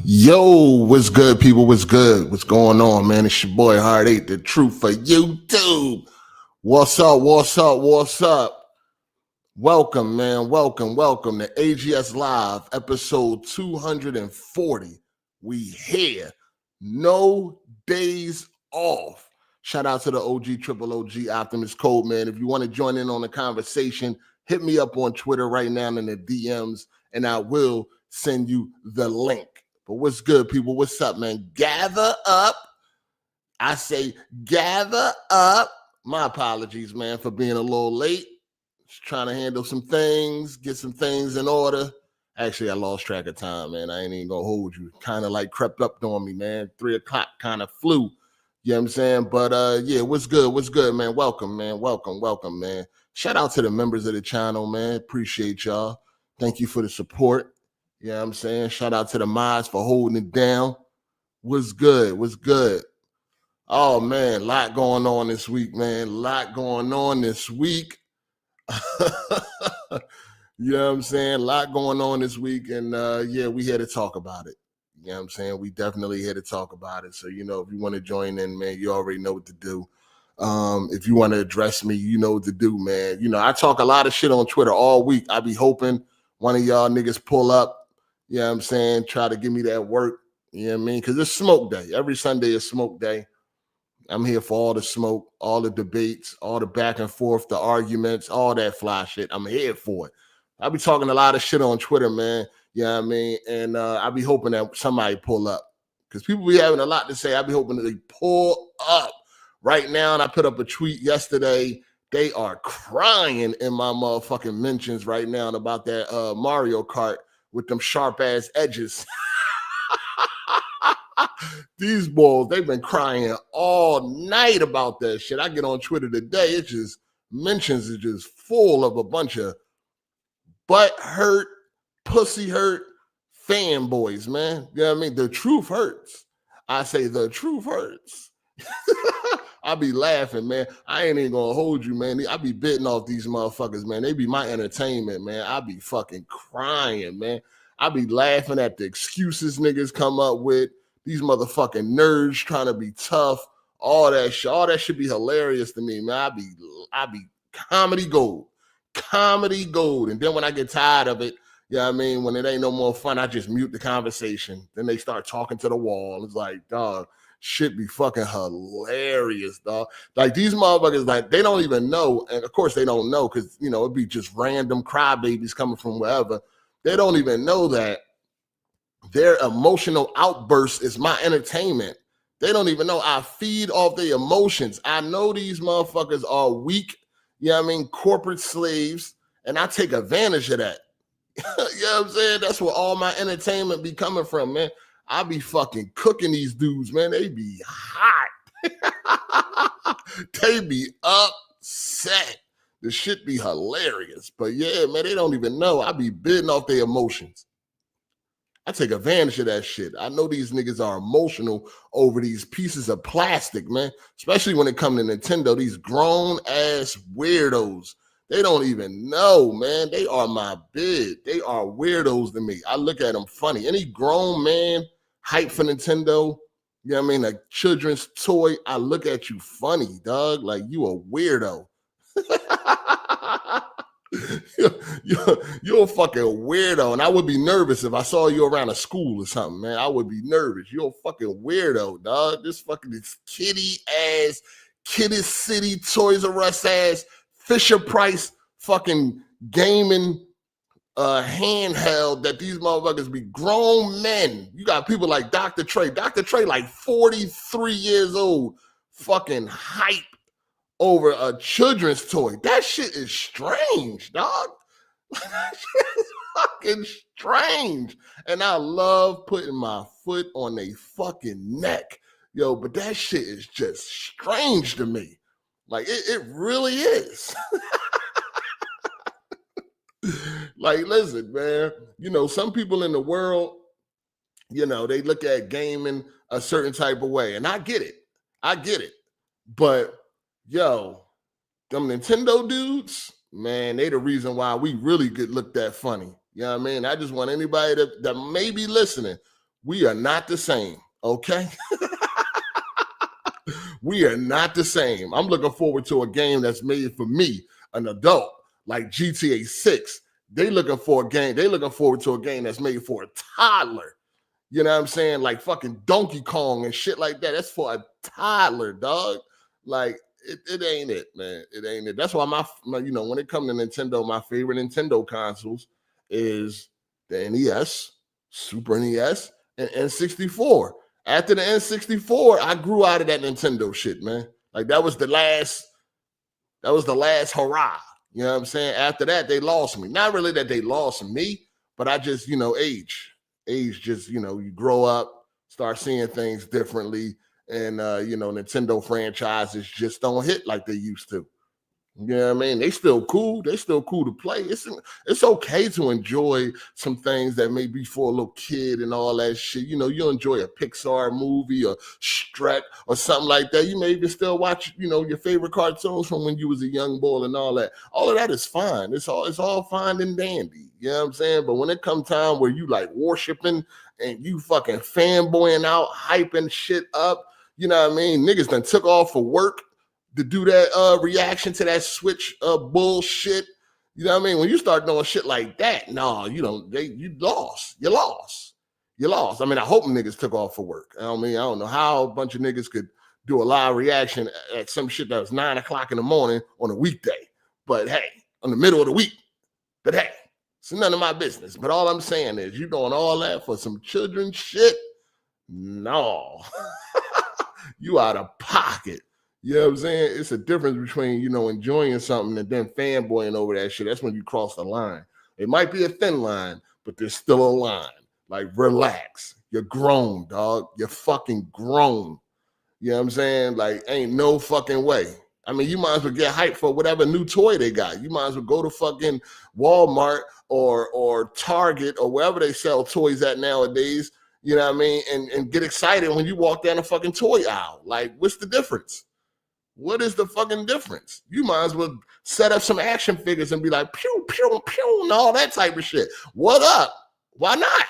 Yo, what's good, people? What's good? What's going on, man? It's your boy Hard8, the truth for YouTube. What's up? What's up? What's up? Welcome, man. Welcome to AGS Live, episode 240. We here. No days off. Shout out to the OG Triple OG Optimus Code, man. If you want to join in on the conversation, hit me up on Twitter right now in the DMs, and I will send you the link. But what's good, people? What's up, man? Gather up. I say gather up. My apologies, man, for being a little late. Just trying to handle some things, get some things in order. Actually, I lost track of time, man. I ain't even gonna hold you. Kind of like crept up on me, man. 3 o'clock kind of flew. You know what I'm saying? But yeah, what's good? What's good, man? Welcome, man. Welcome, man. Shout out to the members of the channel, man. Appreciate y'all. Thank you for the support. You know what I'm saying? Shout out to the mods for holding it down. What's good? What's good? Oh, man, a lot going on this week, man. A lot going on this week. You know what I'm saying? A lot going on this week. And yeah, we here to talk about it. You know what I'm saying? We definitely here to talk about it. So, you know, if you want to join in, man, you already know what to do. If you want to address me, you know what to do, man. You know, I talk a lot of shit on Twitter all week. I be hoping one of y'all niggas pull up. You know what I'm saying? Try to give me that work. You know what I mean? Because it's smoke day. Every Sunday is smoke day. I'm here for all the smoke, all the debates, all the back and forth, the arguments, all that fly shit. I'm here for it. I be talking a lot of shit on Twitter, man. You know what I mean? And I be hoping that somebody pull up. Because people be having a lot to say. I be hoping that they pull up. Right now, and I put up a tweet yesterday. They are crying in my motherfucking mentions right now about that Mario Kart with them sharp ass edges. These balls, they've been crying all night about that shit. I get on Twitter today, it just mentions is just full of a bunch of butt hurt, pussy hurt fanboys, man. You know what I mean? The truth hurts. I say the truth hurts. I be laughing, man. I ain't even gonna hold you, man. I be biting off these motherfuckers, man. They be my entertainment, man. I be fucking crying, man. I be laughing at the excuses niggas come up with. These motherfucking nerds trying to be tough. All that shit. All that should be hilarious to me, man. I be comedy gold. Comedy gold. And then when I get tired of it, you know what I mean? When it ain't no more fun, I just mute the conversation. Then they start talking to the wall. It's like, dog, shit be fucking hilarious, dog. Like these motherfuckers, like they don't even know. And of course they don't know because, you know, it'd be just random crybabies coming from wherever. They don't even know that their emotional outburst is my entertainment. They don't even know I feed off their emotions. I know these motherfuckers are weak, you know what I mean, corporate slaves, and I take advantage of that. You know what I'm saying? That's where all my entertainment be coming from, man. I be fucking cooking these dudes, man. They be hot. They be upset. The shit be hilarious. But yeah, man, they don't even know. I be bidding off their emotions. I take advantage of that shit. I know these niggas are emotional over these pieces of plastic, man. Especially when it comes to Nintendo. These grown-ass weirdos. They don't even know, man. They are my bid. They are weirdos to me. I look at them funny. Any grown man hype for Nintendo, you know what I mean? Like children's toy, I look at you funny, dog. Like you a weirdo. You're a fucking weirdo, and I would be nervous if I saw you around a school or something, man. I would be nervous. You're a fucking weirdo, dog. This kitty ass, Kitty City, Toys R Us ass, Fisher Price fucking gaming handheld that these motherfuckers be grown men. You got people like Dr. Trey. Dr. Trey like 43 years old, fucking hype over a children's toy. That shit is strange, dog. That shit is fucking strange. And I love putting my foot on their fucking neck. Yo, but that shit is just strange to me. Like, it really is. Like, listen, man, you know, some people in the world, you know, they look at gaming a certain type of way. And I get it. But yo, them Nintendo dudes, man, they the reason why we really get looked at funny. You know what I mean? I just want anybody that may be listening, We are not the same, okay? We are not the same. I'm looking forward to a game that's made for me, an adult, like GTA 6. They looking forward to a game that's made for a toddler. You know what I'm saying? Like fucking Donkey Kong and shit like that. That's for a toddler, dog. Like, it ain't it, man. It ain't it. That's why my when it comes to Nintendo, my favorite Nintendo consoles is the NES, Super NES, and N64. After the N64, I grew out of that Nintendo shit, man. Like that was the last hurrah. You know what I'm saying? After that, they lost me. Not really that they lost me, but I just, age. Age just, you grow up, start seeing things differently. And Nintendo franchises just don't hit like they used to. You know what I mean? They still cool. They still cool to play. It's okay to enjoy some things that may be for a little kid and all that shit. You enjoy a Pixar movie or Shrek or something like that. You may even still watch, your favorite cartoons from when you was a young boy and all that. All of that is fine. It's all fine and dandy. You know what I'm saying? But when it comes time where you like worshiping and you fucking fanboying out, hyping shit up, you know what I mean? Niggas done took off for work to do that reaction to that Switch bullshit. You know what I mean? When you start doing shit like that, no, you lost. You lost. I mean, I hope niggas took off for work. I don't know how a bunch of niggas could do a live reaction at some shit that was 9 o'clock in the morning on a weekday. But hey, on the middle of the week. But hey, it's none of my business. But all I'm saying is you doing all that for some children's shit? No. You out of pocket. You know what I'm saying? It's a difference between, enjoying something and then fanboying over that shit. That's when you cross the line. It might be a thin line, but there's still a line. Like, relax. You're grown, dog. You're fucking grown. You know what I'm saying? Like, ain't no fucking way. I mean, you might as well get hyped for whatever new toy they got. You might as well go to fucking Walmart or Target or wherever they sell toys at nowadays, you know what I mean? And get excited when you walk down a fucking toy aisle. Like, what's the difference? What is the fucking difference? You might as well set up some action figures and be like, pew, pew, pew, and all that type of shit. What up? Why not?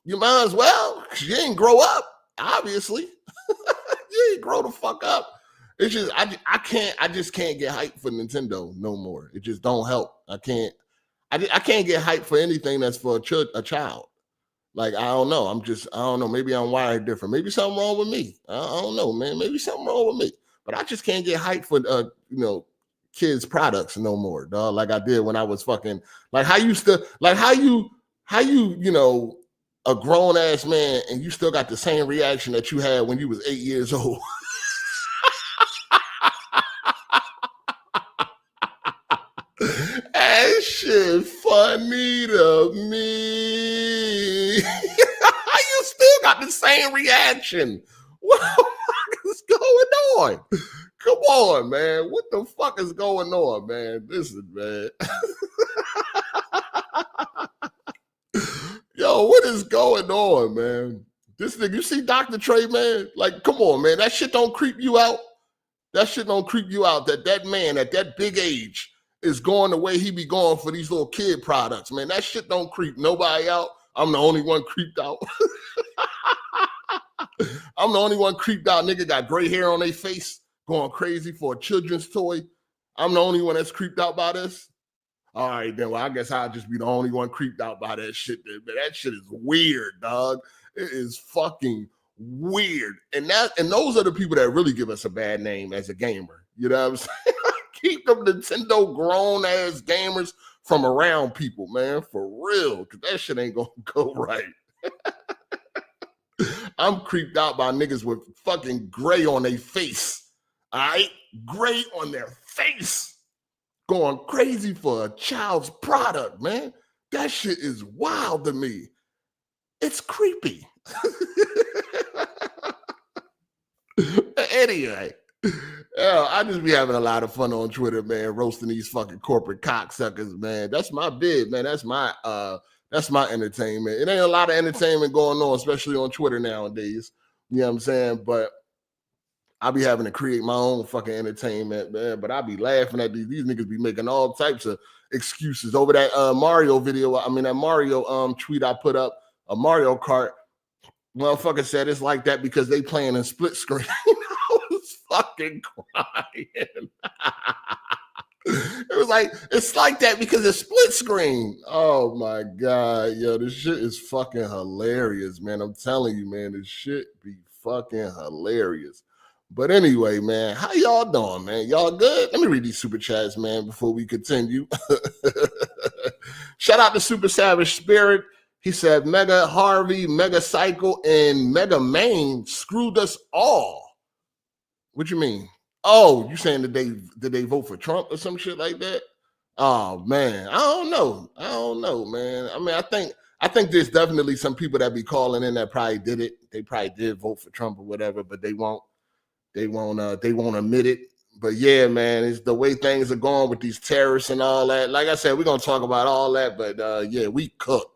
You might as well, because you ain't grow up, obviously. You ain't grow the fuck up. It's just, I just can't get hyped for Nintendo no more. It just don't help. I can't get hyped for anything that's for a child. Like, I don't know. I don't know. Maybe I'm wired different. Maybe something wrong with me. I don't know, man. Maybe something wrong with me. But I just can't get hyped for, kids' products no more, dog. Like I did when I was fucking, like how you, a grown ass man and you still got the same reaction that you had when you was 8 years old. That shit funny to me. How you still got the same reaction? What the fuck is going on? Come on, man. What the fuck is going on, man? Listen, man. Yo, what is going on, man? This nigga, you see Dr. Trey, man? Like, come on, man. That shit don't creep you out. That shit don't creep you out. That man at that big age is going the way he be going for these little kid products, man. That shit don't creep nobody out. I'm the only one creeped out. I'm the only one creeped out. Nigga got gray hair on their face, going crazy for a children's toy. I'm the only one that's creeped out by this. All right, then. Well, I guess I'll just be the only one creeped out by that shit. But that shit is weird, dog. It is fucking weird. And those are the people that really give us a bad name as a gamer. You know what I'm saying? Keep them Nintendo grown ass gamers from around people, man, for real. Cause that shit ain't gonna go right. I'm creeped out by niggas with fucking gray on their face. All right? Gray on their face. Going crazy for a child's product, man. That shit is wild to me. It's creepy. Anyway, I just be having a lot of fun on Twitter, man, roasting these fucking corporate cocksuckers, man. That's my bid, man. That's my entertainment. It ain't a lot of entertainment going on, especially on Twitter nowadays. You know what I'm saying? But I be having to create my own fucking entertainment, man. But I be laughing at these niggas be making all types of excuses over that Mario video. I mean, that Mario tweet I put up, a Mario Kart. Motherfucker said it's like that because they playing in split screen. I was fucking crying. It was like, it's like that because it's split screen. Oh my God. Yo, this shit is fucking hilarious, man. I'm telling you, man, this shit be fucking hilarious. But anyway, man, how y'all doing, man? Y'all good? Let me read these super chats, man, before we continue. Shout out to Super Savage Spirit. He said, Mega Harvey, Mega Cycle, and Mega Main screwed us all. What you mean? Oh, you saying did they vote for Trump or some shit like that? Oh man, I don't know, man. I mean, I think there's definitely some people that be calling in that probably did it. They probably did vote for Trump or whatever, but they won't admit it. But yeah, man, it's the way things are going with these terrorists and all that. Like I said, we're gonna talk about all that, but yeah, we cooked.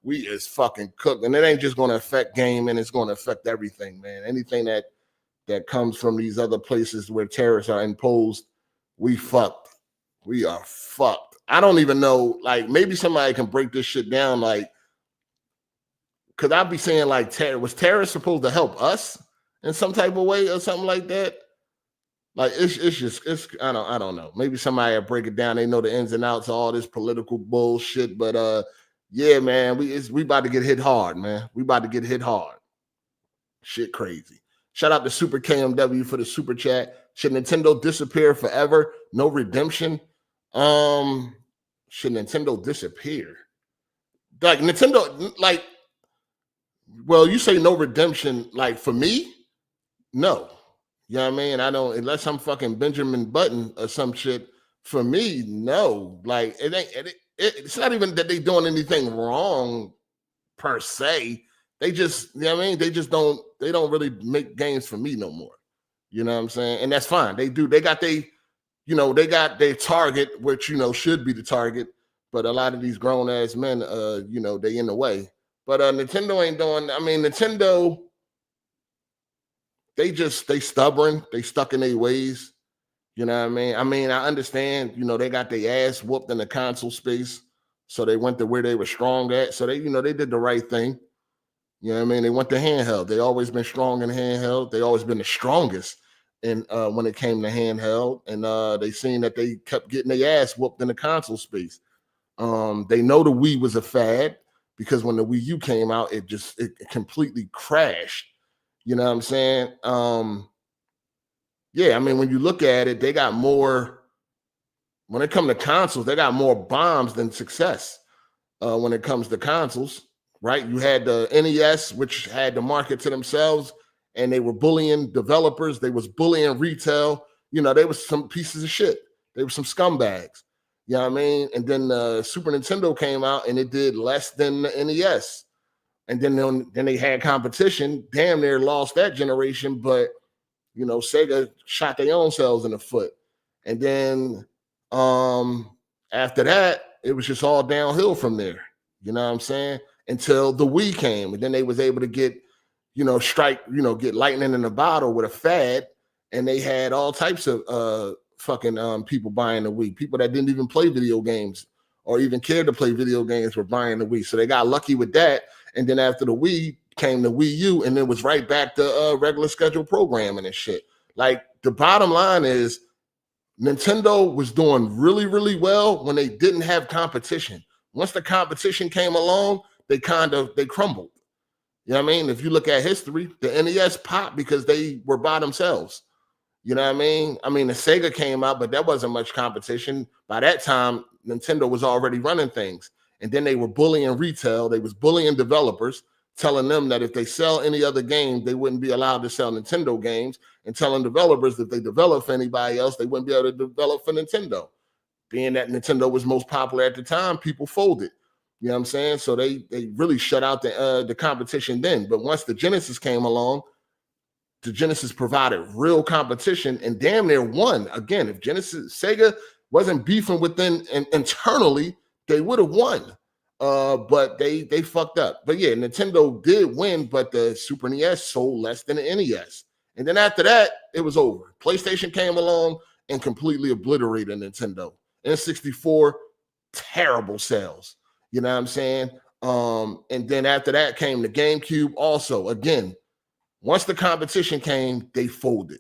We is fucking cooked, and it ain't just gonna affect gaming, it's gonna affect everything, man. Anything that comes from these other places where terrorists are imposed, we fucked. We are fucked. I don't even know, like, maybe somebody can break this shit down, like, because I'd be saying, like, was terrorists supposed to help us in some type of way or something like that? Like, it's I don't know. Maybe somebody will break it down. They know the ins and outs of all this political bullshit, but yeah, man, we about to get hit hard, man. We about to get hit hard. Shit crazy. Shout out to Super KMW for the super chat. Should Nintendo disappear forever? No redemption? Should Nintendo disappear? Like Nintendo, like, well, you say no redemption, like for me? No. You know what I mean? I don't, unless I'm fucking Benjamin Button or some shit. For me, no. Like it's not even that they doing anything wrong per se. They just, you know what I mean? They don't really make games for me no more. You know what I'm saying? And that's fine. They got their target, which, should be the target. But a lot of these grown ass men, they in the way. But Nintendo ain't doing, I mean, Nintendo, they stubborn. They stuck in their ways. You know what I mean? I mean, I understand, they got their ass whooped in the console space. So they went to where they were strong at. So they, they did the right thing. You know what I mean? They went to handheld. They always been strong in handheld. They always been the strongest in when it came to handheld. And they seen that they kept getting their ass whooped in the console space. They know the Wii was a fad because when the Wii U came out, it completely crashed. You know what I'm saying? Yeah, I mean, when you look at it, they got more, when it comes to consoles, they got more bombs than success when it comes to consoles. Right, you had the NES, which had the market to themselves, and they were bullying developers. They was bullying retail. They was some pieces of shit. They were some scumbags. You know what I mean? And then Super Nintendo came out, and it did less than the NES. And then they had competition. Damn near lost that generation, but Sega shot their own selves in the foot. And then after that, it was just all downhill from there. You know what I'm saying? Until the Wii came, and then they was able to get, get lightning in a bottle with a fad, and they had all types of fucking people buying the Wii. People that didn't even play video games or even care to play video games were buying the Wii. So they got lucky with that. And then after the Wii came the Wii U, and it was right back to regular scheduled programming and shit. Like, the bottom line is Nintendo was doing really, really well when they didn't have competition. Once the competition came along, they crumbled. You know what I mean? If you look at history, the NES popped because they were by themselves. You know what I mean? I mean, the Sega came out, but there wasn't much competition. By that time, Nintendo was already running things. And then they were bullying retail. They was bullying developers, telling them that if they sell any other game, they wouldn't be allowed to sell Nintendo games, and telling developers that if they develop for anybody else, they wouldn't be able to develop for Nintendo. Being that Nintendo was most popular at the time, people folded. You know what I'm saying? So they really shut out the competition then. But once the Genesis came along, the Genesis provided real competition and damn near won. Again, if Sega wasn't beefing within and internally, they would have won. But they fucked up. But yeah, Nintendo did win, but the Super NES sold less than the NES. And then after that, it was over. PlayStation came along and completely obliterated Nintendo. N64, terrible sales. You know what I'm saying? And then after that came the GameCube. Also, again, once the competition came, they folded.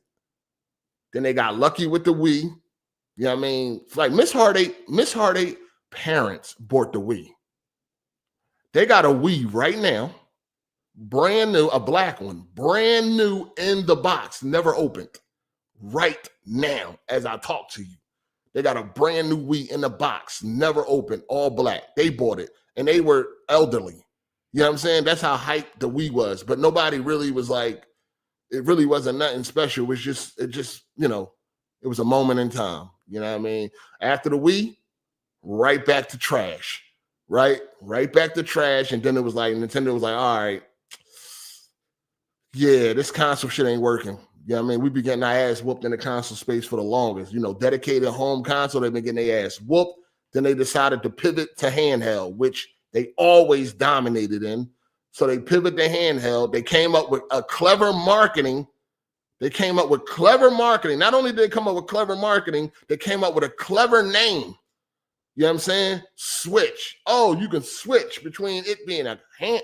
Then they got lucky with the Wii. You know what I mean? Like Miss Hard8 parents bought the Wii. They got a Wii right now, brand new, a black one, brand new in the box, never opened. Right now, as I talk to you, they got a brand new Wii in the box, never opened, all black. They bought it, and they were elderly. You know what I'm saying? That's how hyped the Wii was. But nobody really was like, it really wasn't nothing special. It just, you know, it was a moment in time. You know what I mean? After the Wii, right back to trash. Right back to trash. And then it was like, Nintendo was like, all right, yeah, this console shit ain't working. You know what I mean? We've been getting our ass whooped in the console space for the longest. You know, dedicated home console, they've been getting their ass whooped. Then they decided to pivot to handheld, which they always dominated in. So they pivoted to handheld. They came up with a clever marketing. Not only did they come up with clever marketing, they came up with a clever name. You know what I'm saying? Switch. Oh, you can switch between it being a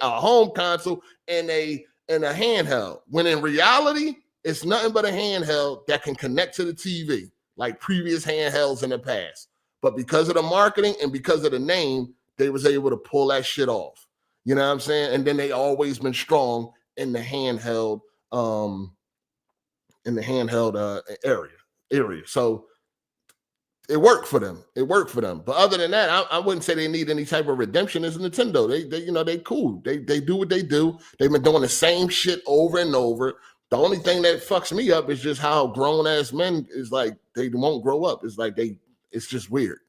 home console and a handheld. When in reality, it's nothing but a handheld that can connect to the TV, like previous handhelds in the past. But because of the marketing and because of the name, they was able to pull that shit off. You know what I'm saying? And then they always been strong in the handheld, area. So it worked for them. But other than that, I wouldn't say they need any type of redemption as Nintendo. They cool. They do what they do. They've been doing the same shit over and over. The only thing that fucks me up is just how grown ass men is like, they won't grow up. It's like it's just weird.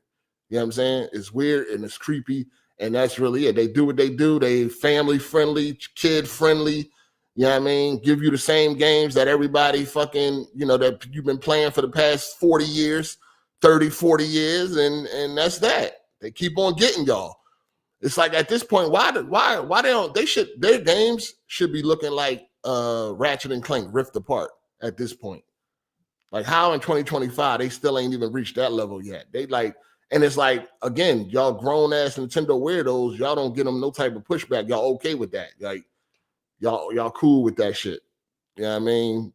You know what I'm saying? It's weird and it's creepy. And that's really it. They do what they do. They family friendly, kid friendly. You know what I mean? Give you the same games that everybody fucking, you know, that you've been playing for the past 40 years, 30, 40 years. And that's that. They keep on getting y'all. It's like at this point, why their games should be looking like Ratchet and Clank Rift Apart at this point. Like how in 2025, they still ain't even reached that level yet. They like, and it's like, again, y'all grown ass Nintendo weirdos, y'all don't get them no type of pushback. Y'all okay with that. Like y'all cool with that shit. You know what I mean?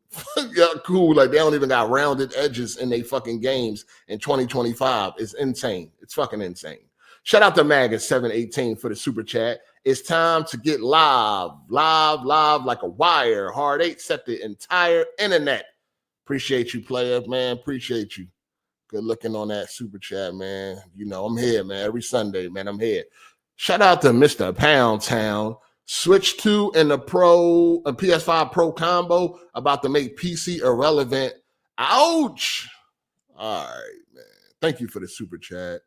Y'all cool. Like they don't even got rounded edges in they fucking games in 2025. It's insane. It's fucking insane. Shout out to Maggot718 for the super chat. It's time to get live like a wire. Hard8 set the entire internet. Appreciate you, player, man. Appreciate you. Good looking on that super chat, man. You know, I'm here, man. Every Sunday, man, I'm here. Shout out to Mr. Pound Town. Switch 2 and the PS5 Pro combo about to make PC irrelevant. Ouch. All right, man. Thank you for the super chat.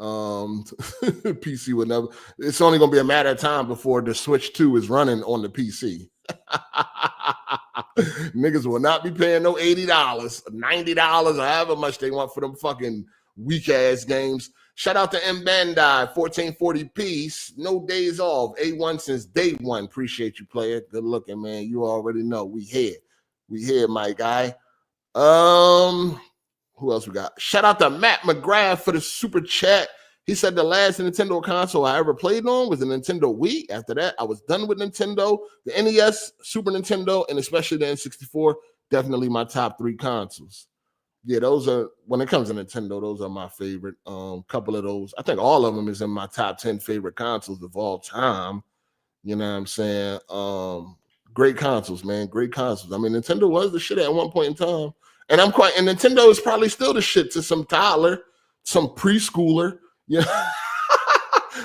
PC would never. It's only gonna be a matter of time before the Switch 2 is running on the PC. Niggas will not be paying no $80, $90, or however much they want for them fucking weak ass games. Shout out to M Bandai 1440p. No days off. A1 since day one. Appreciate you, player. Good looking, man. You already know we here, my guy. Who else we got? Shout out to Matt McGrath for the super chat. He said the last Nintendo console I ever played on was the Nintendo Wii. After that, I was done with Nintendo, the NES, Super Nintendo, and especially the N64. Definitely my top 3 consoles. Yeah, those are, when it comes to Nintendo, those are my favorite. Couple of those. I think all of them is in my top 10 favorite consoles of all time. You know what I'm saying? Great consoles, man. Great consoles. I mean, Nintendo was the shit at one point in time. And Nintendo is probably still the shit to some toddler, some preschooler,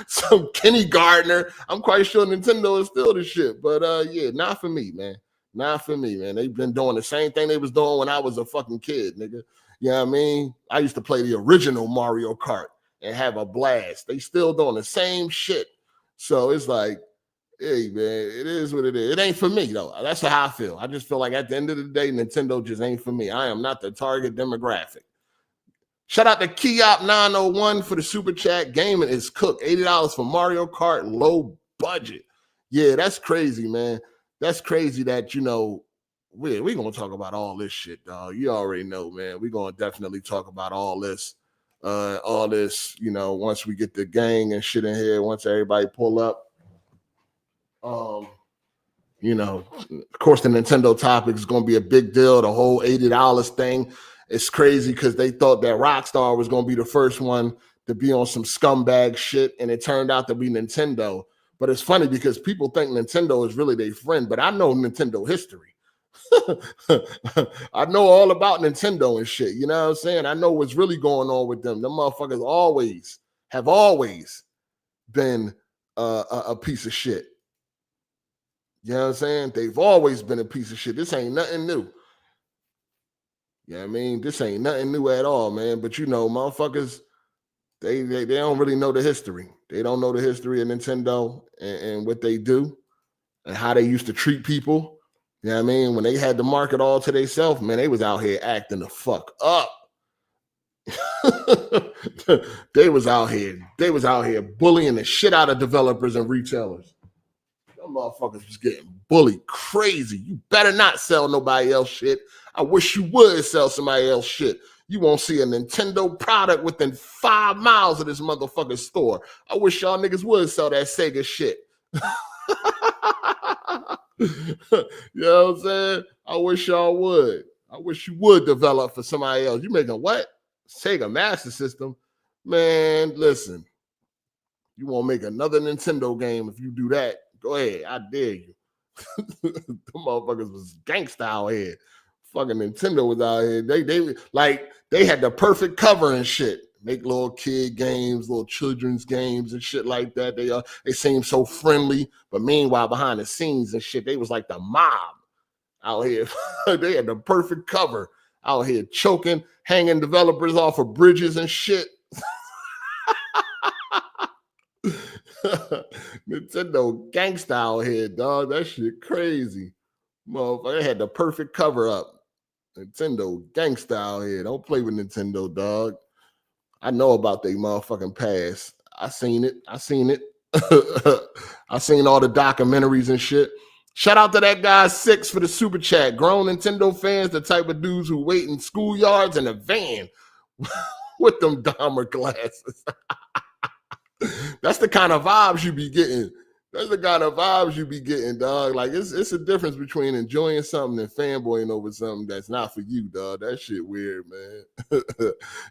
some kindergartner. I'm quite sure Nintendo is still the shit. But yeah, not for me, man. Not for me, man. They've been doing the same thing they was doing when I was a fucking kid, nigga. You know what I mean? I used to play the original Mario Kart and have a blast. They still doing the same shit. So it's like, hey, man, it is what it is. It ain't for me, though. That's how I feel. I just feel like at the end of the day, Nintendo just ain't for me. I am not the target demographic. Shout out to Keyop901 for the super chat. Gaming is cooked. $80 for Mario Kart, low budget. Yeah, that's crazy, man. That's crazy that, you know, we're going to talk about all this shit, dog. You already know, man. We're going to definitely talk about all this, you know, once we get the gang and shit in here, once everybody pull up. You know, of course, the Nintendo topic is going to be a big deal. The whole $80 thing. It's crazy because they thought that Rockstar was going to be the first one to be on some scumbag shit, and it turned out to be Nintendo. But it's funny because people think Nintendo is really their friend, but I know Nintendo history. I know all about Nintendo and shit. You know what I'm saying? I know what's really going on with them. Them motherfuckers have always been a piece of shit. You know what I'm saying? They've always been a piece of shit. This ain't nothing new. You know what I mean? This ain't nothing new at all, man. But you know, motherfuckers, they don't really know the history. They don't know the history of Nintendo and what they do and how they used to treat people. You know what I mean? When they had the market all to themselves, man, they was out here acting the fuck up. They was out here bullying the shit out of developers and retailers. Them motherfuckers was getting bullied crazy. You better not sell nobody else shit. I wish you would sell somebody else shit. You won't see a Nintendo product within 5 miles of this motherfucking store. I wish y'all niggas would sell that Sega shit. You know what I'm saying? I wish y'all would. I wish you would develop for somebody else. You making what? Sega Master System? Man, listen. You won't make another Nintendo game if you do that. Go ahead. I dare you. The motherfuckers was gangsta out here. Fucking Nintendo was out here. They had the perfect cover and shit. Make little kid games, little children's games and shit like that. They seem so friendly, but meanwhile behind the scenes and shit, they was like the mob out here. They had the perfect cover out here, choking, hanging developers off of bridges and shit. Nintendo gangsta out here, dog. That shit crazy. Motherfucker, they had the perfect cover up. Nintendo gangsta out here. Don't play with Nintendo, dog. I know about they motherfucking past. I seen it. I seen all the documentaries and shit. Shout out to that guy 6 for the super chat. Grown Nintendo fans, the type of dudes who wait in schoolyards in a van with them Dahmer glasses. That's the kind of vibes you be getting. That's the kind of vibes you be getting, dog. Like it's a difference between enjoying something and fanboying over something that's not for you, dog. That shit weird, man.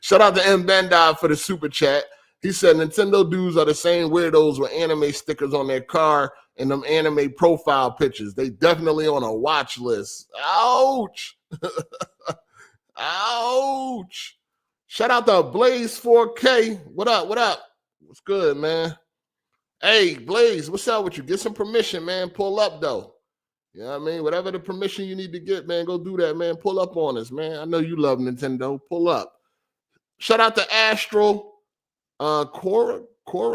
Shout out to M. Bandai for the super chat. He said Nintendo dudes are the same weirdos with anime stickers on their car and them anime profile pictures. They definitely on a watch list. Ouch. Ouch. Shout out to Blaze 4K. What up? What up? What's good, man? Hey, Blaze, what's up with you? Get some permission, man. Pull up, though. You know what I mean? Whatever the permission you need to get, man, go do that, man. Pull up on us, man. I know you love Nintendo. Pull up. Shout out to Astro Cora,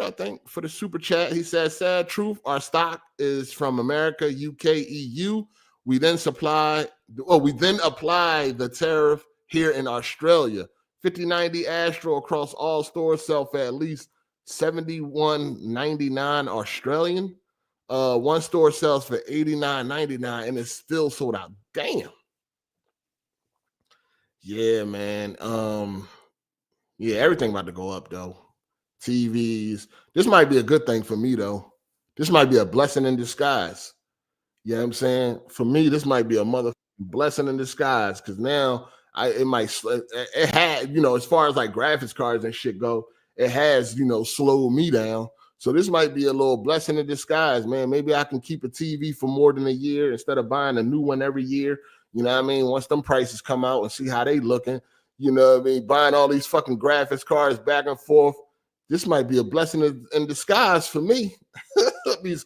I think, for the super chat. He says, sad truth, our stock is from America, UK, EU. We then apply the tariff here in Australia. 5090 Astro across all stores sell for at least $71.99 Australian. One store sells for $89.99 and it's still sold out. Damn. Yeah, man. Yeah, everything about to go up though. TVs. This might be a good thing for me though. This might be a blessing in disguise. You know what I'm saying? For me, this might be a motherfucking blessing in disguise because now it had, as far as like graphics cards and shit go, it has, slowed me down. So this might be a little blessing in disguise, man. Maybe I can keep a TV for more than a year instead of buying a new one every year. You know what I mean? Once them prices come out and see how they looking, you know what I mean? Buying all these fucking graphics cards back and forth. This might be a blessing in disguise for me. These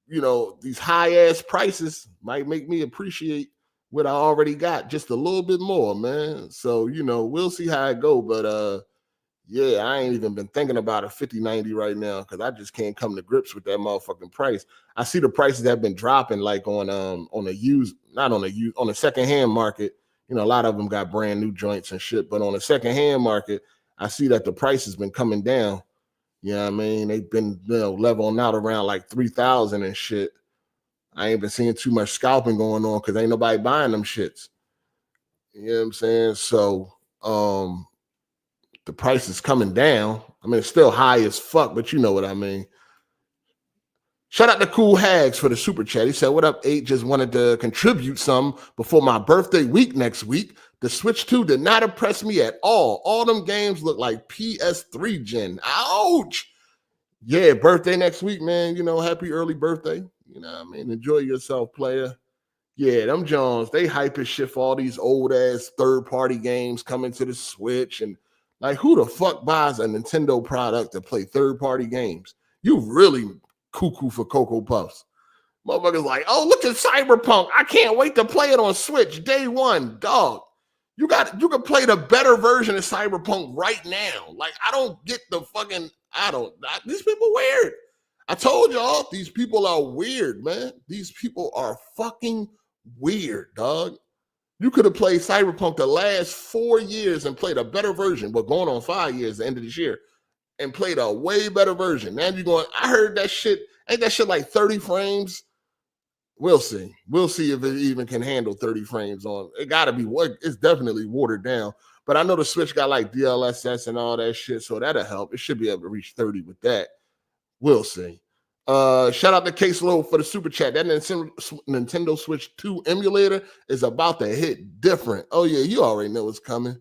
these high ass prices might make me appreciate what I already got just a little bit more, man. So, we'll see how it go. But yeah, I ain't even been thinking about a 5090 right now because I just can't come to grips with that motherfucking price. I see the prices have been dropping like on the secondhand market. A lot of them got brand new joints and shit, but on the secondhand market, I see that the price has been coming down. You know what I mean? They've been leveling out around like 3,000 and shit. I ain't been seeing too much scalping going on because ain't nobody buying them shits. You know what I'm saying? So the price is coming down. I mean, it's still high as fuck, but you know what I mean. Shout out to Cool Hags for the super chat. He said, what up, 8? Just wanted to contribute some before my birthday week next week. The Switch 2 did not impress me at all. All them games look like PS3 gen. Ouch. Yeah, birthday next week, man. Happy early birthday. You know what I mean? Enjoy yourself, player. Yeah, them Jones, they hype as shit for all these old-ass third-party games coming to the Switch. And, like, who the fuck buys a Nintendo product to play third-party games? You really cuckoo for Cocoa Puffs. Motherfuckers like, oh, look at Cyberpunk. I can't wait to play it on Switch day one. Dog, you can play the better version of Cyberpunk right now. Like, I don't get the fucking, these people weird. I told y'all, these people are weird, man. These people are fucking weird, dog. You could have played Cyberpunk the last 4 years and played a better version, but going on 5 years at the end of this year, and played a way better version. Now you're going, I heard that shit. Ain't that shit like 30 frames? We'll see. We'll see if it even can handle 30 frames on. It got to be, it's definitely watered down. But I know the Switch got like DLSS and all that shit, so that'll help. It should be able to reach 30 with that. We'll see. Shout out to Caseload for the super chat. That Nintendo Switch 2 emulator is about to hit different. Oh, yeah, you already know it's coming.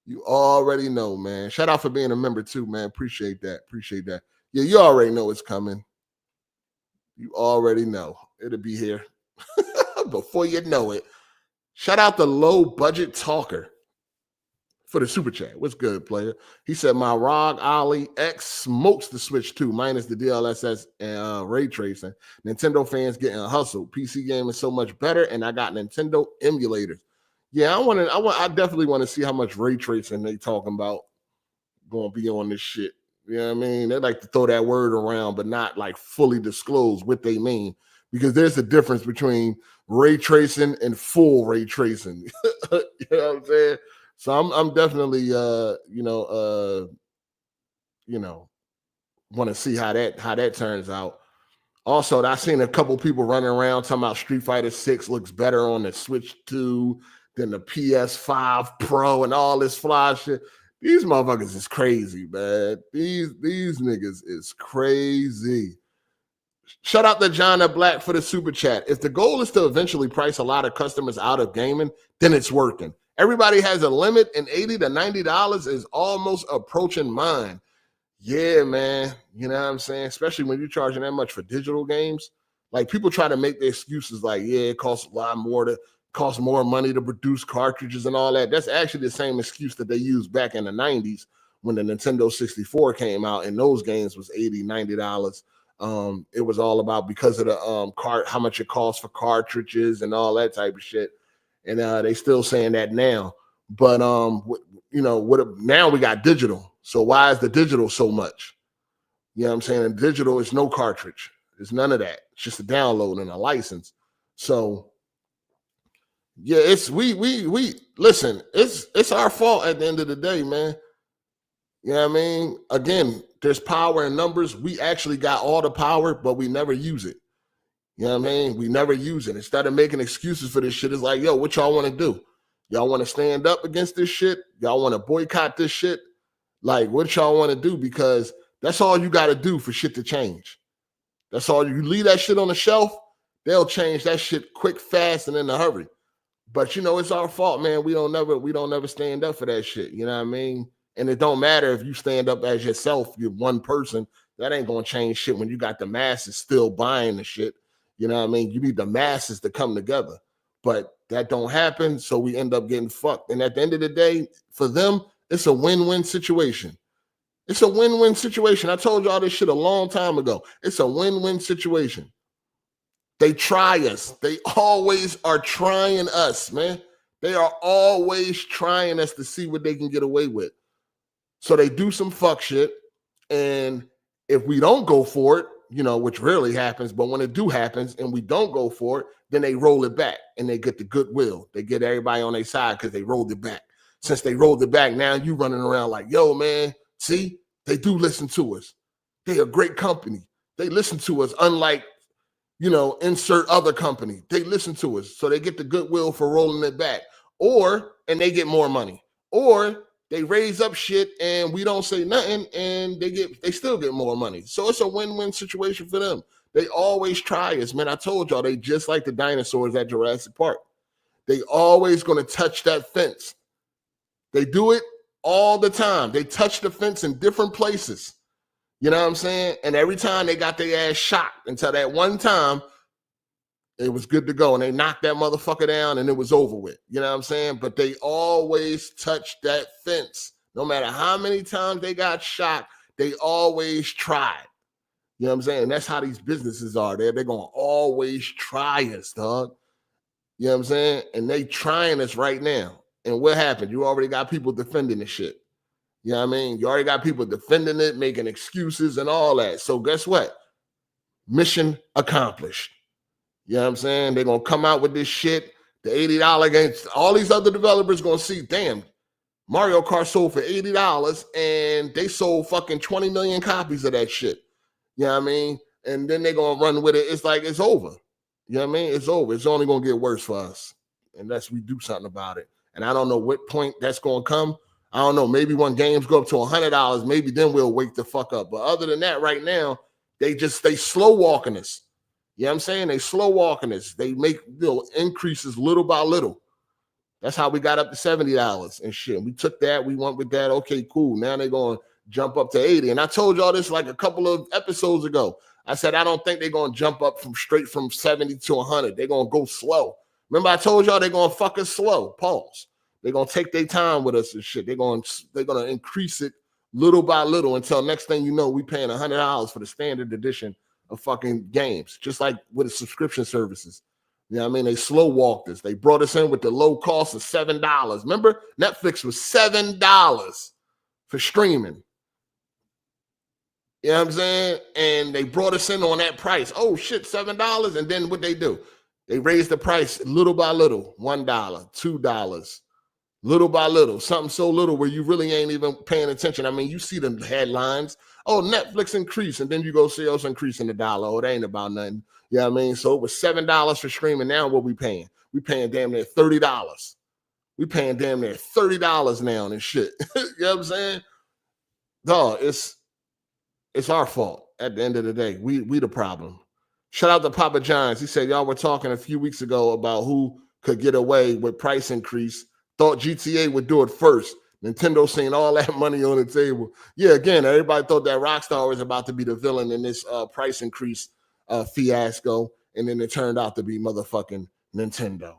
You already know, man. Shout out for being a member too, man. Appreciate that. Yeah, you already know it's coming. You already know. It'll be here before you know it. Shout out to Low Budget Talker for the super chat. What's good, player? He said, my ROG Ollie X smokes the Switch 2 minus the DLSS and ray tracing. Nintendo fans getting hustled. PC game is so much better, and I got Nintendo emulators. Yeah, I definitely want to see how much ray tracing they talking about going to be on this shit. You know what I mean? They like to throw that word around, but not like fully disclose what they mean, because there's a difference between ray tracing and full ray tracing. You know what I'm saying? So I'm definitely want to see how that turns out. Also, I seen a couple people running around talking about Street Fighter 6 looks better on the Switch 2 than the PS5 Pro and all this fly shit. These motherfuckers is crazy, man. These niggas is crazy. Shout out to John Black for the super chat. If the goal is to eventually price a lot of customers out of gaming, then it's working. Everybody has a limit, and $80 to $90 is almost approaching mine. Yeah, man. You know what I'm saying? Especially when you're charging that much for digital games. Like, people try to make the excuses like, yeah, it costs a lot more costs more money to produce cartridges and all that. That's actually the same excuse that they used back in the 90s when the Nintendo 64 came out, and those games was $80, $90. It was all about because of the how much it costs for cartridges and all that type of shit. And they still saying that now. But now we got digital. So why is the digital so much? You know what I'm saying? And digital is no cartridge. There's none of that. It's just a download and a license. So yeah, we listen, it's our fault at the end of the day, man. You know what I mean? Again, there's power in numbers. We actually got all the power, but we never use it. You know what I mean? We never use it. Instead of making excuses for this shit, it's like, yo, what y'all want to do? Y'all want to stand up against this shit? Y'all want to boycott this shit? Like, what y'all want to do? Because that's all you got to do for shit to change. That's all. You leave that shit on the shelf, they'll change that shit quick, fast, and in a hurry. But it's our fault, man. We don't never stand up for that shit. You know what I mean? And it don't matter if you stand up as yourself, you're one person. That ain't gonna change shit when you got the masses still buying the shit. You know what I mean? You need the masses to come together. But that don't happen, so we end up getting fucked. And at the end of the day, for them, it's a win-win situation. It's a win-win situation. I told y'all this shit a long time ago. It's a win-win situation. They try us. They always are trying us, man. They are always trying us to see what they can get away with. So they do some fuck shit. And if we don't go for it, which rarely happens, but when it do happens and we don't go for it, then they roll it back and they get the goodwill. They get everybody on their side because they rolled it back. Since they rolled it back, now you running around like, yo, man, see, they do listen to us. They a great company. They listen to us, unlike, insert other company. They listen to us. So they get the goodwill for rolling it back. And they get more money. Or they raise up shit and we don't say nothing and they still get more money. So it's a win-win situation for them. They always try us, man. I told y'all, they just like the dinosaurs at Jurassic Park. They always going to touch that fence. They do it all the time. They touch the fence in different places. You know what I'm saying? And every time they got their ass shot until that one time, it was good to go. And they knocked that motherfucker down and it was over with. You know what I'm saying? But they always touch that fence. No matter how many times they got shot, they always tried. You know what I'm saying? And that's how these businesses are. They're going to always try us, dog. You know what I'm saying? And they trying us right now. And what happened? You already got people defending the shit. You know what I mean? You already got people defending it, making excuses and all that. So guess what? Mission accomplished. You know what I'm saying? They're going to come out with this shit. The $80 game. All these other developers going to see, damn, Mario Kart sold for $80 and they sold fucking 20 million copies of that shit. You know what I mean? And then they're going to run with it. It's like, it's over. You know what I mean? It's over. It's only going to get worse for us unless we do something about it. And I don't know what point that's going to come. I don't know. Maybe when games go up to $100, maybe then we'll wake the fuck up. But other than that, right now, they slow walking us. You know what I'm saying? They slow walking us. They make increases little by little. That's how we got up to $70 and shit. We took that. We went with that. Okay, cool. Now they're going to jump up to 80. And I told y'all this like a couple of episodes ago. I said, I don't think they're going to jump up straight from 70 to 100. They're going to go slow. Remember, I told y'all they're going to fuck us slow. Pause. They're going to take their time with us and shit. They're going to increase it little by little until next thing you know, we paying $100 for the standard edition of fucking games, just like with the subscription services. You know what I mean? They slow walked us. They brought us in with the low cost of $7. Remember, Netflix was $7 for streaming. You know what I'm saying? And they brought us in on that price. Oh, shit, $7. And then what they do? They raised the price little by little, $1, $2, little by little, something so little where you really ain't even paying attention. I mean, you see the headlines. Oh, Netflix increase. And then you go see us increasing the dollar. Oh, it ain't about nothing. You know what I mean? So it was $7 for streaming. Now what we paying? We paying damn near $30. We paying damn near $30 now and shit. You know what I'm saying? Dog, it's our fault at the end of the day. We the problem. Shout out to Papa John's. He said, y'all were talking a few weeks ago about who could get away with price increase. Thought GTA would do it first. Nintendo seeing all that money on the table. Yeah, again, everybody thought that Rockstar was about to be the villain in this price increase fiasco. And then it turned out to be motherfucking Nintendo.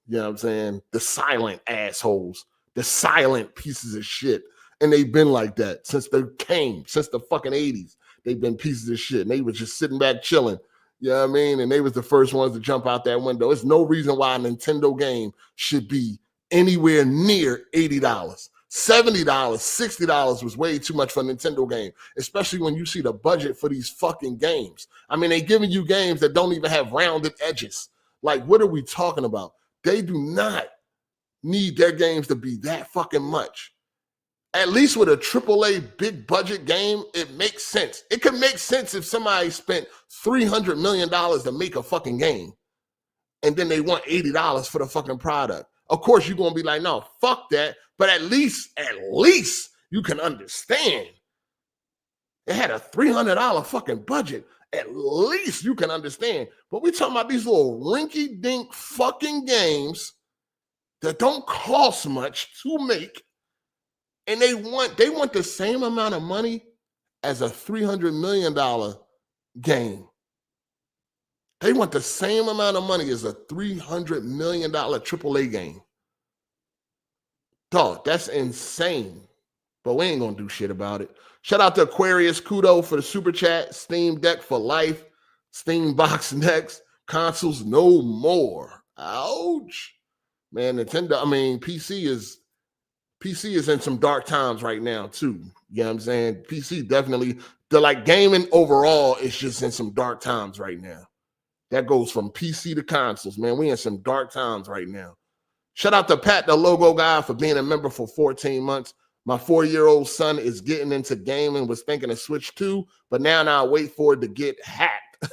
You know what I'm saying? The silent assholes. The silent pieces of shit. And they've been like that since the fucking 80s. They've been pieces of shit. And they were just sitting back chilling. You know what I mean? And they was the first ones to jump out that window. There's no reason why a Nintendo game should be anywhere near $80. $70, $60 was way too much for a Nintendo game, especially when you see the budget for these fucking games. I mean, they giving you games that don't even have rounded edges. Like, what are we talking about? They do not need their games to be that fucking much. At least with a AAA big budget game, it makes sense. It could make sense if somebody spent $300 million to make a fucking game and then they want $80 for the fucking product. Of course, you're going to be like, no, fuck that. But at least you can understand. It had a $300 fucking budget. At least you can understand. But we're talking about these little rinky-dink fucking games that don't cost much to make. And they want the same amount of money as a $300 million game. They want the same amount of money as a $300 million AAA game. Dog, that's insane. But we ain't going to do shit about it. Shout out to Aquarius Kudo for the super chat. Steam Deck for life. Steam Box next. Consoles no more. Ouch. Man, PC is in some dark times right now, too. You know what I'm saying? PC definitely, gaming overall is just in some dark times right now. That goes from PC to consoles, man. We in some dark times right now. Shout out to Pat, the logo guy, for being a member for 14 months. My 4-year-old son is getting into gaming, was thinking of Switch 2, but now I wait for it to get hacked.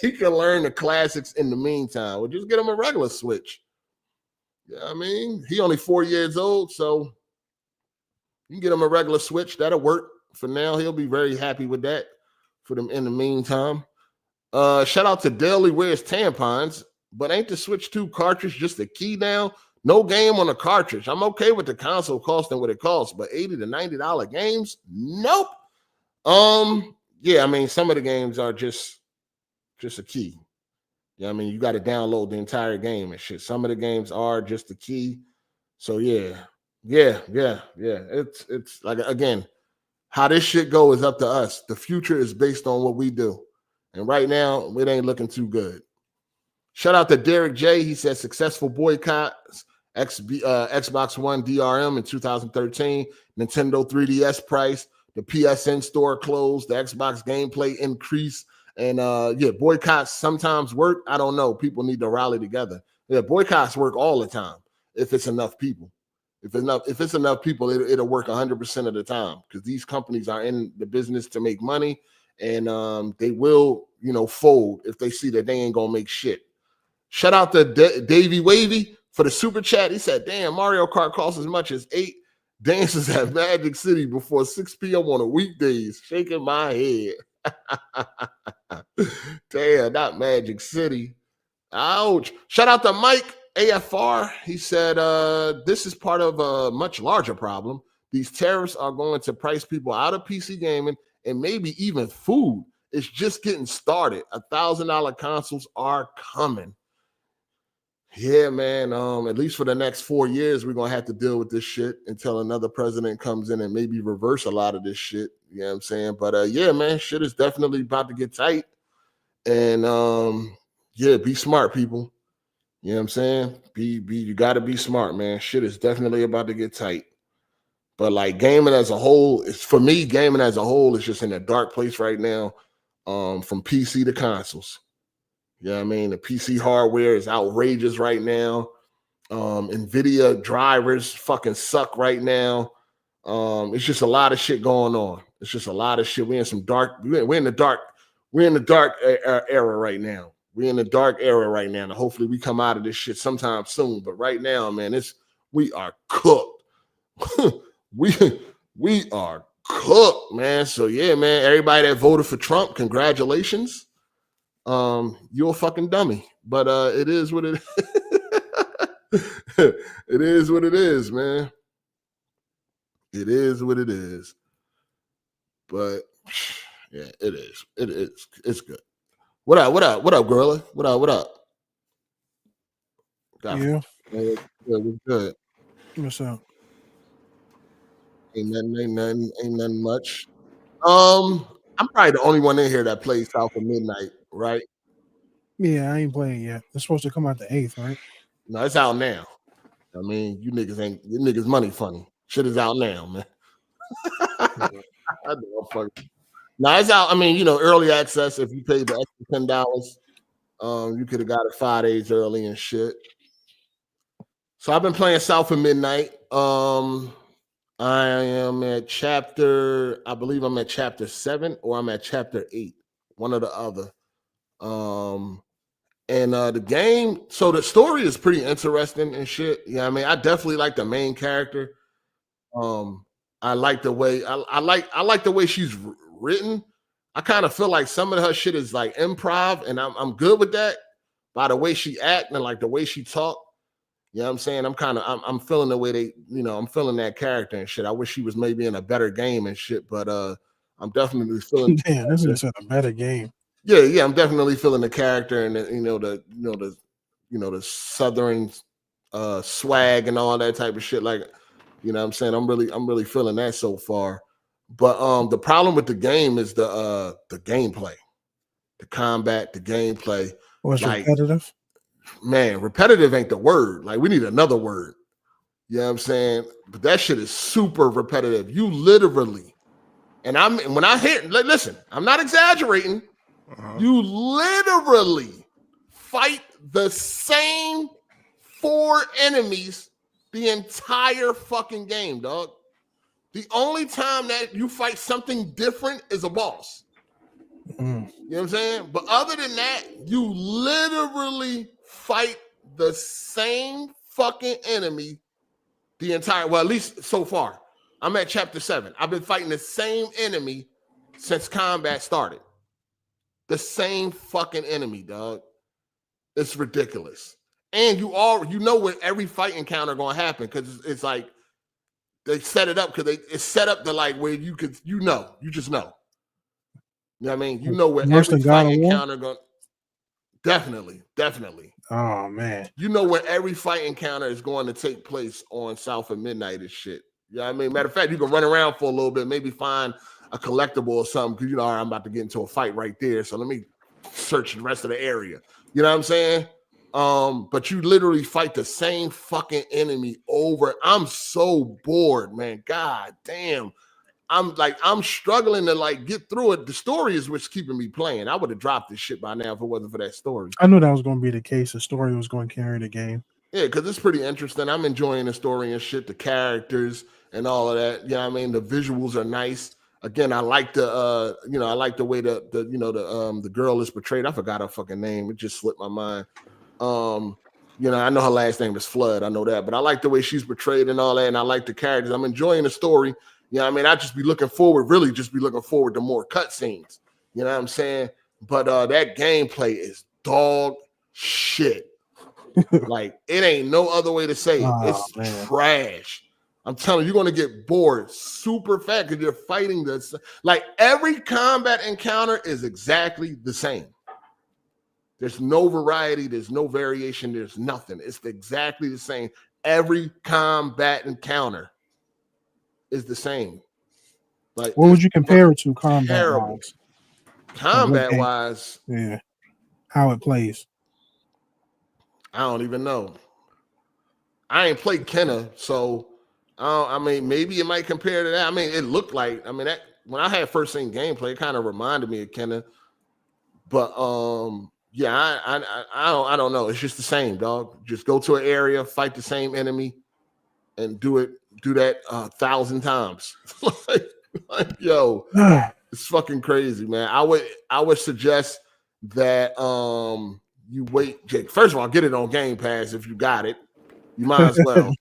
He can learn the classics in the meantime. Well, just get him a regular Switch. You know what I mean? He only 4 years old, so you can get him a regular Switch. That'll work. For now, he'll be very happy with that for them in the meantime. Shout out to Daily Wears Tampons, but ain't the Switch 2 cartridge just a key now? No game on the cartridge. I'm okay with the console costing what it costs, but $80 to $90 games? Nope. Yeah, I mean, some of the games are just a key. Yeah, I mean, you got to download the entire game and shit. Some of the games are just a key. So yeah. It's like, again, how this shit go is up to us. The future is based on what we do. And right now, it ain't looking too good. Shout out to Derek J. He said successful boycotts, Xbox One DRM in 2013, Nintendo 3DS price, the PSN store closed, the Xbox gameplay increase, and boycotts sometimes work. I don't know. People need to rally together. Yeah, boycotts work all the time if it's enough people. If it's enough people, it'll work 100% of the time because these companies are in the business to make money, and they will, fold if they see that they ain't gonna make shit. Shout out to Davey Wavy for the super chat. He said, "Damn, Mario Kart costs as much as 8 dances at Magic City before 6 p.m. on a weekdays." Shaking my head. Damn, not Magic City. Ouch. Shout out to Mike AFR. He said, this is part of a much larger problem. These tariffs are going to price people out of PC gaming and maybe even food. It's just getting started. $1,000 consoles are coming. Yeah, man. At least for the next 4 years, we're going to have to deal with this shit until another president comes in and maybe reverse a lot of this shit. You know what I'm saying? But yeah, man, shit is definitely about to get tight. And be smart, people. You know what I'm saying? You got to be smart, man. Shit is definitely about to get tight. But like gaming as a whole, gaming as a whole is just in a dark place right now. From PC to consoles. You know what I mean? The PC hardware is outrageous right now. NVIDIA drivers fucking suck right now. It's just a lot of shit going on. It's just a lot of shit. We're in the dark era right now. We're in the dark era right now. And hopefully we come out of this shit sometime soon. But right now, man, we are cooked. we are cooked, man. So yeah, man, everybody that voted for Trump, congratulations. You're a fucking dummy. But it is what it it is what it is, man. It is what it is. But yeah, it is. It is. It's good. What up, Gorilla? What up? Yeah. We're good. What's up? Ain't nothing much. I'm probably the only one in here that plays South of Midnight, right? Yeah, I ain't playing yet. It's supposed to come out the 8th, right? No, it's out now. I mean, you niggas money funny. Shit is out now, man. I don't fuck. Now it's out. I mean, early access. If you paid the extra $10, you could have got it 5 days early and shit. So I've been playing South of Midnight. I am at I believe I'm at chapter 7 or I'm at chapter 8, one or the other. And the game, so the story is pretty interesting and shit. Yeah, I mean, I definitely like the main character. I like the way I like the way she's written. I kind of feel like some of her shit is like improv, and I'm good with that. By the way she act and like the way she talk. You know what I'm saying? I'm feeling the way I'm feeling that character and shit. I wish she was maybe in a better game and shit, but I'm definitely feeling. Damn, this is a better game. Yeah, I'm definitely feeling the character and the southern swag and all that type of shit. Like, you know what I'm saying? I'm really feeling that so far. But the problem with the game is the gameplay, the combat, the gameplay. Was repetitive? Man, repetitive ain't the word. Like, we need another word. You know what I'm saying? But that shit is super repetitive. You literally, and listen, I'm not exaggerating. You literally fight the same 4 enemies the entire fucking game, dog. The only time that you fight something different is a boss. You know what I'm saying? But other than that, you literally fight the same fucking enemy the entire, well, at least so far. I'm at chapter 7. I've been fighting the same enemy since combat started. The same fucking enemy, dog. It's ridiculous. And you know where every fight encounter gonna happen because it's like they set it up because it's set up to like where you just know. You know what I mean? You know where every fight encounter going. Definitely. Oh man. You know where every fight encounter is going to take place on South of Midnight and shit. You know what I mean? Matter of fact, you can run around for a little bit, maybe find a collectible or something because all right, I'm about to get into a fight right there. So let me search the rest of the area. You know what I'm saying? But you literally fight the same fucking enemy over. I'm so bored, man. God damn. I'm struggling to like get through it. The story is what's keeping me playing. I would have dropped this shit by now if it wasn't for that story. I knew that was going to be the case. The story was going to carry the game. Yeah, because it's pretty interesting. I'm enjoying the story and shit, the characters and all of that. You know what I mean? The visuals are nice. Again, I like the I like the way the girl is portrayed. I forgot her fucking name. It just slipped my mind. I know her last name is Flood. I know that, but I like the way she's portrayed and all that, and I like the characters. I'm enjoying the story. You know what I mean? I just be looking forward to more cutscenes. You know what I'm saying? But that gameplay is dog shit. Like, it ain't no other way to say it. It's trash. I'm telling you, you're going to get bored super fast because you're fighting this. Like, every combat encounter is exactly the same. There's no variety. There's no variation. There's nothing. It's exactly the same. Every combat encounter is the same. Like, what would you compare it to combat-wise? Combat-wise? Yeah. How it plays. I don't even know. I ain't played Kenna, so I mean, maybe it might compare to that. I mean, it looked like, that when I had first seen gameplay, it kind of reminded me of Kenna. But yeah, I don't know. It's just the same, dog. Just go to an area, fight the same enemy, and do that 1,000 times. like, yo, it's fucking crazy, man. I would suggest that you wait, Jake. First of all, get it on Game Pass if you got it. You might as well.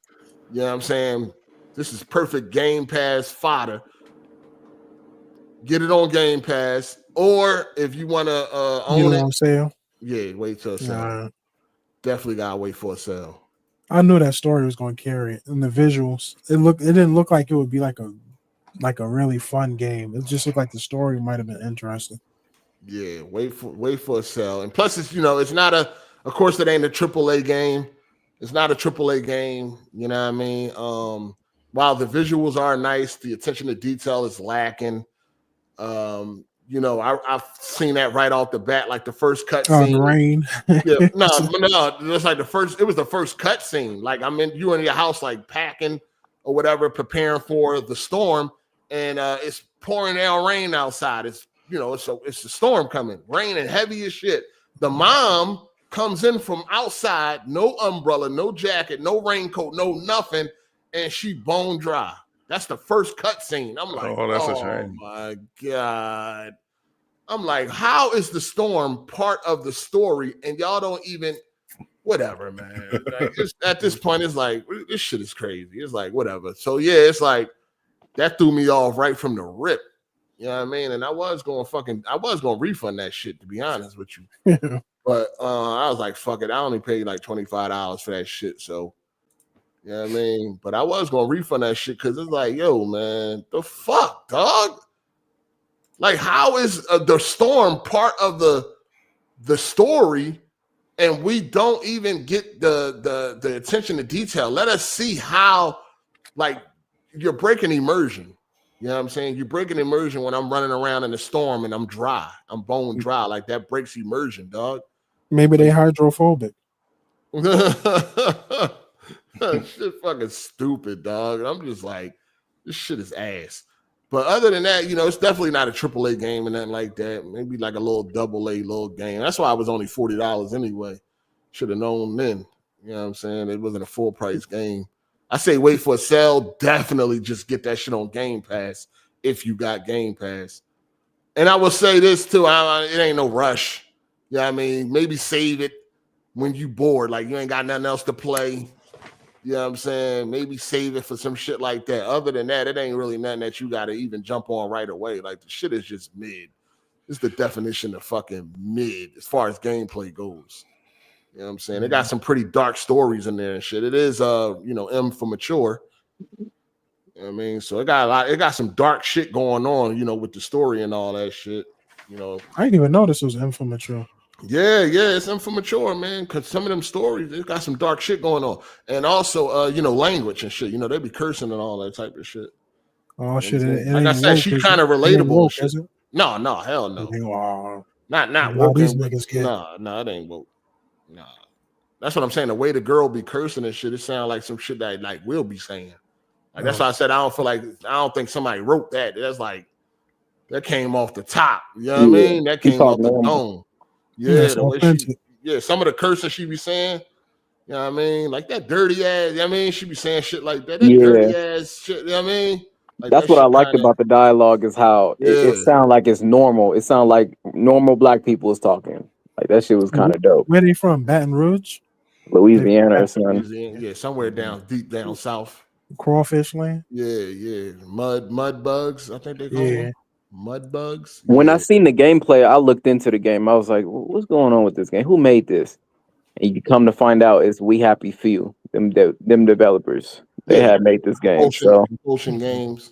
You know what I'm saying? This is perfect Game Pass fodder. Get it on Game Pass, or if you want to own it on sale. Yeah, wait till a sale. Definitely gotta wait for a sale. I knew that story was going to carry it, and the visuals. It didn't look like it would be like a really fun game. It just looked like the story might have been interesting. Yeah, wait for a sale. And plus, it's not of course, it ain't a AAA game. It's not a AAA game. You know what I mean? While the visuals are nice, the attention to detail is lacking. I've seen that right off the bat, like the first cutscene. The rain. Yeah, no, it's like it was the first cutscene. Like, you in your house, like packing or whatever, preparing for the storm, and it's pouring down rain outside. It's it's a storm coming, raining heavy as shit. The mom comes in from outside, no umbrella, no jacket, no raincoat, no nothing, and she bone dry. That's the first cutscene. I'm like, oh my God. I'm like, how is the storm part of the story? And y'all don't even, whatever, man. Like, at this point, it's like, this shit is crazy. It's like, whatever. So yeah, it's like, that threw me off right from the rip. You know what I mean? And I was going to refund that shit, to be honest with you. Yeah. But I was like, fuck it. I only paid like $25 for that shit. So, you know what I mean? But I was going to refund that shit because it's like, yo, man, the fuck, dog? Like, how is the storm part of the story and we don't even get the attention to detail? Let us see how, like, you're breaking immersion. You know what I'm saying? You're breaking immersion when I'm running around in the storm and I'm dry. I'm bone dry. Like, that breaks immersion, dog. Maybe they hydrophobic. Shit fucking stupid, dog. And I'm just like, this shit is ass. But other than that, it's definitely not a AAA game or nothing like that. Maybe like a little AA little game. That's why it was only $40 anyway. Should have known then. You know what I'm saying? It wasn't a full price game. I say wait for a sale. Definitely just get that shit on Game Pass if you got Game Pass. And I will say this too. It ain't no rush. You know what I mean? Maybe save it when you bored. Like, you ain't got nothing else to play. You know what I'm saying? Maybe save it for some shit like that. Other than that, it ain't really nothing that you got to even jump on right away. Like, the shit is just mid. It's the definition of fucking mid as far as gameplay goes. You know what I'm saying? They got some pretty dark stories in there and shit. It is M for mature. You know what I mean? So it got some dark shit going on, with the story and all that shit. I didn't even know this was M for mature. Yeah, it's M for mature, man. Cause some of them stories, they got some dark shit going on. And also language and shit. They be cursing and all that type of shit. Oh shit! Like I said, she kind of relatable. Woke, is it? No, hell no. Not woke. These niggas get. No, it ain't woke. Nah. That's what I'm saying. The way the girl be cursing and shit, it sounds like some shit that like we'll be saying. Like that's why I said I don't think somebody wrote that. That's like that came off the top. You know what I mean? That came off the dome. Yeah, the way some of the cursing she be saying. You know what I mean? Like that dirty ass. She be saying shit like that. That dirty ass shit. You know what I mean? Like that's what I liked about the dialogue is how it sounds like it's normal. It sounds like normal black people is talking. Like that shit was kind of dope. Where they from? Baton Rouge? Louisiana or something. Yeah, somewhere deep down south. Crawfish land? Yeah. Mud bugs, I think they call them. Mud bugs. When I seen the gameplay, I looked into the game. I was like, what's going on with this game? Who made this? And you come to find out it's We Happy Few, them developers. They had made this game. Ocean Games.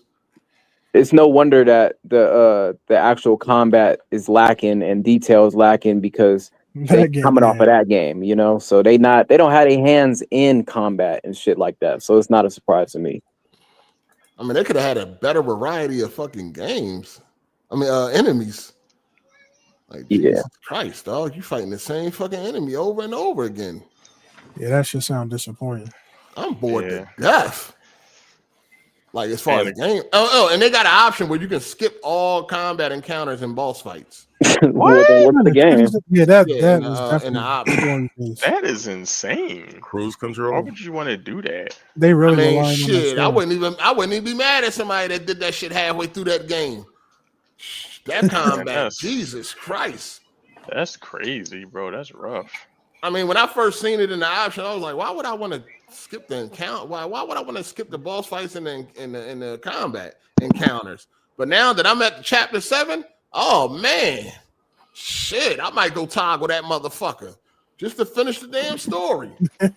It's no wonder that the actual combat is lacking and details lacking because they're coming off of that game, So they don't have their hands in combat and shit like that. So it's not a surprise to me. I mean, they could have had a better variety of fucking games. Enemies. Like Jesus Christ, dog, you fighting the same fucking enemy over and over again. Yeah, that should sound disappointing. I'm bored to death. Like as far as the game. And they got an option where you can skip all combat encounters and boss fights. What's the game? Yeah, that is in the option. That is insane. Cruise control. Why would you want to do that? They really I wouldn't even be mad at somebody that did that shit halfway through that game. That combat, Jesus Christ. That's crazy, bro. That's rough. When I first seen it in the option, I was like, why would I want to skip the encounter? Why would I want to skip the boss fights and the combat encounters? But now that I'm at chapter 7, oh man, shit, I might go toggle that motherfucker just to finish the damn story. That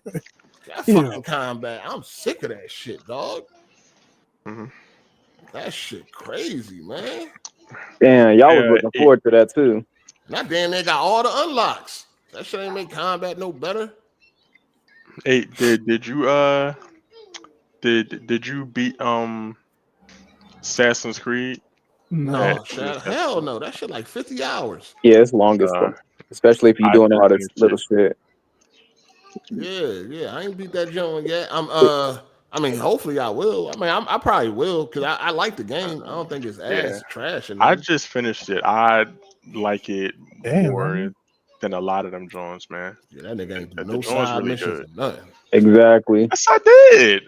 fucking combat, I'm sick of that shit, dog. Mm-hmm. That shit crazy, man. Damn, y'all was looking forward to that too. Not damn, they got all the unlocks. That shit ain't make combat no better. Hey, did you did you beat Assassin's Creed? No, hell no. That shit like 50 hours. Yeah, it's longest, especially if you're doing all this little shit. Yeah. I ain't beat that joint yet. Hopefully I will. I probably will because I like the game. I don't think it's ass trash. I just finished it. I like it more than a lot of them joints, man. Yeah, that nigga ain't do no side missions or nothing. Exactly. Yes, I did.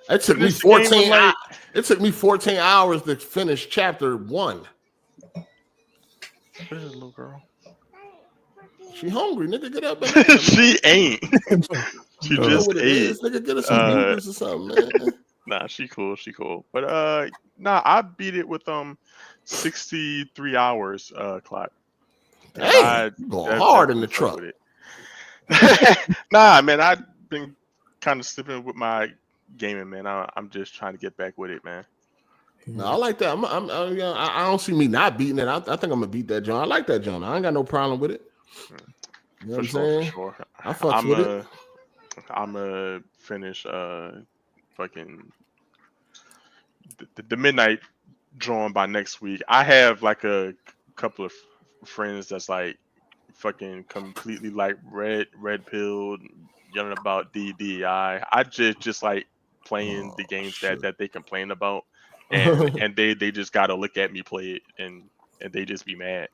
It took me 14 hours. It took me 14 hours to finish chapter 1. Where's this little girl? She hungry, nigga. Get up. She ain't. She just ate. Nigga, get us some noodles or something, man. Nah, she cool. But I beat it with 63 hours clock. Hey, going hard in the truck. Nah, man, I've been kind of slipping with my gaming, man. I'm just trying to get back with it, man. No, I like that. I don't see me not beating it. I think I'm gonna beat that John. I like that John. I ain't got no problem with it. You know what I'm saying? For sure. I fucks with it. I'm gonna finish fucking the midnight drawing by next week. I have like a couple of friends that's like fucking completely like red pilled, yelling about DEI. I just like playing the games that they complain about, and they just gotta look at me play it and they just be mad.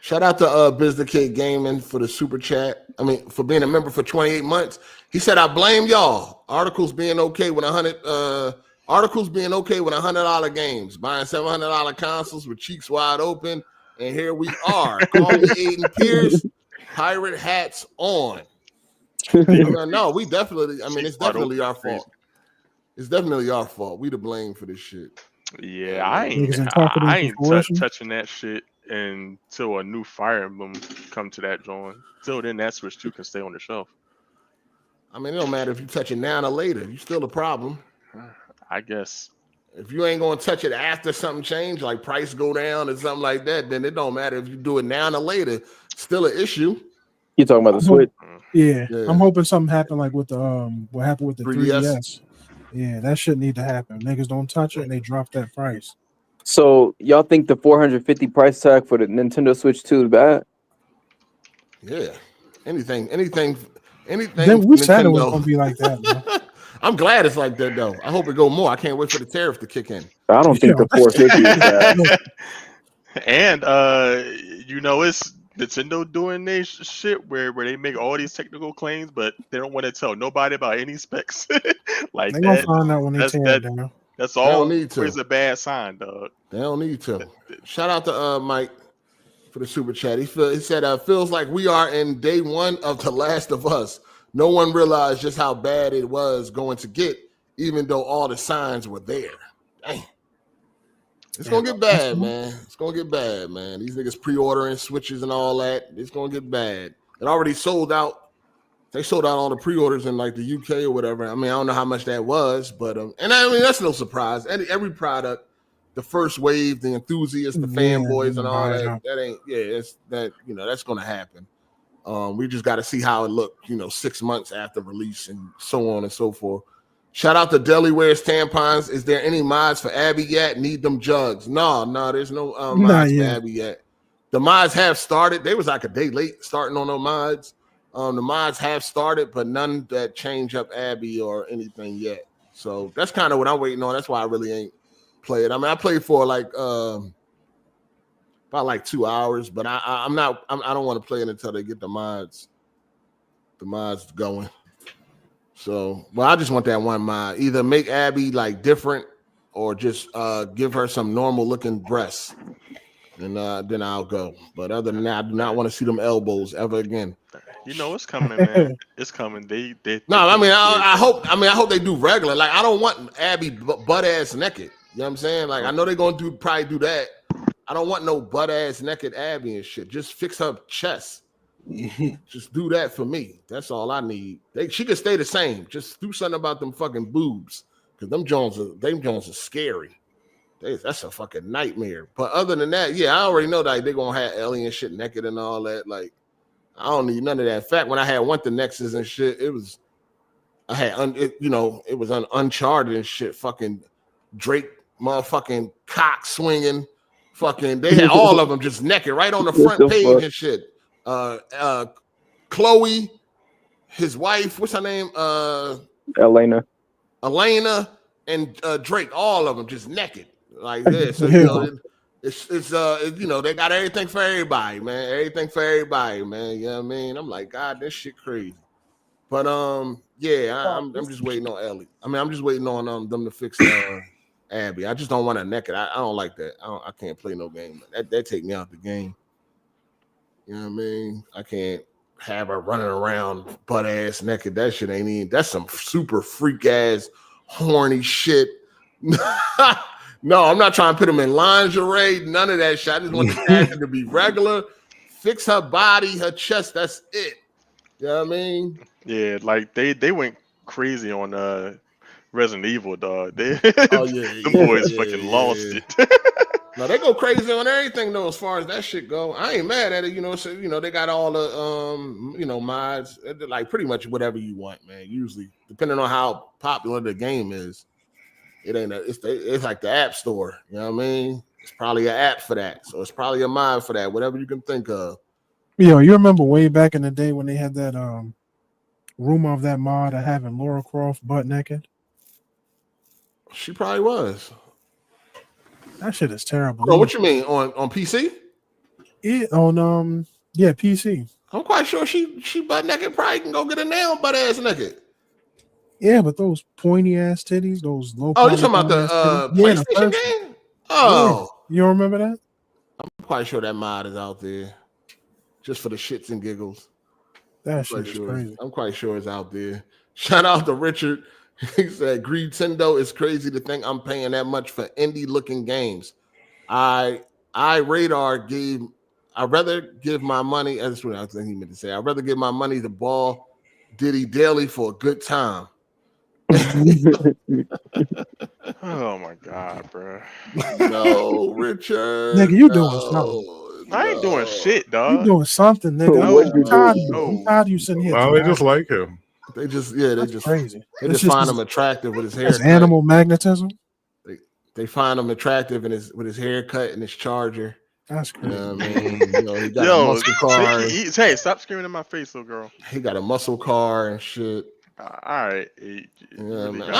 Shout out to Biz the Kid Gaming for the super chat. For being a member for 28 months. He said, "I blame y'all. Articles being okay with $100 games, buying $700 consoles with cheeks wide open, and here we are. Call me Aiden Pierce. Pirate hats on." No, we definitely. It's definitely our fault. It's definitely our fault. We to blame for this shit. Yeah, I Niggas ain't talking into fruition. touching that shit until a new Fire Emblem come to that joint. Till then, that Switch 2 can stay on the shelf. I mean, it don't matter if you touch it now or later. You still a problem. I guess. If you ain't gonna touch it after something change, like price go down or something like that, then it don't matter if you do it now or later. Still an issue. You talking about the Switch? Yeah, I'm hoping something happened like with the what happened with the 3DS. Yeah, that shouldn't need to happen. Niggas don't touch it and they drop that price. So y'all think the $450 price tag for the Nintendo Switch 2 is bad? Yeah. Anything. Then we Nintendo. said it was gonna be like that, bro. I'm glad it's like that though. I hope it go more. I can't wait for the tariff to kick in. I don't think the 450 is bad. And it's Nintendo doing their shit where they make all these technical claims, but they don't want to tell nobody about any specs. Like they gonna find out when they tear it down. That's always a bad sign, dog. They don't need to. Shout out to Mike for the super chat. He said, feels like we are in day one of The Last of Us. No one realized just how bad it was going to get, even though all the signs were there. Dang. It's going to get bad, man. It's going to get bad, man. These niggas pre-ordering Switches and all that. It's going to get bad. It already sold out. They sold out all the pre-orders in like the UK or whatever. I mean, I don't know how much that was, but and I mean, that's no surprise. Every product, the first wave, the enthusiasts, the fanboys and all that ain't, it's that, that's going to happen. We just got to see how it looked, 6 months after release and so on and so forth. Shout out to Deli Wears Tampons. Is there any mods for Abby yet? Need them jugs. No, there's no mods for Abby yet. The mods have started. They was like a day late starting on the mods. The mods have started, but none that change up Abby or anything yet. So that's kind of what I'm waiting on. That's why I really ain't played. I mean, I played for like about like 2 hours, but I don't want to play it until they get the mods going. So, well, I just want that one mod. Either make Abby like different or just give her some normal looking breasts. And then I'll go. But other than that, I do not want to see them elbows ever again. It's coming, man. It's coming. I hope they do regular. Like, I don't want Abby butt ass naked. You know what I'm saying? Like, I know they're gonna probably do that. I don't want no butt ass naked Abby and shit. Just fix her chest. Just do that for me. That's all I need. She can stay the same. Just do something about them fucking boobs. Because them Jones are scary. That's a fucking nightmare. But other than that, I already know that they're gonna have alien shit naked and all that. Like, I don't need none of that. In fact, when I went to Nexus and shit, it was Uncharted and shit. Fucking Drake, motherfucking cock swinging. Fucking, they had all of them just naked right on the front page and shit. Chloe, his wife, what's her name? Elena, and Drake, all of them just naked like this. So, it's they got everything for everybody, man. Everything for everybody, man. You know what I mean? I'm like, God, this shit crazy. But I'm just waiting on Ellie. I mean, I'm just waiting on them to fix Abby. I just don't want her naked. I don't like that. I can't play no game. That take me out the game. You know what I mean? I can't have her running around butt ass naked. That shit ain't even. That's some super freak ass horny shit. No, I'm not trying to put them in lingerie. None of that shit. I just want the character to be regular. Fix her body, her chest. That's it. You know what I mean? Yeah, like they went crazy on Resident Evil, dog. Them boys fucking lost it. No, they go crazy on everything though, as far as that shit go. I ain't mad at it, So, they got all the mods, like pretty much whatever you want, man. Usually, depending on how popular the game is, it's like the app store. You know what I mean? It's probably an app for that, so it's probably a mod for that. Whatever you can think of. Yo, you remember way back in the day when they had that rumor of that mod of having Lara Croft butt naked? She probably was. That shit is terrible. Bro, what you mean on PC? PC. I'm quite sure she butt naked. Probably can go get a nail butt ass naked. Yeah, but those pointy ass titties, those low. Oh, you talking about the PlayStation game? Oh, yeah. You don't remember that? I'm quite sure that mod is out there, just for the shits and giggles. That shit is crazy. I'm quite sure it's out there. Shout out to Richard. He said, Greedtendo, it's crazy to think I'm paying that much for indie looking games. I'd rather give my money, that's what I think he meant to say. I'd rather give my money to Ball Diddy Daily for a good time. Oh my god, bro. No, Richard. Nigga, you doing something. I ain't doing shit, You dog. doing something, nigga. What'd you I'm tired of do? you. I'm No. tired of you sitting here. Well, they just like him. They just crazy. They just find him attractive with his His haircut. animal magnetism. They find him attractive with his haircut and his charger. That's crazy. You know what I mean? You know, he got a muscle car. Hey, stop screaming in my face, little girl. He got a muscle car and shit. All right. Yeah, man.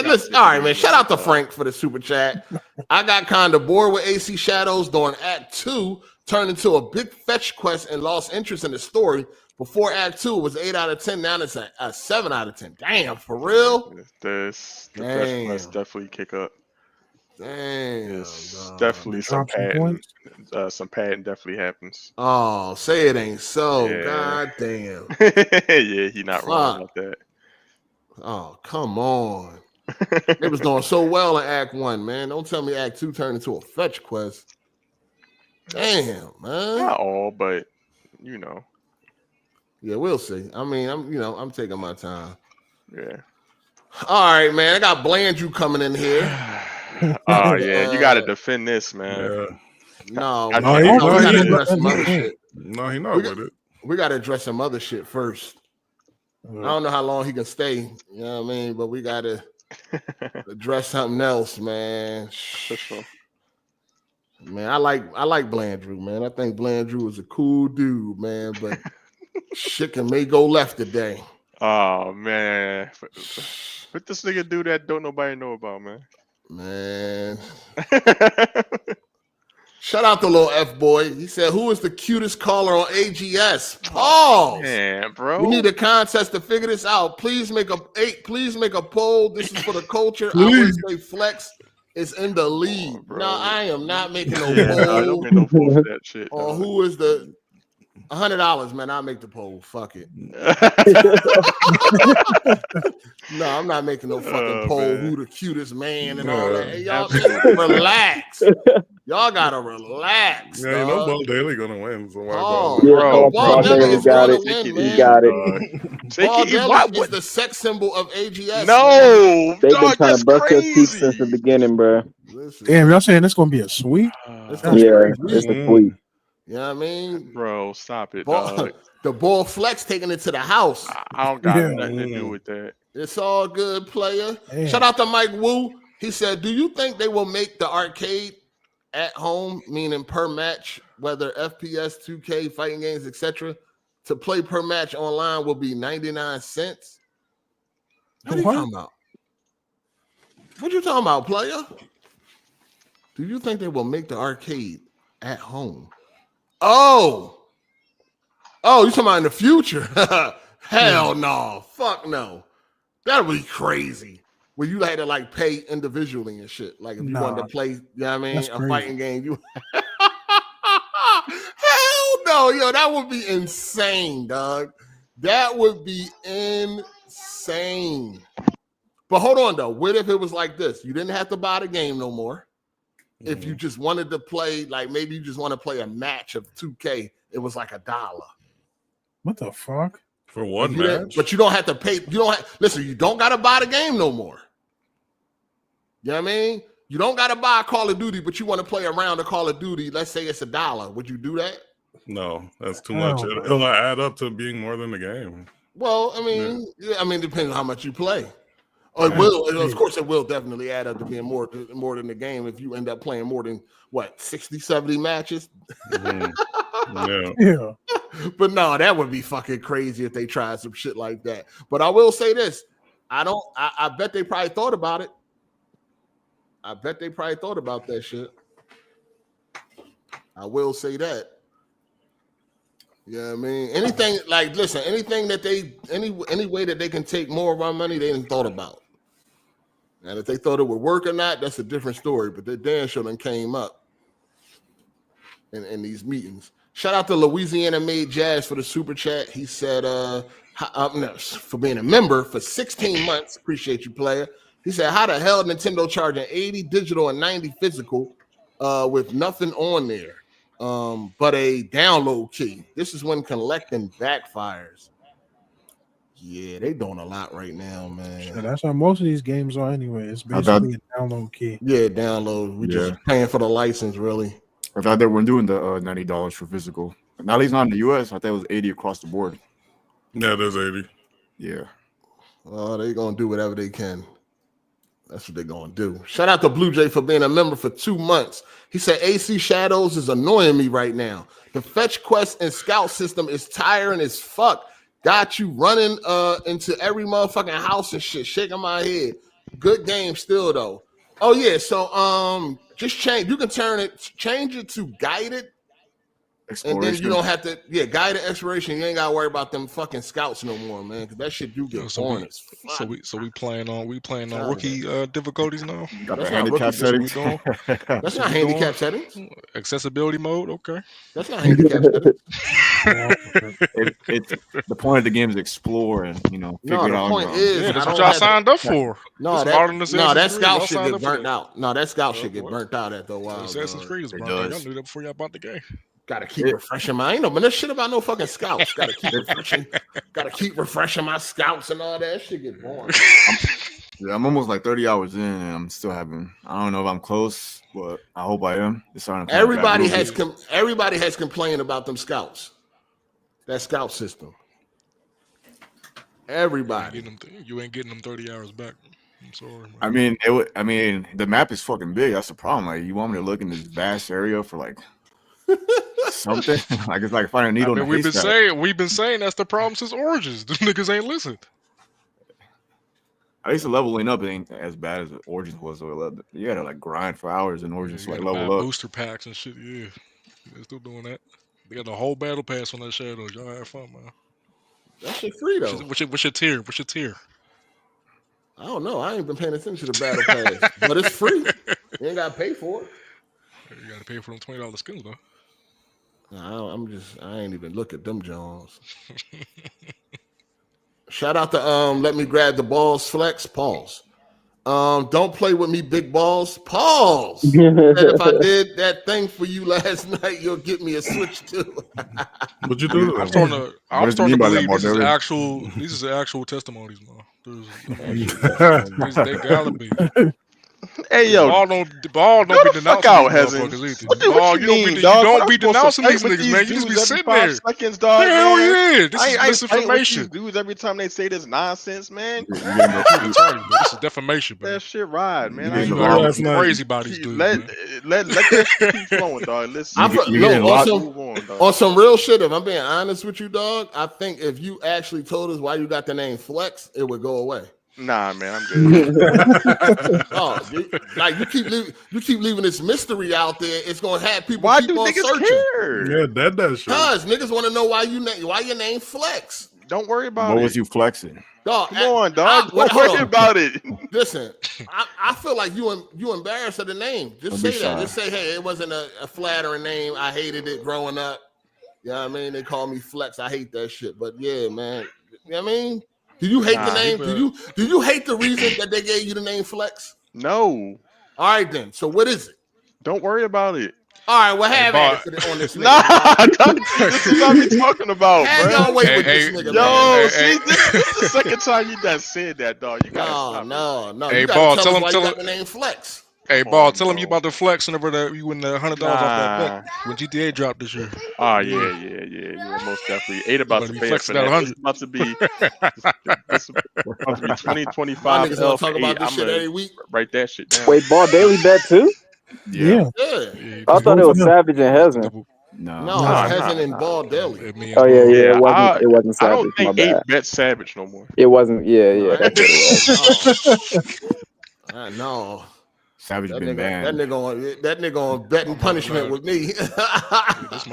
Listen, all right, man. Shout out to Frank for the super chat. I got kind of bored with AC Shadows during Act 2, turned into a big fetch quest and lost interest in the story. Before Act 2, it was 8 out of 10. Now it's a 7 out of 10. Damn, for real? The fetch quest definitely kick up. Damn. Definitely some padding. Some padding definitely happens. Oh, say it ain't so. Yeah. God damn. Yeah, he not wrong about that. Oh, come on. It was doing so well in Act 1, man. Don't tell me Act 2 turned into a fetch quest. Damn, man. Not all, but you know. Yeah, we'll see. I mean, I'm taking my time. Yeah. All right, man. I got Blandrew coming in here. Oh yeah, you got to defend this, man. Yeah. No, he's not with it. We got to address some other shit first. I don't know how long he can stay. You know what I mean? But we got to address something else, man. Man, I like Blandrew, man. I think Blandrew is a cool dude, man. But shit may go left today. Oh man, what this nigga do that don't nobody know about, man? Man. Shout out to little F boy. He said, "Who is the cutest caller on AGS?" Pause. Man, bro. We need a contest to figure this out. Please make a poll. This is for the culture. I always say Flex is in the lead. No, I am not making no poll. I don't make no poll for that shit. Or who is the $100, man? I'll make the poll. Fuck it. No, I'm not making no fucking poll. Man. Who the cutest man and all that? Hey, y'all relax. Y'all gotta relax. Yeah, you know Ball Daily gonna win. So Ball Daily got it. He got it. Ball Daily is the sex symbol of AGS. No, they've been trying to bust your teeth since the beginning, bro. Damn, y'all saying it's gonna be a sweep? It's a sweep. You know what I mean? Bro, stop it, dog. The ball Flex taking it to the house. I don't got nothing to do with that. It's all good, player. Damn. Shout out to Mike Wu. He said, "Do you think they will make the arcade at home, meaning per match, whether FPS, 2K, fighting games, etc., to play per match online will be 99 cents?" What are you talking about? What you talking about, player? Do you think they will make the arcade at home? Oh, you talking about in the future? Hell no. Fuck no. That would be crazy. Where you had to like pay individually and shit. Like if you wanted to play, you know what I mean, a fighting game, you hell no, yo, that would be insane, dog. That would be insane. But hold on though. What if it was like this? You didn't have to buy the game no more. If you just wanted to play, like maybe you just want to play a match of 2K, it was like $1. What the fuck? For one match? But you don't have to pay. You don't got to buy the game no more. You know what I mean? You don't got to buy Call of Duty, but you want to play around a Call of Duty. Let's say it's $1. Would you do that? No, that's too much. It'll add up to being more than the game. Well, I mean, it depends on how much you play. It will, of course, it will definitely add up to being more than the game if you end up playing more than 60, 70 matches. Yeah. But no, that would be fucking crazy if they tried some shit like that. But I will say this: I bet they probably thought about it. I bet they probably thought about that shit. I will say that. Yeah, I mean, anything that any way that they can take more of our money, they didn't thought about. And if they thought it would work or not, that's a different story. But that damn sure done came up in these meetings. Shout out to Louisiana Made Jazz for the super chat. He said, for being a member for 16 months. Appreciate you, player. He said, how the hell Nintendo charging 80 digital and 90 physical with nothing on there but a download key? This is when collecting backfires. Yeah, they doing a lot right now, man. Sure, that's how most of these games are anyway. It's basically a download key. Yeah, download. We just paying for the license, really. I thought they weren't doing the $90 for physical. At least not in the US. I thought it was 80 across the board. Yeah, there's 80. Yeah. Well, they're gonna do whatever they can. That's what they're gonna do. Shout out to Blue Jay for being a member for 2 months. He said AC Shadows is annoying me right now. The fetch quest and scout system is tiring as fuck. Got you running into every motherfucking house and shit, shaking my head. Good game still though. Oh yeah, so just change. You can change it to guided, and then you don't have to. Yeah, guided exploration. You ain't gotta worry about them fucking scouts no more, man. Because that shit do get boring as fuck. So we playing on rookie difficulties now. Got the handicap settings. That's not handicap settings. Accessibility mode. Okay. That's not handicap settings. It's the point of the game is explore and figure it out. The point is, that's what y'all signed up for. No, that scout shit get burnt out. No, that scout shit get burnt out after a while. Assassin's Creed is burnt out. Y'all knew that before y'all bought the game. Gotta keep refreshing my. I ain't know, man. That shit about no fucking scouts. Gotta keep refreshing my scouts and all that shit get boring. I'm almost like 30 hours in, and I'm still having. I don't know if I'm close, but I hope I am. Everybody has complained about them scouts. That scout system. Everybody. You ain't getting them 30 hours back. I'm sorry. Man. I mean, the map is fucking big. That's the problem. Like, you want me to look in this vast area for like something? Like it's like finding a needle in a haystack. We've been saying that's the problem since Origins. The niggas ain't listened. At least the leveling up ain't as bad as Origins was. So you gotta like grind for hours in Origins to like level up. Booster packs and shit. Yeah, they're still doing that. They got the whole battle pass on that Shadows. Y'all have fun, man. That shit free though. What's your tier? What's your tier? I don't know. I ain't been paying attention to the battle pass, but it's free. You ain't gotta pay for it. You gotta pay for them $20 skins though. No, I ain't even look at them Jones. Shout out to let me grab the balls flex. Pause. Don't play with me, big balls. Pause. If I did that thing for you last night, you'll get me a Switch too. What'd you do? I'm starting to believe these are actual testimonies, man. They gotta be. Hey yo, Ball don't be denouncing these motherfuckers either. You don't be denouncing these niggas, man. You just be sitting there. Seconds, dog. Hell yeah, this is misinformation. Dudes, every time they say this nonsense, man. This is defamation, man. That shit ride, man. I ain't crazy about these dudes. Let that shit keep flowing, dog. Listen, on some real shit. If I'm being honest with you, dog, I think if you actually told us why you got the name Flex, it would go away. Nah, man, I'm good. You keep leaving this mystery out there. It's gonna have people. Why keep do on niggas searching. care? Yeah, that shit. Cause niggas want to know why your name Flex. Don't worry about what it. was you flexing? Dog, come on, dog. Don't worry about it. Listen, I feel like you embarrassed of the name. Just say that. Just say, hey, it wasn't a flattering name. I hated it growing up. You know what I mean? They call me Flex. I hate that shit. But yeah, man. You know what I mean? Do you hate the name? Do you hate the reason that they gave you the name Flex? No. All right then. So what is it? Don't worry about it. All right, well, have at it on this nigga. Nah, this is what I'm talking about, bro. Y'all wait with this nigga, man. This is the second time you done said that, dog. You gotta stop. No. Hey, you Ball, tell him why you got the name Flex. Hey, Ball, tell him you about to flex whenever you win the $100 off that bet when GTA dropped this year. Oh yeah, most definitely. 8 about to pay for that. It's about to be 2025. Niggas gonna talk about this shit every week. Write that shit down. Wait, Ball daily bet too? Yeah. I thought it was Savage and Hezen. No, it's Hezen and Ball Daily. Oh yeah. It wasn't Savage. I don't think 8 bet Savage no more. It wasn't. Yeah. No. Savage been banned. That nigga on betting punishment with me. This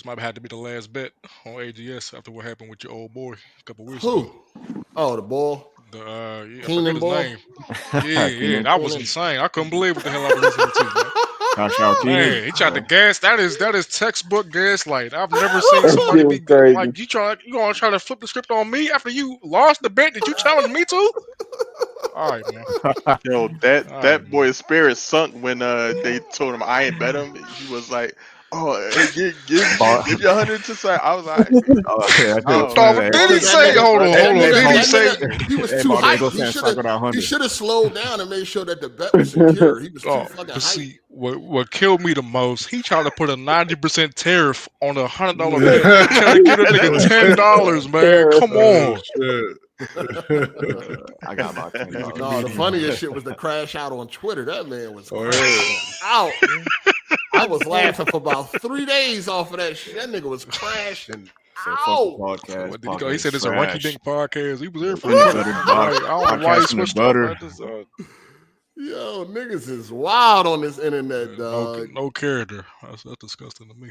might have to be the last bet on AGS after what happened with your old boy a couple weeks ago. Oh, the ball. Keenan ball. Name. Yeah, that was insane. I couldn't believe what the hell I was listening to, man. Man, he tried to gas. That is textbook gaslight. I've never seen somebody be like you gonna try to flip the script on me after you lost the bet that you challenged me to. All right, man. Yo, that boy's spirit sunk when they told him I ain't bet him. He was like, "Oh, hey, give your 100 to say." I was like, did he say? Hold on. Did he say? He was too hyped. He should have slowed down and made sure that the bet was secure. He was too fucking hyped. See, what killed me the most? He tried to put a 90% tariff on a $100 bet. He tried to get a nigga $10, man. Come on. I got about $10. No, the funniest shit was the crash out on Twitter. That man was out. I was laughing for about 3 days off of that shit. That nigga was crashing. Out. What did he go? He said it's a Ranky Dink podcast. He was there for it. I don't know why he switched up. Yo, niggas is wild on this internet, dog. No character. That's disgusting to me.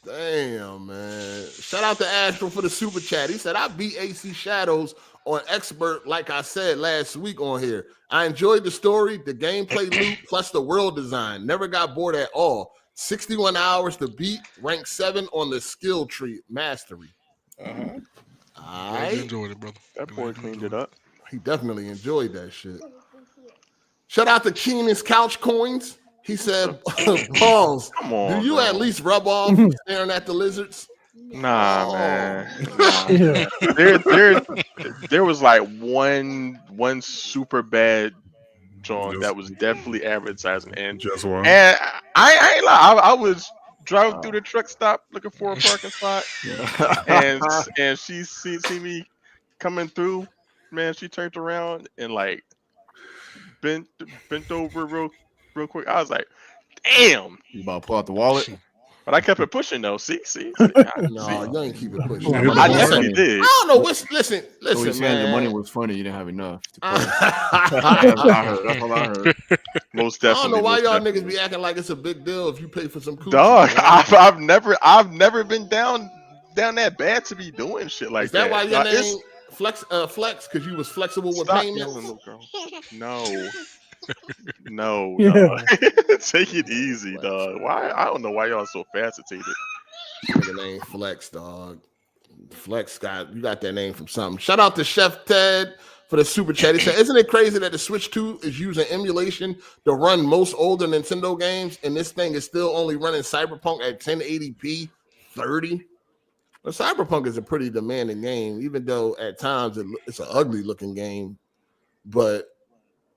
Damn, man. Shout out to Astro for the super chat. He said, I beat AC Shadows on Expert, like I said last week on here. I enjoyed the story, the gameplay loop, plus the world design. Never got bored at all. 61 hours to beat, rank 7 on the skill tree, mastery. I enjoyed it, brother. That boy cleaned it up. He definitely enjoyed that shit. Shout out to Keenan's Couch Coins. He said, Balls, do you at least rub off staring at the lizards? Nah, man. Nah. There was like one super bad joint that was definitely advertising, and just one. And I ain't lie. I was driving through the truck stop looking for a parking spot, and she see me coming through. Man, she turned around and like bent over real quick. I was like, damn. You about to pull out the wallet? But I kept it pushing though. See? No, you ain't keep it pushing. I definitely did. I don't know. Listen, so you saying man. The money was funny. You didn't have enough. That's all I heard. Most definitely. I don't know why y'all niggas be acting like it's a big deal if you pay for some cookies. Dog, I've never been down that bad to be doing shit like that. Is that why your name Flex? Because you was flexible with payments. No. Take it easy, dog. Why? I don't know why y'all so fascinated. Nigga name Flex, dog. Flex you got that name from something. Shout out to Chef Ted for the super chat. He said, "Isn't it crazy that the Switch 2 is using emulation to run most older Nintendo games, and this thing is still only running Cyberpunk at 1080p 30?" Well, Cyberpunk is a pretty demanding game, even though at times it's an ugly looking game, but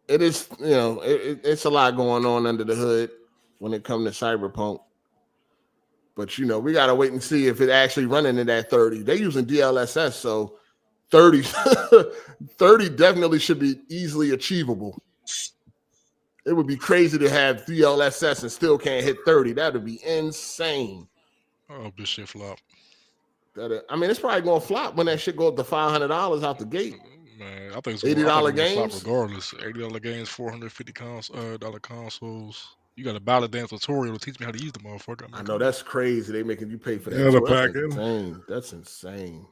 it is, it's a lot going on under the hood when it comes to Cyberpunk. But, we got to wait and see if it actually running in that 30. They're using DLSS, so 30 definitely should be easily achievable. It would be crazy to have DLSS and still can't hit 30. That would be insane. Oh, this shit flop. It's probably going to flop when that shit go up to $500 out the gate. Man, I think it's $80 games. Regardless, $80 games, $450 consoles. You got to buy the damn tutorial to teach me how to use the motherfucker. I know that's crazy. They making you pay for that. That's insane.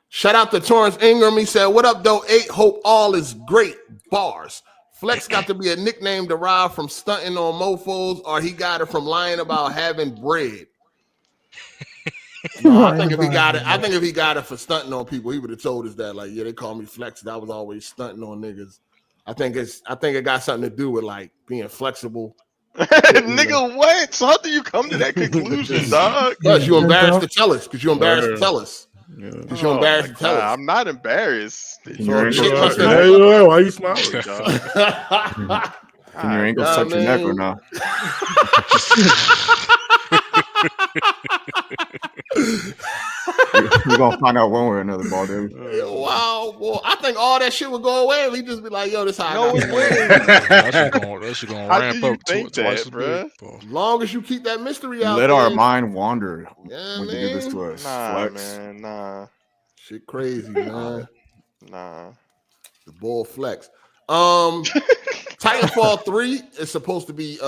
Shout out to Torrance Ingram. He said, "What up, though? 8 hope all is great." Bars. Flex got to be a nickname derived from stunting on mofos, or he got it from lying about having bread. No, I think if he got it for stunting on people, he would have told us that. Like, yeah, they call me Flex. That was always stunting on niggas. I think it got something to do with like being flexible. Nigga, what? So how do you come to that conclusion, dog? Because you're embarrassed to tell us. Because you're embarrassed to tell us. I'm not embarrassed. Why you smiling? Can your ankle suck your neck or not? We're gonna find out one way or another, ball, dude. Wow, boy. I think all that shit would go away if he just be like, "Yo, this how I got that shit gonna ramp up twice bro. As long as you keep that mystery out, let our mind wander when you do this to us. Nah, Flex. Man, nah. Shit crazy, man. Nah. The bull Flex. Titanfall 3 is supposed to be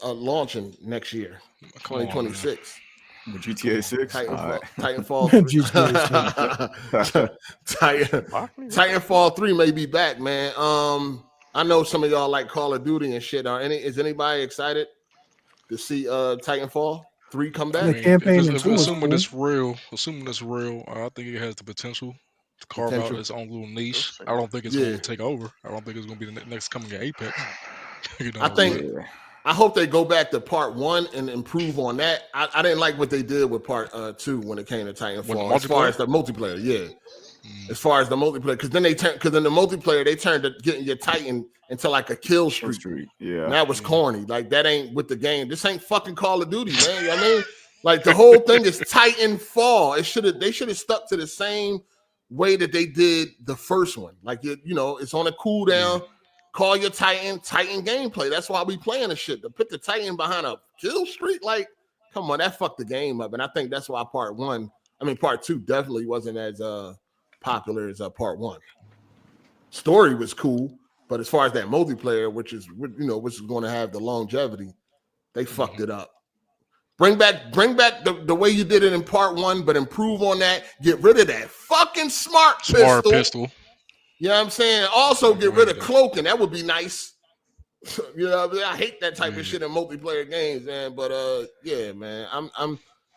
launching next year, 2026. The GTA 6? Titanfall 3. Titanfall 3 may be back, man. I know some of y'all like Call of Duty and shit. Is anybody excited to see Titanfall 3 come back? The campaign assuming it's real, I think it has the potential to carve out its own little niche. I don't think it's going to take over. I don't think it's going to be the next coming of Apex. I hope they go back to part 1 and improve on that. I didn't like what they did with part 2 when it came to Titanfall. As far as the multiplayer, as far as the multiplayer, because in the multiplayer they turned to getting your Titan into like a kill streak. Yeah, and that was corny. Like that ain't with the game. This ain't fucking Call of Duty, man. You know what I mean? Like the whole thing is Titanfall. They should have stuck to the same way that they did the first one. Like it's on a cooldown. Call your Titan gameplay. That's why we playing the shit. To put the Titan behind a kill streak, like, come on, that fucked the game up. And I think that's why part 2 definitely wasn't as popular as part 1. Story was cool, but as far as that multiplayer, which is going to have the longevity, they fucked it up. Bring back the way you did it in part 1, but improve on that. Get rid of that fucking smart pistol. You know what I'm saying? Also get rid of cloaking. That would be nice. You know what I mean? I hate that type of shit in multiplayer games, man. But yeah, man.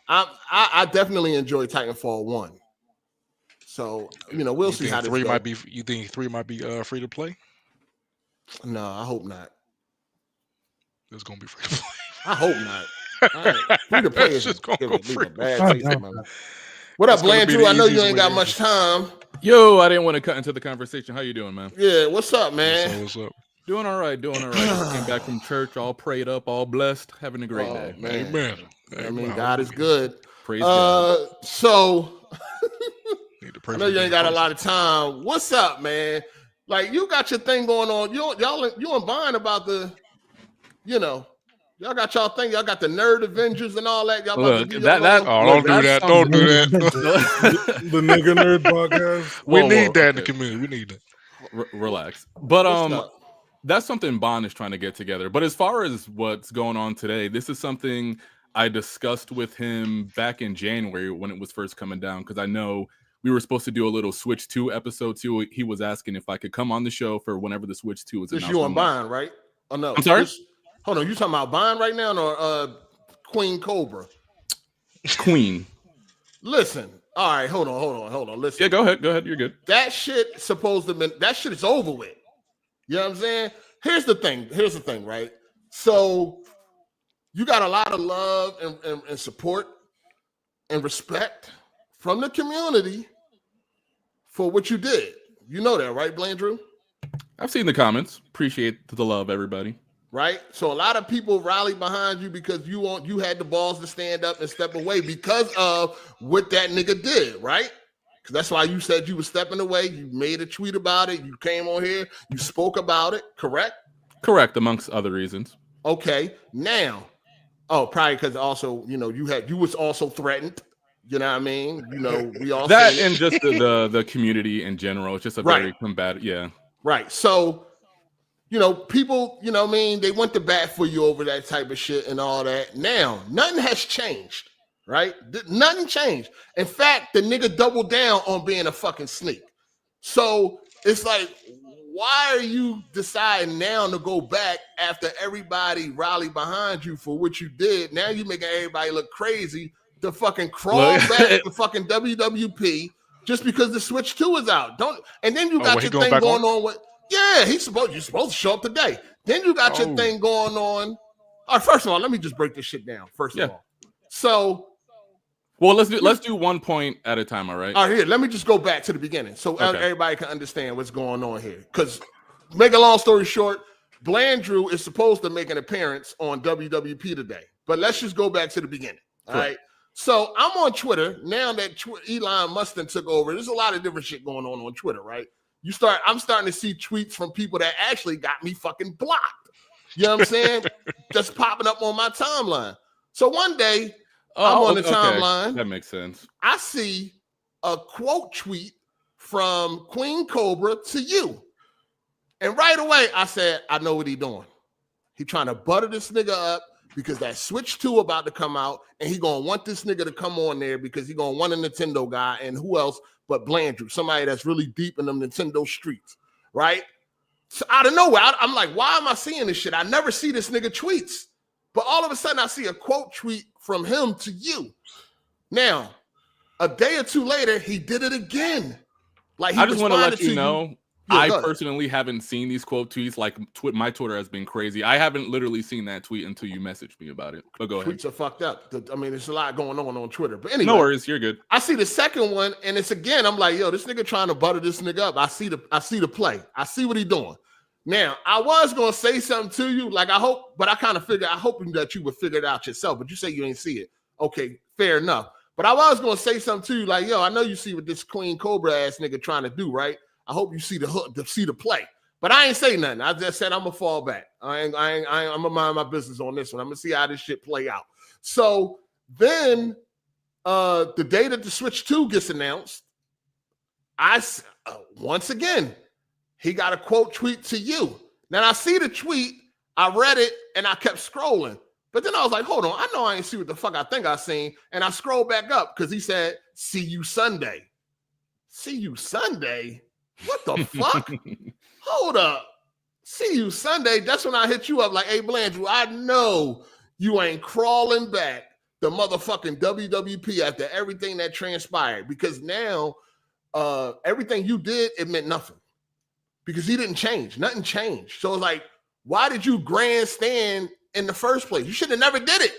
I definitely enjoy Titanfall 1. So, we'll see how this goes. You think 3 might be free to play? No, I hope not. It's gonna be free to play. I hope not. Free to play is just gonna go free. What up, Blandrew? I know you ain't got much time. Yo, I didn't want to cut into the conversation. How you doing, man? Yeah, what's up, man? What's up? Doing all right. Just came back from church, all prayed up, all blessed, having a great day. Man. Amen. I mean, God is good. Praise God. So I know you ain't got a lot of time. What's up, man? Like, you got your thing going on. You and Bond about the, y'all got y'all thing. Y'all got the nerd Avengers and all that. Y'all don't do that. Don't do that. The nigga nerd podcast. We need that in the community. We need that. Relax. But that's something Bond is trying to get together. But as far as what's going on today, this is something I discussed with him back in January when it was first coming down, because I know we were supposed to do a little Switch 2 episode too. He was asking if I could come on the show for whenever the Switch 2 is announced. It's you and Bond, right? Oh no. I'm sorry? Hold on, you talking about Bond right now or Queen Cobra? Queen. Listen. All right, hold on. Listen. Yeah, go ahead. You're good. That shit that shit is over with. You know what I'm saying? Here's the thing, right? So you got a lot of love and support and respect from the community for what you did. You know that, right, Blandrew? I've seen the comments. Appreciate the love, everybody. Right? So a lot of people rallied behind you because you had the balls to stand up and step away because of what that nigga did, right? Because that's why you said you were stepping away. You made a tweet about it. You came on here. You spoke about it, correct? Correct, amongst other reasons. Okay. Now, probably because also, you was also threatened. You know what I mean? We all that and just the community in general. It's just a very combative, yeah. Right. So, people, they went to bat for you over that type of shit and all that. Now, nothing has changed, right? Nothing changed. In fact, the nigga doubled down on being a fucking sneak. So it's like, why are you deciding now to go back after everybody rallied behind you for what you did? Now you making everybody look crazy to fucking crawl back to fucking WWP just because the Switch 2 is out. And then you got your thing going on with. Yeah, you're supposed to show up today. Then you got your thing going on. All right, first of all, let me just break this shit down. First of all, so let's do 1 point at a time. All right. All right, here. Let me just go back to the beginning so everybody can understand what's going on here. Because, make a long story short, Blandrew is supposed to make an appearance on WWP today. But let's just go back to the beginning. All right. So I'm on Twitter now that Elon Musk took over. There's a lot of different shit going on Twitter, right? I'm starting to see tweets from people that actually got me fucking blocked. You know what I'm saying? Just popping up on my timeline. So one day, I'm on the timeline. That makes sense. I see a quote tweet from Queen Cobra to you. And right away, I said, I know what he doing. He trying to butter this nigga up because that Switch 2 about to come out, and he gonna want this nigga to come on there because he gonna want a Nintendo guy, and who else but Blandrew, somebody that's really deep in them Nintendo streets, right? So out of nowhere, I'm like, why am I seeing this shit? I never see this nigga tweets. But all of a sudden, I see a quote tweet from him to you. Now, a day or two later, he did it again. Like I just want to let you know, I personally haven't seen these quote tweets. Like my Twitter has been crazy. I haven't literally seen that tweet until you messaged me about it. But go ahead. Tweets are fucked up. I mean, there's a lot going on Twitter. But anyway, no worries, you're good. I see the second one, and it's again. I'm like, yo, this nigga trying to butter this nigga up. I see the play. I see what he doing. Now, I was gonna say something to you, like I hope, but I kind of figured, I hoping that you would figure it out yourself. But you say you ain't see it. Okay, fair enough. But I was gonna say something to you, like, yo, I know you see what this Queen Cobra ass nigga trying to do, right? I hope you see the play. But I ain't say nothing. I just said I'm gonna fall back. I'm gonna mind my business on this one. I'm gonna see how this shit play out. So then, the day that the Switch 2 gets announced, once again. He got a quote tweet to you. Now I see the tweet, I read it, and I kept scrolling. But then I was like, hold on, I know I ain't see what the fuck I think I seen. And I scrolled back up because he said, see you Sunday. See you Sunday? What the fuck? Hold up. See you Sunday. That's when I hit you up like, hey, Blandrew, I know you ain't crawling back the motherfucking WWP after everything that transpired. Because now everything you did, it meant nothing. Because he didn't change. Nothing changed. So it's like, why did you grandstand in the first place? You should have never did it.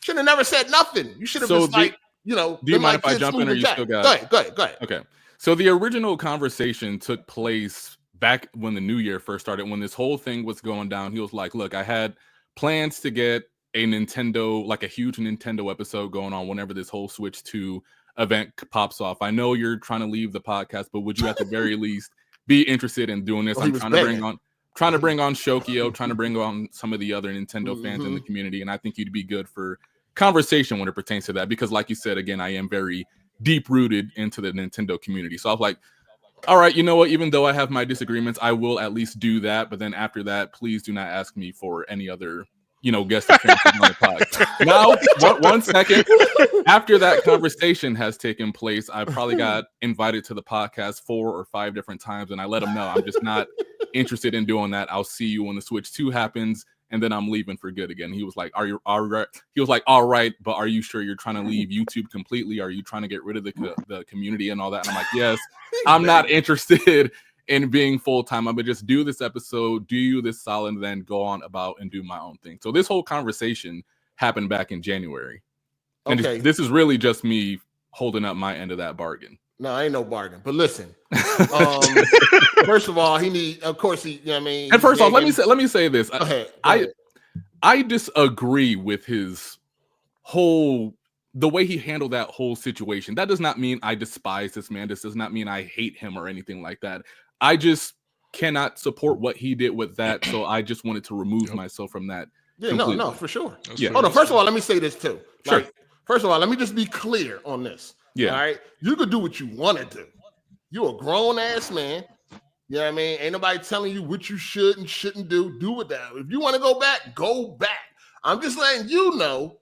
Should have never said nothing. You should have just do you mind if I jump in or you still got it? Go ahead. Okay. So the original conversation took place back when the new year first started, when this whole thing was going down. He was like, look, I had plans to get a Nintendo, like a huge Nintendo episode going on whenever this whole Switch 2 event pops off. I know you're trying to leave the podcast, but would you at the very least be interested in doing this? I'm trying to bring on Shokio, trying to bring on some of the other Nintendo fans in the community, and I think you'd be good for conversation when it pertains to that, because like you said, again, I am very deep rooted into the Nintendo community. So I was like, all right, you know what, even though I have my disagreements, I will at least do that. But then after that, please do not ask me for any other guest appearances on the pod. Now, one second. After that conversation has taken place, I probably got invited to the podcast 4 or 5 different times, and I let him know I'm just not interested in doing that. I'll see you when the Switch 2 happens, and then I'm leaving for good again. He was like, "Are you all right?" He was like, "All right, but are you sure you're trying to leave YouTube completely? Are you trying to get rid of the community and all that?" And I'm like, "Yes, I'm not interested in being full-time. I'm gonna just do this episode, do you this solid, and then go on about and do my own thing." So this whole conversation happened back in January. And this is really just me holding up my end of that bargain. No, ain't no bargain. But listen, first of all, of course, you know what I mean? And first off, let me say this. Go ahead. I disagree with his the way he handled that whole situation. That does not mean I despise this man. This does not mean I hate him or anything like that. I just cannot support what he did with that. So I just wanted to remove myself from that. Yeah, completely. No, for sure. Yeah. Hold on. First of all, let me say this too. Sure. First of all, let me just be clear on this. Yeah. All right. You could do what you want to do. You're a grown ass man. You know what I mean? Ain't nobody telling you what you should and shouldn't do. Do with that. If you want to go back, go back. I'm just letting you know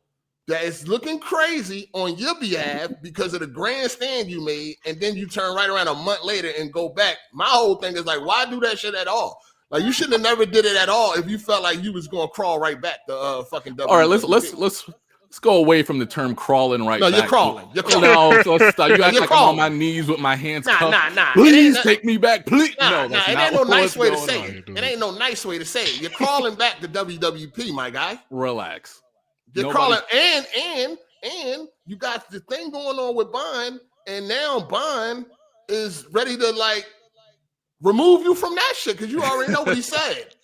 that it's looking crazy on your behalf because of the grandstand you made, and then you turn right around a month later and go back. My whole thing is like, why do that shit at all? Like, you shouldn't have never did it at all if you felt like you was going to crawl right back to fucking WWE. All right, let's go away from the term crawling right back. No, you're crawling. You're crawling. No, so let's stop. You act like I'm on my knees with my hands cupped. Nah. Please take me back, please. No, it ain't no nice way to say it. It ain't no nice way to say it. You're crawling back to WWP, my guy. Relax. You're crawling, and you got the thing going on with Bond, and now Bond is ready to like remove you from that shit because you already know what he said.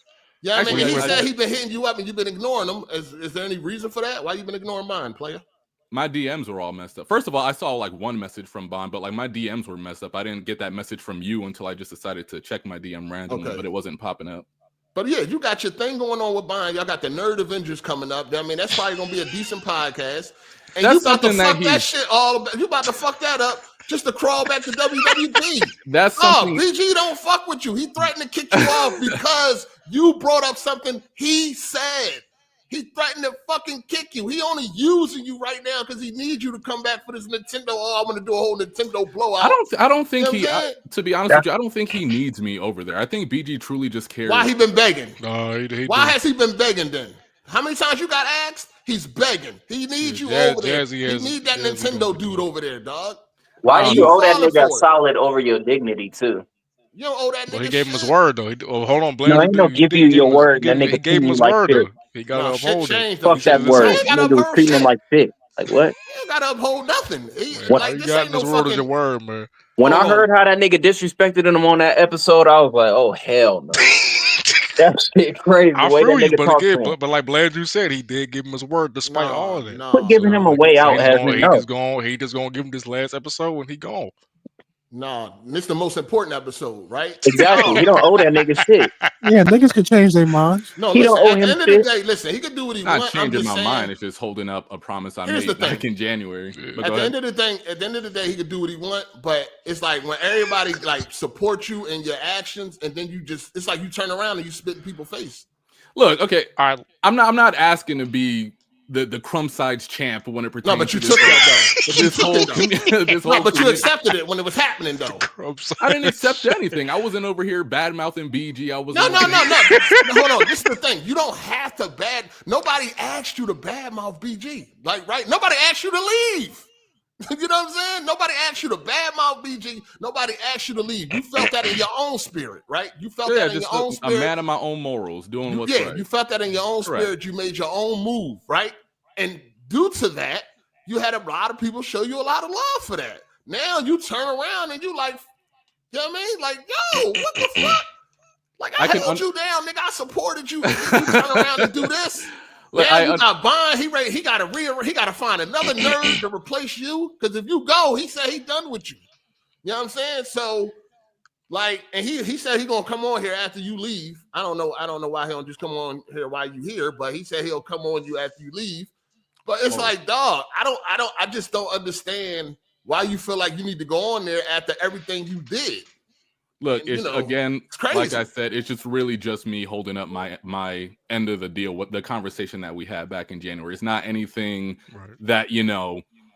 Yeah, I mean, he said he's been hitting you up and you've been ignoring him. Is there any reason for that? Why you been ignoring Bond, player? My DMs were all messed up. First of all, I saw like one message from Bond, but like my DMs were messed up. I didn't get that message from you until I just decided to check my DM randomly, but it wasn't popping up. But yeah, you got your thing going on with Bond. Y'all got the Nerd Avengers coming up. I mean, that's probably gonna be a decent podcast. And that's you about to fuck that that shit all about. You about to fuck that up just to crawl back to WWP. That's something. PG don't fuck with you. He threatened to kick you off because you brought up something he said. He threatened to fucking kick you. He only using you right now because he needs you to come back for this Nintendo. Oh, I'm gonna do a whole Nintendo blowout. I don't think to be honest with you, I don't think he needs me over there. I think BG truly just cares. Why he been begging? Why has he been begging then? How many times you got asked? He's begging. He needs you over there. He need that Nintendo dude over there, dog. Why do you owe that nigga solid over your dignity too? You don't owe that nigga. Well, he gave him his word though. Hold on, Blandrew. No, ain't no give you your word. That nigga gave him his word though. He gotta uphold it. Fuck that word. Nigga was treating him like shit. Like what? You gotta uphold nothing. Like, you got this word as your word, man. When I heard how that nigga disrespected him on that episode, I was like, oh hell no. That shit crazy. I feel you, but again, but like Blandrew said, he did give him his word despite all of that. But giving him a way out has me know. He just gonna give him this last episode when he gone. No, this is the most important episode, right? Exactly. He don't owe that nigga shit. Yeah, niggas can change their minds. No, he don't owe him shit. At the end of the day, listen, he can do what he wants. Not changing my mind. It's just holding up a promise I made back in January. At the end of the day, he could do what he want. But it's like when everybody like supports you in your actions, and then you just it's like you turn around and you spit in people's face. Look, okay, all right. I'm not asking to be the crumb sides champ when it pertains. No, but you took that though. But you accepted it when it was happening though. I didn't accept anything. I wasn't over here bad mouthing BG. I was no. Hold on. This is the thing. You don't have to Nobody asked you to bad mouth BG. Like right? Nobody asked you to leave. You know what I'm saying? Nobody asked you to bad mouth BG. Nobody asked you to leave. You felt that in your own spirit, right? You felt that in your own spirit. A man of my own morals, doing what's right. You felt that in your own spirit. You made your own move, right? And due to that, you had a lot of people show you a lot of love for that. Now you turn around and you like, you know what I mean? Like, yo, what the fuck? Like, I held you down, nigga. I supported you. You turn around and do this. Look, now you got Bond. He got to find another nerd to replace you. Because if you go, he said he done with you. You know what I'm saying? So, like, and he said he gonna come on here after you leave. I don't know why he don't just come on here while you here, but he said he'll come on you after you leave. But it's like, dog, I just don't understand why you feel like you need to go on there after everything you did. Look, it's crazy. Like I said, it's just really just me holding up my end of the deal with the conversation that we had back in January. It's not anything that,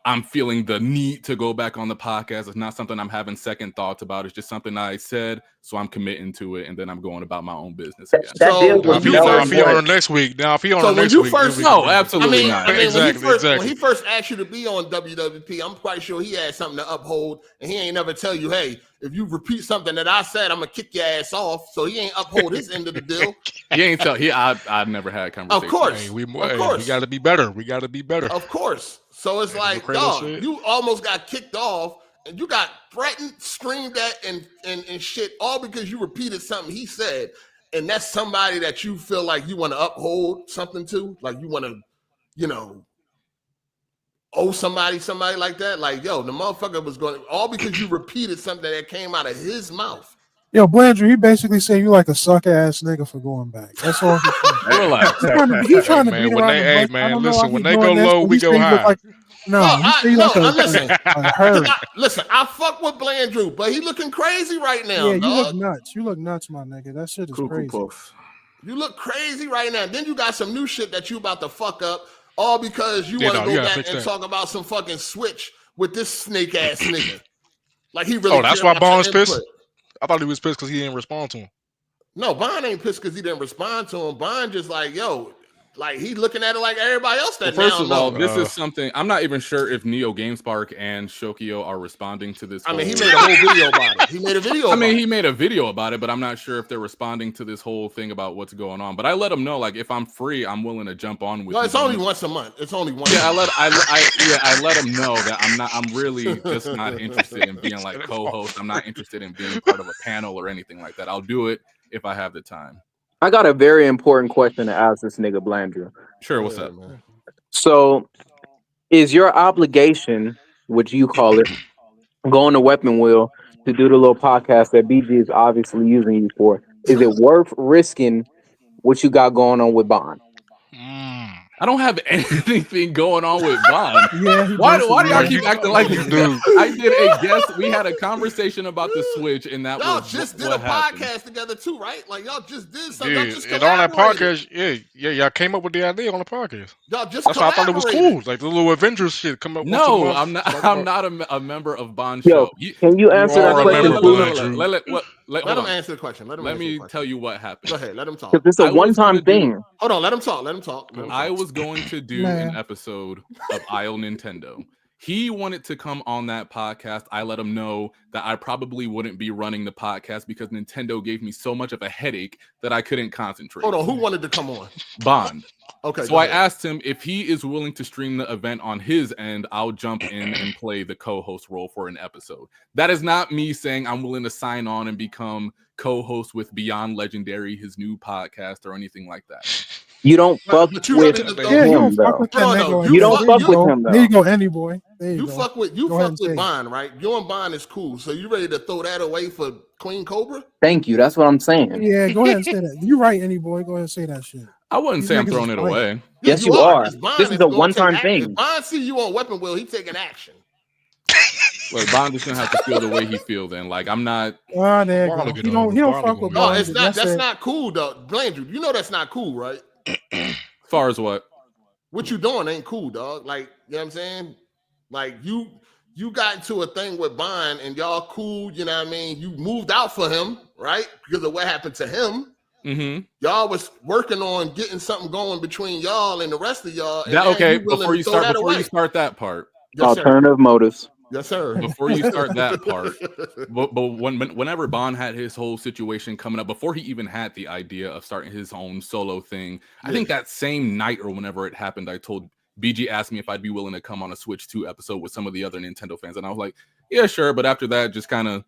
I'm feeling the need to go back on the podcast. It's not something I'm having second thoughts about. It's just something I said, so I'm committing to it, and then I'm going about my own business again. If he on next week, no, absolutely not. When he first asked you to be on WWP, I'm quite sure he had something to uphold, and he ain't never tell you, hey, if you repeat something that I said, I'm gonna kick your ass off. So he ain't uphold his end of the deal. I've never had a conversation. Of course, hey, we got to be better. We got to be better. Of course. So it's like, dog, you almost got kicked off, and you got threatened, screamed at, and shit, all because you repeated something he said, and that's somebody that you feel like you want to uphold something to, like you want to, owe somebody like that. Like, yo, the motherfucker was going all because you repeated something that came out of his mouth. Yo, Blandrew, he basically said you like a suck ass nigga for going back. That's all he's saying. Relax. He's trying to beat around the bush. Listen, when they go low, we go high. Listen, I fuck with Blandrew, but he looking crazy right now. Yeah, dog. You look nuts. You look nuts, my nigga. That shit is crazy. You look crazy right now. Then you got some new shit that you about to fuck up, all because you want to go back and talk about some fucking Switch with this snake ass nigga. Like he really. Oh, that's why Bond's pissed. I thought he was pissed because he didn't respond to him. No, Bond ain't pissed because he didn't respond to him. Bond just like, yo, like he looking at it like everybody else that first of all, this is something I'm not even sure if Neo GameSpark and Shokio are responding to this. I mean, he made a whole video about it. He made a video. He made a video about it, but I'm not sure if they're responding to this whole thing about what's going on. But I let them know, like, if I'm free, I'm willing to jump on with. No, it's only once a month. It's only once. Yeah, I let them know that I'm really just not interested in being like co-host. I'm not interested in being part of a panel or anything like that. I'll do it if I have the time. I got a very important question to ask this nigga Blandrew. Sure, what's up, man? So, is your obligation, which you call it, going to Weapon Wheel to do the little podcast that BG is obviously using you for, is it worth risking what you got going on with Bond? I don't have anything going on with Bond. Yeah, why do y'all keep acting like you do? I did a guest. We had a conversation about the Switch, and that y'all was just did what a happened. podcast together too, right? Like y'all just did something. Y'all just And on that collaborated. podcast, y'all came up with the idea on the podcast. Y'all just That's why I thought it was cool. Like the little Avengers shit come up. No, once a I'm month, not. I'm not a member of Bond Yo, Show. can you answer that are a question, member, please? Blandrew. Let him answer the question. Let me tell you what happened. Go ahead. Let him talk. Because it's a one-time thing. Hold on. Let him talk. Let him talk. I was going to do an episode of Isle Nintendo. He wanted to come on that podcast. I let him know that I probably wouldn't be running the podcast because Nintendo gave me so much of a headache that I couldn't concentrate. Hold on. Who wanted to come on? Bond. Okay. So I asked him if he is willing to stream the event on his end, I'll jump in and play the co-host role for an episode. That is not me saying I'm willing to sign on and become co-host with Beyond Legendary, his new podcast, or anything like that. You don't fuck with him, though. You don't fuck with him, though. There you go, Andy boy. You fuck with Bond, right? You and Bond is cool. So you ready to throw that away for Queen Cobra? Thank you. That's what I'm saying. Yeah, go ahead and say that. You're right, Andy boy. Go ahead and say that shit. I wouldn't say I'm throwing it away. Yes, you are. This is a one-time thing. If Bond see you on Weapon Wheel, he taking action. Well, Bond is gonna have to feel the way he feels. Then, like, I'm not. Oh, there you go. He don't fuck with Bond. No, it's not. That's not cool, though. Blandrew, you know that's not cool, right? As far as what you doing ain't cool, dog. Like, you know what I'm saying? Like you got into a thing with Bond and y'all cool, you know what I mean? You moved out for him, right? Because of what happened to him. Mm-hmm. Y'all was working on getting something going between y'all and the rest of y'all. That, okay, before you start that part. Yes, alternative motives. Yes, sir. Before you start that part, but whenever Bond had his whole situation coming up, before he even had the idea of starting his own solo thing, I think that same night or whenever it happened, I told BG asked me if I'd be willing to come on a Switch 2 episode with some of the other Nintendo fans, and I was like, yeah, sure. But after that, just kind of,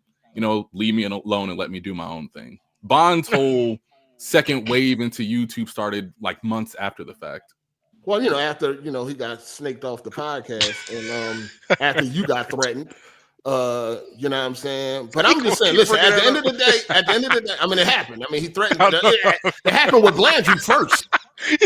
leave me alone and let me do my own thing. Bond's whole second wave into YouTube started like months after the fact. Well, after he got snaked off the podcast, and after you got threatened, you know what I'm saying. But I'm just saying, listen. At the end of the day, I mean, it happened. I mean, he threatened. It happened with Blandrew first.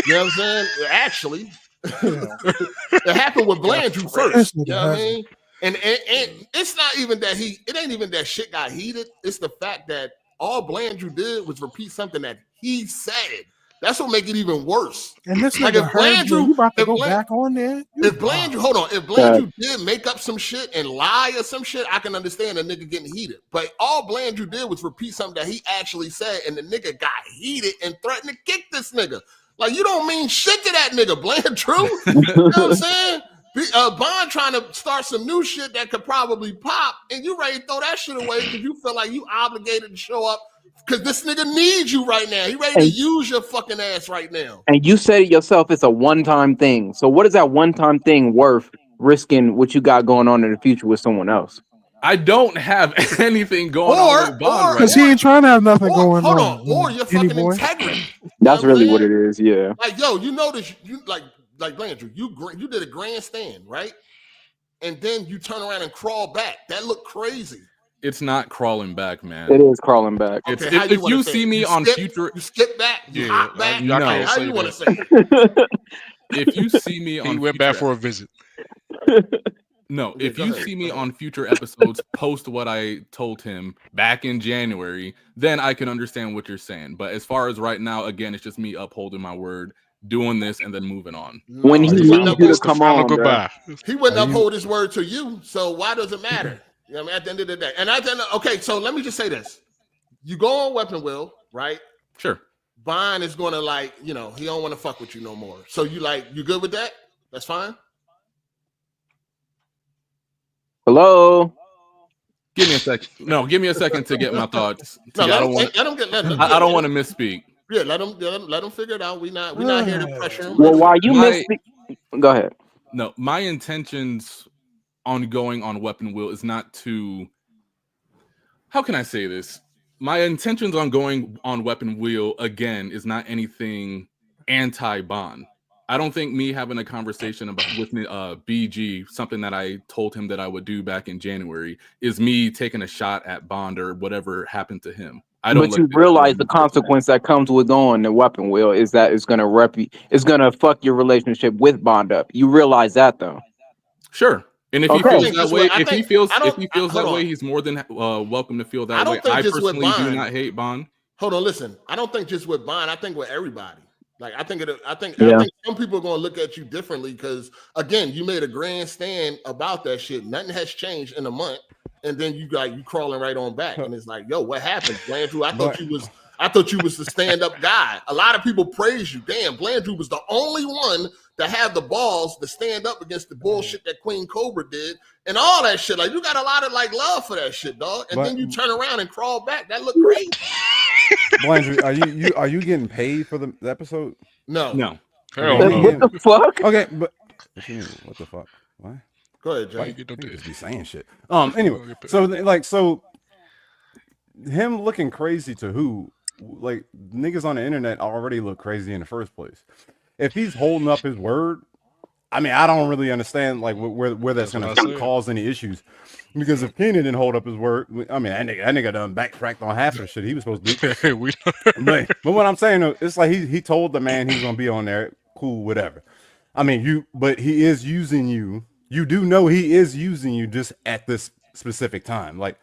You know what I'm saying? Actually, it happened with Blandrew first. You know what I mean? And it's not even that it ain't even that shit got heated. It's the fact that all Blandrew did was repeat something that he said. That's what make it even worse. And this like if Blandrew, you about to go back on there? If Blandrew did make up some shit and lie or some shit, I can understand a nigga getting heated. But all Blandrew did was repeat something that he actually said, and the nigga got heated and threatened to kick this nigga. Like, you don't mean shit to that nigga, Blandrew. You know what I'm saying? Bond trying to start some new shit that could probably pop, and you ready to throw that shit away because you feel like you obligated to show up because this nigga needs you right now. He ready to use your fucking ass right now. And you said it yourself, it's a one-time thing. So what is that one-time thing worth risking what you got going on in the future with someone else? I don't have anything going on with Bond because he ain't trying to have nothing going on. Hold on, or your fucking integrity. That's really what it is, yeah. Like, yo, you notice, you like Blandrew, you did a grandstand, right? And then you turn around and crawl back. That looked crazy. It's not crawling back, man. It is crawling back. Okay, if you see me on future, you skip back, you hop back. No. How you want to say it? If you see me on, he went back for a visit. No, if you see me on future episodes post what I told him back in January, then I can understand what you're saying. But as far as right now, again, it's just me upholding my word, doing this, and then moving on. When he needs you to come on, goodbye. He wouldn't uphold his word to you, so why does it matter? You know what I mean, at the end of the day. And okay, so let me just say this. You go on Weapon Wheel, right? Sure. Bond is going to he don't want to fuck with you no more. So you good with that? That's fine? Hello? Give me a second. No, give me a second to get my thoughts. No, I don't want to misspeak. Yeah, let them figure it out. We're not here to pressure him. Well, while you misspeak, go ahead. No, my intentions on going on Weapon Wheel is not to, how can I say this? My intentions on going on Weapon Wheel again is not anything anti-Bond. I don't think me having a conversation with BG, something that I told him that I would do back in January, is me taking a shot at Bond or whatever happened to him. I don't. But you realize the consequence that comes with going the weapon wheel is that it's gonna fuck your relationship with Bond up. You realize that though. Sure. And if he feels that way, if he feels that way, he's more than welcome to feel that way. I personally do not hate Bond. Hold on, listen. I don't think just with Bond. I think with everybody. Like I think some people are going to look at you differently because again, you made a grandstand about that shit. Nothing has changed in a month, and then you crawling right on back, and it's like, yo, what happened, Blandrew? I thought you was the stand-up guy. A lot of people praise you. Damn, Blandrew was the only one that had the balls to stand up against the bullshit that Queen Cobra did and all that shit. Like you got a lot of love for that shit, dog. And then you turn around and crawl back. That looked great. Blandrew, are you getting paid for the episode? No. What the fuck? Okay, but what the fuck? What? Go ahead, Jay. You just be saying shit. Anyway, so him looking crazy to who? Like niggas on the internet already look crazy in the first place. If he's holding up his word, I mean, I don't really understand like where that's gonna cause any issues. Because if Keenan didn't hold up his word, I mean, that nigga done backtracked on half of the shit he was supposed to do. but what I'm saying though, it's like he told the man he's gonna be on there. Cool, whatever. I mean, but he is using you. You do know he is using you just at this specific time. Like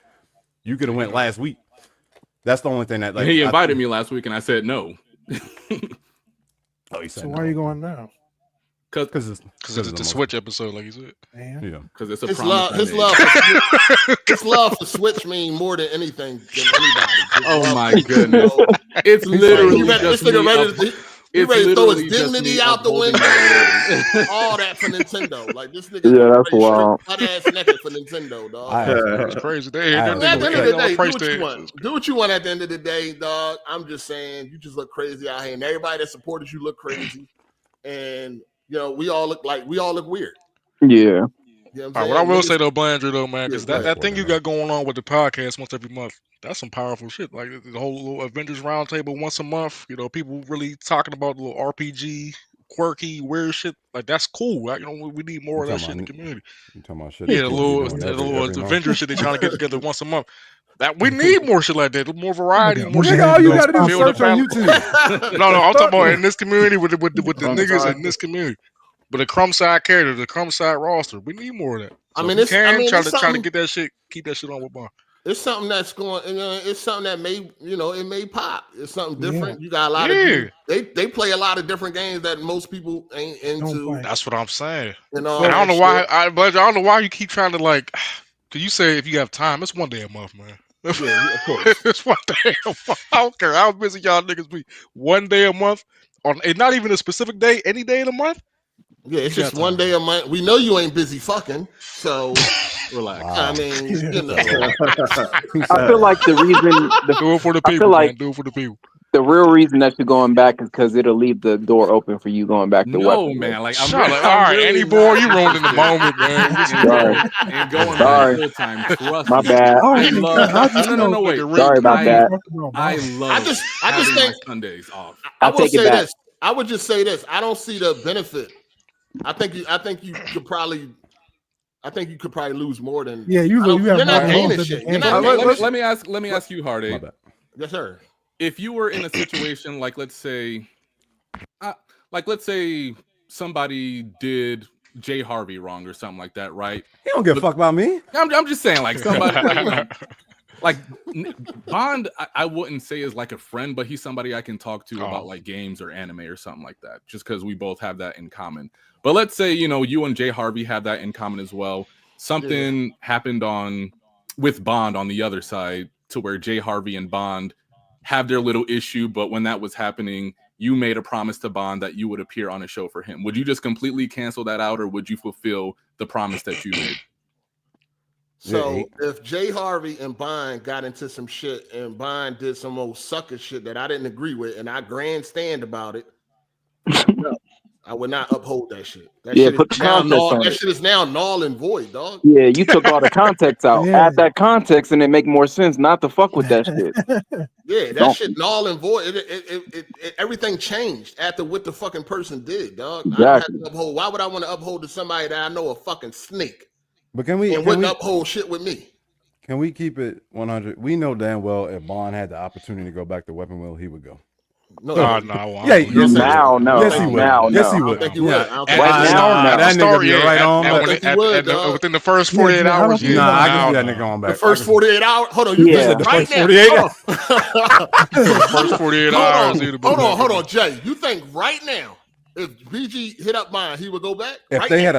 you could have went last week. That's the only thing that he invited me last week and I said no. Oh, he said so no. why are you going now? Because it's the Switch episode, like you said. Yeah, because it's a his love for Switch mean more than anything than anybody. Oh my goodness! It's literally just He's ready to throw his dignity out the window. All that for Nintendo. Like this nigga. Yeah, that's wild. Butt ass naked for Nintendo, dog. It's crazy. At the end of the day, do what you want. Do what you want at the end of the day, dog. I'm just saying, you just look crazy out here, and everybody that supported you look crazy. And we all look weird. Yeah. What I will say though, Blandrew though, man, because that thing you got going on with the podcast once every month, that's some powerful shit. Like the whole little Avengers roundtable once a month. People really talking about the little RPG, quirky, weird shit. Like that's cool. Right? We need more of that shit in the community. You talking about shit? Yeah, the little Avengers shit they trying to get together once a month. That we need more shit like that, more variety, more shit. All you gotta do is search on YouTube. No, I'm talking about in this community with the niggas in this community. But the crumb side character, the crumb side roster, we need more of that. So try to get that shit, keep that shit on with Bond. It's something that's going. It's something that may, it may pop. It's something different. You got a lot of people, they play a lot of different games that most people ain't into. That's what I'm saying. And I don't know why. I don't know why you keep trying to like. Cause you say if you have time, it's one day a month, man. Yeah, of course. It's one day a month. I don't care how busy y'all niggas be. One day a month, and not even a specific day. Any day in a month. Yeah, it's just one day a month. We know you ain't busy fucking, so relax. Wow. I mean, I feel like the reason do it for the people, man. Do it for the people. The real reason that you're going back is because it'll leave the door open for you going back to weapon. Man, like all right, really Andy boy, you rolled in the moment, man. Sorry. And going back full time. My bad. No, wait. Sorry about that. I just think Sundays off. I will say this. I would just say this. I don't see the benefit. I think you could probably lose more than. Yeah, you're not gaining shit. Let me ask you, Hard8. Yes, sir. If you were in a situation like let's say somebody did J Harvey wrong or something like that, right? He don't give a fuck about me. I'm just saying, like somebody like Bond, I wouldn't say is like a friend, but he's somebody I can talk to about like games or anime or something like that, just because we both have that in common. But let's say you and J Harvey have that in common as well. Something happened with Bond on the other side to where J Harvey and Bond have their little issue, but when that was happening, you made a promise to Bond that you would appear on a show for him. Would you just completely cancel that out, or would you fulfill the promise that you made? So if J Harvey and Bond got into some shit and Bond did some old sucker shit that I didn't agree with and I grandstand about it, no, I would not uphold that shit. That shit is now null and void, dog. Yeah, you took all the context out. Add that context and it make more sense not to fuck with that shit. Yeah, that shit null and void. Everything changed after what the fucking person did, dog. Exactly. I have to uphold. Why would I want to uphold to somebody that I know a fucking snake? But wouldn't uphold shit with me? Can we keep it 100? We know damn well if Bond had the opportunity to go back to Weapon Wheel, he would go. No. Yeah, yes, now, no. Yes, he would. Now, yes, he no. would. I think he would. Yeah. I don't think Right now, no. That nigga be right on. I think he would, dog. within the first 48 hours. Nah, I can see that nigga on back. The first 48 hours. Hold on, you Yeah. think right The now? first 48 First 48 hours. Hold on, Jay. You think right now, if BG hit up mine, he would go back? If right they now?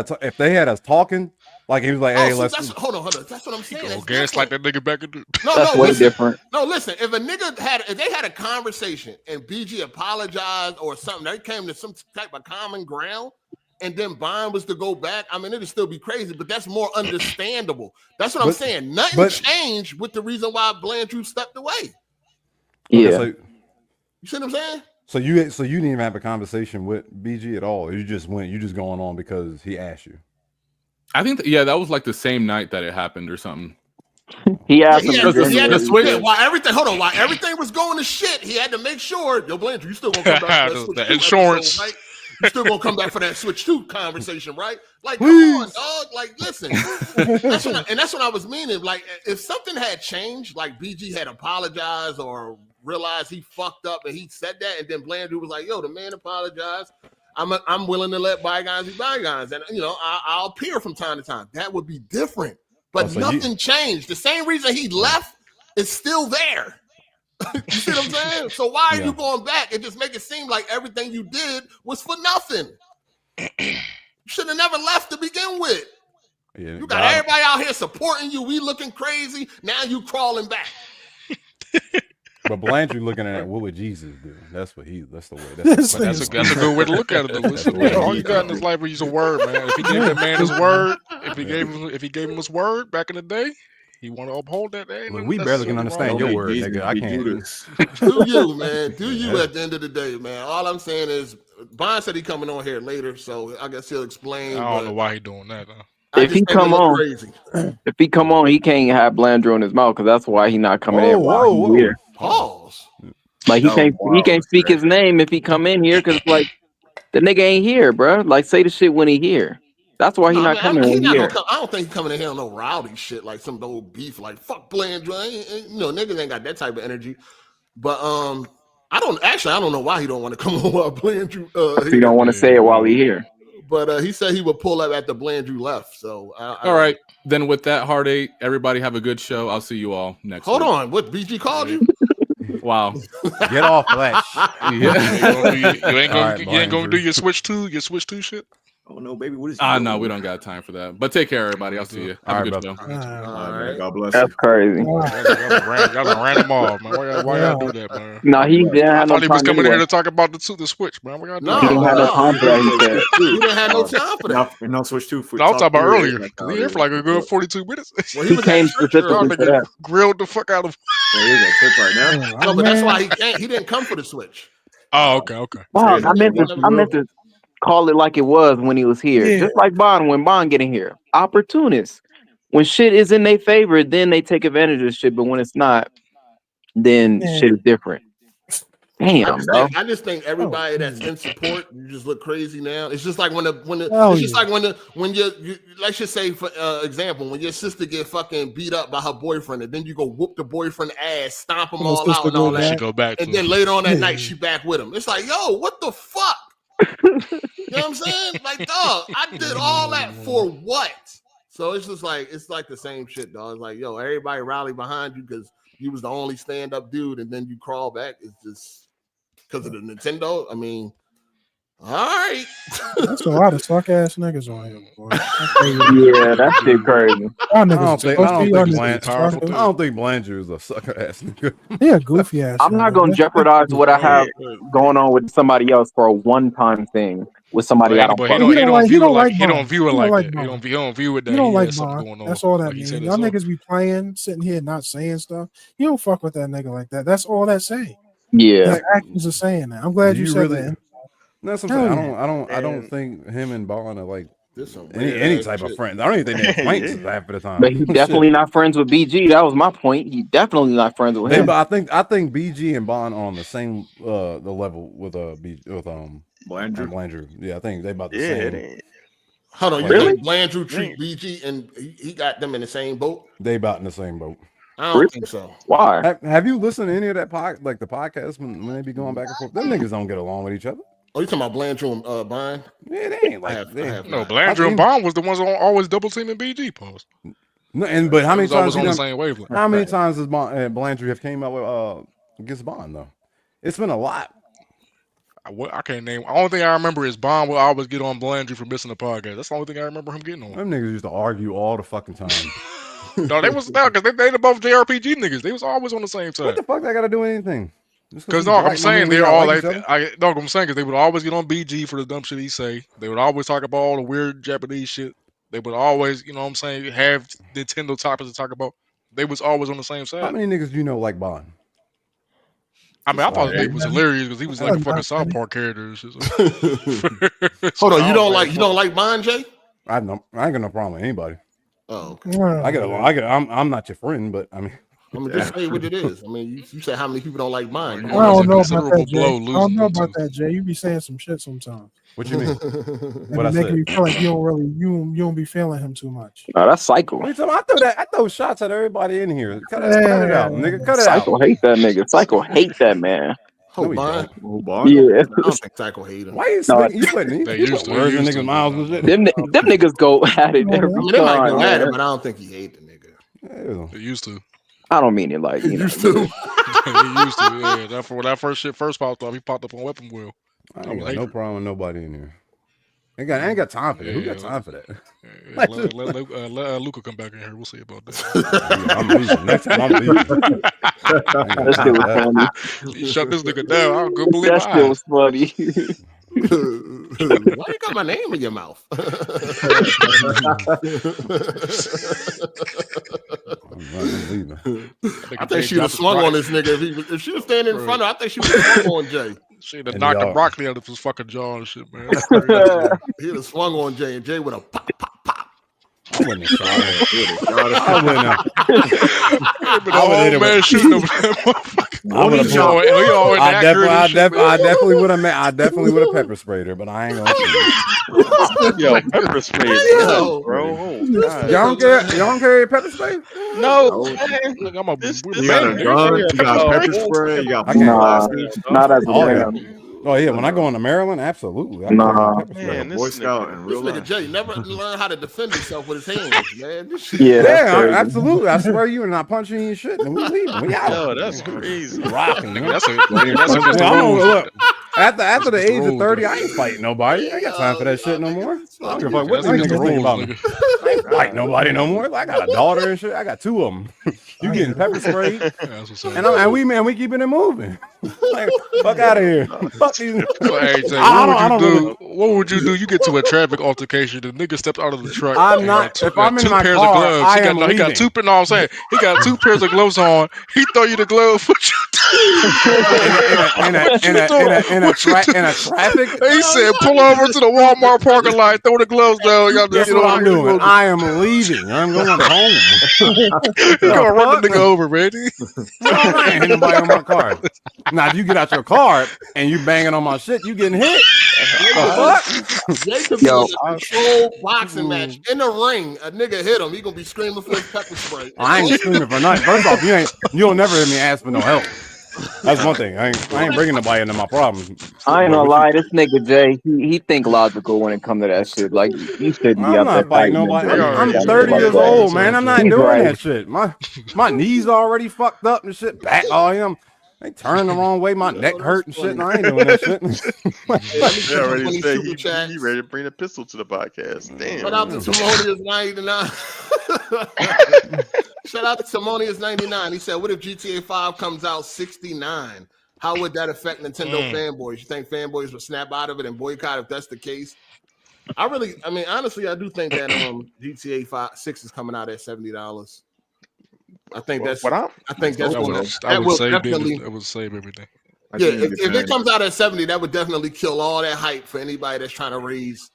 had us talking, like he was like, "Hey, so let's." hold on. That's what I'm saying. That's Gas like that nigga back in the... That's way different. No, listen. If they had a conversation and BG apologized or something, they came to some type of common ground, and then Bond was to go back. I mean, it'd still be crazy, but that's more understandable. That's what I'm saying. Nothing changed with the reason why Blandrew stepped away. Yeah. So, you see what I'm saying? So you didn't even have a conversation with BG at all. You just going on because he asked you. I think that was like the same night that it happened or something. He asked him while everything was going to shit, he had to make sure, yo, Blandrew, you still gonna come back for that the insurance. episode, right? You still gonna come back for that Switch 2 conversation, right? Like, come on, dog. Like, listen. That's what I was meaning. Like, if something had changed, like BG had apologized or realized he fucked up and he said that, and then Blandrew was like, yo, the man apologized. I'm willing to let bygones be bygones, and I'll appear from time to time. That would be different, but nothing changed. The same reason he left is still there. You see what I'm saying? So why are you going back and just make it seem like everything you did was for nothing? You should have never left to begin with. Yeah, you got everybody out here supporting you. We looking crazy. Now you crawling back. But Blandrew looking at it, what would Jesus do? That's the way. That's a good way to look at it. Though. All you got in this life is a word, man. If he gave that man his word, if he gave him his word back in the day, he want to uphold that. Look, we barely can understand your word, nigga. I can't. Do you, man? Do you at the end of the day, man? All I'm saying is, Bond said he coming on here later, so I guess he'll explain. I don't know why he doing that. Huh? If he come on, he can't have Blandrew in his mouth because that's why he not coming in. Whoa. Here. Pause. Like he can't speak his name if he come in here because like the nigga ain't here, bro. Like say the shit when he here. That's why he not coming in here. I don't think he's coming in here on no rowdy shit like some old beef like fuck Blandrew. Niggas ain't got that type of energy. But I don't know why he don't want to come on while Blandrew. He don't want to say it while he here. But he said he would pull up after Blandrew left. So all right. Then with that, Hard 8, everybody have a good show. I'll see you all next week. Hold on. What, BG called you? Wow. Get off that. You ain't gonna do your Switch 2 shit? Oh no, baby. What is no, we don't got time for that. But take care, everybody. I'll see you. Have a good show. All right. God bless That's you. crazy. Y'all ran him off, man. Why y'all do that, man? No, he didn't have no time. He was coming here to talk about the Switch, man. He didn't have no time for that. He didn't have no time for that. No Switch 2. I was talking about earlier. We here for like a good 42 minutes. Well, he came specifically for that. Grilled the fuck out of him. Here's a clip right now. No, but that's why he didn't come for the Switch. Oh, okay. Wow, I meant to call it like it was when he was here. Just like Bond, when Bond get in here. Opportunists. When shit is in their favor, then they take advantage of shit. But when it's not, then shit is different. Damn, I just think everybody that's in support, you just look crazy now. It's just like when you let's just say for example, when your sister get fucking beat up by her boyfriend, and then you go whoop the boyfriend ass, stomp him all out and all that. She go back, and then later on that night she back with him. It's like, yo, what the fuck? You know what I'm saying? Like, dog, I did all that for what? So it's just like the same shit, dog. It's like, yo, everybody rally behind you because you was the only stand-up dude, and then you crawl back. It's just because of the Nintendo. I mean, all right. That's a lot of suck ass niggas on here, boy. Yeah, that shit crazy. I don't think Blandrew is a sucker ass nigga. Yeah, goofy ass. I'm not gonna jeopardize what I have going on with somebody else for a one-time thing with somebody I don't fuck with. He don't view it like that. He don't view it that. You don't like Bond. That's all that means. Y'all niggas be playing, sitting here not saying stuff. You don't fuck with that nigga like that. That's all that's saying. Yeah, like, actions are saying that. I'm glad you said that. That's what I'm saying. I don't think him and Bond are like any type of friends. I don't even think they're acquaintances half of the time. But he's definitely not friends with BG. That was my point. He definitely not friends with him. But I think BG and Bond are on the same the level with Blandrew. Yeah, I think they about the same. Hold on, you Really? think Blandrew treat BG and he got them in the same boat? They about in the same boat. I don't think so. Why? Have you listened to any of that the podcast when they be going back and forth? Them niggas don't get along with each other. Oh, you talking about Blandrew and Bond? Yeah, they ain't like no. Blandrew and Bond was the ones always double teaming BG post. No, but how many times on the same wavelength? How many times has Blandrew have came out with against Bond though? It's been a lot. I can't name. The only thing I remember is Bond will always get on Blandrew for missing the podcast. That's the only thing I remember him getting on. Them niggas used to argue all the fucking time. No, they was because they both JRPG niggas. They was always on the same side. What the fuck? They got to do anything? Because no, I'm saying they're all like. I'm saying because they would always get on BG for the dumb shit he say. They would always talk about all the weird Japanese shit. They would always, you know what I'm saying, have Nintendo topics to talk about. They was always on the same side. How many niggas do you know like Bond? I mean, I thought Nick was hilarious because he was like a fucking South Park character. Hold on, you don't like Bond, Jay? I ain't got no problem with anybody. Oh, okay. I'm not your friend, but I mean, just say what it is. I mean, you say how many people don't like Bond. I don't know about that, Jay. I don't know about that, Jay. You be saying some shit sometimes. What you mean? What I making me feel like you don't be feeling him too much. No, that's Psycho. I throw shots at everybody in here. Cut it out, nigga. Cut it out. Psycho hate that nigga. Psycho hate that man. Oh, Bond? Yeah. I don't think Psycho hate him. Why you putting words in niggas' mouths and shit? Them niggas go at it every time. They might go at it, but I don't think he hate the nigga. They used to. I don't mean it like you used to. He used to. Yeah, that when that first shit popped up, he popped up on Weapon Wheel. I ain't got no problem with nobody in here. I ain't got time for that. Who got time for that? Let Luca come back in here. We'll see about that. I'm leaving. Next time I'm leaving. That shit was funny. You shut this nigga down. I don't go believe that shit was funny. Why you got my name in your mouth? I'm leaving. I think she would have swung on this nigga. If she was standing in front of her, I think she would have swung on Jay. She'd have knocked the broccoli out of his fucking jaw and shit, man. He'd have swung on Jay, and Jay would have pop. I wouldn't have shot him. I wouldn't have. Man shooting over that motherfucker. I definitely would have. I definitely would have pepper sprayed her, but I ain't gonna shoot. Yo, pepper spray, bro. Y'all don't carry pepper spray? No. Look, I'm a. You got a gun. You got pepper spray. You got not as a man. Oh yeah, when I go into Maryland, absolutely. Man, Boy Scout in real life. life. Jay never learned how to defend himself with his hands, man. Yeah, absolutely. I swear you and I punch you in your shit, and we leaving. We out. Yo, that's crazy. Rocking. That's a look. After the age of 30, I ain't fighting nobody. I ain't got time for that shit no more. I don't give a fuck what these niggas think about me. I ain't fighting nobody no more. I got a daughter and shit. I got two of them. You getting pepper sprayed, and we keeping it moving. Like, fuck out of here. Fuck these. What would you do? You get to a traffic altercation. The nigga steps out of the truck. I'm not. If I'm in my car, I am leaving. He got two. No, I'm saying he got two pairs of gloves on. He throw you the glove. What you in a traffic. He said, "Pull over to the Walmart parking lot. Throw the gloves down." That's what I'm doing. I am leaving. I'm going home. You gonna run the nigga over, man? I ain't nobody on my car. Now, if you get out your car and you banging on my shit, you getting hit. Jay could be in a controlled boxing match in the ring. A nigga hit him. He gonna be screaming for his pepper spray. I ain't screaming for nothing. First off, you'll never hear me ask for no help. That's one thing. I ain't bringing nobody into my problems. I ain't gonna lie, this nigga Jay, he think logical when it come to that shit. Like you shouldn't be out there fighting nobody. I'm 30 years old, man. I'm not doing that shit. My knees already fucked up and shit. Back all him. They turn the wrong way. My neck hurt and shit. And I ain't doing that shit. He already said he ready to bring a pistol to the podcast. Damn. Shout out to Timonius 99. Shout out to Timonius 99. He said, "What if GTA 5 comes out 69? How would that affect Nintendo fanboys? You think fanboys would snap out of it and boycott if that's the case?" Honestly, I do think that GTA 6 is coming out at $70. I think that's. That would save everything. Yeah, if it comes out at 70, that would definitely kill all that hype for anybody that's trying to raise.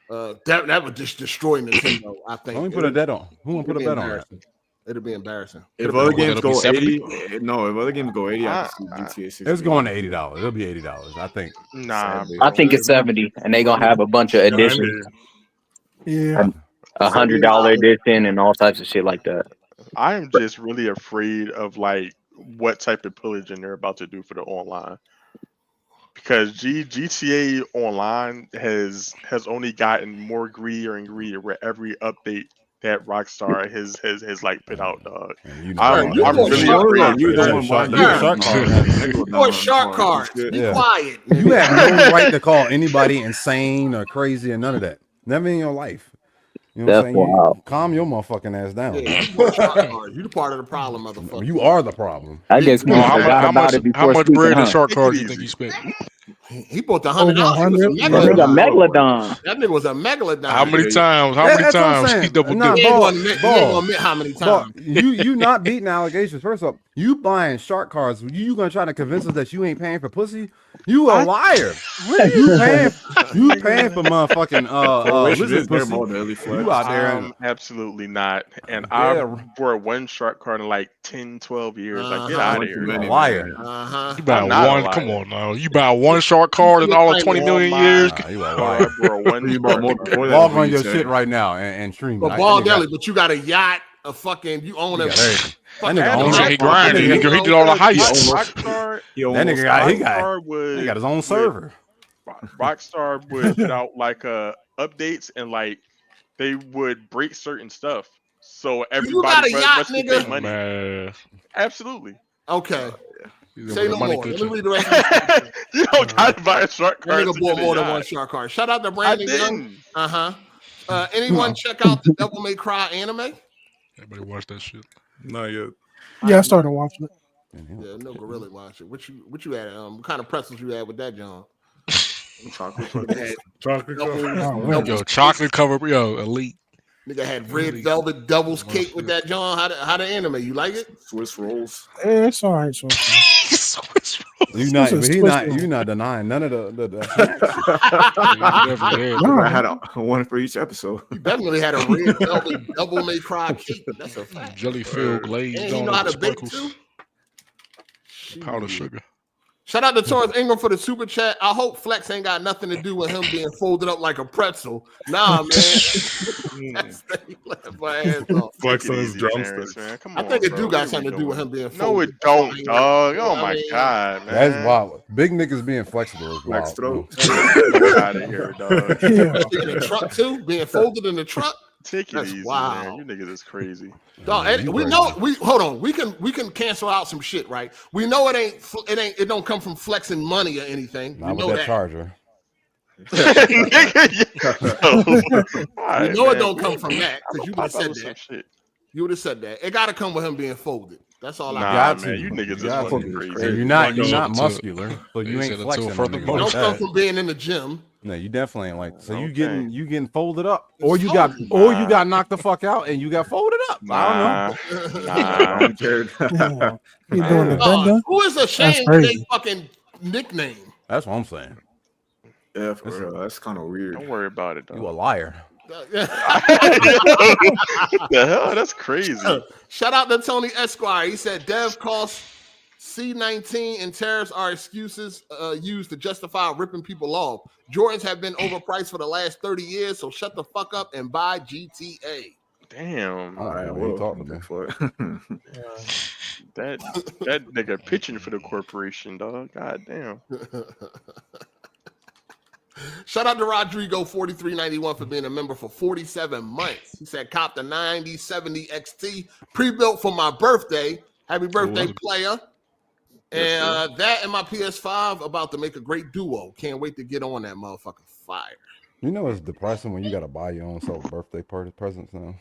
That would just destroy Nintendo. I think. Who want to put a bet on? Who want to put a bet on that? It'll be embarrassing. If other games go 80, if other games go 80, I can see GTA 6. It's going to $80. It'll be $80, I think. Nah, I think it's 70, and they gonna have a bunch of additions. Yeah. $100 edition and all types of shit like that. I am just really afraid of like what type of pillaging they're about to do for the online. Because GTA Online has only gotten more greedier and greedier with every update that Rockstar has like put out, dog. I'm really afraid. You shark cards. Be quiet. You have no right to call anybody insane or crazy or none of that. Never in your life. You know what I'm saying? Calm your motherfucking ass down. Yeah, you the part of the problem, motherfucker. You are the problem. I guess how much bread and shark card do you think he spent? He bought the $100. Megalodon. That nigga was a megalodon. How many times? How many times he double dipped? He ain't gonna admit how many times. You not beating allegations. First up, you buying shark cards. You gonna try to convince us that you ain't paying for pussy? You a liar. You paying for motherfucking lizard pussy. You out there. Absolutely not. And I bought one shark card in like 10, 12 years. Like, get out of here. You a liar. You buy one. Come on now. You buy one shark card in all of 20 million years. You a liar. Log on your shit right now and stream. But Ball Deli, but you got a yacht, a fucking, you own a. He grinded. He did all the heists. That nigga got his own server. Rockstar would put out like updates and like they would break certain stuff. So everybody must get their money. Man. Absolutely. Okay. Say no more. Let me read the rest of the You don't gotta buy a shark card. Nigga bought more than one shark card. Shout out to Brandon Young. Anyone check out the Devil May Cry anime? Everybody watch that shit. Not yet. Yeah, I started watching it. Yeah, no gorilla watch it. What you had? What kind of pretzels you had with that, John? Chocolate covered. covered. Chocolate covered. Yo, elite. Nigga had red velvet doubles cake with that, John. How the anime? You like it? Swiss rolls. Yeah, it's all right. Swiss rolls. You not denying none of the I had one for each episode. You definitely had a red velvet double May Cry cake. That's a fact. Jelly filled glazed. And you know how to bake too? Powdered sugar. Shout out to Torrance Ingram for the super chat. I hope Flex ain't got nothing to do with him being folded up like a pretzel. Nah, man. Flex on his drumsticks. I think it do got something to do with him being folded. No, it don't, dog. Oh my god, man. That's wild. Big niggas being flexible is wild. Get out of here, dog. In the truck too, being folded in the truck. Take it easy, man. You niggas is crazy. Dog, we know hold on. We can cancel out some shit, right? We know it don't come from flexing money or anything. Not we know with that charger. We know it don't come from that because you would have said that. Shit. You would have said that. It got to come with him being folded. That's all I got. Man, you niggas is fucking crazy. You're not muscular, so you ain't flexing. It don't come from being in the gym. No, you definitely ain't like. So you getting folded up, or you got knocked the fuck out and you got folded up. I don't know. You doing the bender? Who is ashamed of their fucking nickname? That's what I'm saying. Yeah, for real. That's kind of weird. Don't worry about it, though. You a liar. What the hell? That's crazy. Shout out to Tony Esquire. He said dev costs C19 and tariffs are excuses used to justify ripping people off. Jordans have been overpriced for the last 30 years, so shut the fuck up and buy GTA. Damn. All right, what are you talking about for? That nigga pitching for the corporation, dog. God damn. Shout out to Rodrigo 4391 for being a member for 47 months. He said, cop the 9070 XT pre-built for my birthday. Happy birthday, player. And that and my PS5 about to make a great duo. Can't wait to get on that motherfucking fire. You know it's depressing when you got to buy your own self birthday presents now.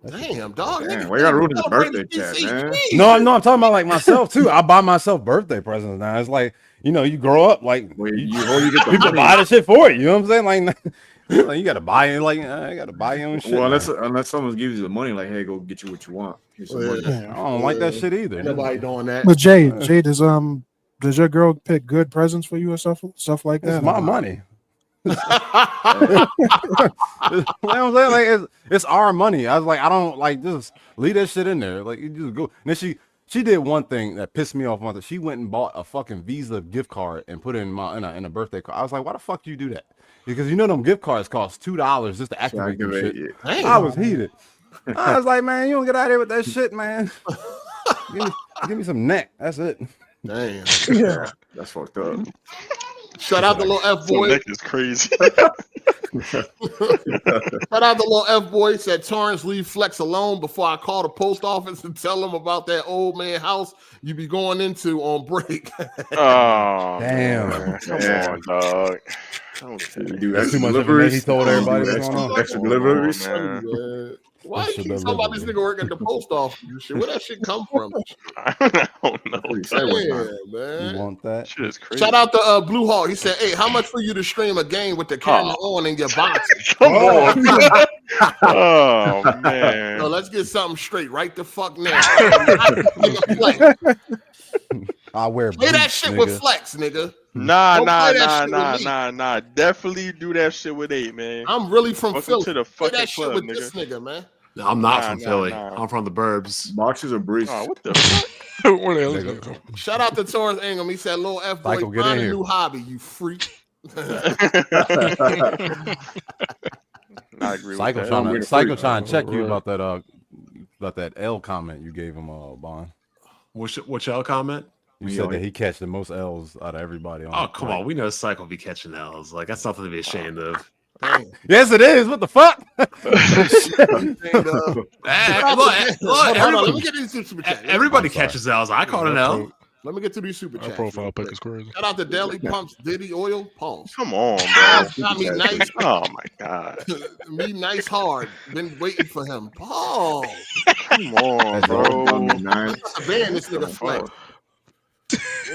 Damn, dog. Damn, we got to ruin his birthday chat, man. No, I'm talking about like myself too. I buy myself birthday presents now. It's like, you know, you grow up like you get people buy the shit for you. You know what I'm saying? Like you got to buy it. Like I got to buy your own shit. Well, unless someone gives you the money, like, hey, go get you what you want. I don't like that shit either. Nobody doing that. But Jay, does your girl pick good presents for you or stuff like that? It's my money. You know what I'm saying? Like it's our money. I was like, I don't like just leave that shit in there. Like you just go. And then she did one thing that pissed me off. She went and bought a fucking Visa gift card and put it in a birthday card. I was like, why the fuck do you do that? Because you know them gift cards cost $2 just to activate them shit. Yeah. I was heated. I was like, man, you don't get out of here with that shit, man. give me some neck. That's it. Damn. Yeah, that's fucked up. Shout out the little F boy. Neck is crazy. Shout out the little F boy. Said Torrance, leave Flex alone before I call the post office and tell them about that old man house you be going into on break. Oh, damn. Man. Come on, dog. That's too much information. He told everybody what's going on. Extra deliveries. Why you keep talking about this nigga working at the post office and shit? Where that shit come from? I don't know. Yeah, man. You want that? Shit is crazy. Shout out to Blue Hawk. He said, "Hey, how much for you to stream a game with the camera on in your box?" Come on. Oh man. So let's get something straight right the fuck now. I wear play that shit nigga. with Flex, nigga. Nah. Definitely do that shit with 8, man. I'm really from Welcome Philly. to the Play fucking that shit club, with nigga. this nigga, man. No, I'm not from Philly. I'm from the burbs. Boxes are breeze. Oh, what the fuck? Where the hell is that? Shout out to Torrance Ingham. He said, "Little F boy, Psycho, get find in a here." new hobby, you freak." I agree Psycho with that. trying to check you about that L comment you gave him, Bond. What's y'all comment? You said that he catch the most L's out of everybody. Oh, come on. We know Psycho be catching L's. Like, that's nothing to be ashamed of. Yes, it is. What the fuck? Everybody catches L's. I caught an L. Let me get to these super chats. Profile pic is crazy. Shout out to Deli Pumps, Diddy Oil, Pulse. Come on, bro. Got me nice. Oh my god. Me nice hard. Been waiting for him. Paul. Come on, bro. Ban this nigga Flex.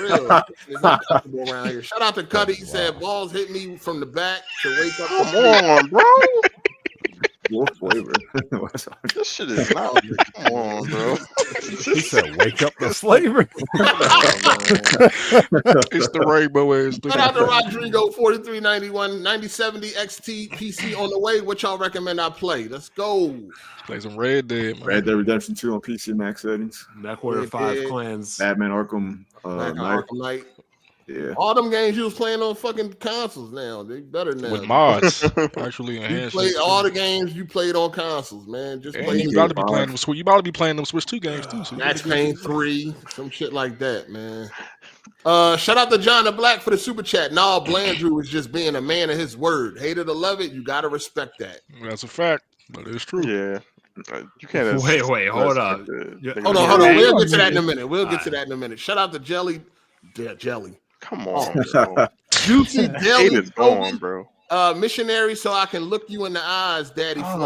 Real. It's uncomfortable around here. Shout out to Cuddy. He said balls hit me from the back to wake up. Come on, bro. More flavor. This shit is not. Come on, bro. He said, "Wake up the slavery." It's the rainbow ass. Shout out to Rodrigo 4391 9070 XT PC on the way. What y'all recommend I play? Let's go. Play some Red Dead. Man. Red Dead Redemption 2 on PC max settings. MechWarrior 5 Clans. Batman Arkham Knight. Yeah. All them games you was playing on fucking consoles now. They better now. With mods. Actually You enhanced. play all the games you played on consoles, man. Just play. You got to be playing them. You about to be playing them Switch 2 games too. So Max Payne 3, some shit like that, man. Shout out to John the Black for the super chat. Nah, Blandrew is just being a man of his word. Hate it or love it, you gotta respect that. That's a fact, but it's true. Yeah. You can't. Wait, hold on. Hold on. We'll get to that in a minute. Shout out to Jelly. Come on, bro. Juicy Deli is gone, bro. Missionary, so I can look you in the eyes, Daddy Flex.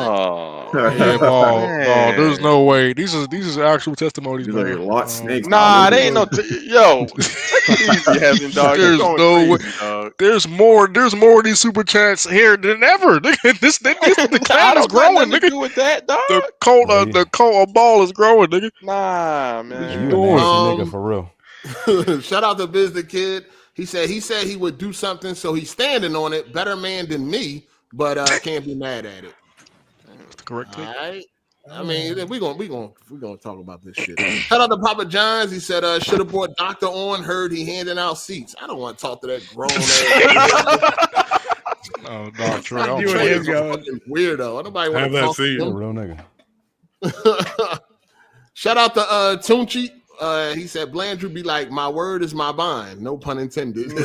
Yeah, ball. There's no way. These are actual testimonies. Like a lot of snakes. Nah, they ain't no. Yo, take it easy, Heaven, dog. There's no way. Dog. There's more of these super chats here than ever. The cloud is growing, nigga. Do with that, dog. The cold ball is growing, nigga. Nah, man. You a nasty nigga for real. Shout out to Biz the Kid. He said he would do something, so he's standing on it. Better man than me, but can't be mad at it. That's the correct take. All right. I mean, we gonna talk about this shit. Shout out to Papa John's. He said should have brought Doctor on. Heard he handing out seats. I don't want to talk to that grown ass. Oh, Dog Trey. You and him going weirdo. Nobody want to talk to him. Real nigga. Shout out to Tunchi. He said Blandrew be like, my word is my bond. No pun intended. My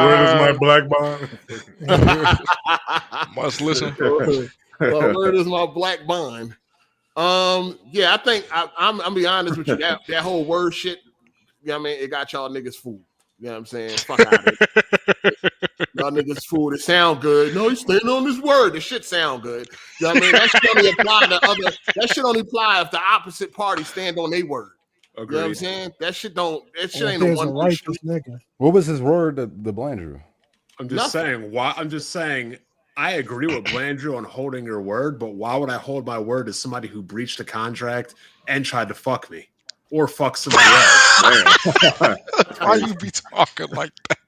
word is my black bond. Must listen. My word is my black bond. Yeah, I think I'm be honest with you. That whole word shit, you know what I mean? It got y'all niggas fooled. You know what I'm saying? Fuck out of it. Y'all niggas fooled. It sound good. No, he's standing on his word. The shit sound good. You know what I mean? That shit only apply to other. That shit only apply if the opposite party stand on their word. Agreed. You know what I'm saying? That shit ain't a one nigga. What was his word to the Blandrew? I'm just saying. I agree with Blandrew on holding your word, but why would I hold my word to somebody who breached a contract and tried to fuck me or fuck somebody else? Why you be talking like that?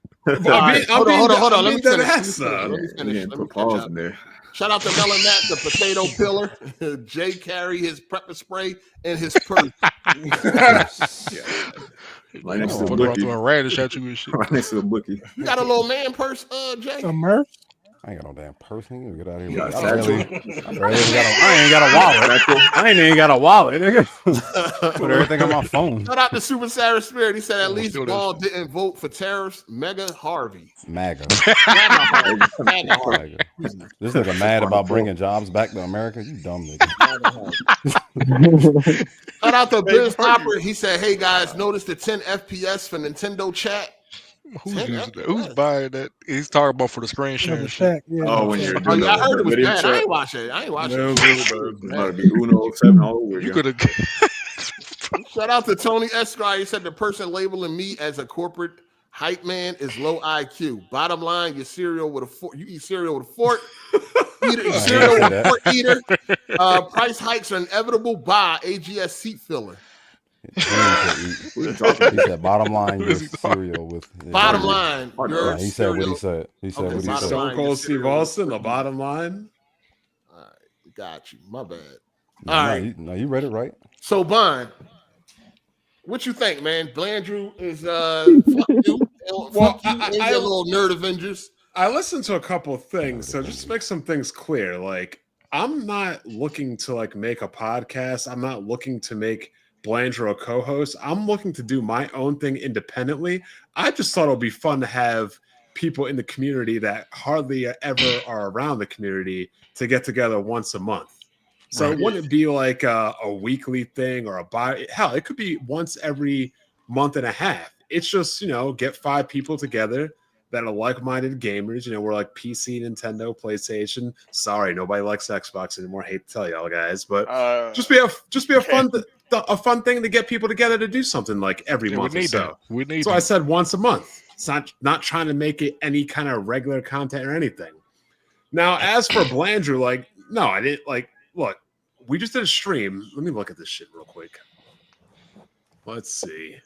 Hold on. Let me finish. Shout out to Melon Matt, the potato pillar. Jay carry his pepper spray and his purse. Right next to a radish at you and shit. Right next to the bookie. You got a little man purse, Jay? A Murph? I ain't got no damn person. You get out of here. You got I ain't got a wallet. I ain't even got a wallet. Nigga. Put everything on my phone. Shout out to Super Sarah Spirit. He said at least Ball didn't vote for tariffs. Mega Harvey. MAGA. MAGA Harvey. This nigga mad about bringing jobs back to America. You dumb nigga. Shout out to Biz Hopper. He said, "Hey guys, notice the 10 FPS for Nintendo chat." Who's buying that? He's talking about for the screen sharing shit. Oh, when you're doing I heard it was bad. chat. I ain't watching it. Uno 7 all over. You could have. Shout out to Tony Esquire. He said the person labeling me as a corporate hype man is low IQ. Bottom line, you eat cereal with a fork. Cereal with a fork eater. Price hikes are inevitable. Buy AGS seat filler. He said, "Bottom line, your cereal with." Bottom line, he said what he said. He said what he said. Stone Cold Steve Austin. The bottom line. All right, got you. My bad. No, All right. You read it right. So, Bond, what you think, man? Blandrew is fuck you. Fuck you and your little nerd Avengers. I listened to a couple of things, so just to make some things clear. Like, I'm not looking to like make a podcast. I'm not looking to make Blandrew a co-host. I'm looking to do my own thing independently. I just thought it would be fun to have people in the community that hardly ever are around the community to get together once a month. So it wouldn't be like a weekly thing or hell, it could be once every month and a half. It's just, get 5 people together that are like-minded gamers. We're like PC, Nintendo, PlayStation. Sorry, nobody likes Xbox anymore. Hate to tell y'all guys, but just be a fun thing to get people together to do something like every month or so. So I said once a month. It's not trying to make it any kind of regular content or anything. Now, as for Blandrew, no, I didn't look. We just did a stream. Let me look at this shit real quick. Let's see.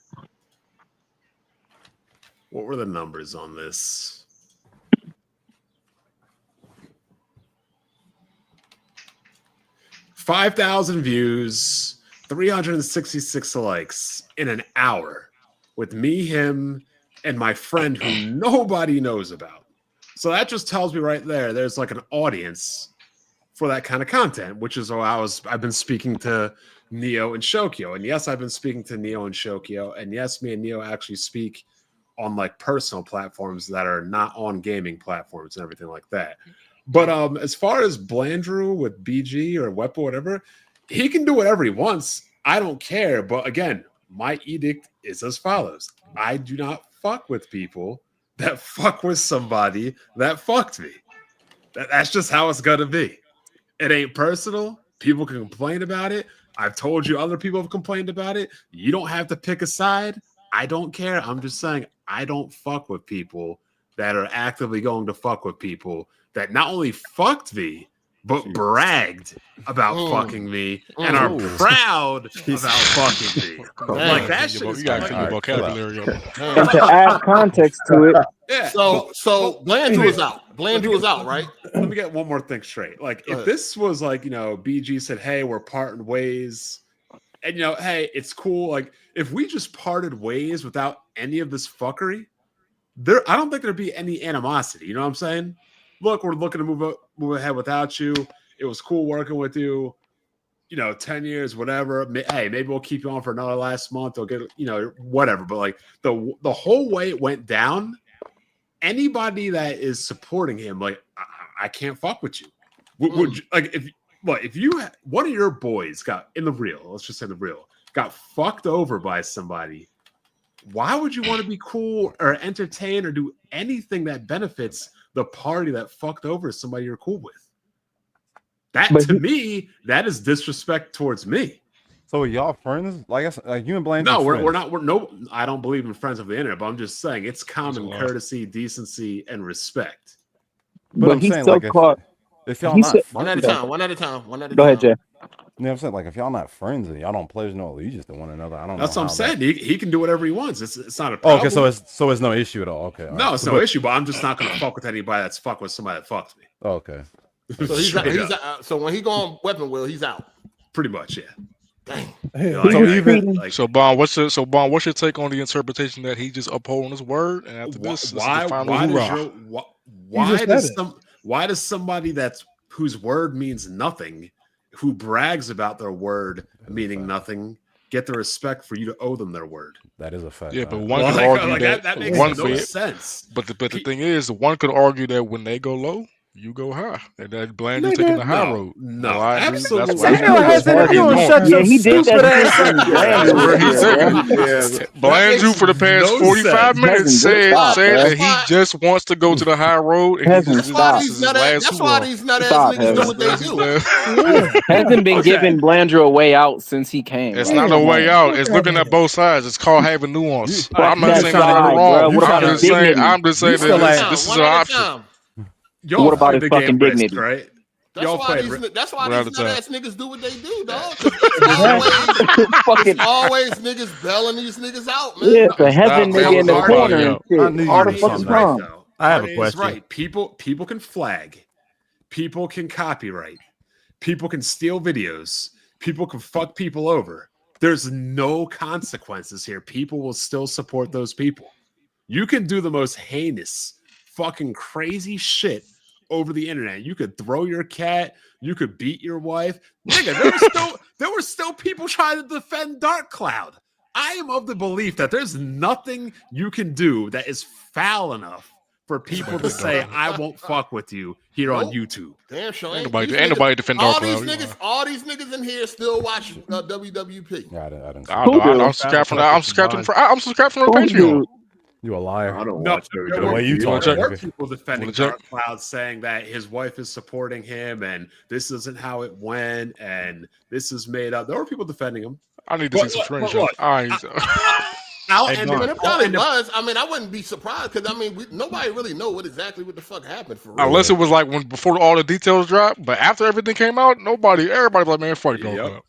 What were the numbers on this? $5,000 views, 366 likes in an hour with me, him, and my friend who nobody knows about. So that just tells me right there's like an audience for that kind of content, which is why I've been speaking to Neo and Shokyo. And yes, I've been speaking to Neo and Shokyo. And yes, me and Neo actually speak on like personal platforms that are not on gaming platforms and everything like that. But as far as Blandrew with BG or Wepo, whatever, he can do whatever he wants. I don't care. But again, my edict is as follows. I do not fuck with people that fuck with somebody that fucked me. That's just how it's going to be. It ain't personal. People can complain about it. I've told you other people have complained about it. You don't have to pick a side. I don't care. I'm just saying I don't fuck with people that are actively going to fuck with people that not only fucked me, but bragged about fucking me and are proud about fucking me. Like that shit. You got to keep your vocabulary up. And to add context to it. Yeah. So Blandrew is out. Blandrew is out, right? Let me get one more thing straight. Like, if this was like, BG said, "Hey, we're parting ways," and hey, it's cool. Like, if we just parted ways without any of this fuckery, I don't think there'd be any animosity. You know what I'm saying? Look, we're looking to move ahead without you. It was cool working with you. 10 years, whatever. Hey, maybe we'll keep you on for another last month. Or get, whatever. But like the whole way it went down, anybody that is supporting him, like, I can't fuck with you. Would you, like, if you one of your boys got in the real, let's just say the real, got fucked over by somebody, why would you want to be cool or entertain or do anything that benefits the party that fucked over somebody you're cool with? To me, that is disrespect towards me. So are y'all friends? Like you and Blandrew? No, we're not. I don't believe in friends of the internet, but I'm just saying it's common courtesy, decency, and respect. But I'm saying, like, if y'all not one at a time. Go ahead, Jay. You know what I'm saying? Like, if y'all not friends and y'all don't pledge no allegiance to one another, I don't know. That's what I'm saying. He can do whatever he wants. It's not a problem. Okay, so it's no issue at all. Okay. No, it's no issue, but I'm just not going to fuck with anybody that's fucked with somebody that fucked me. Okay. So he's out. So when he go on weapon wheel, he's out. Pretty much, yeah. Dang. So Bond, what's your take on the interpretation that he just upholding his word? And after this, why Why does somebody whose word means nothing, who brags about their word meaning nothing, get the respect for you to owe them their word? That is a fact. Yeah, but one could argue that makes no sense. But the thing is, one could argue that when they go low, you go high, and that Blandrew taking the high road. No, absolutely. He did that. Blandrew for the past 45 minutes said that he just wants to go to the high road. That's why these nut ass niggas do what they do. Hasn't been giving Blandrew a way out since he came. It's not a way out. It's looking at both sides. It's called having nuance. I'm not saying they're wrong. I'm just saying that this is an option. What about his fucking dignity? Right? That's why these nut ass niggas do what they do, dog. It's always niggas bailing these niggas out, man. Yeah, the heaven nigga in the corner and shit. All the fucking wrong. I have a question. Right. People can flag. People can copyright. People can steal videos. People can fuck people over. There's no consequences here. People will still support those people. You can do the most heinous, fucking crazy shit over the internet. You could throw your cat. You could beat your wife. Nigga, there were still people trying to defend Dark Cloud. I am of the belief that there's nothing you can do that is foul enough for people to say, I won't fuck with you here on YouTube. Damn, sure. Ain't nobody defend Dark Cloud. All these niggas in here still watch WWP. Yeah, I don't. I'm subscribed from the Patreon. You a liar. I don't watch the way you talk. There were people defending Dark Cloud, saying that his wife is supporting him and this isn't how it went and this is made up. There were people defending him. I need to see some screenshots. It probably was. I mean, I wouldn't be surprised because nobody really know what the fuck happened for real. Unless it was like before all the details dropped, but after everything came out, everybody was like, man, fuck it.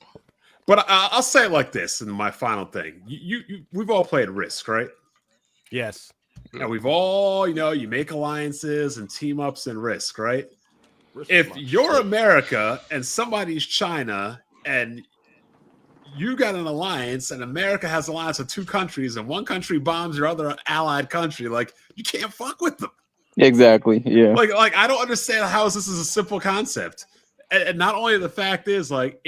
But I'll say it like this, and my final thing: we've all played Risk, right? Yes. And we've all, you make alliances and team ups in Risk, right? If you're America and somebody's China and you got an alliance and America has an alliance with two countries and one country bombs your other allied country, like, you can't fuck with them. Exactly. Yeah. Like I don't understand how this is a simple concept. And not only the fact is, like,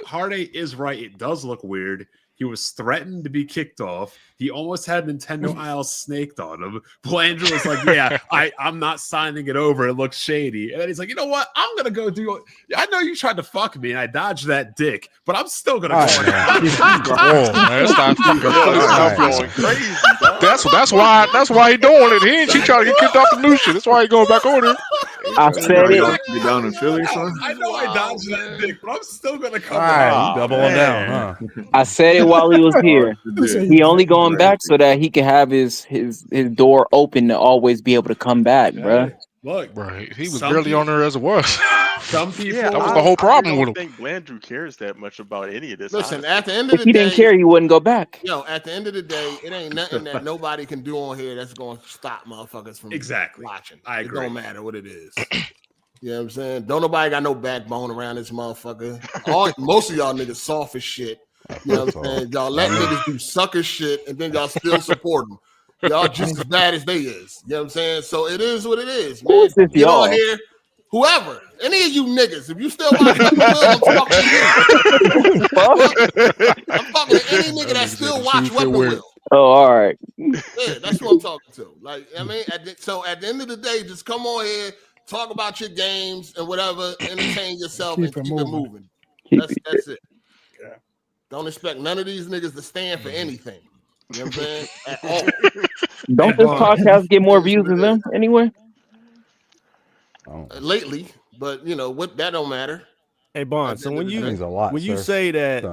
Hard8 is right. It does look weird. He was threatened to be kicked off. He almost had Nintendo Isle snaked on him. Blandrew was like, yeah, I'm not signing it over. It looks shady. And then he's like, you know what? I'm going to go do it. I know you tried to fuck me and I dodged that dick, but I'm still going to go. That's why he doing it. He trying to get kicked off the new shit. That's why he going back on it. I said it. You down in Philly, son? I know I dodged that dick, but I'm still going to come back. Doubling down, huh? I said it while he was here. He only going back so that he can have his door open to always be able to come back, bro. Look, right. He was barely on there as it was. Some people, that was the whole problem with him. I don't think Blandrew cares that much about any of this. Listen, at the end of the day, if he didn't care, he wouldn't go back. At the end of the day, it ain't nothing that nobody can do on here that's going to stop motherfuckers from watching. I agree. It don't matter what it is. You know what I'm saying? Don't nobody got no backbone around this motherfucker. Most of y'all niggas soft as shit. You know what I'm saying? Y'all let niggas do sucker shit and then y'all still support them. Y'all just as bad as they is. You know what I'm saying? So it is what it is, man. Get on here. Whoever, any of you niggas, if you still watch Weapon Will, I'm talking to you. I'm talking to any nigga that still watch Weapon Will. Oh, all right. Yeah, that's what I'm talking to. Like, I mean, so at the end of the day, just come on here, talk about your games and whatever, entertain yourself and keep it moving. That's it. Yeah. Don't expect none of these niggas to stand for anything. You know what I'm saying? At all. Don't this podcast get more views than them anyway? Lately, but what, that don't matter. Hey Bond, so when you say that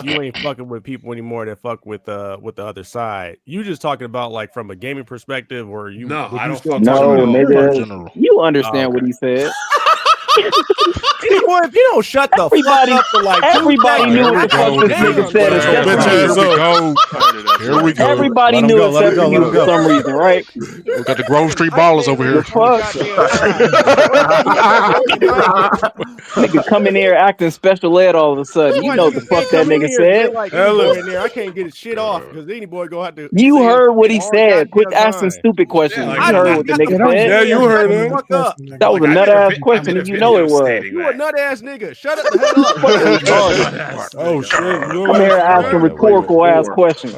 you ain't fucking with people anymore that fuck with the other side, you just talking about like from a gaming perspective, or you? No, I don't. No, nigga, you understand what he said. Boy, if you don't shut the fuck up for like everybody knew what the fuck this nigga said. Here we go. Everybody knew except for you for some reason, right? We got the Grove Street Ballers over here. Nigga come in here acting special ed all of a sudden. You know what the fuck that nigga said. Like, I can't get his shit off because any boy go have to. You heard what he said. Quit asking stupid questions. You heard what the nigga said. Yeah, you heard him. That was a nut ass question, and you know it was. You a nut ass nigga. Shut up the hell up. Oh shit! Come here asking rhetorical ass questions.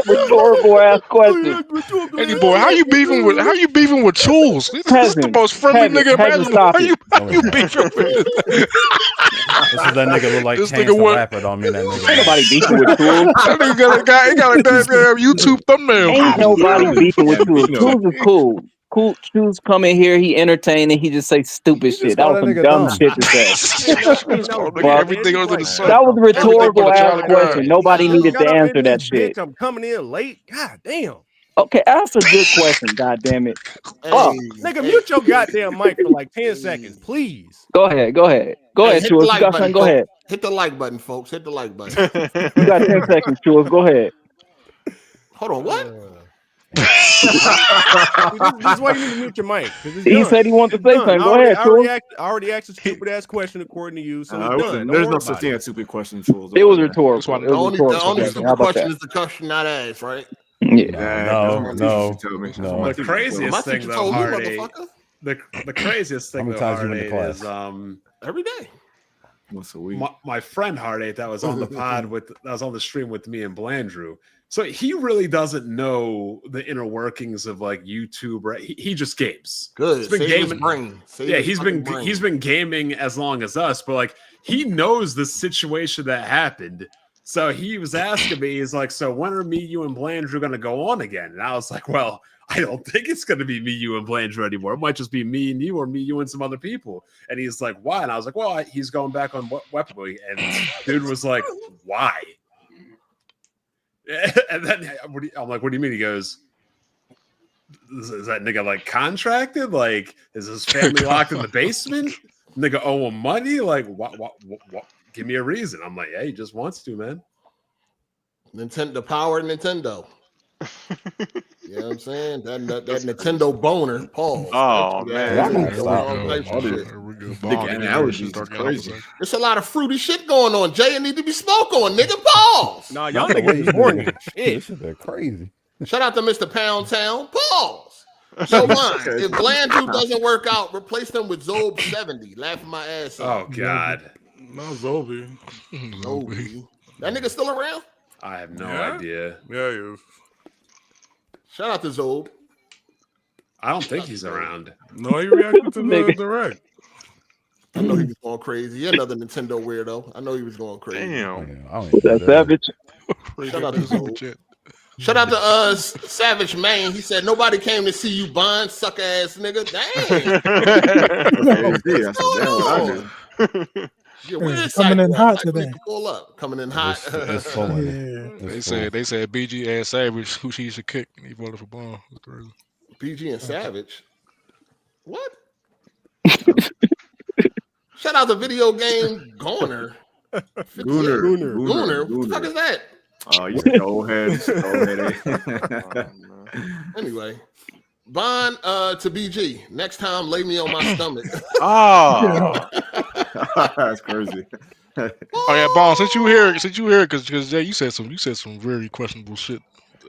Rhetorical ass questions. Any boy, how you beefing with Chools? This is the most friendly nigga imaginable. How you beefing with? This is that nigga look like This Chance nigga the what? Rapper. Don't mean that nigga. Ain't nobody beefing with Tools. That nigga got a damn YouTube thumbnail. Ain't nobody beefing with Tools. Tools is cool. Cool Tools come in here, he entertaining, he just say stupid shit. That was some dumb shit to say. Everything under the sun. That was a rhetorical ass question. Nobody needed to answer that shit. I'm coming in late. God damn. Okay, ask a good question, goddamn it. Oh, nigga, mute your goddamn mic for like 10 seconds, please. Go ahead, Chools. You got something? Go ahead. Hit the like button, folks. Hit the like button. You got 10 seconds, Chools. Go ahead. Hold on, what? This is why you need to mute your mic. He said he wanted to say something. Go ahead, Chools. I already asked a stupid ass question according to you, so there's no such thing as stupid question, Tools. It was rhetorical. The only stupid question is the question not asked, right? Yeah. No. The craziest thing though, the craziest thing though, Hard8 is every day. Once a week. My friend Hard8 that was on the pod that was on the stream with me and Blandrew. So he really doesn't know the inner workings of like YouTube, right? He just games. Good. He's been gaming. He's been gaming as long as us, but like he knows the situation that happened. So he was asking me, he's like, so when are me, you, and Blandrew going to go on again? And I was like, well, I don't think it's going to be me, you, and Blandrew anymore. It might just be me and you, or me, you, and some other people. And he's like, why? And I was like, well, he's going back on Weaponry. And dude was like, why? And then I'm like, what do you mean? He goes, is that nigga like contracted? Like, is his family locked in the basement? Nigga owe him money? Like, what? Give me a reason. I'm like, yeah, he just wants to, man. The power of Nintendo. You know what I'm saying? That Nintendo boner, Paul. Oh man, crazy. There's a lot of fruity shit going on. Jay, it need to be spoke on, nigga. Pause. Nah, y'all niggas horny. Shit, they're crazy. Shout out to Mr. Pound Town. Pause. So mine. If Blandrew doesn't work out, replace them with Zob 70. Laughing my ass off. Oh God. No Zobi. Zobi. That nigga still around? I have no idea. Yeah, he is. Shout out to Zob. I don't think he's around. No, he reacted to the direct. I know he was going crazy. He another Nintendo weirdo. I know he was going crazy. Damn. That's savage. Shout out to Zob. Shout out to Savage Man. He said nobody came to see you, Bond, suck ass nigga. Damn. Coming in hot today. Pull up. Coming in hot. They said BG and Savage who she should kick, and he voted for Bond. BG and Savage. What? Shout out to video game Gooner. Gooner. What the fuck is that? Oh, you said old head. Anyway, Bond to BG. Next time, lay me on my stomach. Oh, that's crazy. Oh yeah, Bond. Since you here, because Jay, you said some very questionable shit.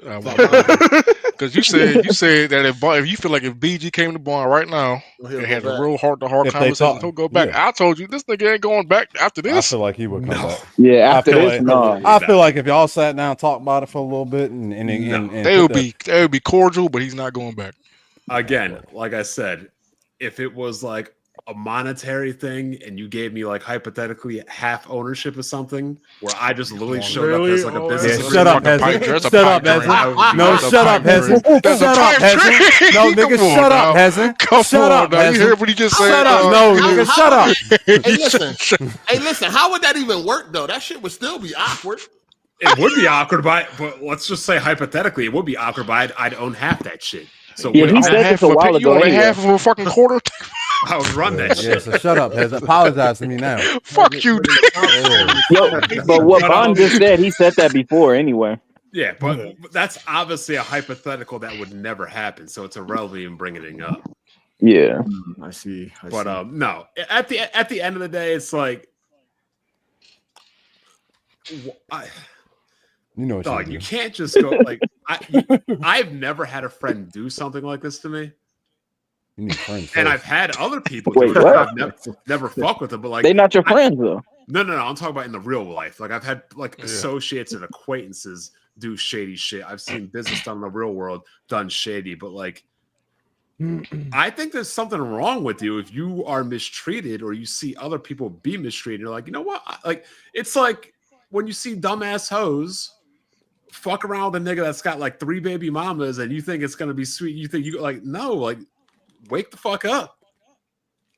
Because you said that if you feel like if BG came to Bond right now and had a real heart-to-heart conversation, he'll go back. Yeah. I told you this nigga ain't going back after this. I feel like he would come back. Yeah, after this, no. I feel like if y'all sat down and talked about it for a little bit, and they would be cordial, but he's not going back. Again, like I said, if it was like a monetary thing and you gave me like hypothetically half ownership of something where I just literally showed up as like a business. Yeah, shut up, peasant. Shut up, peasant. No, shut up, peasant. Shut up, peasant. No, nigga, shut up, peasant. Shut up, peasant. You heard what he just said? Shut up. No, nigga, shut up. Hey, listen. How would that even work though? That shit would still be awkward. It would be awkward, but let's just say hypothetically, it would be awkward, but I'd own half that shit. So yeah, he said this a while ago. Half of a fucking quarter. I would run that shit. So shut up, Hez. Apologize to me now. Fuck you. Yo, but what Bond just said, he said that before anyway. Yeah, but that's obviously a hypothetical that would never happen, so it's irrelevant even bringing it up. Yeah, I see. But no, at the end of the day, it's like, you know, dog, you can't just go like I've never had a friend do something like this to me. You need friends, and I've had other people do it. I've never fuck with them, but like they not your friends though. No. I'm talking about in the real life. Like I've had like associates and acquaintances do shady shit. I've seen business done in the real world done shady, but like I think there's something wrong with you if you are mistreated or you see other people be mistreated. You're like, you know what? Like it's like when you see dumbass hoes fuck around with a nigga that's got like 3 baby mamas and you think it's gonna be sweet. You think you like no, like wake the fuck up.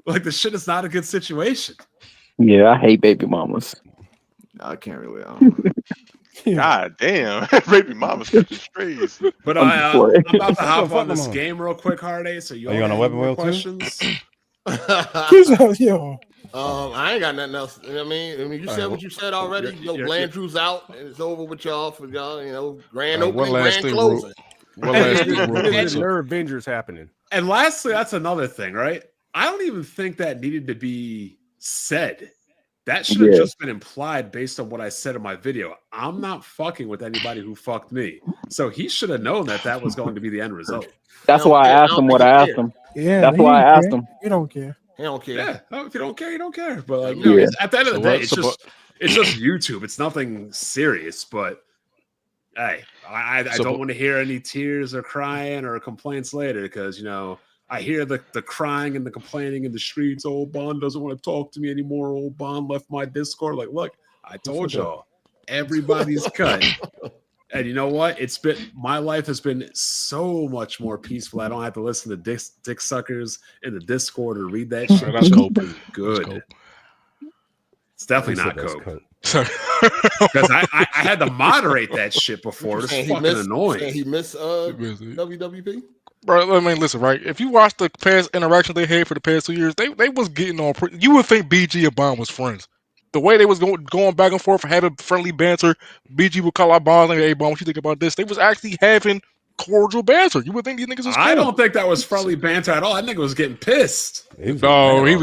Like the shit is not a good situation. Yeah, I hate baby mamas. I can't really. God damn, baby mama's catching strays. But I'm about to hop on this game real quick, Hard8. So you on a weapon wheel questions? Yo. I ain't got nothing else. I mean, you said what you said already. Blandrew's out, and it's over with y'all for y'all. You know, grand opening, grand closing. There Avengers happening. And lastly, that's another thing, right? I don't even think that needed to be said. That should have just been implied based on what I said in my video. I'm not fucking with anybody who fucked me. So he should have known that was going to be the end result. That's why I asked him what I asked him. Yeah, that's why I asked him. You don't care. He don't care. Yeah, if you don't care, you don't care. But like, you know, at the end of the day, it's just YouTube. It's nothing serious. But hey, I don't want to hear any tears or crying or complaints later because you know. I hear the crying and the complaining in the streets. Old Bond doesn't want to talk to me anymore. Old Bond left my Discord. Like, look, I told y'all, everybody's cut. And you know what? My life has been so much more peaceful. I don't have to listen to dick suckers in the Discord or read that shit. That's cope. Good. It's definitely not cope. Because I had to moderate that shit before. It's fucking annoying. He missed WWP. Bro, I mean, listen, right? If you watch the past interactions they had for the past 2 years, they was getting on. You would think BG and Bond was friends. The way they was going back and forth, having friendly banter. BG would call out Bond like, "Hey, Bond, what you think about this?" They was actually having cordial banter. You would think these niggas was cool. I don't think that was friendly banter at all. That nigga was getting pissed. He would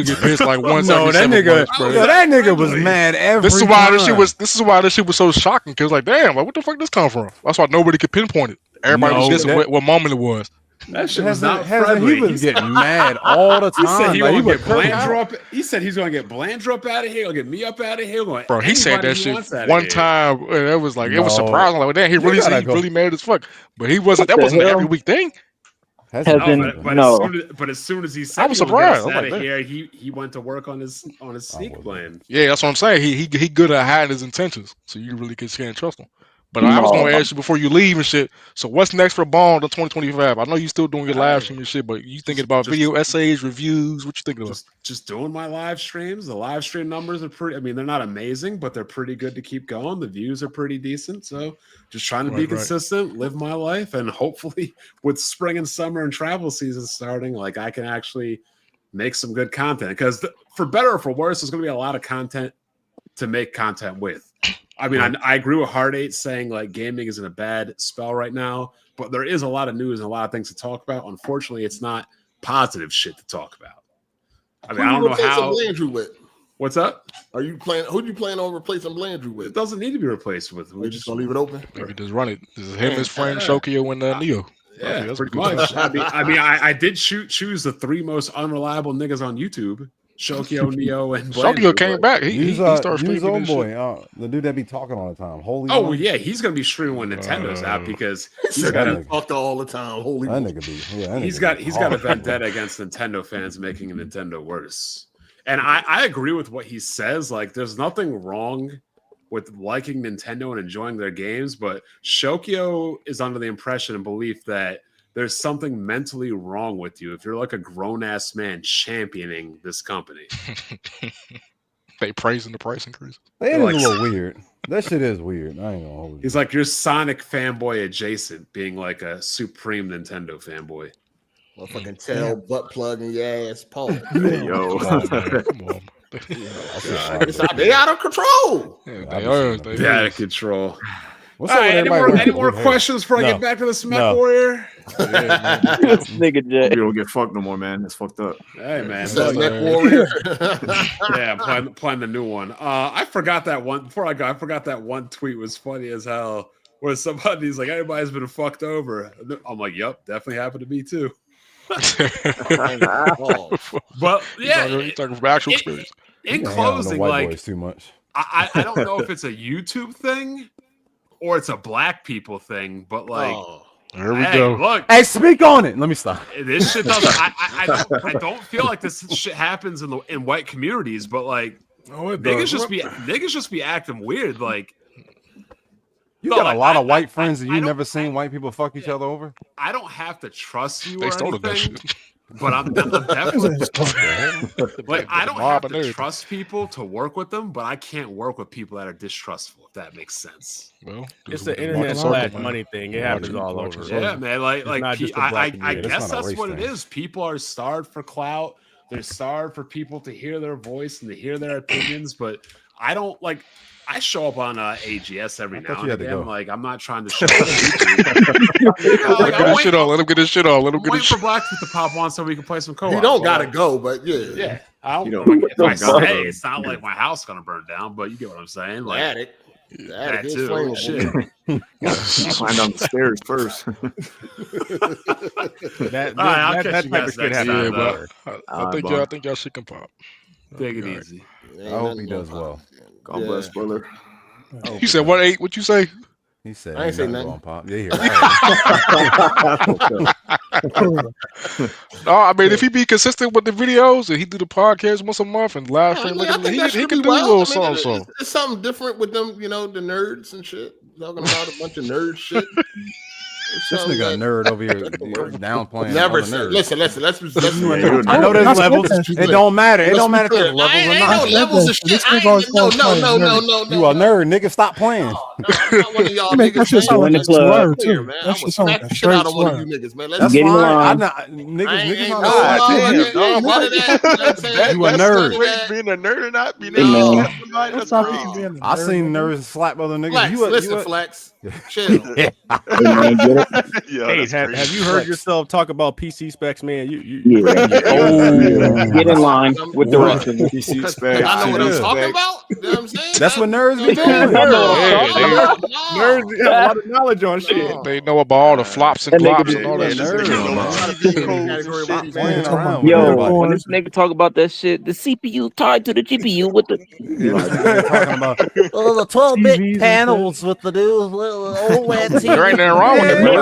get pissed like once. No, that nigga was mad every This is why this shit was so shocking. Cause like, damn, like what the fuck this come from? That's why nobody could pinpoint it. Everybody was guessing what moment it was. That shit was not friendly. He was getting mad all the time. He said he was get Blandrew up. He said he's gonna get Blandrew up out of here. He'll get me up out of here. Bro, he said that shit one time. It was like it was surprising. Like, damn, he really mad as fuck. But he wasn't. That wasn't an every week thing. But as soon as he said I was surprised. Out of here, he went to work on his sneak plan. Yeah, that's what I'm saying. He good at hiding his intentions, so you really can't trust him. But I was going to ask you before you leave and shit. So what's next for Bond in 2025? I know you still doing your live stream and shit, but you thinking about video essays, reviews? What you thinking about? Just doing my live streams. The live stream numbers are pretty. I mean, they're not amazing, but they're pretty good to keep going. The views are pretty decent. So just trying to be consistent, live my life, and hopefully with spring and summer and travel season starting, like I can actually make some good content. Because for better or for worse, there's going to be a lot of content to make content with. I mean, I agree with Hard8 saying like gaming is in a bad spell right now, but there is a lot of news and a lot of things to talk about. Unfortunately, it's not positive shit to talk about. I mean, I don't know how. Blandrew with? What's up? Who you plan on replacing Blandrew with? It doesn't need to be replaced with. We're just gonna leave it open. Maybe just run it. This is him, his friend Shokio, and Neo. Yeah, that's pretty much. I did choose the 3 most unreliable niggas on YouTube. Shokio, Neo, and Blandrew. Shokio came back. He started streaming old boy, the dude that be talking all the time. Well, yeah, he's gonna be streaming when Nintendo's out because he's got talk all the time. Holy, that nigga be. He's got a vendetta against Nintendo fans making Nintendo worse. And I agree with what he says. Like, there's nothing wrong with liking Nintendo and enjoying their games, but Shokio is under the impression and belief that there's something mentally wrong with you if you're like a grown-ass man championing this company. They praising the price increase. That is a little weird. That shit is weird. I ain't gonna hold you. He's like, you're Sonic fanboy adjacent, being like a supreme Nintendo fanboy. Motherfucking tail butt plug in your ass, Paul. Hey, yo. Come on. They out of control. They out of control. What's All up right, with any more questions before I get back to the Smack Warrior? Nigga Jet. You don't get fucked no more, man. It's fucked up. Hey, man. Smack Warrior. Yeah, I'm playing the new one. I forgot that one. Before I go, I forgot that one tweet was funny as hell. Where somebody's like, everybody's been fucked over. I'm like, yep, definitely happened to me too. But yeah, you're talking from actual experience. In closing, like, too much. I don't know if it's a YouTube thing or it's a black people thing, but like, here we go. Look, hey, speak on it. Let me stop. This shit doesn't. I don't feel like this shit happens in white communities, but like, niggas just be acting weird. Like, you got a lot of white friends and you never seen white people fuck each other over. I don't have to trust you They or stole that anything. shit. But I'm definitely like, I don't have to trust people to work with them, but I can't work with people that are distrustful, if that makes sense. Well, it's the internet / money thing. It happens all over. Yeah, man. Like I guess that's what it thing. is. People are starved for clout. They're starved for people to hear their voice and to hear their opinions. But I don't like. I show up on AGS every now and again. Like, I'm not trying to show up. Let him get his shit on. Let him get his shit on. Let him get his shit for Blackfoot to pop on so we can play some co-op. You don't gotta go, but yeah. I don't. If I say, it's not like my house gonna burn down, but you get what I'm saying. Like, attic. That too. Shit. Climb down the stairs first. that type of shit happens. I think y'all shit can pop. Take it easy. I hope he does well. God bless, brother. You said what? 8? What you say? He said, I ain't say nothing. Pop. Yeah, No, I mean, if he be consistent with the videos and he do the podcast once a month and live stream, he can do a little something. It's something different with them, the nerds and shit. Talking about a bunch of nerd shit. This nigga a nerd over here downplaying. Never said. Listen. Let's I know there's levels. It don't matter. It don't matter if there's levels or not. No levels of shit. No. You a nerd, nigga. Stop playing. One of y'all niggas. I will smack the shit out of one of you niggas, man. That's fine. Niggas you a nerd. Being a nerd or not? That's crazy. I seen nerds slap other niggas. Listen, Flex. Chill. Hey, have you heard yourself talk about PC specs, man? Get in line with the rest of the PC specs. I know what I'm talking about. You know what I'm saying? That's what nerds be doing. Nerds have a lot of knowledge on shit. They know about all the flops and flops and all that shit. Yo, when this nigga talk about that shit, the CPU tied to the GPU with the talking about the 12-bit panels with the new OLED. There ain't nothing wrong with it, bro.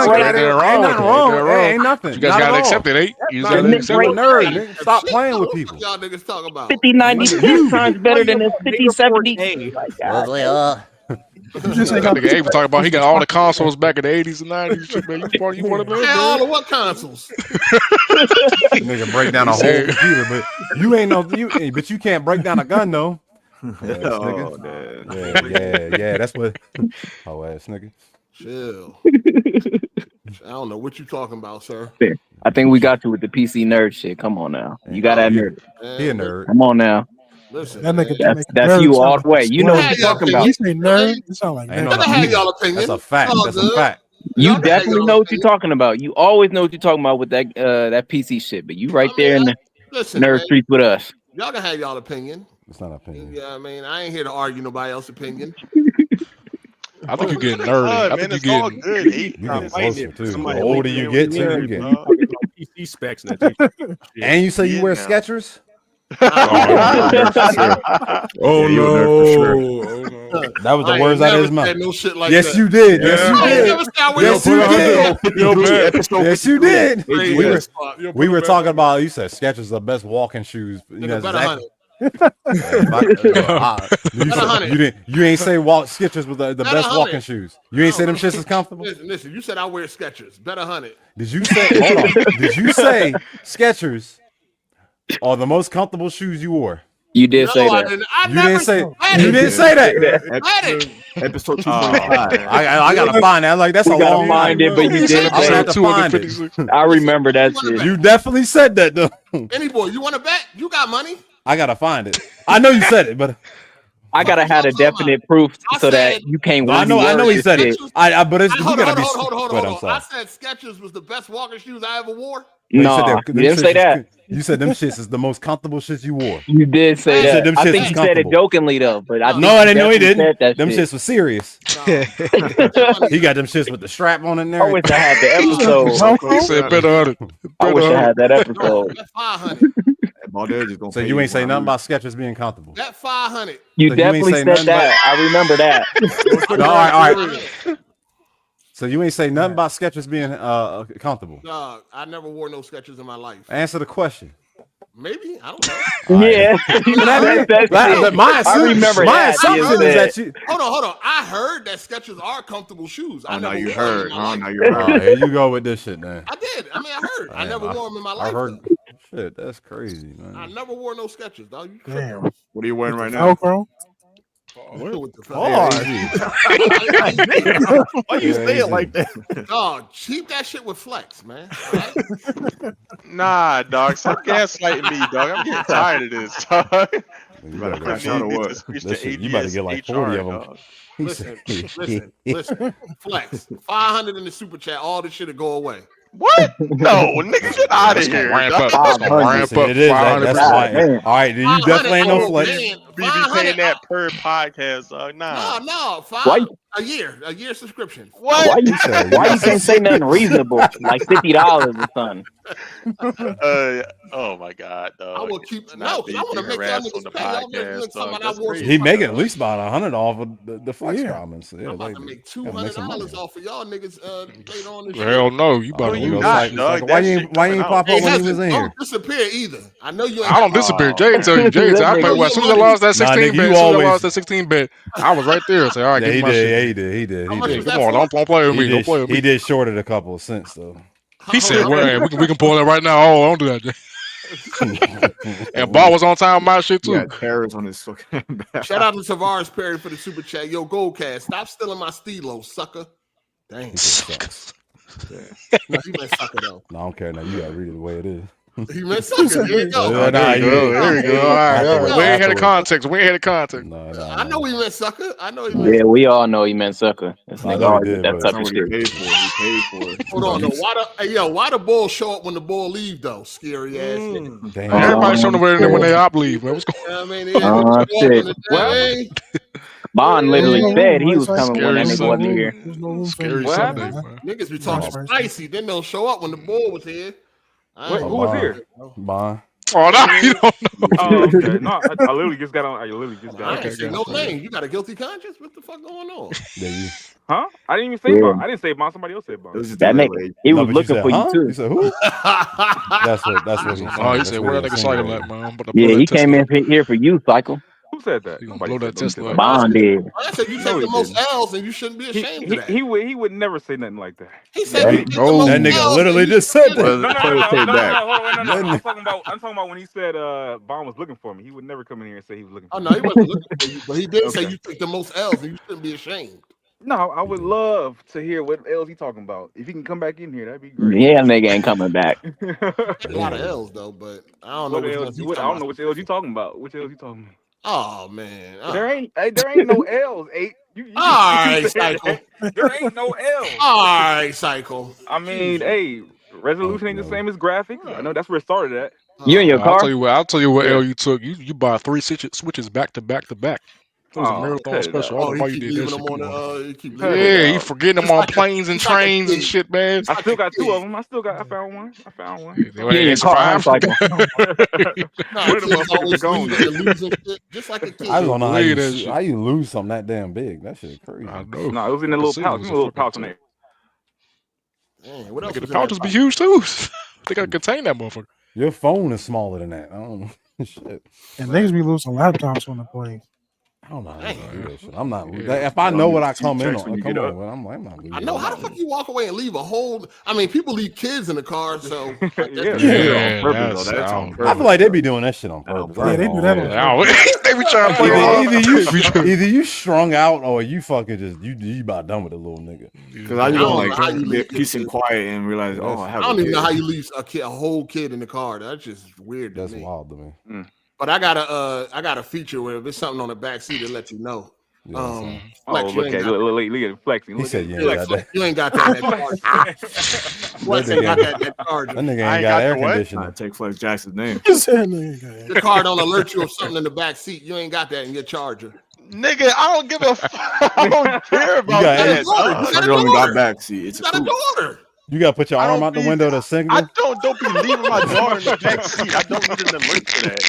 Ain't nothing. You guys gotta accept it, eh? You gotta accept it. Nerd. Stop playing with people. Y'all niggas talk about 5090 times better than this 5070. Nigga Abe talking about he got all the consoles back in the 80s and 90s. Shit, man. You want to know? All of what consoles? Nigga break down a whole computer, but you ain't but you can't break down a gun though. Yeah, that's what. Oh ass nigga. Chill. I don't know what you talking about, sir. I think we got you with the PC nerd shit. Come on now. You got that nerd. He a nerd. Come on now. Listen, that's you all the way. You know what you're talking about. You say nerd, it sound like nerd. That's a fact. That's a fact. You definitely know what you're talking about. You always know what you're talking about with that PC shit. But you right there in the nerd streets with us. Y'all can have y'all opinion. It's not an opinion. Yeah, I mean, I ain't here to argue nobody else's opinion. I think you're getting nerdy. I think you're getting good. You get closer too. The older you get, you get. PC specs. And you say you wear Skechers? Oh no! That was the words out of his mouth. No shit like yes, that. you did. Yes, you did. We were talking about. You said Skechers are the best walking shoes. You know exactly. You ain't say Skechers was the best walking shoes. You ain't say them shits is comfortable. Listen, you said I wear Skechers. Bet 100. Did you say? Hold on. Did you say Skechers are the most comfortable shoes you wore? You did say that. You didn't say that. Episode 245. I gotta find that. Like that's a long find it, but you did. I'm gonna have to find it. I remember that shit. You definitely said that though. Any boy, you want to bet? You got money. I gotta find it. I know you said it, but I gotta have a definite proof so that you can't. I know he said it. But it's Hold gotta be. on. I said Skechers was the best walking shoes I ever wore. No, you didn't say that. You said them shits is the most comfortable shits you wore. You did say that. I think you said it jokingly though, but I know he didn't. Them shits was serious. He got them shits with the strap on it and everything. I wish I had the episode. He said better on it. I wish I had that episode. That's 500. So you ain't say nothing about Skechers being comfortable. That 500. You definitely said that. I remember that. All right. So you ain't say nothing about Skechers being comfortable. No, I never wore no Skechers in my life. Answer the question. Maybe I don't know. Yeah, I remember my assumption is that you. Hold on. I heard that Skechers are comfortable shoes. I know you heard. Here you go with this shit, man. I did. I mean, I heard. I never wore them in my life. I heard. Shit, that's crazy, man. I never wore no Skechers, dog. Damn. What are you wearing right now? Why you say it like that? Dog, keep that shit with flex, man. Right? Nah, dog. Stop gaslighting me, dog. I'm getting tired of this, dog. You better get like 40 of them. Listen. Flex. 500 in the super chat. All this shit'll go away. What? No, nigga, get out of here. Ramp up. It is. That's why. All right, you definitely ain't no flex. Be paying that per podcast, dog. Nah. No. A year subscription. What? Why you can't say nothing reasonable, like $50 or something? Oh my God, dog. I will keep. No, because I want to make y'all niggas pay. Y'all He making at least about 100 off of the flex comments. I'm about to make $200 off of y'all niggas later on this Hell no, you about to why you ain't pop up when he was in here? Don't disappear either. I know you ain't. I don't disappear. Jay tell you. Jay tell you. As soon as I lost that 16 bet, I was right there. Say, all right, he did. Come on, don't play with me. Don't play with me. He did shorted a couple of cents though. He said, "Well, we can pull that right now." Oh, don't do that, Jay. And Ball was on time with my shit too. Yeah, Paris on his fucking back. Shout out to Tavares Perry for the super chat. Yo, Goldcast, stop stealing my Stilo, sucker. Dang. No, he meant sucker though. No, I don't care. Now you gotta read it the way it is. He meant sucker. There you go. There you go. All right. We ain't had a context. No. I know he meant sucker. Yeah, we all know he meant sucker. This nigga always did that sucker shit. He paid for it. Hold on. Why the bull show up when the bull leave though? Scary ass nigga. Everybody showing them when they op leave, man. What's going on? Shit. Bond literally said he was coming when that nigga wasn't here. Scary Sunday, man. Niggas be talking spicy, then they'll show up when the bull was here. Who was here? Bond. Oh, no, you don't know. Oh, okay. No, I literally just got on. I ain't seen no name. You got a guilty conscience? What the fuck going on? Huh? I didn't even say Bond. I didn't say Bond. Somebody else said Bond. That nigga, he was looking for you too. You said who? That's what he said. Oh, he said, where that nigga Cycle at, man? Yeah, he came in here for you, Cycle. Who said that? You gonna blow that Tesla? Bond did. I said you take the most L's and you shouldn't be ashamed of that. He would never say nothing like that. He said that nigga literally just said that. No. I'm talking about when he said Bond was looking for me. He would never come in here and say he was looking for me. Oh no, he wasn't looking for you, but he did say you take the most L's and you shouldn't be ashamed. No, I would love to hear what L's he talking about. If he can come back in here, that'd be great. Yeah, nigga ain't coming back. A lot of L's though, but I don't know I don't know which L's you talking about. Which L's you talking about? Oh man, there ain't no L's. All right, Cycle. There ain't no L's. All right, Cycle. I mean, hey, resolution ain't the same as graphics. I know that's where it started at. You in your car? I'll tell you what L you took. You buy 3 switches back to back to back. It was a marathon special. I don't know why you did that shit. Yeah, you forgetting them on planes and trains and shit, man. I still got 2 of them. I found one. Yeah, your car Cycle. Just like a kid. I don't know how you lose something that damn big. That shit crazy. I know. No, it was in the little pouch. Little pouch in there. What else? The pouches be huge too. They gotta contain that motherfucker. Your phone is smaller than that. I don't know. Shit. And niggas be losing laptops on the plane. I don't know how to do that shit. I'm not. If I know what I come in on, I'm not. I know. How the fuck you walk away and leave a whole? I mean, people leave kids in the car, so yeah, on purpose. That's on purpose. I feel like they be doing that shit on purpose. Yeah, they do that. They be trying to play either you strung out or you fucking just you about done with a little nigga. Because I just want to be peace and quiet and realize, I don't even know how you leave a whole kid in the car. That's just weird. That's wild to me. But I got a feature where if there's something on the back seat, it'll let you know. Flex, look at it flexing. He said, you ain't got that. Flex ain't got that charger. That nigga ain't got air conditioning. I take Flex Jackson's name. The car don't alert you of something in the back seat. You ain't got that in your charger. Nigga, I don't give a fuck. I don't care about that. I only got back seat. It's got a daughter. You gotta put your arm out the window to signal. I don't be leaving my daughter in the back seat. I don't need an alert for that.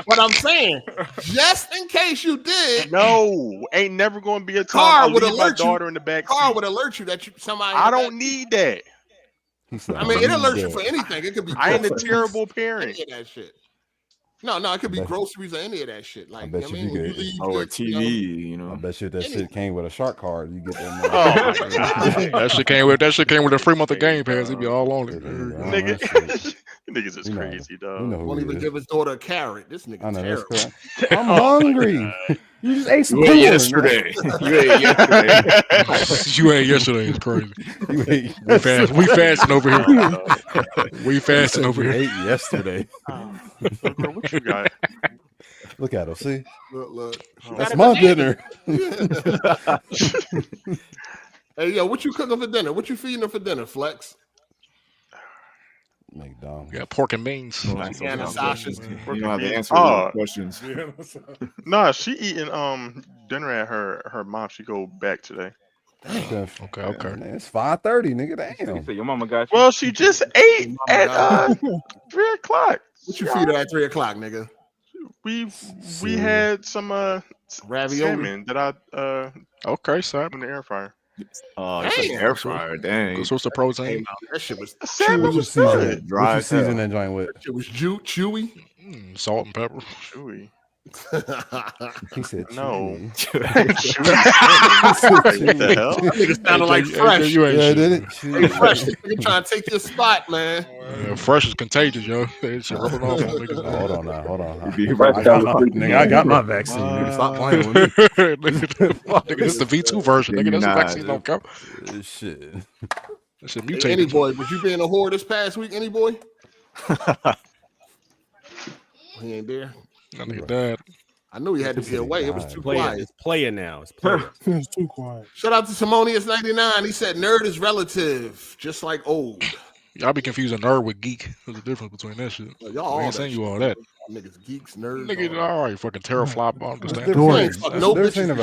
What I'm saying, just in case you did, no, ain't never going to be a car would alert my daughter in the back. Car would alert you that somebody. I don't need that. I mean, it alerts you for anything. It could be. I ain't a terrible parent. Any of that shit. No, it could be groceries or any of that shit. Like, I bet you get or TV, you know. I bet you that shit came with a shark card. You get that. That shit came with a free month of Game Pass. He'd be all on it. Niggas is crazy, dog. Won't even give his daughter a carrot. This nigga terrible. I'm hungry. You just ate some corn. Yesterday. You ate yesterday. You ate yesterday. It's crazy. We fasting over here. We fasting over here. Ate yesterday. What you got? Look at him. See? Look. That's my dinner. Hey, yo, what you cooking for dinner? What you feeding her for dinner, Flex? McDonald's. Yeah, pork and beans. You don't have to answer questions. Nah, she eating dinner at her mom. She go back today. Okay. It's 5:30, nigga. Damn. So your mama got you. Well, she just ate at 3:00. What you feed her at 3:00, nigga? We had some ravioli salmon that I salmon in the air fryer. Oh, it's an air fryer. Dang. What's the protein? That shit was salmon was good. What you season that joint with? It was chewy. Salt and pepper. Chewy. He said no. Nigga sounded like Fresh. Yeah, did it? Hey, Fresh, nigga trying to take your spot, man. Fresh is contagious, yo. It's rubbing off on niggas. Hold on. I got my vaccine. Nigga, stop playing with me. Nigga, this is the V2 version. Nigga, this vaccine don't come. Shit. That shit mutated. Any boy, was you being a whore this past week? Any boy? He ain't there. That nigga died. I knew he had to get away. It was too quiet. It's playing now. It's playing. It's too quiet. Shout out to Simonius99. He said nerd is relative, just like old. Y'all be confusing nerd with geek. There's a difference between that shit. Y'all I ain't saying you all that. Niggas, geeks, nerds. Nigga, all right, fucking teraflop. I understand. No pussy. No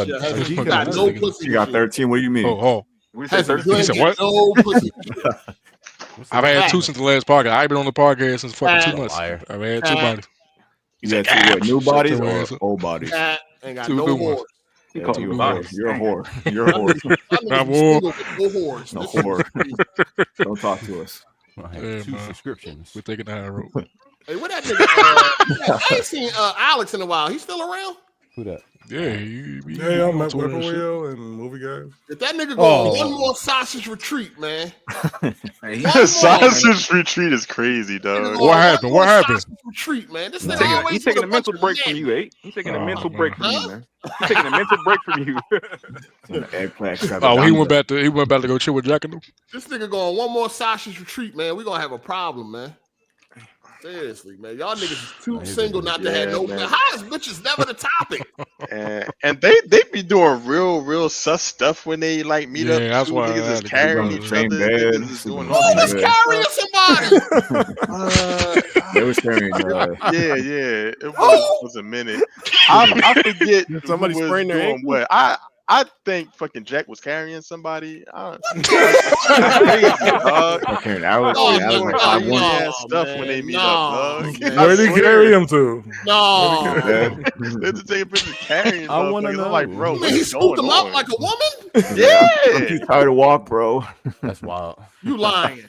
pussy. You got 13. What do you mean? Oh. We said 13. He said what? No pussy. I've had two since the last podcast. I've been on the podcast since fucking 2 months. I've had two bodies. You got two what, new bodies or old bodies? Ain't got two no new more. ones. Yeah, you're a whore. You're a whore. You're a whore. I'm whore. No whores. No whore. Don't talk to us. I have 2 subscriptions. We're taking the high road. Hey, what that nigga? I ain't seen Alex in a while. He's still around? Who that? Yeah, yeah, I'm at Whippoorwill and Movie Guys. If that nigga go on one more sausage retreat, man. Sausage retreat is crazy, dog. What happened? What happened? Retreat, man. This nigga always He's taking a mental break from you, eh? He's taking a mental break from you, man. He's taking a mental break from you. Oh, he went back to go chill with Jack and them. This nigga go on one more sausage retreat, man. We gonna have a problem, man. Seriously, man. Y'all niggas is too single not to have no. How is bitches never the topic? And they be doing real sus stuff when they like meet up. That's why niggas is carrying each other. Bed, who was carrying somebody? They was carrying. Yeah. It was a minute. I forget somebody spraying their ankle. What I think fucking Jack was carrying somebody. Carrying Alex. Stuff when they meet up. Where did he carry him to? No. They just take a picture carrying. I want to know. I'm like, bro, Man, he scooped him up like a woman? Yeah. I'm too tired to walk, bro. That's wild. You lying.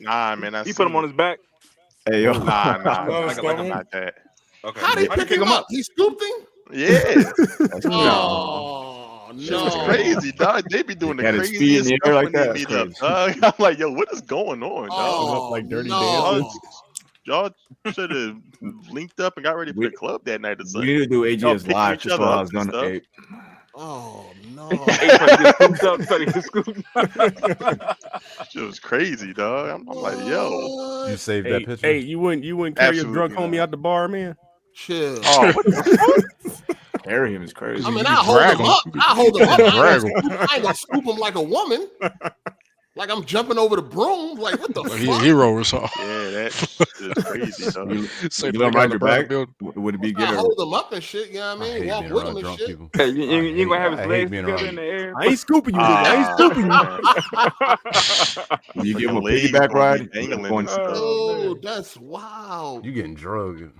Nah, man. He put him on his back. Hey, yo. Nah. Like that. Okay. How did he pick him up? He scooped him? Yeah. Oh Shit no, was crazy, dog. They be doing the Had his feet in craziest the stuff air like when they that. meet That's up, crazy. dog. I'm like, yo, what is going on, dog? oh like dirty no. Y'all should have linked up and got ready for the club that night or We something. need to do Y'all AGS picking live each just other while I up was and done. stuff. Hey, Oh no. Shit was crazy, dog. I'm like, yo. You saved that picture. Hey, you wouldn't carry your drunk homie out the bar, man? Chill. Oh, what the fuck? Carry him is crazy. I mean, I hold him up. I hold him up. I ain't gonna scoop him like a woman. Like I'm jumping over the broom. Like what the fuck? He a hero or something. Yeah, that is crazy, dog. You don't ride your back? Would it be I good? hold him up and shit. You know what I mean? Walk with him and shit. People. Hey, you gonna have his legs together in the air? I ain't scooping you, nigga. I ain't scooping you. You give him a piggyback ride. Oh, that's wild. You getting drugged?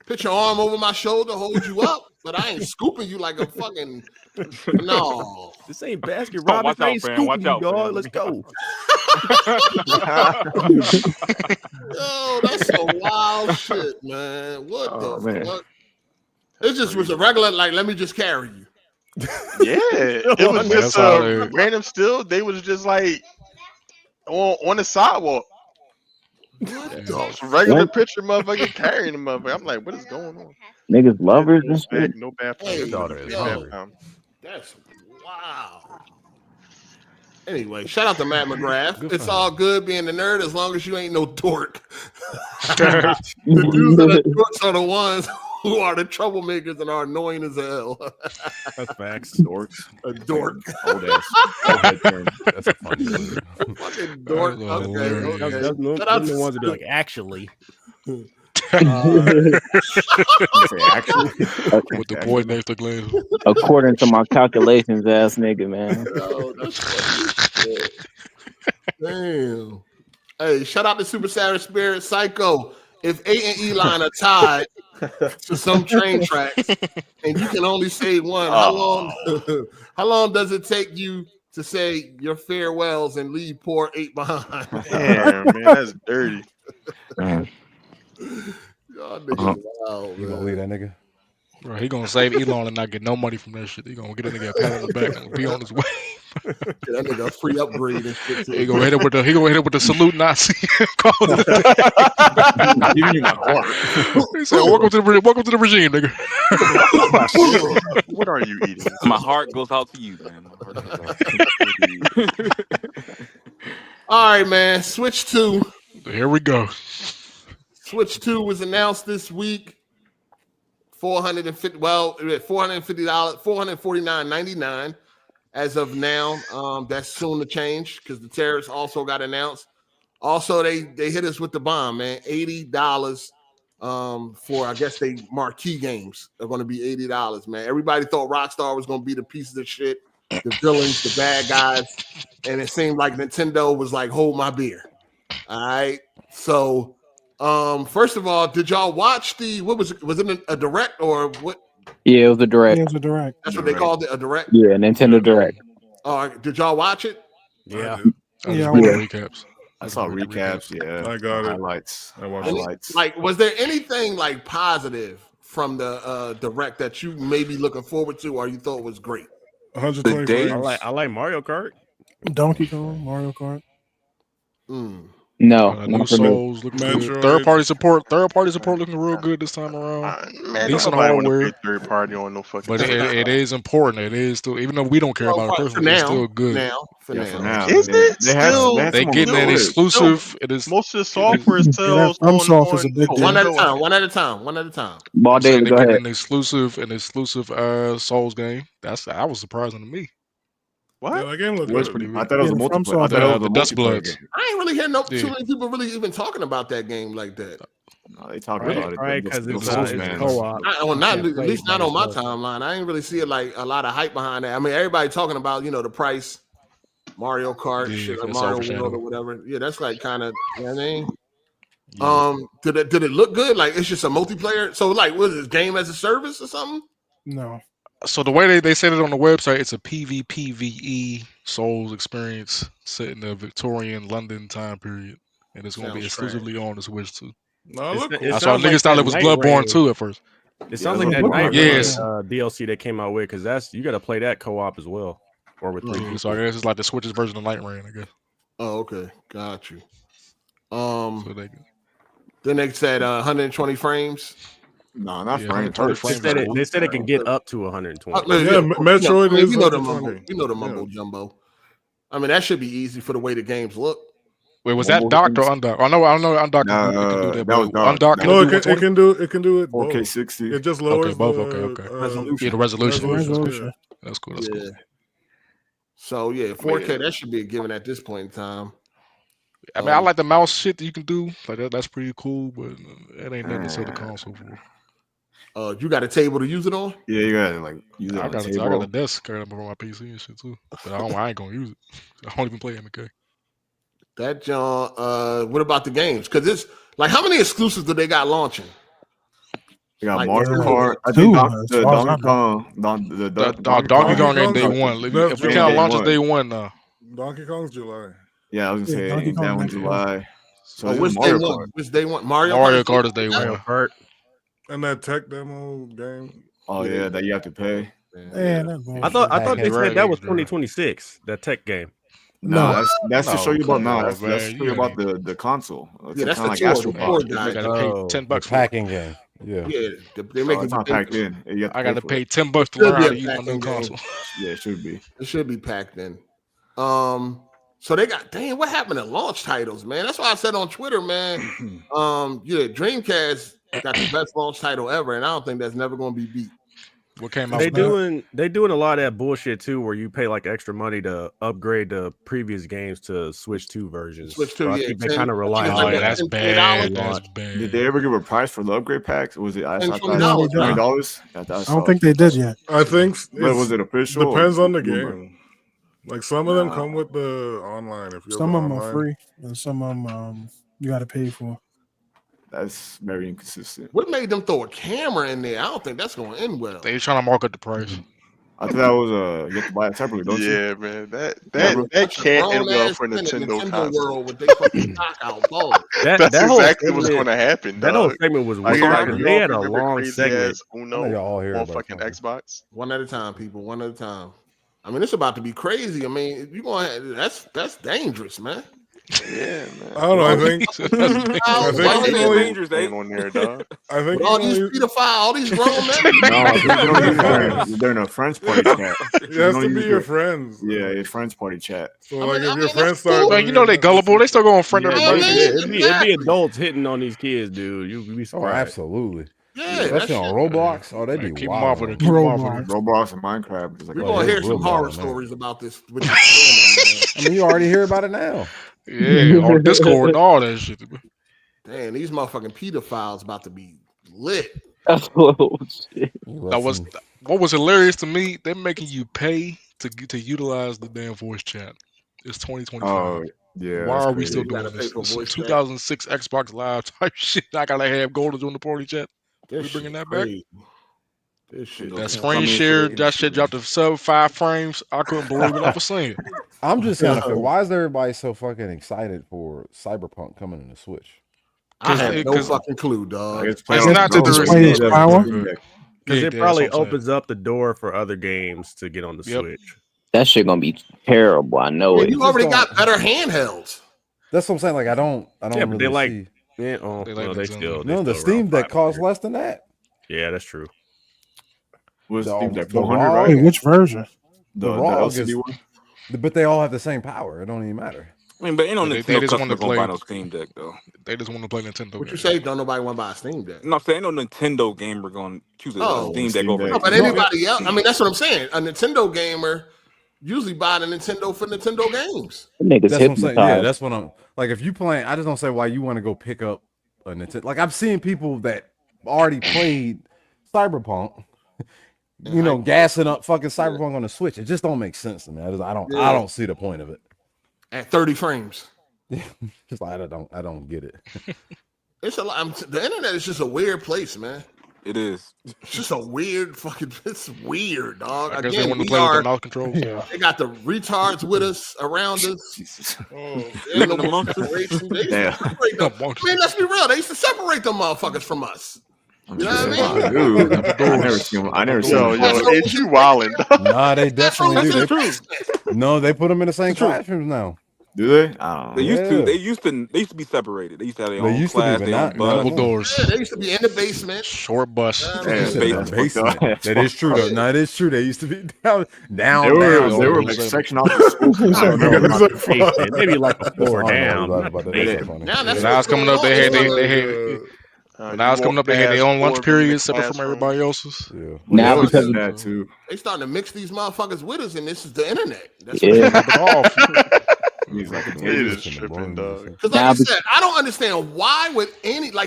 Put your arm over my shoulder, hold you up, but I ain't scooping you like a fucking no. This ain't basket Robbins. I ain't scooping you, dog. Let's go. Yo, that's some wild shit, man. What the fuck? It just was a regular, like, let me just carry you. Yeah, it was just random. Still, they was just like on the sidewalk. Regular picture, motherfucker carrying the motherfucker. I'm like, what is going on? Niggas lovers and shit. No bathroom. Hey, Your daughter is hungry. That's wow. Anyway, shout out to Matt McGrath. It's all good being the nerd as long as you ain't no dork. The dudes that are dorks are the ones who are the troublemakers and are annoying as hell. That's facts. Dorks. A dork. Old ass. That's a funny word. Fucking dork. Okay. That's the ones that be like, actually. With the boy next to Glenn. According to my calculations, ass nigga, man. Oh, that's funny. Damn. Hey, shout out to Super Savage Spirit Psycho. If A and E-Line are tied to some train tracks and you can only say one, how long does it take you to say your farewells and leave poor 8 behind? Damn, man, that's dirty. Y'all niggas wild, You gonna leave that nigga? Bro, he gonna save Elon and not get no money from that shit. He gonna get a nigga a pat on the back and be on his way. That nigga a free upgrade and shit. He gonna hit it with the salute Nazi. Giving you my heart. He said, welcome to the regime, nigga. What are you eating? My heart goes out to you, man. All right, man. Switch 2. Here we go. Switch 2 was announced this week. $450. Well, $450. $449.99 as of now. That's soon to change because the tariffs also got announced. Also, they hit us with the bomb, man. $80 for, I guess, they marquee games are going to be $80, man. Everybody thought Rockstar was going to be the pieces of shit, the villains, the bad guys, and it seemed like Nintendo was like, hold my beer. All right, so first of all, did y'all watch was it a direct or what? Yeah, it was a direct. Yeah, it was a direct. That's what they called it, a direct? Yeah, Nintendo Direct. Did y'all watch it? Yeah. Recaps. I saw recaps. Yeah, I got it. Highlights. I watched Highlights. Like, was there anything like positive from the direct that you may be looking forward to, or you thought was great? 120 frames. I like Mario Kart. Donkey Kong, Mario Kart. No, New Souls looking good. Third party support looking real good this time around. Man, Decent nobody want to hardware. play third party on no fucking. But it is important. It is still, even though we don't care about it personally, it's still good. For now. Is it still? They getting an exclusive. It is most of the software is still FromSoft is a big deal. One at a time. Ball they David, go getting ahead. an exclusive Souls game. That was surprising to me. What? Yeah, that game looked good. I thought it was a multiplayer. I thought it was a Dust multiplayer Bloods. game. I ain't really hear too many people really even talking about that game like that. No, they talking about it. Right, because it's man. co-op. At least not on my timeline. I ain't really see it like a lot of hype behind that. I mean, everybody talking about the price, Mario Kart, shit, or Mario World or whatever. Yeah, that's like kind of, you know what I mean? Did it look good? Like it's just a multiplayer. So like, what is this, game as a service or something? No. So the way they said it on the website, it's a PvPvE Souls experience set in the Victorian London time period, and it's going to be exclusively on the Switch too. No, look cool. That's why niggas thought it was Bloodborne 2 at first. It sounds like that Night Rain DLC they came out with, because you got to play that co-op as well, or with 3 people. So I guess it's like the Switch's version of Night Rain, I guess. Oh, okay, got you. Then they said 120 frames. No, not frames. They said it can get up to 120. Metroid is you know the mumbo jumbo. I mean, that should be easy for the way the games look. Wait, was that docked or undocked? I know undocked can do that. That was undocked. No, it can do it. 4K 60. It just lowers okay. the resolution. That's cool. That's cool. So 4K that should be a given at this point in time. I mean, I like the mouse shit that you can do. Like that's pretty cool, but it ain't nothing to sell the console for. You got a table to use it on? Yeah, you gotta use it. I got a desk carrying up on my PC and shit too, but I ain't gonna use it. I don't even play MK. That John. What about the games? Because it's like, how many exclusives do they got launching? They got Mario Kart. I think Donkey Kong ain't day one. If we count launches day one now. Donkey Kong's July. Yeah, I was gonna say that one's July. So what's day one? What's day one? Mario Kart is day one. And that tech demo game. Oh yeah, that you have to pay. I thought they said that was 2026. That tech game. No, that's to show you about That's to show you about the console. Yeah, that's kind the of tour. like You gotta pay $10 for packing game. Yeah, they make it not packed in. I gotta pay $10 to learn how to use my new console. Yeah, it should be. It should be packed in. So they got, what happened to launch titles, man? That's why I said on Twitter, man. Dreamcast got the best launch title ever, and I don't think that's never going to be beat. What came out? They doing a lot of that bullshit too, where you pay like extra money to upgrade the previous games to Switch 2 versions. Switch 2, I think they kind of rely on that. That's bad. That's bad. Did they ever give a price for the upgrade packs? Or was it $20? I don't think they did yet. I think. But was it official? Depends on the game. Like some of them come with the online. Some of them are free, and some of them you got to pay for. That's very inconsistent. What made them throw a camera in there? I don't think that's going to end well. They trying to mark up the price. I thought that was you have to buy it separately, don't you? Yeah, man. That can't end well for Nintendo world with their fucking knockout ball. That's exactly what's going to happen. That whole segment was weird. They had a long segment. On fucking Xbox. One at a time, people. One at a time. I mean, it's about to be crazy. I mean, you going that's dangerous, man. Yeah, man. I don't know. I think dangerous. They ain't on there, dog. I think all these pedophiles, all these grown men. They're in a friends party chat. It has to be your friends. Yeah, it's friends party chat. So like, if your friends start, man, you know they gullible. They still go on friend everybody. It'd be adults hitting on these kids, dude. You'd be surprised. Oh, absolutely. Yeah, especially on Roblox. Oh, that'd be keep wild. them off Roblox and Minecraft. We're gonna hear some horror stories about this. I mean, you already hear about it now. Yeah, on Discord and all that shit. Damn, these motherfucking pedophiles about to be lit. Oh, shit. What was hilarious to me? They're making you pay to utilize the damn voice chat. It's 2025. Oh yeah. Why are we still doing this? 2006 Xbox Live type shit. I gotta have gold on the party chat. We bringing that back? This shit. That screen share, that shit dropped to sub 5 frames. I couldn't believe what I was saying. I'm just kind of. Why is everybody so fucking excited for Cyberpunk coming in the Switch? I have no fucking clue, dog. It's not to the power. Because it probably opens up the door for other games to get on the Switch. That shit gonna be terrible. I know it. You already got better handhelds. That's what I'm saying. Like I don't Yeah, but really they like. see. Yeah, they still. The Steam Deck costs less than that. Yeah, that's true. Was Steam Deck the 400, ROG, right? Wait, which version? The ROG is, but they all have the same power. It don't even matter. I mean, but ain't no They Nintendo just want to customer play gonna buy no Steam Deck though. They just want to play Nintendo. What you say? Don't nobody want to buy a Steam Deck? No, I'm saying ain't no Nintendo gamer gonna choose a Steam Deck over. No, but anybody else? I mean, that's what I'm saying. A Nintendo gamer usually buy the Nintendo for Nintendo games. That's what I'm saying. Yeah, that's what I'm like. If you playing, I just don't say why you want to go pick up a Nintendo. Like I've seen people that already played Cyberpunk. You know, gassing up fucking Cyberpunk on the Switch. It just don't make sense to me. I don't see the point of it. At 30 frames. Just like I don't get it. It's a lot. The internet is just a weird place, man. It is. It's just a weird fucking. It's weird, dog. I guess they want to play with the mouse controls. Yeah. They got the retards with us around us. Living amongst us. Damn. Man, let's be real. They used to separate them motherfuckers from us. You know what I mean? Dude, I never seen him. I never seen him. It's you wildin'. Nah, they definitely do. No, they put them in the same classrooms now. Do they? I don't know. They used to be separated. They used to have their own class, their own double bus. doors. Yeah, they used to be in the basement. Short bus. Basement. That is true though. No, it is true. They used to be down. They were like section off the school. Maybe like a floor down. Now it's coming up. They had. Now it's coming up. They had their own lunch period separate from everybody else's. Yeah. Now because of that too. They starting to mix these motherfuckers with us, and this is the internet. That's It is tripping, dog. Because like I said, I don't understand why would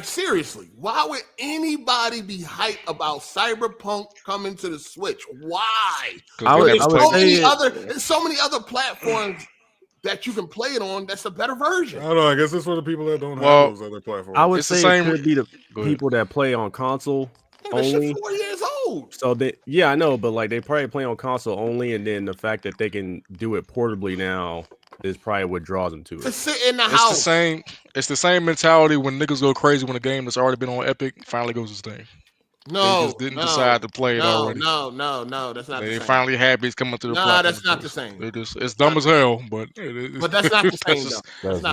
seriously, why would anybody be hyped about Cyberpunk coming to the Switch? Why? There's so many other platforms that you can play it on. That's a better version. I don't know. I guess it's for the people that don't have those other platforms. I would say it could be the people that play on console only. 4 years old. So I know, but like they probably play on console only, and then the fact that they can do it portably now is probably what draws them to it. To sit in the house. It's the same mentality when niggas go crazy when a game that's already been on Epic finally goes to Steam. No, they just didn't decide to play it already. No, that's not. They the same. finally happy it's coming to the platform. That's not the same. It's dumb as hell, but that's not the same.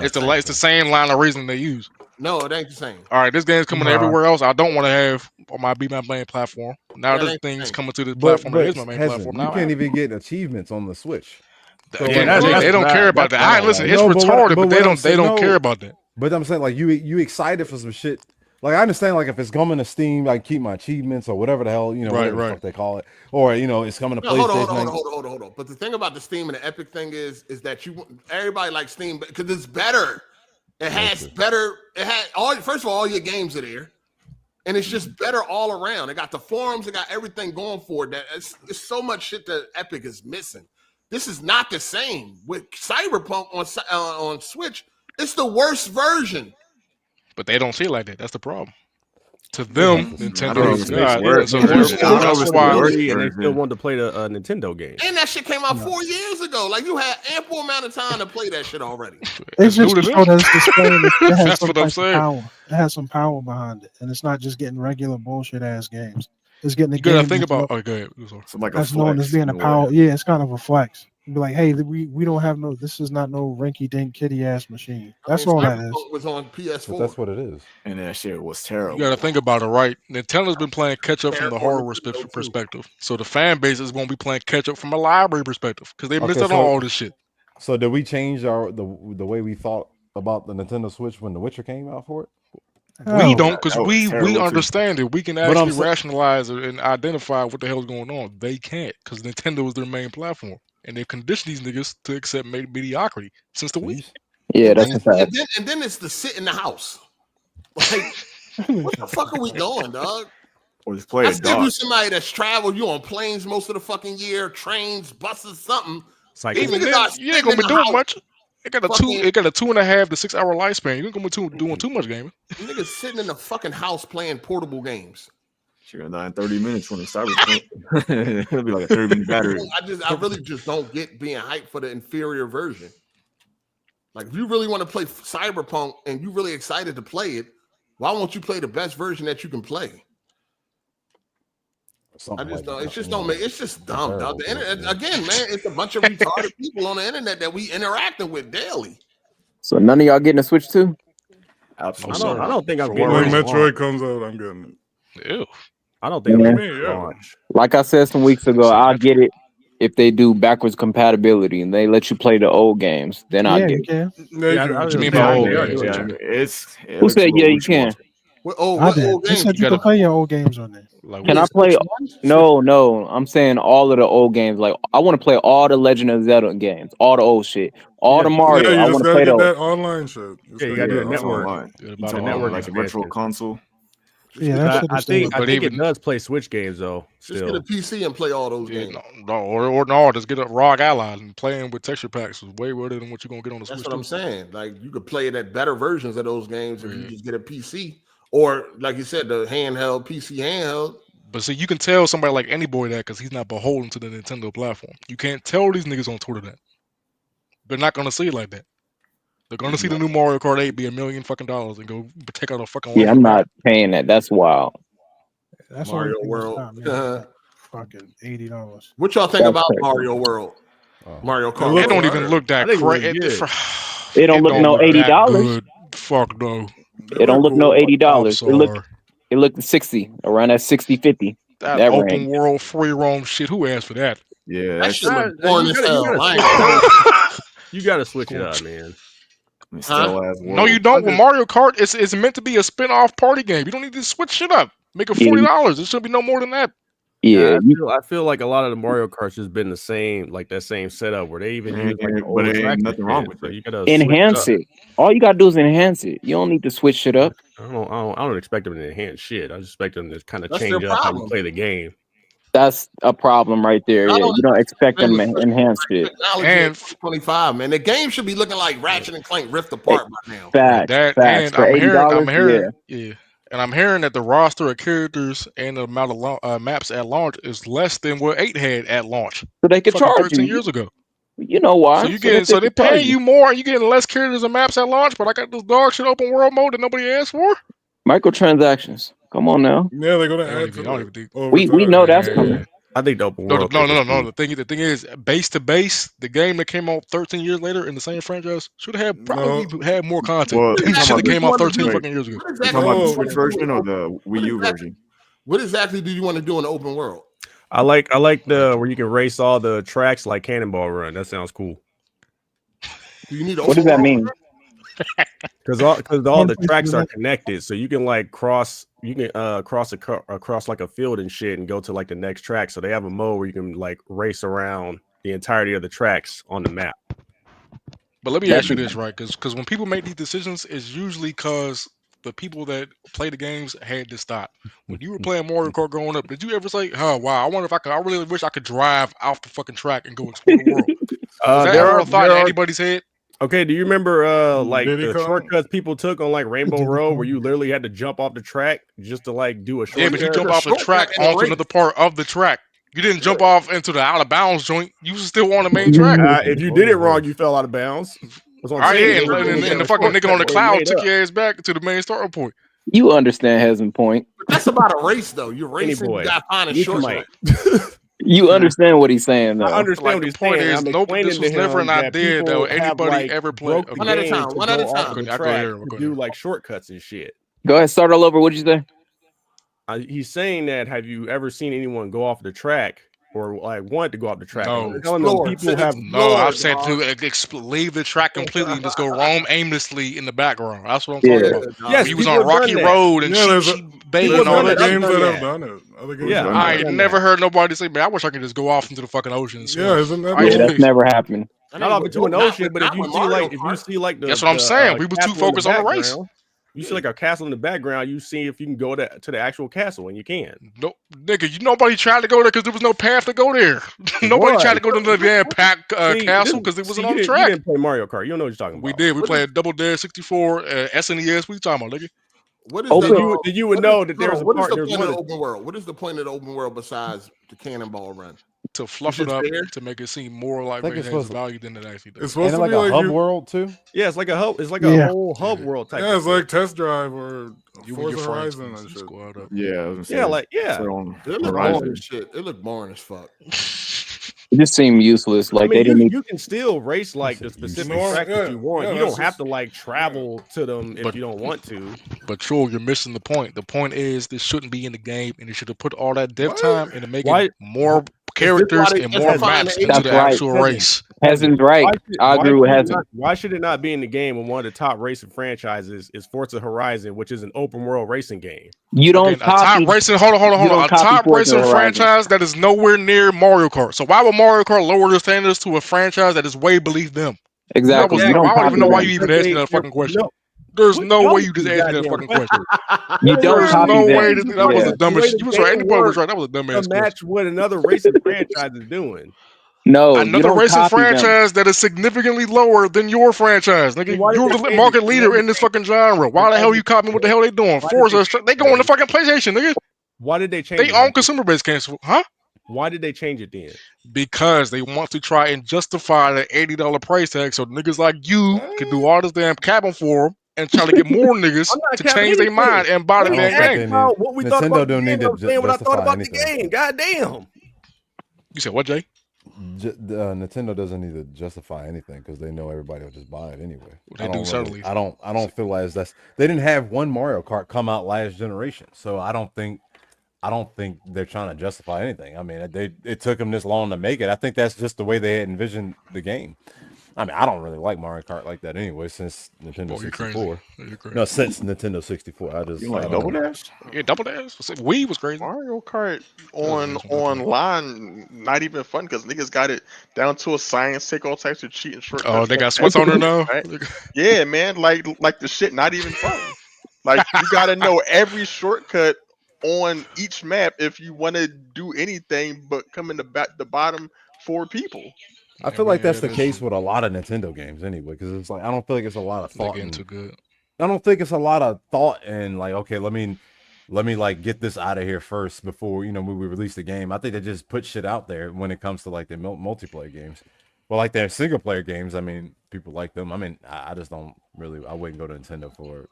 It's the same line of reasoning they use. No, it ain't the same. All right, this game's coming everywhere else. I don't want to have on my main platform. Now this thing's coming to the platform that is my main platform. You can't even get achievements on the Switch. So they don't care about that. Listen, it's retarded, but they don't care about that. But I'm saying, like, you excited for some shit. Like, I understand, like, if it's coming to Steam, like, keep my achievements or whatever the hell, whatever the fuck they call it, or it's coming to PlayStation. Hold on. But the thing about the Steam and the Epic thing is that everybody likes Steam because it's better. It has better. It has first of all your games are there, and it's just better all around. It got the forums. It got everything going for it. That it's so much shit that Epic is missing. This is not the same with Cyberpunk on Switch. It's the worst version. But they don't see it like that. That's the problem. To them, Nintendo is God. So that's why they still want to play the Nintendo game. And that shit came out 4 years ago. Like you had ample amount of time to play that shit already. It's just to show that it's displaying. That's what I'm saying. Power. It has some power behind it, and it's not just getting regular bullshit ass games. It's getting the you gotta game think about. Oh, go ahead. That's known as being a power. Yeah, it's kind of a flex. Be like, hey, we don't have no. This is not no rinky dink kitty ass machine. That's all that is. It was on PS4. But that's what it is. And that shit was terrible. You got to think about it, right? Nintendo's been playing catch up from the horror perspective, so the fan base is going to be playing catch up from a library perspective because they missed out on all this shit. So did we change the way we thought about the Nintendo Switch when The Witcher came out for it? We don't, because we understand it. We can actually rationalize it and identify what the hell's going on. They can't, because Nintendo is their main platform, and they've conditioned these niggas to accept mediocrity since the Wii. Yeah, that's a fact. And then it's the sit in the house. Like, what the fuck are we doing, dog? Or just play it. You somebody that's traveled. You on planes most of the fucking year, trains, buses, something. It's like even then, you ain't gonna be doing much. It got a 2.5 to 6 hour lifespan. You ain't gonna be doing too much gaming. Niggas sitting in the fucking house playing portable games. Sure, 30 minutes when it's Cyberpunk. It'll be like a 30-minute battery. I really just don't get being hyped for the inferior version. Like, if you really want to play Cyberpunk and you really excited to play it, why won't you play the best version that you can play? It's just dumb, dog. The internet, again, man, it's a bunch of retarded people on the internet that we interacting with daily. So none of y'all getting a Switch too? Absolutely. I don't think I'm getting it. When Metroid comes out, I'm getting it. Ew. I don't think I'm getting it. Like I said some weeks ago, I'll get it if they do backwards compatibility and they let you play the old games. Then I'll get it. What you mean by old games? Who said you can? What old games? You can play your old games on there. Can I play? No. I'm saying all of the old games. Like I want to play all the Legend of Zelda games, all the old shit, all the Mario. I want to play those. That online shit. You gotta do a network. It's a network, like a virtual console. Yeah, I think it does play Switch games though. Just get a PC and play all those games. No, just get a ROG Ally and playing with texture packs is way better than what you're gonna get on the Switch. That's what I'm saying. Like you could play it at better versions of those games if you just get a PC. or like you said, the handheld PC handheld. But see, you can tell somebody like Anyboy that because he's not beholden to the Nintendo platform. You can't tell these niggas on Twitter that. They're not gonna see it like that. They're gonna see the new Mario Kart 8 be $1 million and go take out a fucking. Yeah, I'm not paying that. That's wild. That's Mario World. Fucking $80. What y'all think about Mario World? Mario Kart. It don't even look that crazy. It don't look no $80. Fuck no. It don't look no $80. It looked 60, around that 60-50. That open world free roam shit. Who asked for that? Yeah, that shit look boring as hell. You gotta switch it up, man. No, you don't. With Mario Kart, it's meant to be a spin-off party game. You don't need to switch shit up. Make it $40. It should be no more than that. Yeah, I feel like a lot of the Mario Karts has been the same, like that same setup where they even use like the old tracks. Nothing wrong with it. You gotta enhance it. All you gotta do is enhance it. You don't need to switch shit up. I don't expect them to enhance shit. I just expect them to kind of change up how you play the game. That's a problem right there. Yeah, you don't expect them to enhance it. And 25, man, the game should be looking like Ratchet and Clank Rift Apart by now. Facts. And I'm hearing, and I'm hearing that the roster of characters and the amount of maps at launch is less than what 8 had at launch. So they could charge 13 you. years ago. You know why? So they pay you more. You getting less characters and maps at launch, but I got this dog shit open world mode that nobody asked for. Microtransactions. Come on now. Yeah, they're gonna add to it. We know that's coming. I think the open world. No. The thing is, base to base, the game that came out 13 years later in the same franchise should have probably had more content than the shit that came out 13 fucking years ago. Talking about the Switch version or the Wii U version? What exactly do you want to do in the open world? I like the where you can race all the tracks like Cannonball Run. That sounds cool. Do you need? What does that mean? Because all the tracks are connected, so you can like cross. You can cross like a field and shit, and go to like the next track. So they have a mode where you can like race around the entirety of the tracks on the map. But let me ask you this, right? Because when people make these decisions, it's usually because the people that play the games had to stop. When you were playing Mario Kart growing up, did you ever say, "Oh wow, I wonder if I could? I really wish I could drive off the fucking track and go explore the world." Is that ever a thought in anybody's head? Okay, do you remember like the shortcuts people took on like Rainbow Road where you literally had to jump off the track just to like do a shortcut? Yeah, but you jump off the track onto another part of the track. You didn't jump off into the out of bounds joint. You was still on the main track. If you did it wrong, you fell out of bounds. And the fucking nigga on the cloud took your ass back to the main starting point. You understand Hasn't point. But that's about a race, though. You're racing. You got to find a shortcut. You understand what he's saying, though. I understand what he's point saying. Is this was never an idea that anybody ever played. One at a time. One at a time. Do like shortcuts and shit. Go ahead, start all over. What'd you say? He's saying that. Have you ever seen anyone go off the track or like want to go off the track? No, I've said to leave the track completely and just go roam aimlessly in the background. That's what I'm talking about. Yes, he was on Rocky Road and baiting all that. Games that have done it. Other games I never heard nobody say, "Man, I wish I could just go off into the fucking ocean." Yeah, isn't that? That's never happened. Not off into an ocean, but if you see like that's what I'm saying. We were too focused on the race. You see like a castle in the background. You see if you can go to the actual castle, and you can. No, nigga, nobody tried to go there because there was no path to go there. Nobody tried to go to the damn castle because it wasn't on the track. You didn't play Mario Kart. You don't know what you're talking about. We did. We played Double Dash 64, SNES. What you talking about, nigga? What is did you know that there's a part? What is the point of the open world? What is the point of the open world besides the Cannonball Run? To fluff it up to make it seem more like it has value than it actually does. It's supposed to like be a like hub world too. Yeah, it's like a hub. It's like a whole hub world type. Yeah, it's like Test Drive or you Forza Horizon and shit. It looked boring as fuck. It just seemed useless. Like they didn't. You can still race like the specific track that you want. You don't have to like travel to them if you don't want to. But sure, you're missing the point. The point is this shouldn't be in the game, and they should have put all that dev time into making more characters and more maps into the actual race. Hasn't right. I agree with Hasn't. Why should it not be in the game when one of the top racing franchises is Forza Horizon, which is an open world racing game? You don't copy. Hold on. A top racing franchise that is nowhere near Mario Kart. So why would Mario Kart lower their standards to a franchise that is way beneath them? Exactly. I don't even know why you even asked me that fucking question. There's no way you just asked me that fucking question. You don't copy no way that was the dumbest. You was right. Anybody was right. That was the dumbest question. Match what another racing franchise is doing. No, another racing franchise that is significantly lower than your franchise. Nigga, you're the market leader in this fucking genre. Why the hell you copying what the hell they doing? Forza, they go on the fucking PlayStation, nigga. Why did they change it? They own consumer base cancel, huh? Why did they change it then? Because they want to try and justify the $80 price tag so niggas like you can do all this damn cabin for them and try to get more niggas to change their mind and buy the damn game. What we thought about the game, I'm saying what I thought about the game. God damn. You said what, Jay? Nintendo doesn't need to justify anything because they know everybody will just buy it anyway. They do certainly. I don't feel like they didn't have one Mario Kart come out last generation, so I don't think they're trying to justify anything. I mean, it took them this long to make it. I think that's just the way they had envisioned the game. I mean, I don't really like Mario Kart like that anyway since Nintendo 64. No, since Nintendo 64. I just like Double Dash? Yeah, Double Dash. Wii was crazy. Mario Kart online, not even fun because niggas got it down to a science, take all types of cheating shortcuts. Oh, they got sweats on her now? Right? Yeah, man, like the shit not even fun. Like you gotta know every shortcut on each map if you want to do anything but come in the bottom 4 people. I feel like that's the case with a lot of Nintendo games anyway, because it's like I don't feel like it's a lot of thought. Too good. I don't think it's a lot of thought and like, okay, let me like get this out of here first before we release the game. I think they just put shit out there when it comes to like the multiplayer games. Well, like their single player games, I mean, people like them. I mean, I just don't really. I wouldn't go to Nintendo for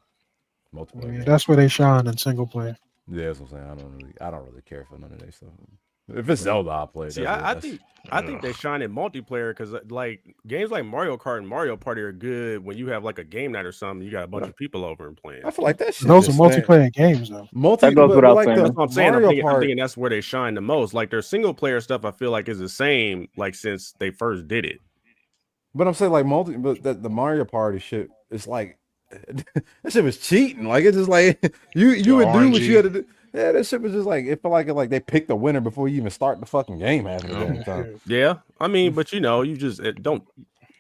multiplayer. Yeah, that's where they shine in single player. Yeah, that's what I'm saying. I don't really care for none of that stuff. If it's Zelda, I'll play it. See, I think they shine in multiplayer because like games like Mario Kart and Mario Party are good when you have like a game night or something. You got a bunch of people over and playing. I feel like that shit. Those are multiplayer games though. That goes without saying. That's what I'm saying. I'm thinking that's where they shine the most. Like their single player stuff, I feel like is the same like since they first did it. But I'm saying like the Mario Party shit. It's like that shit was cheating. Like it's just like you would do what you had to do. Yeah, that shit was just like it felt like they picked the winner before you even start the fucking game half the damn time. Yeah, I mean, but you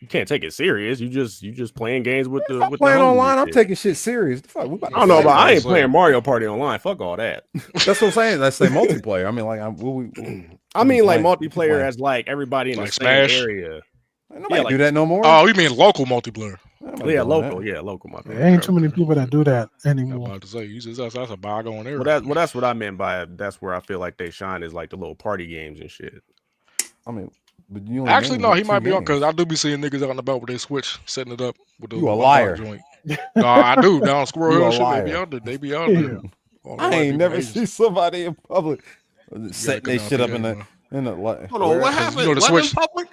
can't take it serious. You just playing games with the playing online. I'm taking shit serious. The fuck, I don't know, but I ain't playing Mario Party online. Fuck all that. That's what I'm saying. Let's say multiplayer. I mean, like I mean, like multiplayer as like everybody in like the Smash? same area. Nobody do that no more. Oh, you mean local multiplayer? Yeah, local. Yeah, local multiplayer. There ain't too many people that do that anymore. I'm about to say, that's a bygone era. Well, that's what I meant by it. That's where I feel like they shine is like the little party games and shit. I mean, but you actually no, he might be on because I do be seeing niggas out and about with their Switch setting it up with the you a liar. Joint. No, I do down Squirrel Hill shit. They be out there. I ain't never see somebody in public setting their shit up in the light. Hold on, what happened? You know, the what Switch in public?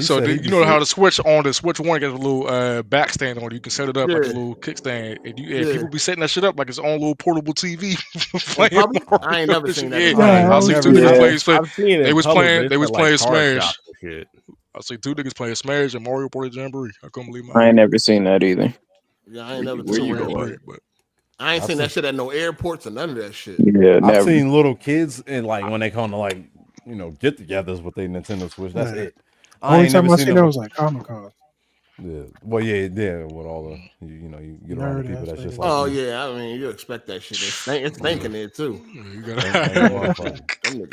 So you know how the Switch on the Switch One gets a little back stand on it. You can set it up like a little kickstand, and people be setting that shit up like its own little portable TV. I ain't never seen that. I see two niggas playing. They was playing Smash. I see 2 niggas playing Smash and Mario Party Jamboree. I couldn't believe I ain't never seen that either. Yeah, I ain't never seen that. But I ain't seen that shit at no airports or none of that shit. Yeah, I've seen little kids and like when they come to like get-togethers with their Nintendo Switch. That's it. Only time I seen that was like Comic-Con. Yeah, well, yeah, with all the you get around the people that's just like. Oh yeah, I mean you expect that shit. It's thinking it too. The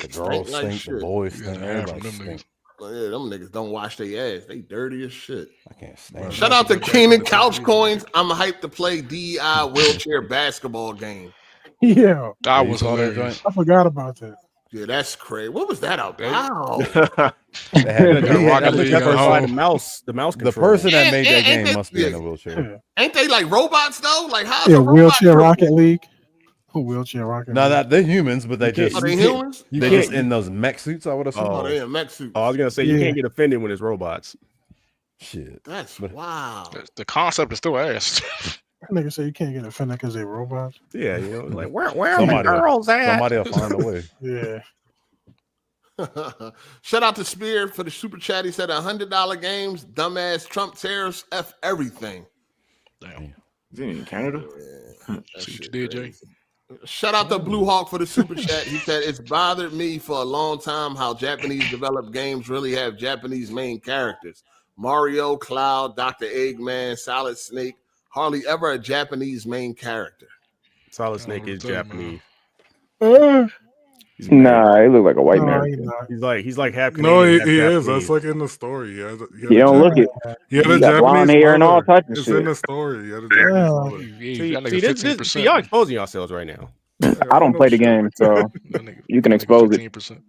girls stink, the boys stink, everybody stink. Yeah, them niggas don't wash their ass. They dirty as shit. I can't stand. Shout out to Keenan Couch Coins. I'm hyped to play DEI wheelchair basketball game. Yeah, that was hilarious. I forgot about that. Yeah, that's crazy. What was that about? The mouse. The person that made that game must be in a wheelchair. Ain't they like robots though? Like how? Yeah, wheelchair Rocket League. Wheelchair Rocket. No, they're humans, but they just are they humans? They just in those mech suits. I would assume. Oh, they in mech suits. I was gonna say you can't get offended when it's robots. Shit, that's wow. The concept is still ass. Nigga say you can't get offended because they're robots. Yeah, like where are the girls at? Somebody will find a way. Yeah. Shout out to Spear for the super chat. He said $100 games, dumbass Trump tariffs, F everything. Damn. Is he in Canada? Yeah, see what you did, Jay. Shout out to Blue Hawk for the super chat. He said it's bothered me for a long time how Japanese developed games really have Japanese main characters. Mario, Cloud, Dr. Eggman, Solid Snake, hardly ever a Japanese main character. Solid Snake is Japanese. Nah, he look like a white man. He's like half No, Canadian. he half is. Japanese. That's like in the story. He don't look it. He had He a got blonde Japanese hair and all mother. types of It's shit. in the story. He had a Japanese mother. See, y'all exposing yourselves right now. I don't play the game, so you can expose it. 15%.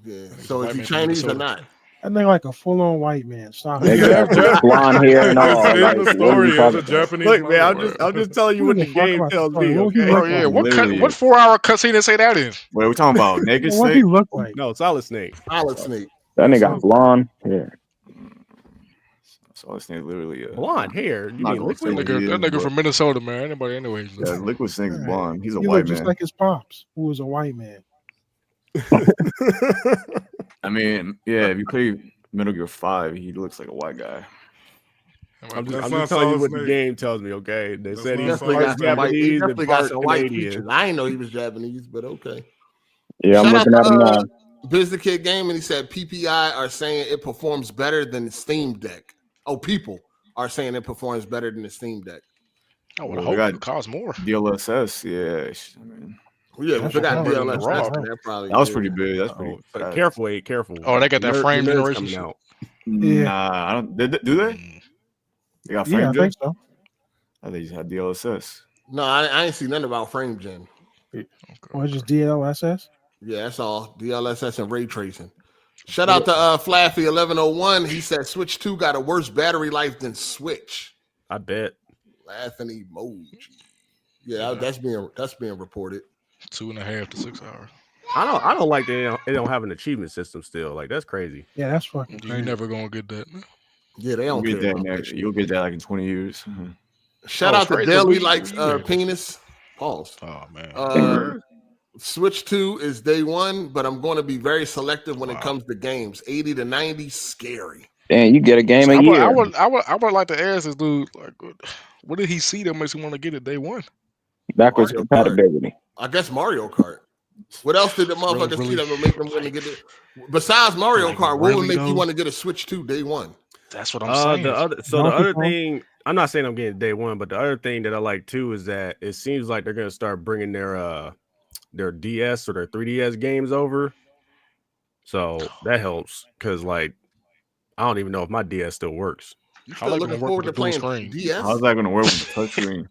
Yeah. So is he Chinese or not? I think like a full-on white man. Stop. Blonde hair and all. It's in the story. He has a Japanese Look, man, mother. I'm just telling you what the game tells me. Okay? Oh yeah, what 4-hour cutscene they say that in? Wait, we talking about naked What snake? he look like? No, Solid Snake. Solid Snake. That nigga got blonde hair. Solid Snake, literally. Blonde hair. You mean That nigga from Minnesota, man. Anybody, anyways. Yeah, Liquid Snake's blonde. He's a He white look just man. like his pops, who was a white man. I mean, yeah, if you play Metal Gear 5, he looks like a white guy. I'm That's just not telling you Solid what the Snake. game tells me, okay? They said He he's definitely part got some white. He Japanese definitely and got part some white Canadian. features. I didn't know he was Japanese, but okay. Yeah, I'm Shout looking out at him to, now. Biz the Kid Game, and he said PPI are saying it performs better than the Steam Deck. Oh, people are saying it performs better than the Steam Deck. I would Well, hope we got it costs more. DLSS, yeah. I mean, Yeah, we got better than the DLSS. Raw. That probably that was yeah. pretty big. That's pretty fast. Careful, Abe, careful. Oh, they got that frame Nerds generation coming shit. out. Yeah. Nah, I don't. Do they? They got frame Yeah, I gen? think so. I think just had DLSS. No, I ain't see nothing about frame gen. Or just DLSS? Yeah, that's all. DLSS and ray tracing. Shout out to Flaffy 1101. He said Switch 2 got a worse battery life than Switch. I bet. Laughing emoji. Yeah, that's being reported. 2.5 to 6 hours. I don't like that they don't have an achievement system still. Like that's crazy. Yeah, that's fucking You crazy. never gonna get that. Yeah, they don't You'll get care that about next. that. You'll get that like in 20 years. Shout Oh, out to straight Daily to likes Wii. penis. Pause. Oh man. Switch 2 is day one, but I'm going to be very selective when it comes to games. 80 to 90, scary. Damn, you get a game a year. I would like to ask this dude, like, what did he see that makes him want to get it day one? Backwards Mario compatibility. Kart. I guess Mario Kart. What else did the motherfuckers see that would make them want to get it? Besides Mario Kart, what would make you want to get a Switch 2 day one? That's what I'm saying. The other thing, I'm not saying I'm getting day one, but the other thing that I like too is that it seems like they're gonna start bringing their DS or their 3DS games over. So that helps because like I don't even know if my DS still works. You still looking forward to playing DS? How's that going to work with the touchscreen?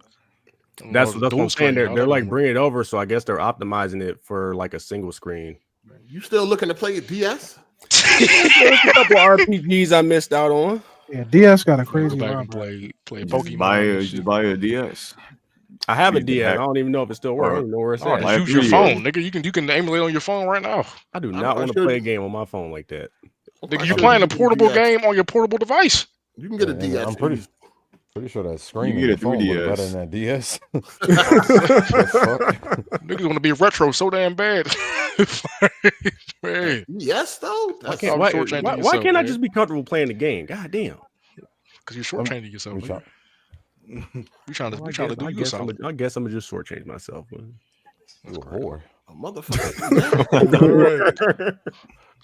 That's what I'm saying. They're like bringing it over, so I guess they're optimizing it for like a single screen. You still looking to play DS? There's a couple RPGs I missed out on. Yeah, DS got a crazy Go back line. and play Just Pokemon. buy a DS. I have a Use the DS. I back. don't even know if it still works. I don't even know where it's Oh, at. just use your phone, nigga. You can emulate on your phone right now. I do not want to play a game on my phone like that. Nigga, you playing a portable game on your portable device. You can get a DS. I'm pretty sure that screen You on get the a phone look 3DS. better than that DS. Niggas want to be retro so damn bad. Man. Yes, though. Why can't I just be comfortable playing the game? God damn. Because you're shortchanging yourself. You trying to do yourself. I guess I'm gonna just shortchange myself. You a whore. A motherfucker.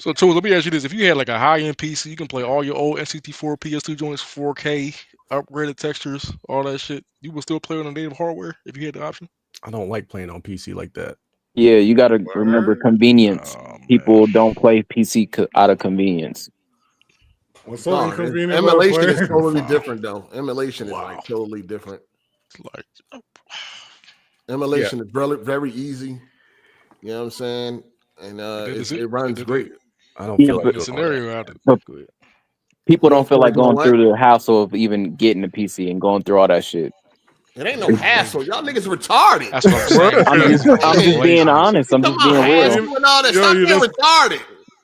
So, Tools, let me ask you this: if you had like a high-end PC, you can play all your old NCT4, PS2 joints, 4K, upgraded textures, all that shit. You would still play on the native hardware if you had the option. I don't like playing on PC like that. Yeah, you got to remember convenience. People don't play PC out of convenience. What's so inconvenient? Emulation is totally different, though. Emulation is like totally different. Like emulation is very, very easy. You know what I'm saying? And it runs great. I don't feel like the scenario out of People don't feel like going through the hassle of even getting a PC and going through all that shit. It ain't no hassle. Y'all niggas retarded. That's what I'm saying. I'm just being honest. I'm just being real. Stop being retarded.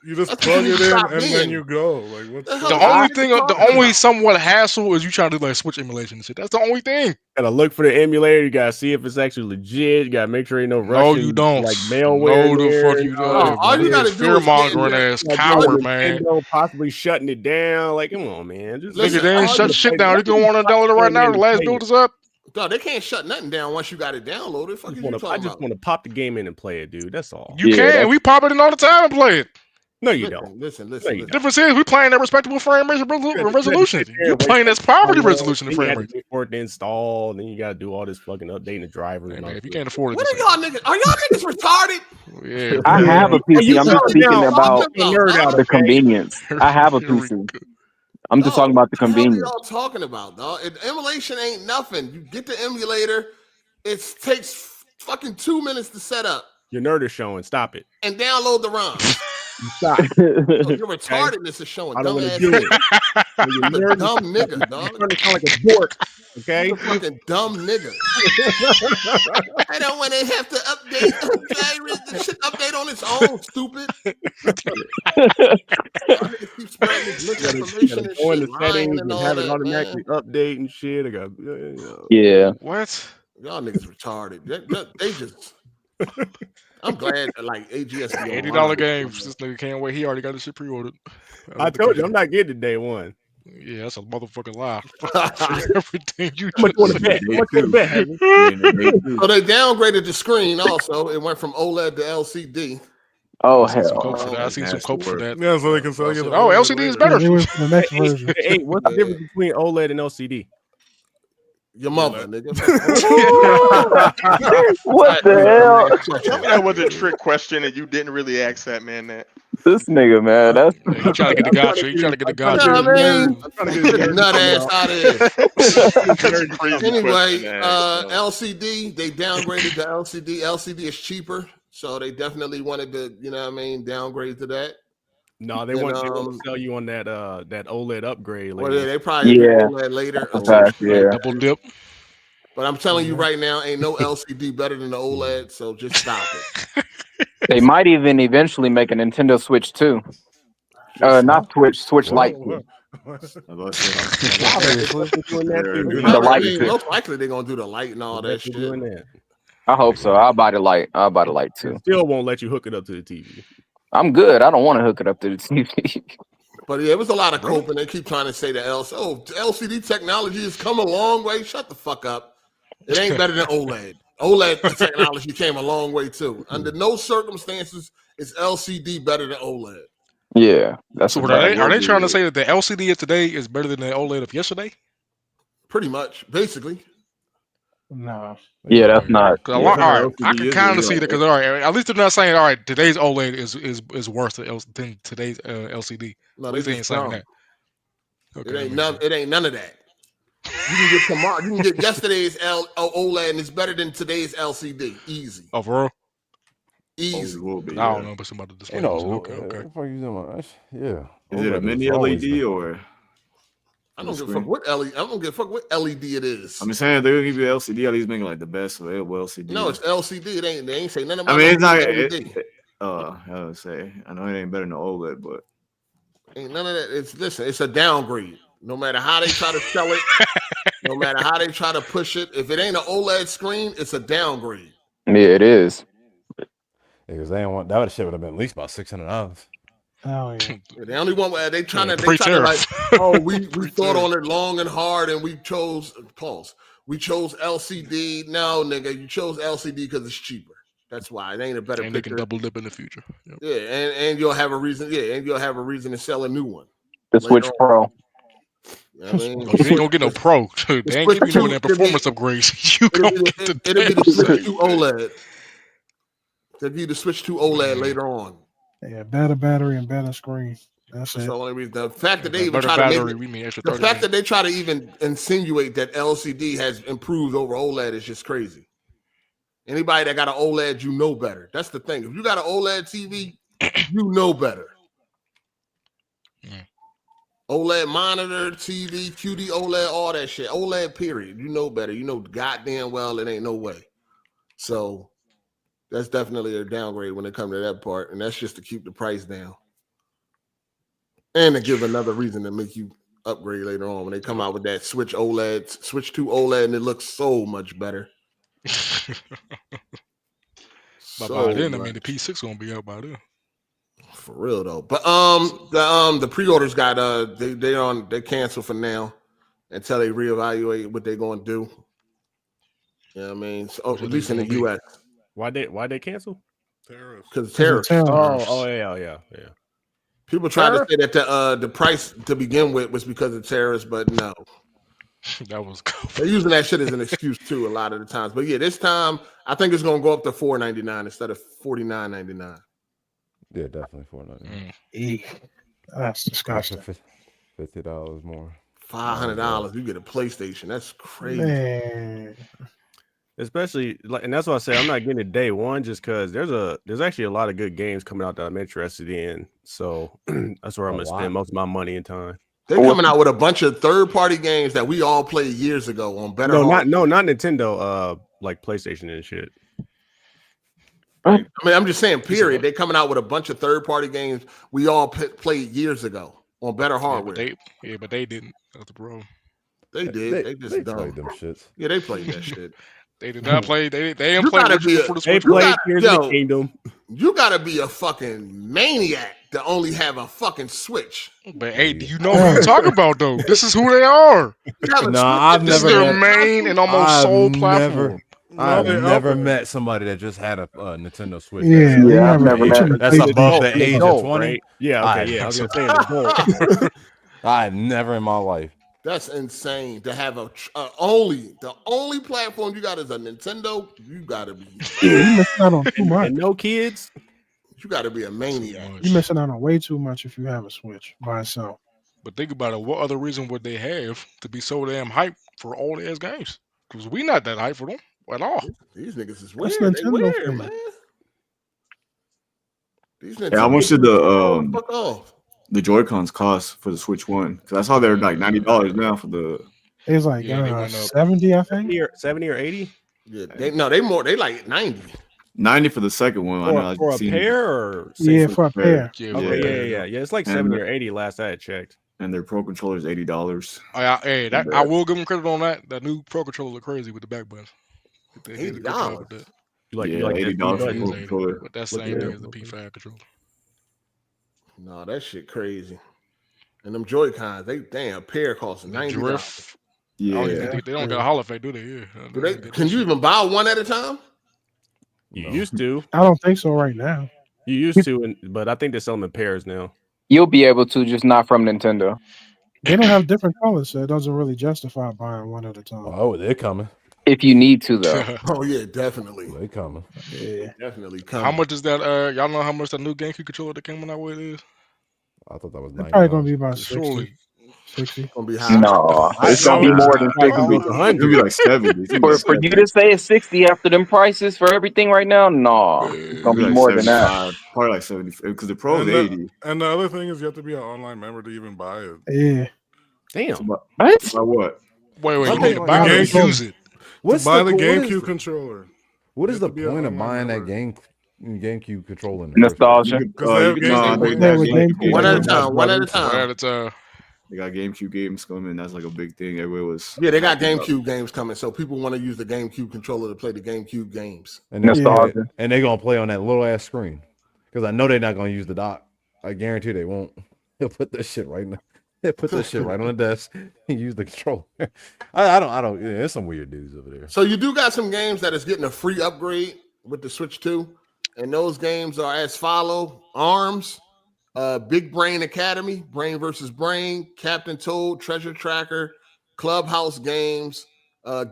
You just plug it in and then you go. Like what's the only somewhat hassle is you trying to like switch emulation and shit. That's the only thing. Gotta look for the emulator. You gotta see if it's actually legit. You gotta make sure ain't no Russian. No, you don't. Like malware. No, the fuck you don't. All you gotta do fear is mongering ass coward, man. Possibly shutting it down. Like, come on, man. Just nigga, they ain't shut shit down. You don't want to download it right now. The last build is up. God, they can't shut nothing down once you got it downloaded. Fuck I just want to pop the game in and play it, dude. That's all. You can. We pop it in all the time and play it. No, you don't. Listen. The difference is we playing at respectable frame rate resolution. You playing as poverty resolution and frame rate. For it to install, then you got to do all this fucking updating the driver. Hey, and man, if you can't afford it, what are y'all niggas? Are y'all niggas retarded? Yeah, I have a PC. I'm just speaking about the convenience. I have a Here we PC. I'm just talking about the What the hell are convenience. y'all talking about, dog? Emulation ain't nothing. You get the emulator, it takes fucking 2 minutes to set up Your nerd is showing. Stop it. and download the ROM. Stop. Your retardedness is showing. I don't want Dumbass to do it. You're a dumb nigga, dog. You're starting to sound like a dork. Okay. You're a fucking dumb nigga. I don't want to have to update. The shit update on its own, stupid. Go in the settings and have it automatically update and shit. I got yeah. What? Y'all niggas retarded. They just. I'm glad that like AGSL $80 games. This nigga can't wait. He already got this shit pre-ordered. I told you I'm not getting it day one. Yeah, that's a motherfucking lie. Everything you How much you want to bet? How much you want to bet? So they downgraded the screen also. It went from OLED to LCD. Oh, hell. hell. I seen some coke for that. Yeah, so they can sell you. Oh, LCD is better. It was the next version. Hey, what's the difference between OLED and LCD? Your mother, nigga. What the hell? Tell me that was a trick question and you didn't really ask that man that. This nigga, man. That's You trying to get the gotcha. You trying to get the gotcha. You know what I mean? Nut ass out of here. Anyway, LCD, they downgraded to LCD. LCD is cheaper, so they definitely wanted to, you know what I mean, downgrade to that. No, they want to sell you on that that OLED upgrade. Well, yeah, they probably do OLED later. Double dip. But I'm telling you right now, ain't no LCD better than the OLED, so just stop it. They might even eventually make a Nintendo Switch 2. Not Switch Lite. Most likely they're gonna do the light and all that shit. I hope so. I'll buy the light. I'll buy the light too. Still won't let you hook it up to the TV. I'm good. I don't want to hook it up to the TV. But yeah, it was a lot of coping. They keep trying to say that LCD technology has come a long way. Shut the fuck up. It ain't better than OLED. OLED technology came a long way too. Under no circumstances is LCD better than OLED. Yeah, that's so. Are they trying to say that the LCD of today is better than the OLED of yesterday? Pretty much, basically. No. Yeah, that's not. All right, I can kind of see that because all right, at least they're not saying all right. Today's OLED is worse than today's LCD. No, at least they ain't saying that. Okay, it ain't none of that. You can get tomorrow. You can get yesterday's OLED, and it's better than today's LCD. Easy. Oh, for real? Easy. I don't know, but somebody display. Okay. Yeah. Is it a mini LED or? I don't give a fuck what LED. I don't give a fuck what LED it is. I'm saying they're gonna give you LCD. At least making like the best available LCD. No, it's LCD. They ain't say nothing about. I mean, it's not. LED. I would say I know it ain't better than OLED, but ain't none of that. It's a downgrade. No matter how they try to sell it, no matter how they try to push it, if it ain't an OLED screen, it's a downgrade. Yeah, it is. Because they don't want that shit would have been at least about $600. Oh yeah. The only one where they trying to like, oh, we thought on it long and hard, and we chose LCD. No, nigga, you chose LCD because it's cheaper. That's why it ain't a better. And they can double dip in the future. Yep. Yeah, and you'll have a reason. Yeah, and you'll have a reason to sell a new one. The Switch Pro. I mean, you ain't gonna get no Pro. They ain't giving you that performance upgrades. You gonna get the it'll be the Switch 2 OLED. They'll give you the Switch 2 OLED later on. Yeah, better battery and better screen. That's the it. only reason. The fact that they even try to make the fact that they try to even insinuate that LCD has improved over OLED is just crazy. Anybody that got an OLED, you know better. That's the thing. If you got an OLED TV, you know better. OLED monitor, TV, QD OLED, all that shit. OLED, period. You know better. You know goddamn well it ain't no way. So that's definitely a downgrade when it comes to that part. And that's just to keep the price down. And to give another reason to make you upgrade later on when they come out with that Switch OLED, Switch 2 OLED, and it looks so much better. By then, I mean the P6 gonna be out by then. For real though, but the pre-orders got they canceled for now until they reevaluate what they're gonna do. You know what I mean? So, at least in the US. Why they cancel? Because tariffs. Oh yeah. People tried to say that the price to begin with was because of tariffs, but no. That was they're using that shit as an excuse too a lot of the times. But yeah, this time I think it's gonna go up to $4.99 instead of $49.99. Yeah, definitely $4.99. That's disgusting. $50 more. $500, you get a PlayStation. That's crazy. Man. Especially like, and that's why I say I'm not getting it day one, just because there's actually a lot of good games coming out that I'm interested in. So that's where I'm gonna spend most of my money and time. They're coming out with a bunch of third-party games that we all played years ago on better. Not Nintendo, like PlayStation and shit. I mean, I'm just saying, period. They're coming out with a bunch of third-party games we all played years ago on better hardware. But they didn't. That's the problem. They did. They just played them shits. Yeah, they played that shit. They did not play. They didn't play for the Switch. They played Tears of the Kingdom. You gotta be a fucking maniac to only have a fucking Switch. But hey, do you know who you're talking about though? This is who they are. This is their main and almost sole platform. I've never met somebody that just had a Nintendo Switch. Yeah, I've never met. That's above the age of 20. Right? Yeah, okay, I was gonna say an adult. I never in my life. That's insane to have the only platform you got is a Nintendo. You gotta be. You missing out on too much. And no kids. You gotta be a maniac. You're missing out on way too much if you have a Switch by itself. But think about it. What other reason would they have to be so damn hyped for all their games? Because we not that hyped for them at all. These niggas is weird. That's They Nintendo weird, for man. These Yeah, how much did fuck off. the Joy-Cons cost for the Switch 1? Because I saw they're like $90 now for the. It's like 70, I think. 70 or 80. Yeah, they like 90. 90 for the second one. For a pair or for a pair. Yeah. It's like 70 or 80 last I had checked. And their Pro controller is $80. I will give them credit on that. That new Pro controller look crazy with the back buttons. $80. You like $80 for Pro controller. But that's same thing as the P5 controller. No, that shit crazy. And them Joy-Cons, they damn pair cost $90. Yeah, they don't got a Hall effect, do they? Yeah. Can you even buy one at a time? You used to. I don't think so right now. You used to, but I think they sell them in pairs now. You'll be able to, just not from Nintendo. They don't have different colors, so it doesn't really justify buying one at a time. Oh, they're coming. If you need to, though. Oh yeah, definitely. They coming. Yeah, definitely coming. How much is that? Y'all know how much the new GameCube controller that came out with is? I thought that was it's probably gonna be about 60. 60. Gonna be high. No, it's gonna be more than 60. It's gonna be like 70. For you to say it's 60 after them prices for everything right now, no, it's gonna be more than that. Probably like 70 because the Pro is 80. And the other thing is you have to be an online member to even buy it. Yeah. Damn. What? What? By what? Wait, you need to buy it or use it? To buy the GameCube controller. What is the point of buying that GameCube controller? Nostalgia. One at a time. They got GameCube games coming. That's like a big thing. Everywhere was. Yeah, they got GameCube games coming, so people want to use the GameCube controller to play the GameCube games. And they're gonna play on that little ass screen because I know they're not gonna use the dock. I guarantee they won't. They'll put this shit right now. They put this shit right on the desk and use the controller. I don't. Yeah, there's some weird dudes over there. So you do got some games that is getting a free upgrade with the Switch 2, and those games are as follow: ARMS, Big Brain Academy, Brain versus Brain, Captain Toad, Treasure Tracker, Clubhouse Games,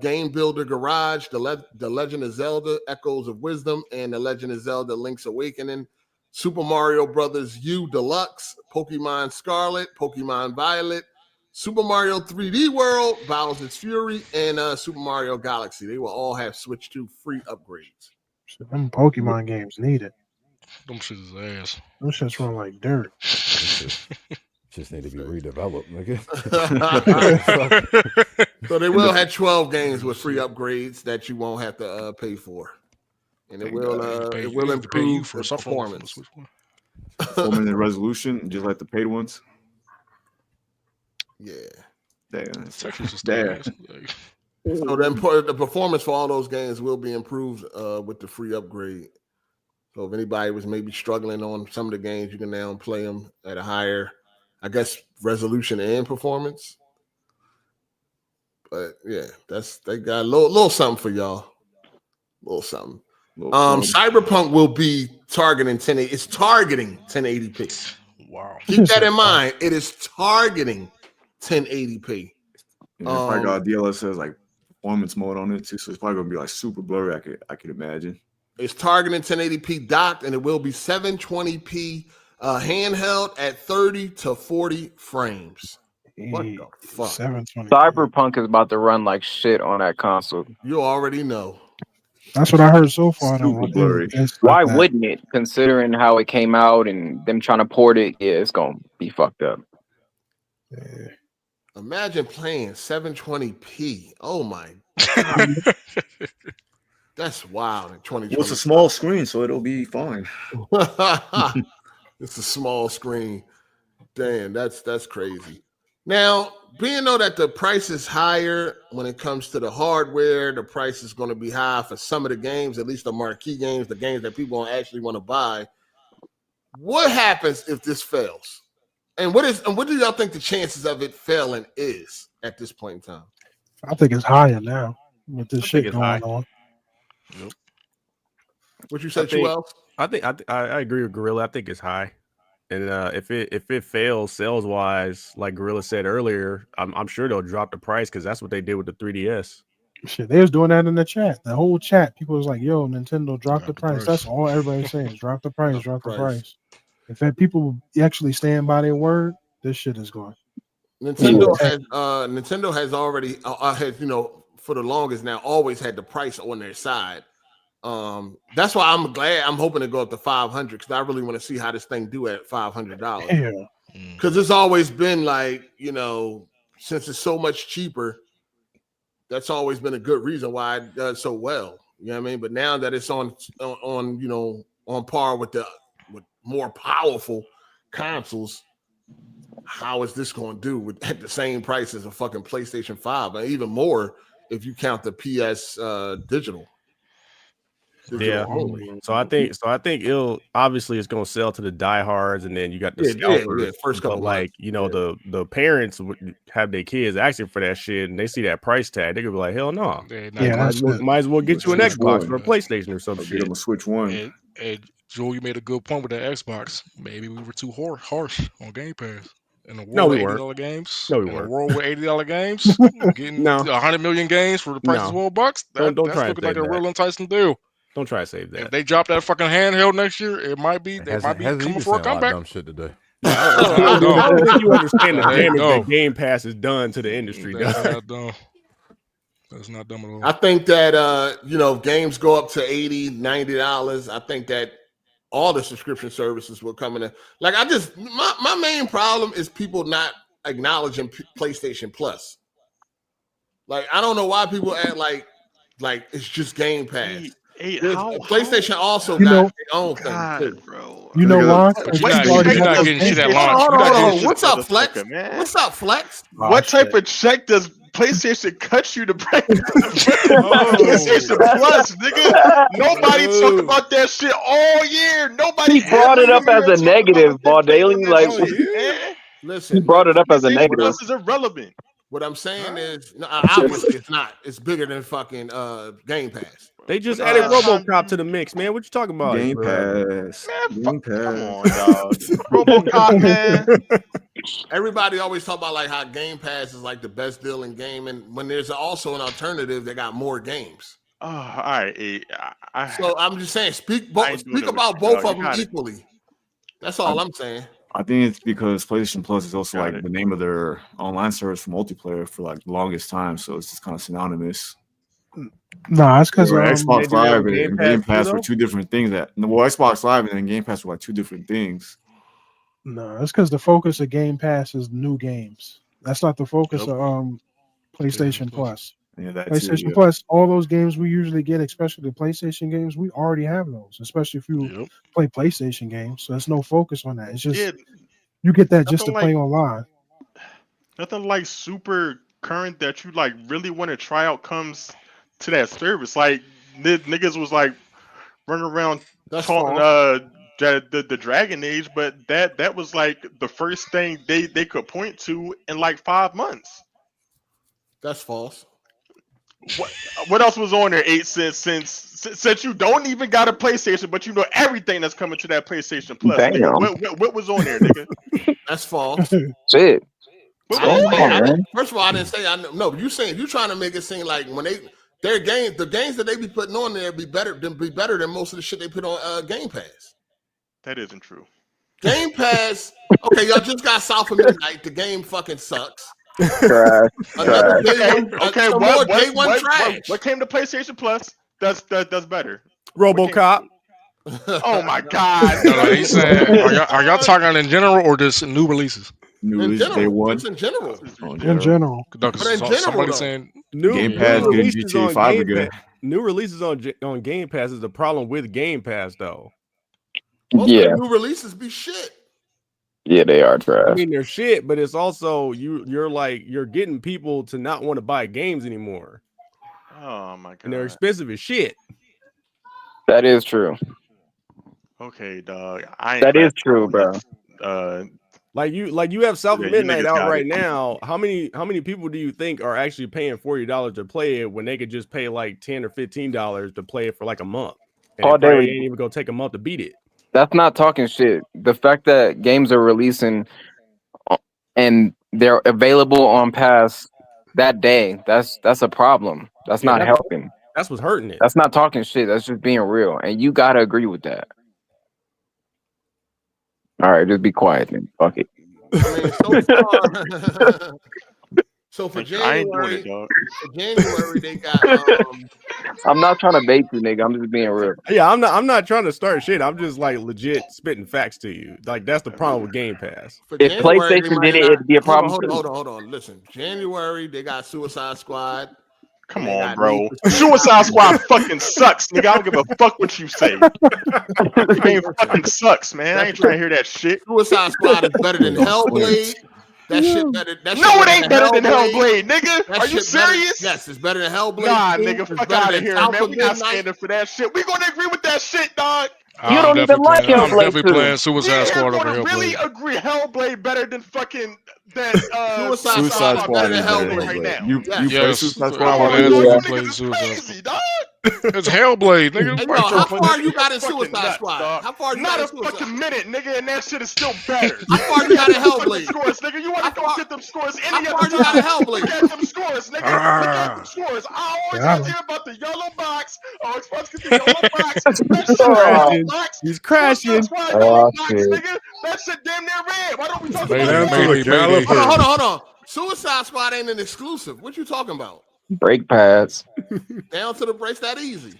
Game Builder Garage, The Legend of Zelda: Echoes of Wisdom, and The Legend of Zelda: Link's Awakening, Super Mario Brothers U Deluxe, Pokemon Scarlet, Pokemon Violet, Super Mario 3D World, Bowser's Fury, and Super Mario Galaxy. They will all have Switch 2 free upgrades. So them Pokemon games need it. Them shit is ass. Them shits run like dirt. Just need to be redeveloped, nigga. So they will have 12 games with free upgrades that you won't have to pay for. And it will improve for performance. 4-minute resolution, just like the paid ones. Yeah. Damn. So the performance for all those games will be improved with the free upgrade. So if anybody was maybe struggling on some of the games, you can now play them at a higher, I guess, resolution and performance. But yeah, they got a little something for y'all. A little something. Cyberpunk will be targeting 1080. It's targeting 1080p. Wow. Keep that in mind. It is targeting 1080p. Yeah, probably got DLSS like performance mode on it too, so it's probably gonna be like super blurry. I could imagine. It's targeting 1080p docked, and it will be 720p handheld at 30 to 40 frames. What the fuck? 720. Cyberpunk is about to run like shit on that console. You already know. That's what I heard so far. Super blurry. Why wouldn't it? Considering how it came out and them trying to port it, yeah, it's gonna be fucked up. Yeah. Imagine playing 720p. Oh my God. That's wild in 2020. Well, it's a small screen, so it'll be fine. It's a small screen. Damn, that's crazy. Now, being though that the price is higher when it comes to the hardware, the price is going to be high for some of the games, at least the marquee games, the games that people actually want to buy. What happens if this fails? And what do y'all think the chances of it failing is at this point in time? I think it's higher now with this shit going on. Yep. What you said, Joel? I think I agree with Gorilla. I think it's high. And if it fails sales wise, like Gorilla said earlier, I'm sure they'll drop the price because that's what they did with the 3DS. Shit, they was doing that in the chat. The whole chat, people was like, "Yo, Nintendo, drop the price." That's all everybody's saying is drop the price, drop the price. If people actually stand by their word, this shit is going. Nintendo has already has for the longest now always had the price on their side. That's why I'm hoping to go up to 500 because I really want to see how this thing do at $500. Yeah. Because it's always been like, since it's so much cheaper, that's always been a good reason why it does so well. You know what I mean? But now that it's on par with more powerful consoles, how is this going to do at the same price as a fucking PlayStation 5, and even more if you count the PS digital. Yeah. So I think it'll obviously it's gonna sell to the diehards, and then you got the scalpers. First couple but the parents would have their kids asking for that shit, and they see that price tag, they could be like, hell no. Might as well get you an Xbox or a PlayStation or some shit. Get them a Switch One. And Joel, you made a good point with that Xbox. Maybe we were too harsh on Game Pass. In the world with $80 games, no, we in weren't. a world with $80 games, getting 100 million games for the price of $12. That's looking like a real enticing deal. Don't try to save that. If they drop that fucking handheld next year, it might be coming for a comeback. Dumb shit today. I don't think you understand the damage that Game Pass has done to the industry. That's not dumb. That's not dumb at all. I think that games go up to $80, $90. I think that all the subscription services will come in. Like my main problem is people not acknowledging PlayStation Plus. Like I don't know why people act like it's just Game Pass. PlayStation also got their own thing too, bro. You know why? You're not getting shit at launch. Hold on. What's up, Flex? What's up, Flex? What type of check does PlayStation cut you to break PlayStation Plus, nigga? Nobody talked about that shit all year. Nobody. He brought it up as a negative, Baldaily. Like, listen, he brought it up as a negative. Plus is irrelevant. What I'm saying is, obviously it's not. It's bigger than fucking Game Pass. They just added RoboCop to the mix, man. What you talking about? Game Pass. Game Pass. Come on, dog. RoboCop, man. Everybody always talk about like how Game Pass is like the best deal in gaming when there's also an alternative that got more games. Oh, all right. So I'm just saying, speak about both of them equally. That's all I'm saying. I think it's because PlayStation Plus is also like the name of their online service for multiplayer for like the longest time, so it's just kind of synonymous. No, it's because Xbox Live and Game Pass were two different things. Xbox Live and then Game Pass were like two different things. No, it's because the focus of Game Pass is new games. That's not the focus of PlayStation Plus. Yeah, PlayStation Plus, all those games we usually get, especially the PlayStation games, we already have those. Especially if you play PlayStation games, so there's no focus on that. It's just you get that just to play online. Nothing like super current that you like really want to try out comes to that service. Like niggas was like running around talking the Dragon Age, but that was like the first thing they could point to in like 5 months. That's false. What else was on there? 8 cents since you don't even got a PlayStation, but you know everything that's coming to that PlayStation Plus. Nigga, what was on there, nigga? That's false. Shit. First of all, I didn't say I know. No, you trying to make it seem like when the games that they be putting on there be better than most of the shit they put on Game Pass. That isn't true. Game Pass. Okay, y'all just got South of Midnight. The game fucking sucks. Trash. Okay. What came to PlayStation Plus? That's better. RoboCop. Oh my God! No, he's saying, are y'all talking in general or just new releases? New releases day one. It's in general. In general. But in general, somebody saying Game Pass getting GTA 5 again. New releases on Game Pass is the problem with Game Pass, though. Most of the new releases be shit. Yeah, they are trash. I mean, they're shit, but it's also you're getting people to not want to buy games anymore. Oh my God! And they're expensive as shit. That is true. Okay, dog. That is true, bro. Like you have South of Midnight out right now. How many people do you think are actually paying $40 to play it when they could just pay like $10 or $15 to play it for like a month? And it probably ain't even gonna take a month to beat it. That's not talking shit. The fact that games are releasing and they're available on Pass that day, that's a problem. That's not helping. That's what's hurting it. That's not talking shit. That's just being real. And you gotta agree with that. All right, just be quiet then. Fuck it. So for January, they got. I'm not trying to bait you, nigga. I'm just being real. Yeah, I'm not trying to start shit. I'm just like legit spitting facts to you. Like that's the problem with Game Pass. If PlayStation did it, it'd be a problem. Hold on. Listen, January they got Suicide Squad. Come on, bro. Suicide Squad fucking sucks, nigga. I don't give a fuck what you say. The game fucking sucks, man. I ain't trying to hear that shit. Suicide Squad is better than Hellblade. That shit better. No, it ain't better than Hellblade, nigga. Are you serious? Yes, it's better than Hellblade. Nah, nigga, fuck out of here, man. We not standing for that shit. We gonna agree with that shit, dog. You don't even like Hellblade. I'm definitely playing Suicide Squad over Hellblade. Really agree Hellblade better than fucking that Suicide Squad is better right now. You play Suicide Squad? Crazy, dog. It's Hellblade, nigga. Hey, how far you got in Suicide Squad? How far you got in a fucking minute, nigga, and that shit is still better. How far you got in Hellblade? Scores, nigga. You want to go get them scores any How other far you got in Hellblade? Look at them scores, nigga. Look at them scores. I always hear about the yellow box. Oh, it's supposed to get the yellow box. That shit He's crashing. Nigga. That shit damn near red. Why don't we talk about it? Hold on. Suicide Squad ain't an exclusive. What you talking about? Brake pads. Down to the brakes that easy.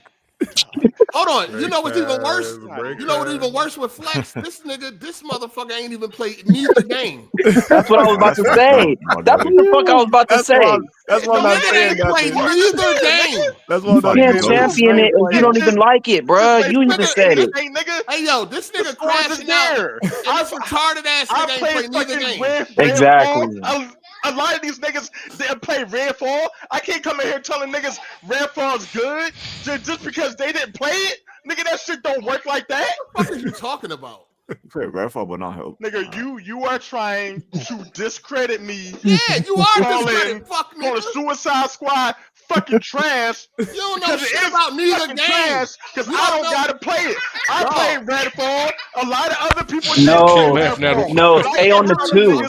Hold on. You know what's even worse? You know what's even worse with Flex? This motherfucker ain't even played neither game. That's what I was about to say. That's what the fuck I was about to say. That's what I'm saying. Played neither game. That's what I'm saying. You can't champion it and you don't even like it, bro. You even said it. Hey, yo, this nigga crashing out. I'm retarded ass nigga ain't played neither game. Exactly. A lot of these niggas didn't play Redfall. I can't come in here telling niggas Redfall's good just because they didn't play it. Nigga, that shit don't work like that. What are you talking about? Play Redfall, but not help. Nigga, you are trying to discredit me. Yeah, you are discrediting. Fuck me. Calling Suicide Squad fucking trash. You don't know shit about neither game. Because I don't gotta play it. I played Redfall. A lot of other people No, stay on the two.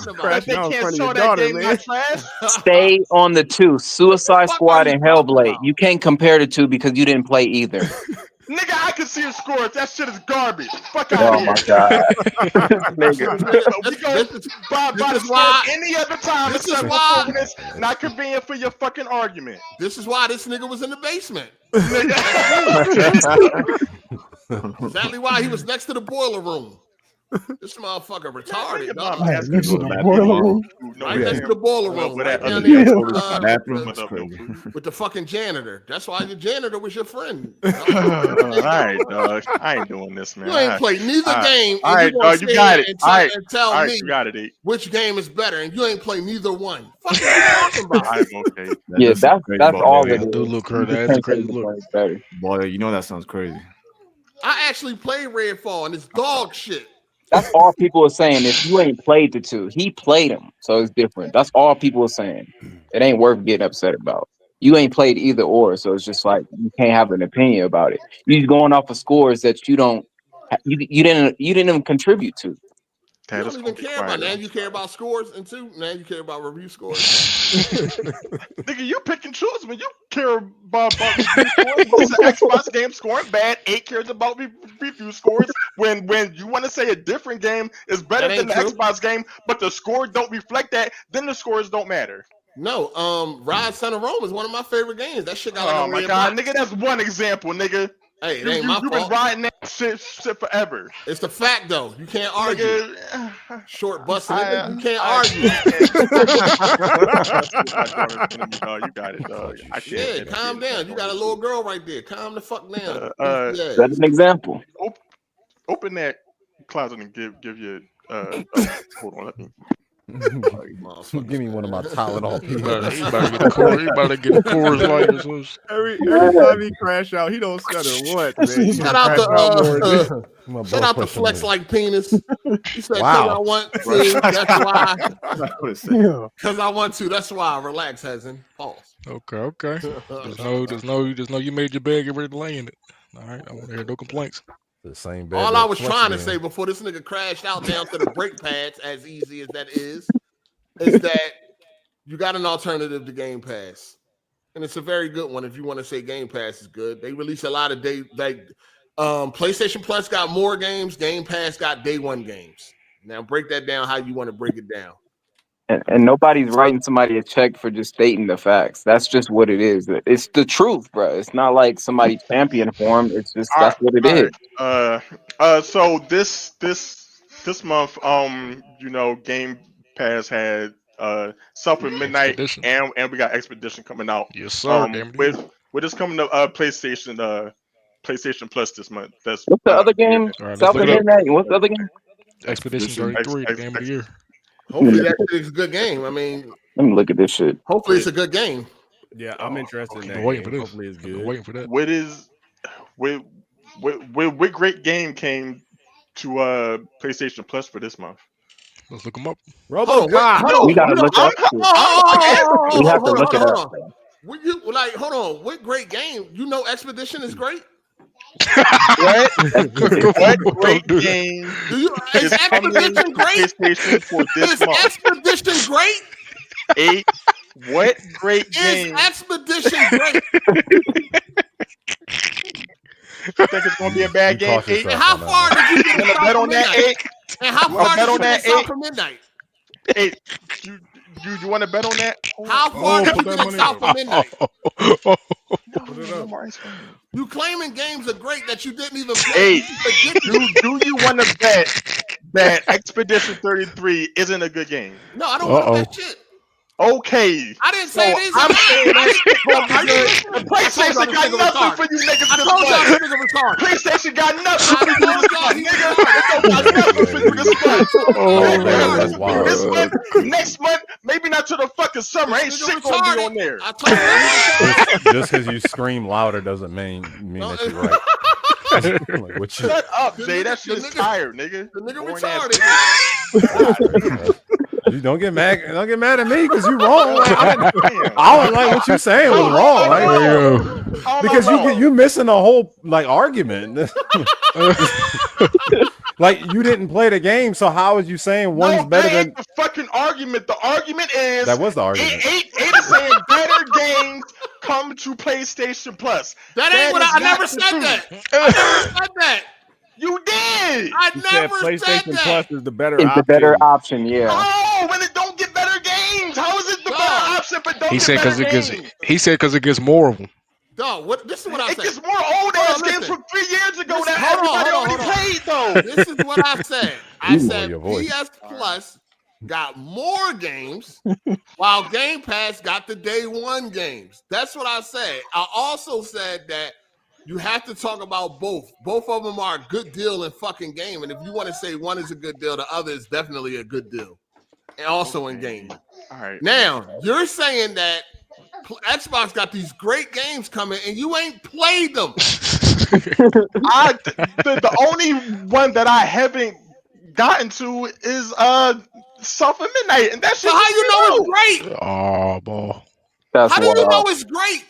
Stay on the two. Suicide Squad and Hellblade. You can't compare the two because you didn't play either. Nigga, I can see your scores. That shit is garbage. Fuck out of here. Oh my god. Nigga. We go buy the squad any other time. This is why it's not convenient for your fucking argument. This is why this nigga was in the basement. Exactly why he was next to the boiler room. This motherfucker retarded, dog. Right next to the boiler room. Right next to the boiler room. Right down there with the fucking janitor. That's why the janitor was your friend. All right, dog. I ain't doing this, man. You ain't played neither game. All right, dog. You got it. All right. And tell me you got it, which game is better, and you ain't played neither one. Fuck are you talking about? I'm okay. Yeah, that's all it is. Do look her. That's a crazy look. Boy, you know that sounds crazy. I actually played Redfall, and it's dog shit. That's all people are saying. If you ain't played the two, he played them, so it's different. That's all people are saying. It ain't worth getting upset about. You ain't played either or, so it's just like you can't have an opinion about it. You're going off of scores that you don't, you didn't even contribute to. You don't even care about that. You care about scores, and two, now you care about review scores. Nigga, you pick and choose when you care about review scores. When it's an Xbox game scoring bad, 8 cares about review scores. When you want to say a different game is better than the Xbox game, but the score don't reflect that, then the scores don't matter. No, Rise Son of Rome is one of my favorite games. That shit got like oh a my red god, box. nigga, that's one example, nigga. Hey, it ain't my You've fault. been riding that shit forever. It's the fact though. You can't argue. Nigga, Short busted. You can't argue. You got it, dog. Yeah, calm down. You got a little girl right there. Calm the fuck down. That's an example. Open that closet and give you. Hold on, let me. Give me one of my Tylenol. He about to get a chorus light or something. Every time he crash out, he don't stutter once, man. Shout out to Flex Like Penis. He said, Wow. "Cause I want to." That's why. Because I want to. That's why. Relax, Hazen. Pause. Okay. Just know you made your bed. Get ready to lay in it. All right. I want to hear no complaints. The same bed. All I was trying to say before this nigga crashed out down to the brake pads, as easy as that is that you got an alternative to Game Pass. And it's a very good one if you want to say Game Pass is good. They release a lot of PlayStation Plus got more games, Game Pass got day one games. Now break that down how you want to break it down. And nobody's writing somebody a check for just stating the facts. That's just what it is. It's the truth, bro. It's not like somebody champion for them. It's just that's what it is. So this month, Game Pass had Southern Midnight and we got Expedition coming out. Yes, sir. With this coming to PlayStation Plus this month. What's the other game? Southern Midnight. What's the other game? Expedition 33, Game of the Year. Hopefully that is a good game. I mean, let me look at this shit. Hopefully it's a good game. Yeah, I'm interested in that. Hopefully it's good. Waiting for that. What great game came to PlayStation Plus for this month? Let's look them up. RoboCop. We gotta look up. We have to look it up. Hold on. What great game? You know, Expedition is great. What great game? Is Expedition great? Is Expedition great? What great game? Is Expedition great? You think it's gonna be a bad game? 8? And how far did you get to bet on that 8? And how far did you get South of Midnight? 8. You want to bet on that? How far did you get South of Midnight? You claiming games are great that you didn't even play. 8. Do you want to bet that Expedition 33 isn't a good game? No, I don't want to bet shit. Okay. I didn't say it is. I'm saying that PlayStation got nothing for you niggas. I told y'all niggas retarded. PlayStation got nothing for you this month, nigga. Got nothing for you this month. This month, next month, maybe not to the fucking summer. Ain't shit gonna be on there. I told you. Just because you scream louder doesn't mean that you're right. Like, shut up, Jay. That shit is tired, nigga. The nigga retarded. You don't get mad at me because you're wrong. I don't like what you're saying was wrong. Like, because you missing the whole argument. Like you didn't play the game, so how is you saying one's better than the fucking argument? The argument is that was the argument. Eight is saying better games come to PlayStation Plus. That ain't what I never said that. I never said that. You did. I You never said PlayStation said Plus that. is the better It's option. the better option, yeah. Oh, when it don't get better games, how is it the better option? But don't He said because it gets more of them. Dog, this is what I said. It gets more old ass games from 3 years ago that everybody already played though. This is what I said. I said PS Plus got more games while Game Pass got the day one games. That's what I said. I also said that you have to talk about both. Both of them are a good deal in fucking game. And if you want to say one is a good deal, the other is definitely a good deal. And also in game. All right. Now, you're saying that Xbox got these great games coming and you ain't played them. The only one that I haven't gotten to is South of Midnight. And that shit. So how you know it's great? Oh, boy. That's How do you know wild. it's great,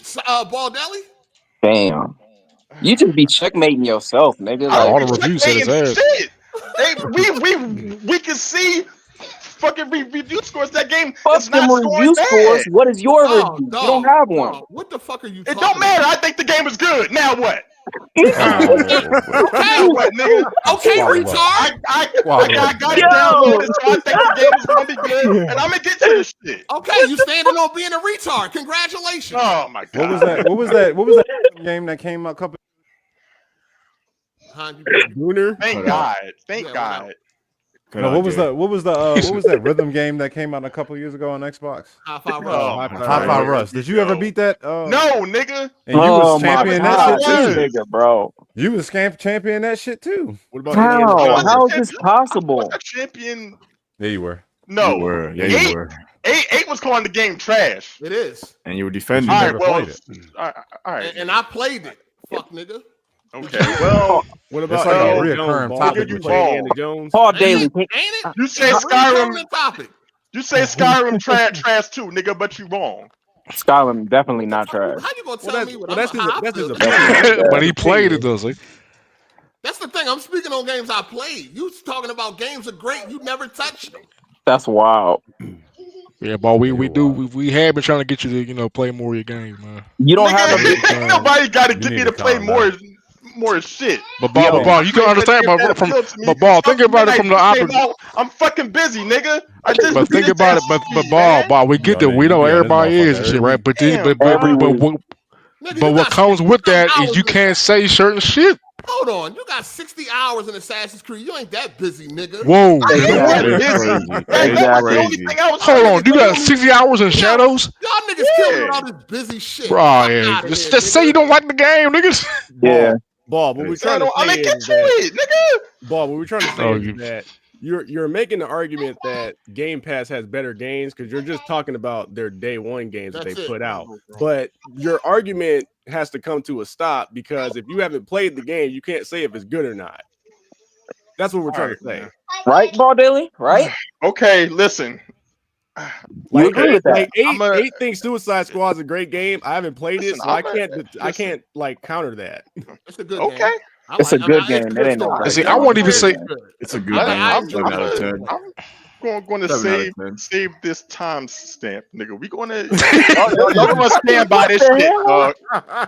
Baldelli? Damn. You just be checkmating yourself, nigga. All Like, the reviews said his ass. Shit. Hey, we can see fucking review scores. That game is not scoring review bad. scores. What is your review? Dog, You don't have one. dog, what the fuck are you It talking don't matter. about? I think the game is good. Now what? Okay, What, nigga? okay, retard. I got it downloaded, so I think the game is gonna be good, and I'm gonna get to this shit. Okay, you standing on being a retard. Congratulations. Oh my god. What was that? What was that game that came out a couple? Lunar. Thank God. Thank God. No, what was that rhythm game that came out a couple years ago on Xbox? High-Five Rush. High-Five Rush. Did you ever beat that? No, nigga. And you was championing that shit too, nigga, bro. You was champion that shit too. What about How is this possible? A champion. There you were. No. You were. Yeah, you were. Eight was calling the game trash. It is. And you were defending. All You right, never well, played it. all right. And I played it. Fuck, nigga. Okay, well, what It's about like a Indiana reoccurring Jones? topic. You play Indiana Jones? Paul Daly. Ain't it? You say It's a Skyrim. recurring topic. You say Skyrim trash too, nigga, but you wrong. Skyrim definitely not trash. How you gonna tell me what that's how I his feel? opinion. But he played it, does he? That's the thing. I'm speaking on games I played. You talking about games are great. You never touched them. That's wild. Yeah, but we have been trying to get you to play more of your games, man. You don't have Ain't nobody got to get me to play more shit. But Ball, you can understand. But Ball, think about it from the opposite. I'm fucking busy, nigga. But think about it. But Ball, we get that. We know everybody is and shit, right? But what comes with that is you can't say certain shit. Hold on, you got 60 hours in Assassin's Creed. You ain't that busy, nigga. Whoa. Hold on, you got 60 hours in Shadows? Y'all niggas killing all this busy shit. Bro, yeah. Just say you don't like the game, niggas. Yeah. Bob, what we're trying to say is that, Bob, what we're trying to say is that you're making the argument that Game Pass has better games because you're just talking about their day one games that they put out. But your argument has to come to a stop because if you haven't played the game, you can't say if it's good or not. That's what we're trying to say. Right, Ball Daily? Right? Okay, listen. You agree with that? Eight thinks Suicide Squad is a great game. I haven't played it, so I can't like counter that. It's a good game. It's a good game. It ain't no See, I won't even say it's a good game. I'm going to save this time stamp, nigga. We going to y'all gonna stand by this shit, dog.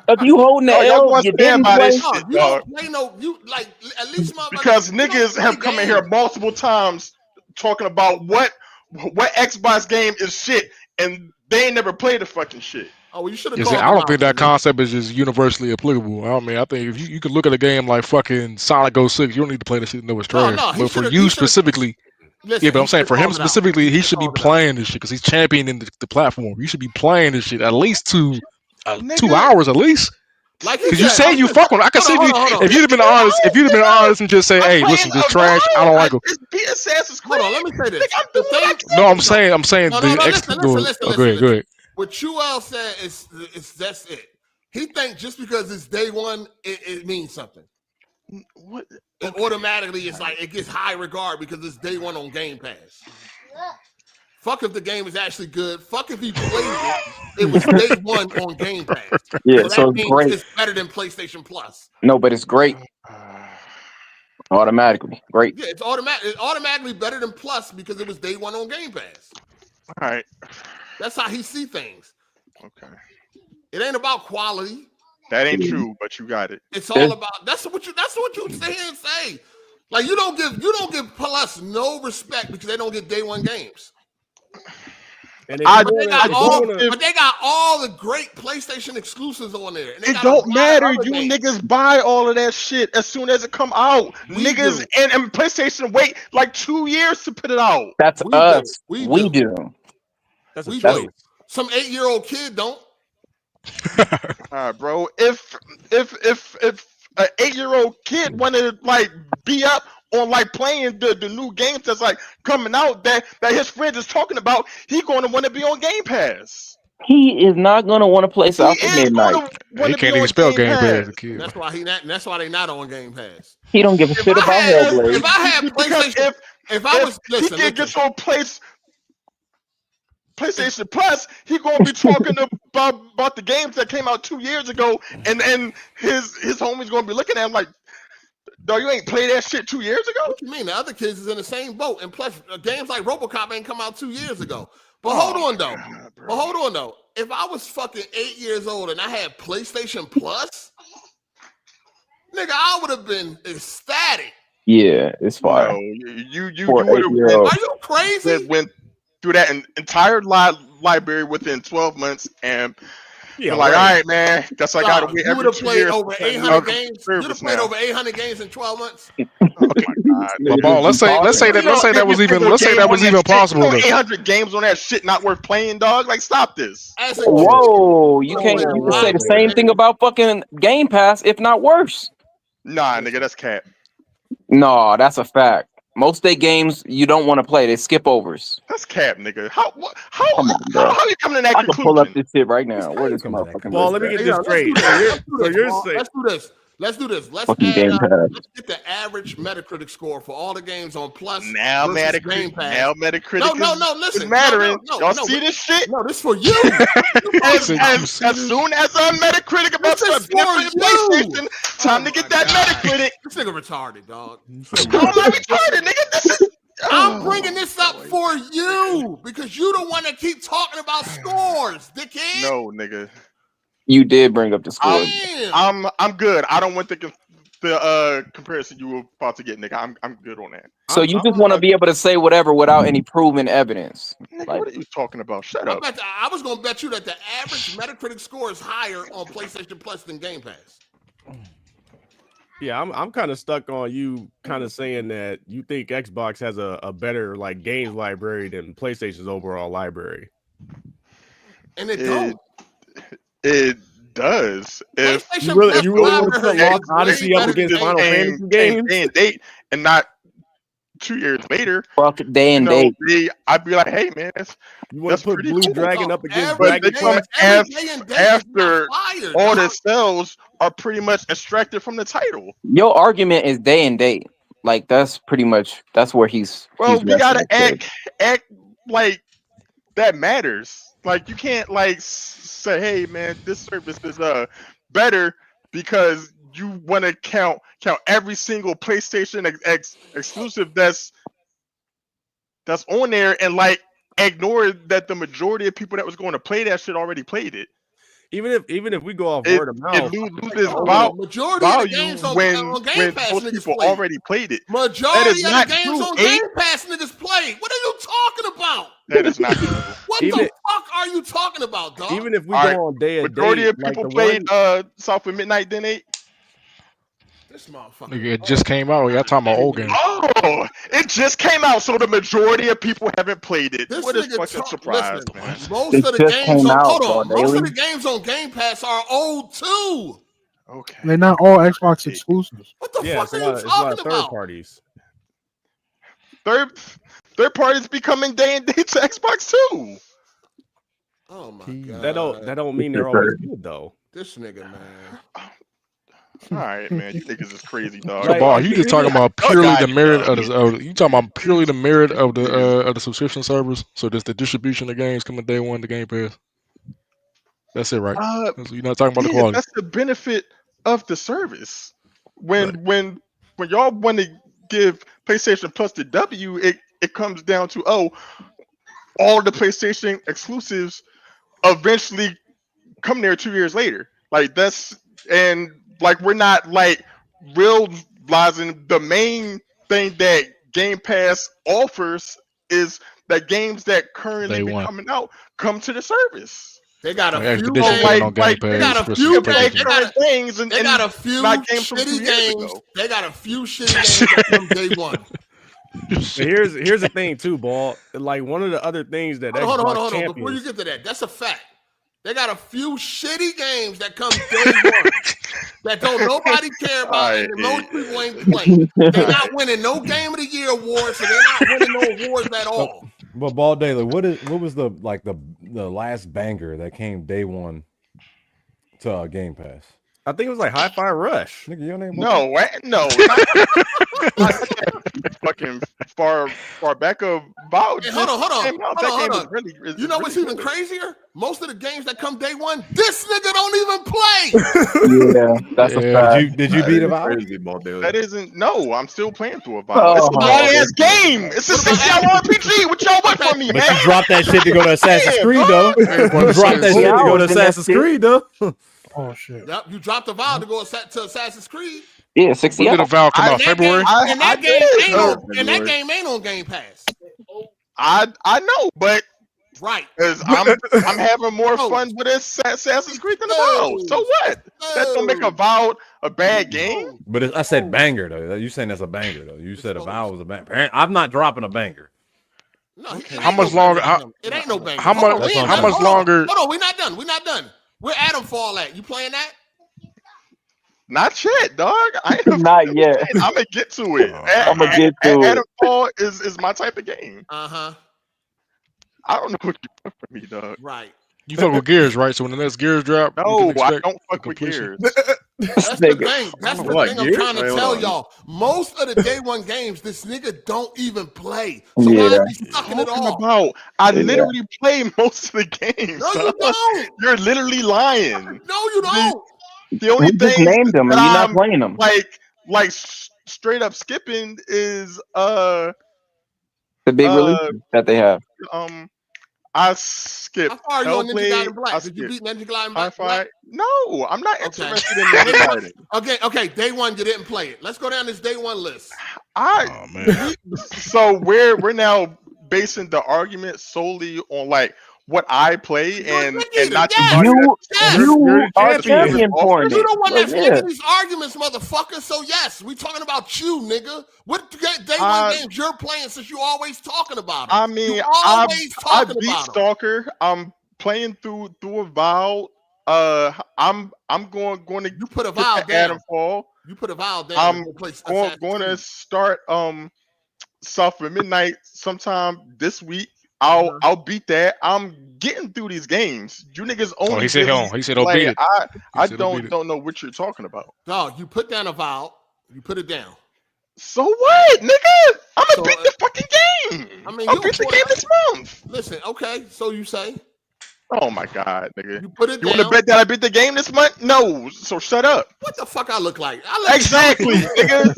If you holding the L, you didn't play. This shit, dog. At least because niggas have come in here multiple times talking about what Xbox game is shit, and they ain't never played the fucking shit. Oh, well, you should have. I don't think that concept is just universally applicable. I mean, I think if you could look at a game like fucking Sonic 06, you don't need to play this shit to know it's trash. But for you specifically, yeah, but I'm saying for him specifically, he should be playing this shit because he's championing the platform. You should be playing this shit at least 2 hours at least. Because you say you fuck with it. I can see if you'd have been honest. If you'd have been honest and just say, "Hey, listen, this trash. I don't like it." Hold on, let me say this. No, I'm saying the extra. Listen. Go ahead. What Chuel said is that's it. He thinks just because it's day one, it means something. What? And automatically, it's like it gets high regard because it's day one on Game Pass. Fuck if the game is actually good. Fuck if he played it. It was day one on Game Pass. Yeah, so it's great. It's better than PlayStation Plus. No, but it's great. Automatically, great. Yeah, it's automatically better than Plus because it was day one on Game Pass. All right. That's how he see things. Okay. It ain't about quality. That ain't true, but you got it. It's all about that's what you say. Like you don't give Plus no respect because they don't get day one games. And but they got all the great PlayStation exclusives on there. And it don't matter. You niggas buy all of that shit as soon as it come out. Niggas and PlayStation wait like 2 years to put it out. That's us. We do. That's a choice. Some 8-year-old kid don't. All right, bro. If an 8-year-old kid want to like be up on like playing the new games that's like coming out that his friends is talking about, he going to want to be on Game Pass. He is not going to want to play South of Midnight. He can't even spell Game Pass as a kid. That's why that's why they not on Game Pass. He don't give a shit about Hellblade. If I had PlayStation, if I was he can get your place. PlayStation Plus, he gonna be talking about the games that came out 2 years ago, and his homies gonna be looking at him like, dog, you ain't played that shit 2 years ago? What you mean? The other kids is in the same boat, and plus games like RoboCop ain't come out 2 years ago. But hold on though. If I was fucking 8 years old and I had PlayStation Plus, nigga, I would have been ecstatic. Yeah, it's fine. No, you would have. Are you crazy? Went through that entire library within 12 months, and yeah, like, all right, man, guess I gotta wait. You would have played over 800 games. You would have played over 800 games in 12 months. But Ball, let's say that was even possible. 800 games on that shit not worth playing, dog. Like, stop this. Whoa, you can say the same thing about fucking Game Pass, if not worse. Nah, nigga, that's cap. No, that's a fact. Most of their games you don't want to play. They skip overs. That's cap, nigga. How you coming to that conclusion? I can pull up this shit right now. Where this motherfucking? Well, let me get this straight. Let's do this. Let's get the average Metacritic score for all the games on Plus. Now Metacritic. No, listen. Mattering. Y'all see this shit? No, this for you. as soon as Metacritic about to PlayStation, time to get that Metacritic. This nigga retarded, dog. I'm not retarded, nigga. I'm bringing this up for you because you don't want to keep talking about scores, dickhead. No, nigga. You did bring up the score. I'm good. I don't want the comparison you were about to get, nigga. I'm good on that. So you just want to be able to say whatever without any proven evidence. Nigga, what are you talking about? Shut up. I was gonna bet you that the average Metacritic score is higher on PlayStation Plus than Game Pass. Yeah, I'm kind of stuck on you kind of saying that you think Xbox has a better like games library than PlayStation's overall library. And it don't. It does. If you really want to put Lost Odyssey up against Final Fantasy games, day and date, and not 2 years later, fuck day and date. I'd be like, hey man, you want to put Blue Dragon up against Dragon after all the cells are pretty much extracted from the title. Your argument is day and date. Like that's pretty much where he's. Well, we gotta act like that matters. Like you can't like say, hey man, this service is better because you want to count every single PlayStation exclusive that's on there and like ignore that the majority of people that was going to play that shit already played it. Even if we go off word of mouth, majority of the games on Game Pass most niggas people played. already played it. Majority of the games on Game Pass niggas played. What are you talking about? That is not true. What the fuck are you talking about, dog? Even if we go on day and date, majority of people played South of Midnight then 8. This motherfucker. Nigga, it just came out. Y'all talking about old games. Oh, it just came out, so the majority of people haven't played it. This what is fucking surprise, man? Most of the games on Game Pass are old too. Okay. They're not all Xbox exclusives. What the fuck are you talking about? Third parties. Third parties becoming day and date to Xbox too. Oh my god. That don't mean they're always good though. This nigga, man. All right, man. You niggas is crazy, dog. So, Ball, you just talking about purely the merit of the. You talking about purely the merit of the subscription service. So just the distribution of games coming day one to Game Pass. That's it, right? You're not talking about the quality. That's the benefit of the service. When y'all want to give PlayStation Plus the W, it comes down to all the PlayStation exclusives eventually come there 2 years later. Like like we're not like realizing the main thing that Game Pass offers is that games that currently be coming out come to the service. They got a few things and they got a few shitty games. They got a few shitty games that come day one. Here's the thing too, Ball. Like one of the other things that hold on. Before you get to that, that's a fact. They got a few shitty games that come day one that don't nobody care about and most people ain't playing. They're not winning no Game of the Year awards, so they're not winning no awards at all. But Ball Daily, what was the last banger that came day one to Game Pass? I think it was like Hi-Fi Rush. Nigga, your name? No. fucking far back of about. Hey, hold on. You know what's even crazier? Most of the games that come day one, this nigga don't even play. Yeah, that's a fact. Did you beat Avowed? That isn't. No, I'm still playing through Avowed. It's a long ass game. It's a 6-hour RPG. What y'all want from me, But man? you dropped that shit to go to Assassin's Creed, though. You dropped that shit to go to Assassin's Creed, though. Oh shit! Yep, you dropped Avowed to go to Assassin's Creed. Yeah, 60 When did Avowed come out? February? And that game ain't on Game Pass. I know, but right, because I'm having more fun with Assassin's Creed than Avowed. So what? That don't make Avowed a bad game. But I said banger though. You saying that's a banger though? You said Avowed was a banger. I'm not dropping a banger. No, how much longer? It ain't no banger. How much longer? Hold on, we're not done. Where Titanfall at? You playing that? Not yet, dog. Not yet. I'm gonna get to it. I'm gonna get to it. Titanfall is my type of game. I don't know what you want from me, dog. Right. You fuck with Gears, right? So when the next Gears drop, no, I don't fuck with Gears. That's the thing. That's the thing I'm trying to tell y'all. Most of the day one games, this nigga don't even play. So why is he sucking it all? I literally play most of the games. No, you don't. You're literally lying. No, you don't. The only You thing just named them and you're not playing them. Like straight up skipping is the big release that they have. I skipped. How far are you on Ninja Gaiden Black? Did you beat Ninja Gaiden Black? No, I'm not interested in Ninja Gaiden. Okay, day one you didn't play it. Let's go down this day one list. So we're now basing the argument solely on like what I play and not you are champion for it. You don't want to get into these arguments, motherfucker. So yes, we talking about you, nigga. What day one games you're playing since you always talking about it? I mean, I beat Stalker. I'm playing through Avowed. I'm going to you put Avowed down. Titanfall. You put Avowed down. I'm going to start South of Midnight sometime this week. I'll beat that. I'm getting through these games. You niggas only. He said I'll beat it. I don't know what you're talking about. Dog, you put down Avowed. You put it down. So what, nigga? I'm gonna beat the fucking game. I mean, I'll beat the game this month. Listen, okay. So you say? Oh my god, nigga! You put it down. You want to bet that I beat the game this month? No. So shut up. What the fuck I look like? Exactly, nigga.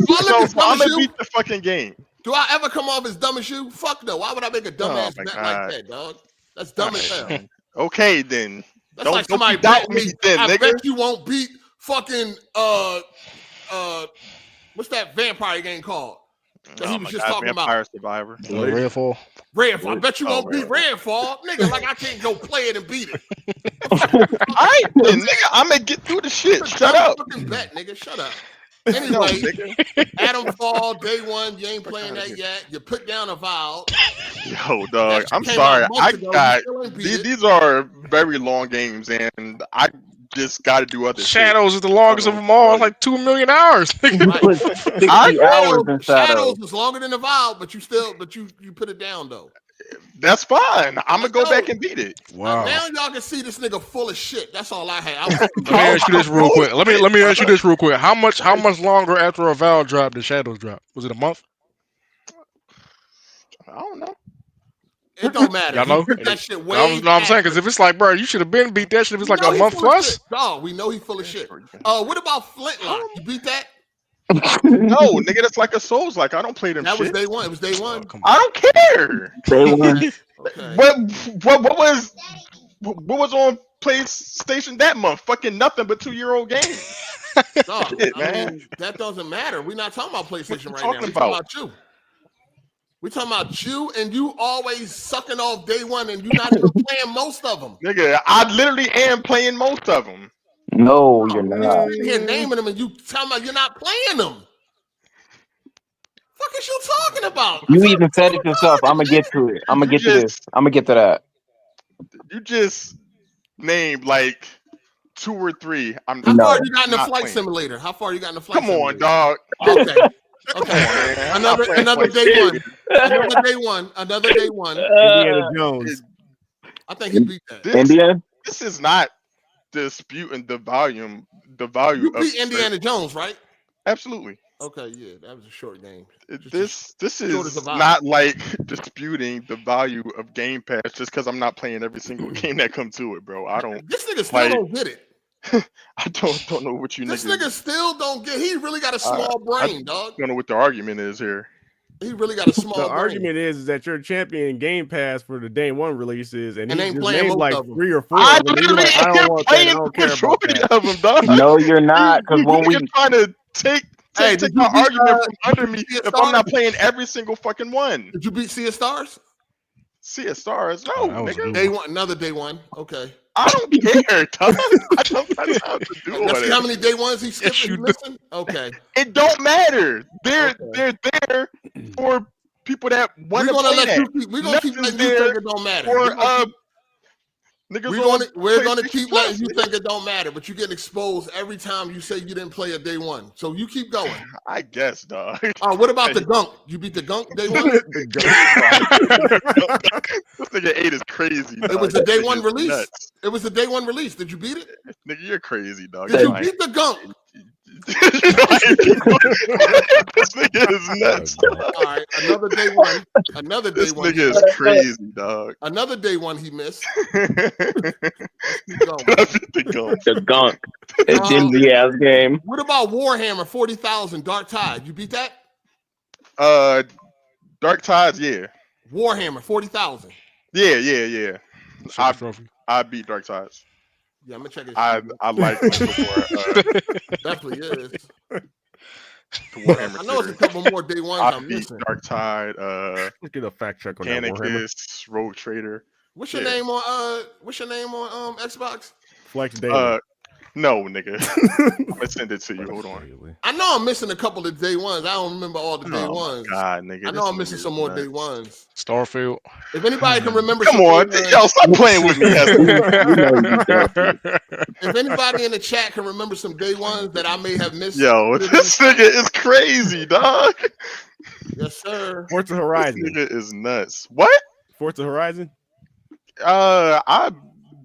So I'm gonna beat the fucking game. Do I ever come off as dumb as you? Fuck no. Why would I make a dumbass bet like that, dog? That's dumb as hell. Okay, then. That's like somebody doubt me, then, I nigga. bet you won't beat fucking what's that vampire game called? That he was just talking Vampire about. Survivor. Redfall. Redfall. I bet you won't beat Redfall, nigga. Like I can't go play it and beat it. All right, then, nigga. I'm gonna get through the shit. Shut up. Fucking bet, nigga. Shut up. Anyway, Titanfall day one, you ain't playing that yet. You put down Avowed. Yo, dog, I'm sorry. These are very long games, and I just got to do other Shadows is the longest of them all. It's like 2 million hours. 60 hours in Shadows is longer than Avowed, but you put it down though. That's fine. I'm gonna go back and beat it. Wow. Now y'all can see this nigga full of shit. That's all I had. Let me ask you this real quick. Let me ask you this real quick. How much longer after Avowed drop did Shadows drop? Was it a month? I don't know. It don't matter. Y'all know? That shit way. I'm saying, because if it's like, bro, you should have been beat that shit if it's like a month plus. No, we know he's full of shit. What about Flintlock? You beat that? No, nigga, that's like a Souls. Like I don't play them. That was day one. It was day one. I don't care. Day one. Okay. What was on PlayStation that month? Fucking nothing but 2-year-old games. No, Shit, man. mean, that doesn't matter. We're not talking about PlayStation right now. talking We're talking about you. We're talking about you, and you always sucking off day one, and you're not even playing most of them. Nigga, I literally am playing most of them. No, you're not. You're here naming them, and you talking about you're not playing them. Fuck is you talking about? You even said it yourself. I'm gonna get to it. I'm gonna get to this. I'm gonna get to that. You just named like 2 or 3. How far you got in the flight simulator? How far you got in the flight simulator? Come on, dog. Okay. Another day one. Another day one. Indiana Jones. I think he beat that. This is not disputing the value You of beat Indiana Jones, right? Absolutely. Okay, yeah, that was a short game. This is not like disputing the value of Game Pass just because I'm not playing every single game that comes to it, bro. I don't. This nigga still don't get it. I don't know what you This niggas. nigga still don't get. He really got a small brain, dog. I don't know what the argument is here. He really got a small The brain. argument is that you're champion Game Pass for the day one releases, and he ain't just playing named most like of them. 3 or 4. I But you're like, I don't want that. I don't care about that. Of them, dog. No, you're not. Because when we trying to take my argument from under me if I'm not playing every single fucking one. Did you beat Sea of Stars? Sea of Stars? No, nigga. Day one, another day one. Okay. I don't care, dog. I don't got time to do Let's it. see how many day ones he skipped and missing. Okay. It don't matter. They're there for people that want to play that. We're gonna keep letting you think it don't matter. We're gonna keep letting you think it don't matter, but you get exposed every time you say you didn't play a day one. So you keep going. I guess, dog. What about the gunk? You beat the gunk day one? This nigga 8 is crazy. Dog. It was the day one release. Nuts. It was the day one release. Did you beat it? Nigga, you're crazy, dog. Did you beat the gunk? This nigga is nuts. All right, another day one. Another day one. This nigga is crazy, dog. Another day one he missed. The gunk. That dingy ass game. What about Warhammer 40,000 Dark Tide? You beat that? Dark Tides, yeah. Warhammer 40,000. Yeah. I beat Dark Tides. Yeah, I'm gonna check it. I like definitely is. Warhammer I know it's a couple more day ones I'm beat missing. Dark Tide. Let's get a fact check on that. Canicus, Rogue Trader. What's your name on Xbox? Flex Daily. No, nigga. I'm gonna send it to you. Hold on. I know I'm missing a couple of day ones. I don't remember all the day ones. God, nigga. I know I'm missing some more day ones. Starfield. If anybody can remember, come on, yo, stop playing with me. If anybody in the chat can remember some day ones that I may have missed, yo, this nigga is crazy, dog. Yes, sir. Forza Horizon. This nigga is nuts. What? Forza Horizon? I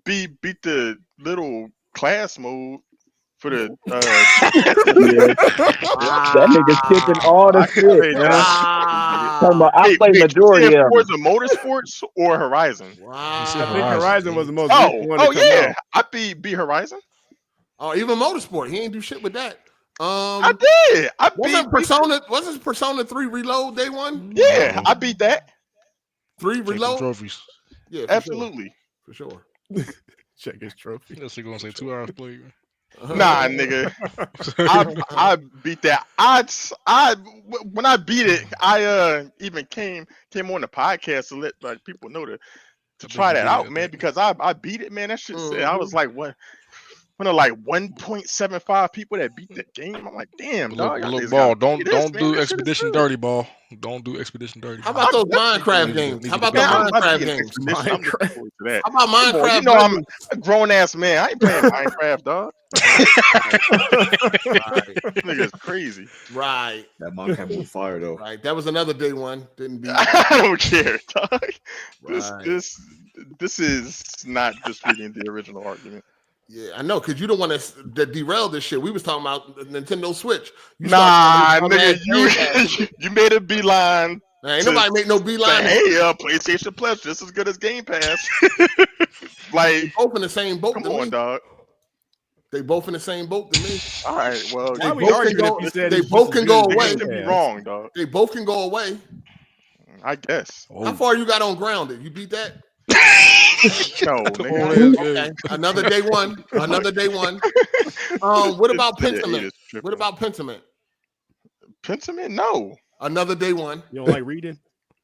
beat the little class mode for the that nigga skipping all the shit, man. I played majority of Forza Motorsports or Horizon. Wow. I think Horizon was the most recent one to come out. I beat Horizon. Oh, even Motorsport. He ain't do shit with that. I did. Wasn't Persona 3 Reload day one? Yeah, I beat that. 3 Reload? Trophies. Yeah, absolutely. For sure. Check his trophy. That's gonna say 2 hours played. Nah, nigga. I beat that. When I beat it, I even came on the podcast to let like people know to try that out, man. Because I beat it, man. That shit said I was like what. One of like 1.75 people that beat the game. I'm like, damn, dog. Look, ball. Don't do Expedition Dirty, ball. Don't do Expedition Dirty. How about those Minecraft games? How about the Minecraft games? How about Minecraft? You know I'm a grown ass man. I ain't playing Minecraft, dog. Nigga's crazy. Right. That Minecraft was fire though. Right. That was another day one. Didn't be. I don't care, dog. Right. This is not disputing the original argument. Yeah, I know, because you don't want to derail this shit. We was talking about Nintendo Switch. Nah, nigga, you made a beeline. Ain't nobody make no beeline. Hey, PlayStation Plus just as good as Game Pass. Like, they both in the same boat. Come on, dog. They both in the same boat to me. All right, well, they both can go away. Be wrong, dog. They both can go away. I guess. How far you got on Grounded? You beat that? No, okay. Another day one. Another day one. What about Pentiment? What about Pentiment? Pentiment? No. Another day one. You don't like reading?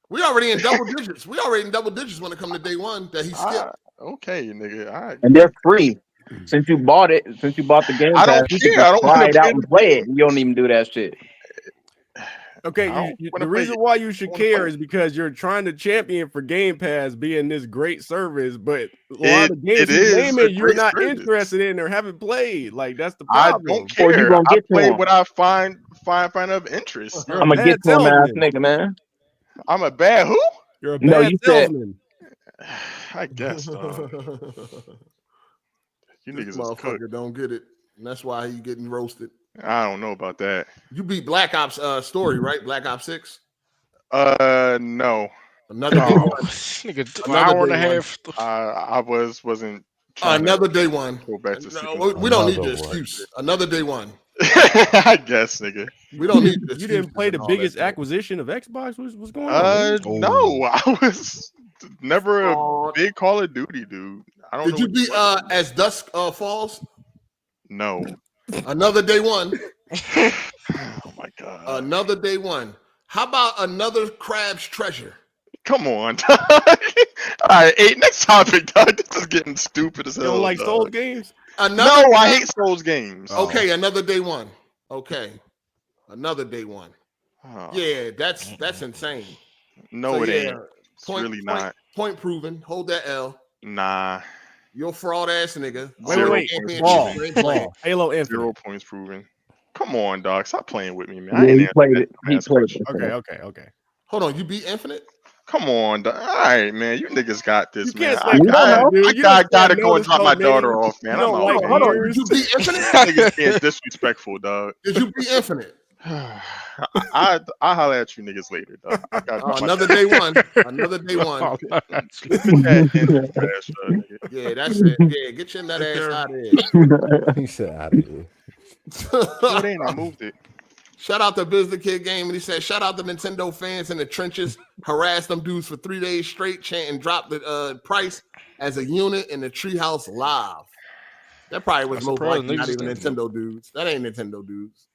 We already in double digits. We already in double digits when it comes to day one that he skipped. Okay, nigga. All right. And they're free. Since you bought it, since you bought the game, I don't care. I don't try it out and play it. You don't even do that shit. Okay, the reason why you should care is because you're trying to champion for Game Pass being this great service, but a lot of games you're not interested in or haven't played. Like that's the problem. I don't care. I play what I find of interest. I'm gonna get to him ass nigga, man. I'm a bad who? You're a bad salesman. I guess. You niggas motherfucker don't get it, and that's why he getting roasted. I don't know about that. You beat Black Ops Story, right? Black Ops 6? No. Another day one. Nigga, Another hour and a day one. half. I wasn't trying Another to day one. go back to No, sleep. we don't need Another your one. excuse. Another day one. I guess, nigga. We don't need your You didn't play the excuses and all that biggest shit. acquisition of Xbox? What's going on? No, I was never a big Call of Duty dude. I don't know. Did you beat As Dusk Falls? No. Another day one. Oh my god. Another day one. How about Another Crab's Treasure? Come on, dog. All right, next topic, dog. This is getting stupid as hell. You don't like dog. Souls games? No, I hate Souls games. Okay, Another day one. Okay. Another day one. Oh. Yeah, that's insane. No, So, it yeah, ain't. It's really not. Point proven. Hold that L. Nah. You're a fraud ass nigga. Wait. Ball. Halo Infinite. 0 points proven. Come on, dog. Stop playing with me, man. Yeah, I ain't he played it. He answer played that it. Okay. Hold on, you beat Infinite? Come on, dog. All right, man. You niggas got this, You man. can't I say gotta know go and this drop my code daughter name. off, man. You I'm don't out, like man. Hold on, ears. did you beat Infinite? Niggas being disrespectful, dog. Did you beat Infinite? I'll holler at you niggas later, dog. I got Another day one. Another day one. Yeah, that's it. Yeah, get your nut ass out of here. He said out of here. It ain't. I moved it. Shout out to Biz the Kid Game, and he said, shout out to Nintendo fans in the trenches, harass them dudes for 3 days straight, chanting drop the price as a unit in the treehouse live. That probably was most likely not even Nintendo dudes. That ain't Nintendo dudes.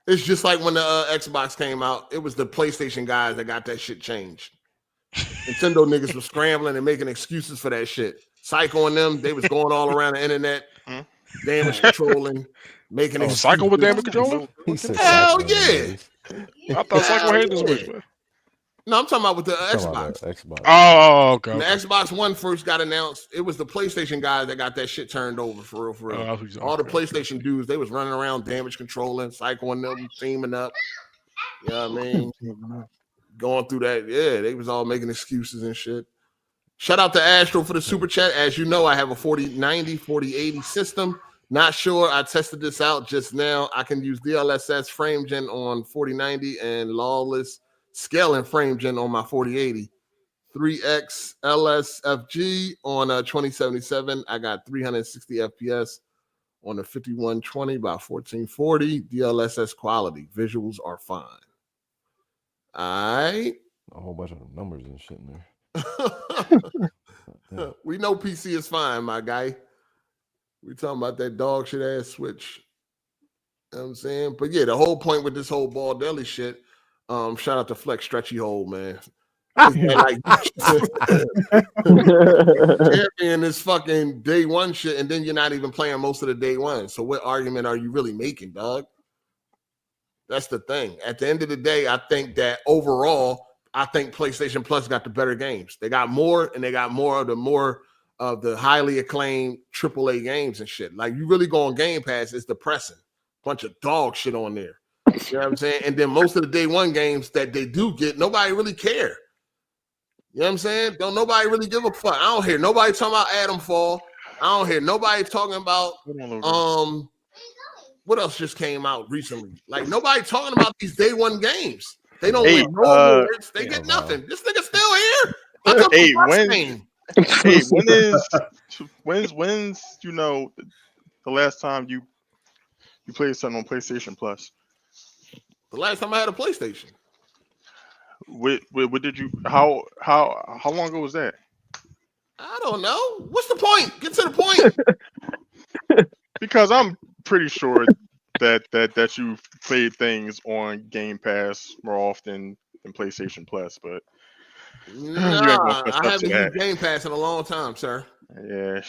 It's just like when the Xbox came out, it was the PlayStation guys that got that shit changed. Nintendo niggas was scrambling and making excuses for that shit. Psycho and them, they was going all around the internet, damage controlling, making excuses. Psycho with damage controlling? Hell yeah. I thought Psycho hated this Switch, man. No, I'm talking about with the Xbox. Oh, okay. When the Xbox One first got announced, it was the PlayStation guys that got that shit turned over for real, for real. All the PlayStation dudes, they was running around damage controlling, psychoing them, teaming up. You know what I mean? Going through that. Yeah, they was all making excuses and shit. Shout out to Astro for the super chat. As you know, I have a 4090, 4080 system. Not sure. I tested this out just now. I can use DLSS frame gen on 4090 and lawless scaling frame gen on my 4080. 3x LSFG on 2077. I got 360 FPS on the 5120 by 1440. DLSS quality. Visuals are fine. All right. A whole bunch of numbers and shit in there. We know PC is fine, my guy. We talking about that dog shit ass Switch. You know what I'm saying? But yeah, the whole point with this whole Ball Deli shit, shout out to Flex Stretchy Hole, man. Champion this fucking day one shit, and then you're not even playing most of the day one. So what argument are you really making, dog? That's the thing. At the end of the day, I think that overall, I think PlayStation Plus got the better games. They got more, and they got more of the highly acclaimed AAA games and shit. Like, you really go on Game Pass, it's depressing. Bunch of dog shit on there. You know what I'm saying? And then most of the day one games that they do get, nobody really care. You know what I'm saying? Don't nobody really give a fuck. I don't hear nobody talking about Atom Fall. I don't hear nobody talking about what else just came out recently? Like, nobody talking about these day one games. They don't win no awards. They get nothing. This nigga still here. When's you know the last time you played something on PlayStation Plus? The last time I had a PlayStation. What did you? How long ago was that? I don't know. What's the point? Get to the point. Because I'm pretty sure that you've played things on Game Pass more often than PlayStation Plus, but nah, I haven't used Game Pass in a long time, sir. Yeah,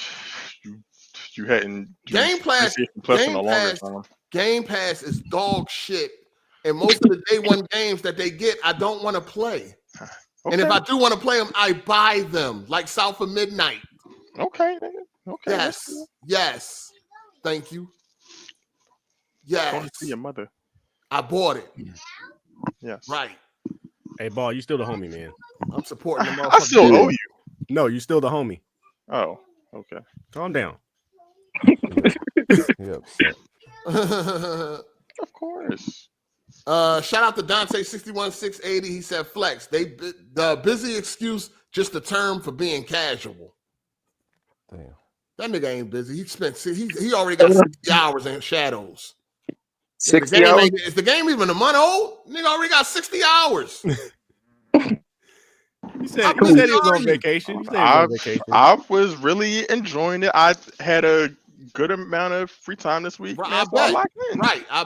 you hadn't Game Pass. Plus in a longer time. Game Pass is dog shit, and most of the day one games that they get, I don't want to play. Okay. And if I do want to play them, I buy them, like South of Midnight. Okay. Yes. Thank you. Yes. I want to see your mother. I bought it. Yes. Right. Hey, Ball, you still the homie, man. I'm supporting the motherfucker. I still owe you. No, you still the homie. Oh, okay. Calm down. He upset. Of course. Shout out to Dante61680. He said flex. The busy excuse just a term for being casual. Damn. That nigga ain't busy. He already got 60 hours in Shadows. 60 hours? Is the game even a month old? Nigga already got 60 hours. He said he was on vacation. I was really enjoying it. I had a good amount of free time this week. I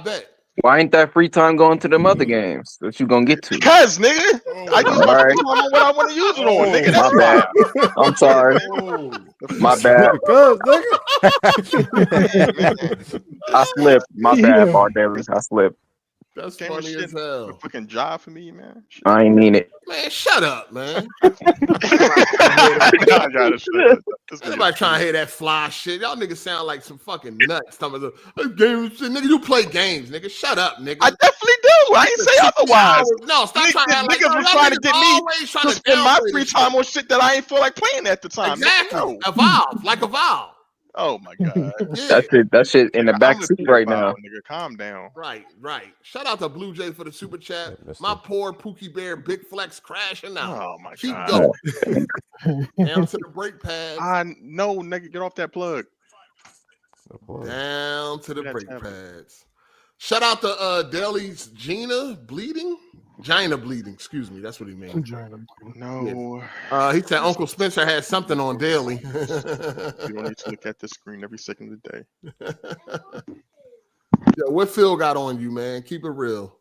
bet. Why ain't that free time going to them other games that you gonna get to? Because, nigga, I use my free time on what I want to use it on, nigga. That's my bad. I'm sorry. My bad. I slipped. My bad, Bardavers. I slipped. That's funny as hell. A fucking job for me, man. I ain't mean it. Man, shut up, man. Everybody trying to hear that fly shit. Y'all niggas sound like some fucking nuts. Some of the games, nigga. You play games, nigga. Shut up, nigga. I definitely do. I ain't say otherwise. No, stop trying to act like niggas was trying to get me to spend my free time on shit that I ain't feel like playing at the time. Exactly. Evolve, like Evolve. Oh my god. That shit in the back seat right now. Nigga, calm down. Right. Shout out to Blue Jay for the super chat. My poor Pookie Bear Big Flex crashing out. Oh my Keep god. going. Down to the brake pads. I know, nigga, get off that plug. Down to the brake pads. Shout out to Daily's Gina bleeding. Excuse me. That's what he means. No. He said Uncle Spencer had something on Daily. You don't need to look at the screen every second of the day. Yo, what Phil got on you, man? Keep it real.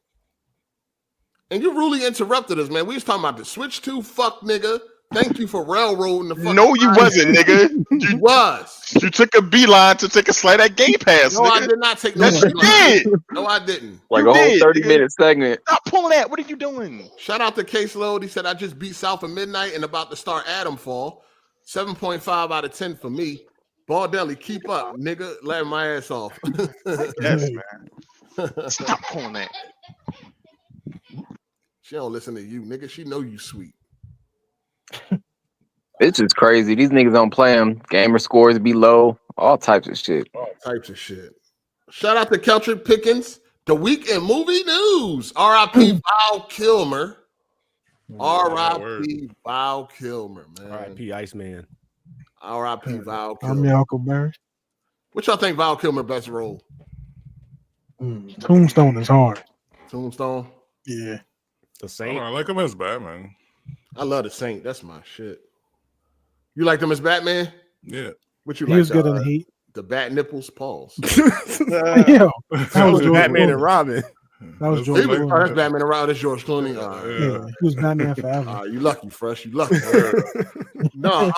And you really interrupted us, man. We was talking about the Switch 2, fuck nigga. Thank you for railroading the fucking No, you wasn't, nigga. You was. You took a beeline to take a slight at Gamepass. No, nigga. I did not take no beeline. Did. No, I didn't. Like a whole 30-minute segment. Stop pulling that. What are you doing? Shout out to Case Load. He said, I just beat South of Midnight and about to start Titanfall. 7.5 out of 10 for me. Baldelli, keep up, nigga. Laughing my ass off. Yes, man. Stop pulling that. She don't listen to you, nigga. She know you sweet. It's just crazy. These niggas don't play them. Gamer scores be low. All types of shit. Shout out to Keltrick Pickens. The weekend movie news. R.I.P. Val Kilmer. R.I.P. Val Kilmer, man. R.I.P. Iceman. R.I.P. Val I'm Kilmer. Uncle Barry. What y'all think Val Kilmer best role? Tombstone is hard. Tombstone? Yeah. The Saint. I like him as Batman. I love the Saint. That's my shit. You like him as Batman? Yeah. What you He like? was good in the Heat. The bat nipples, pause. Yeah. That was Batman and Robin. That was George Clooney. That's Batman and Robin. That's George Clooney. Yeah, he was Batman forever. You lucky, Fresh. You lucky. No,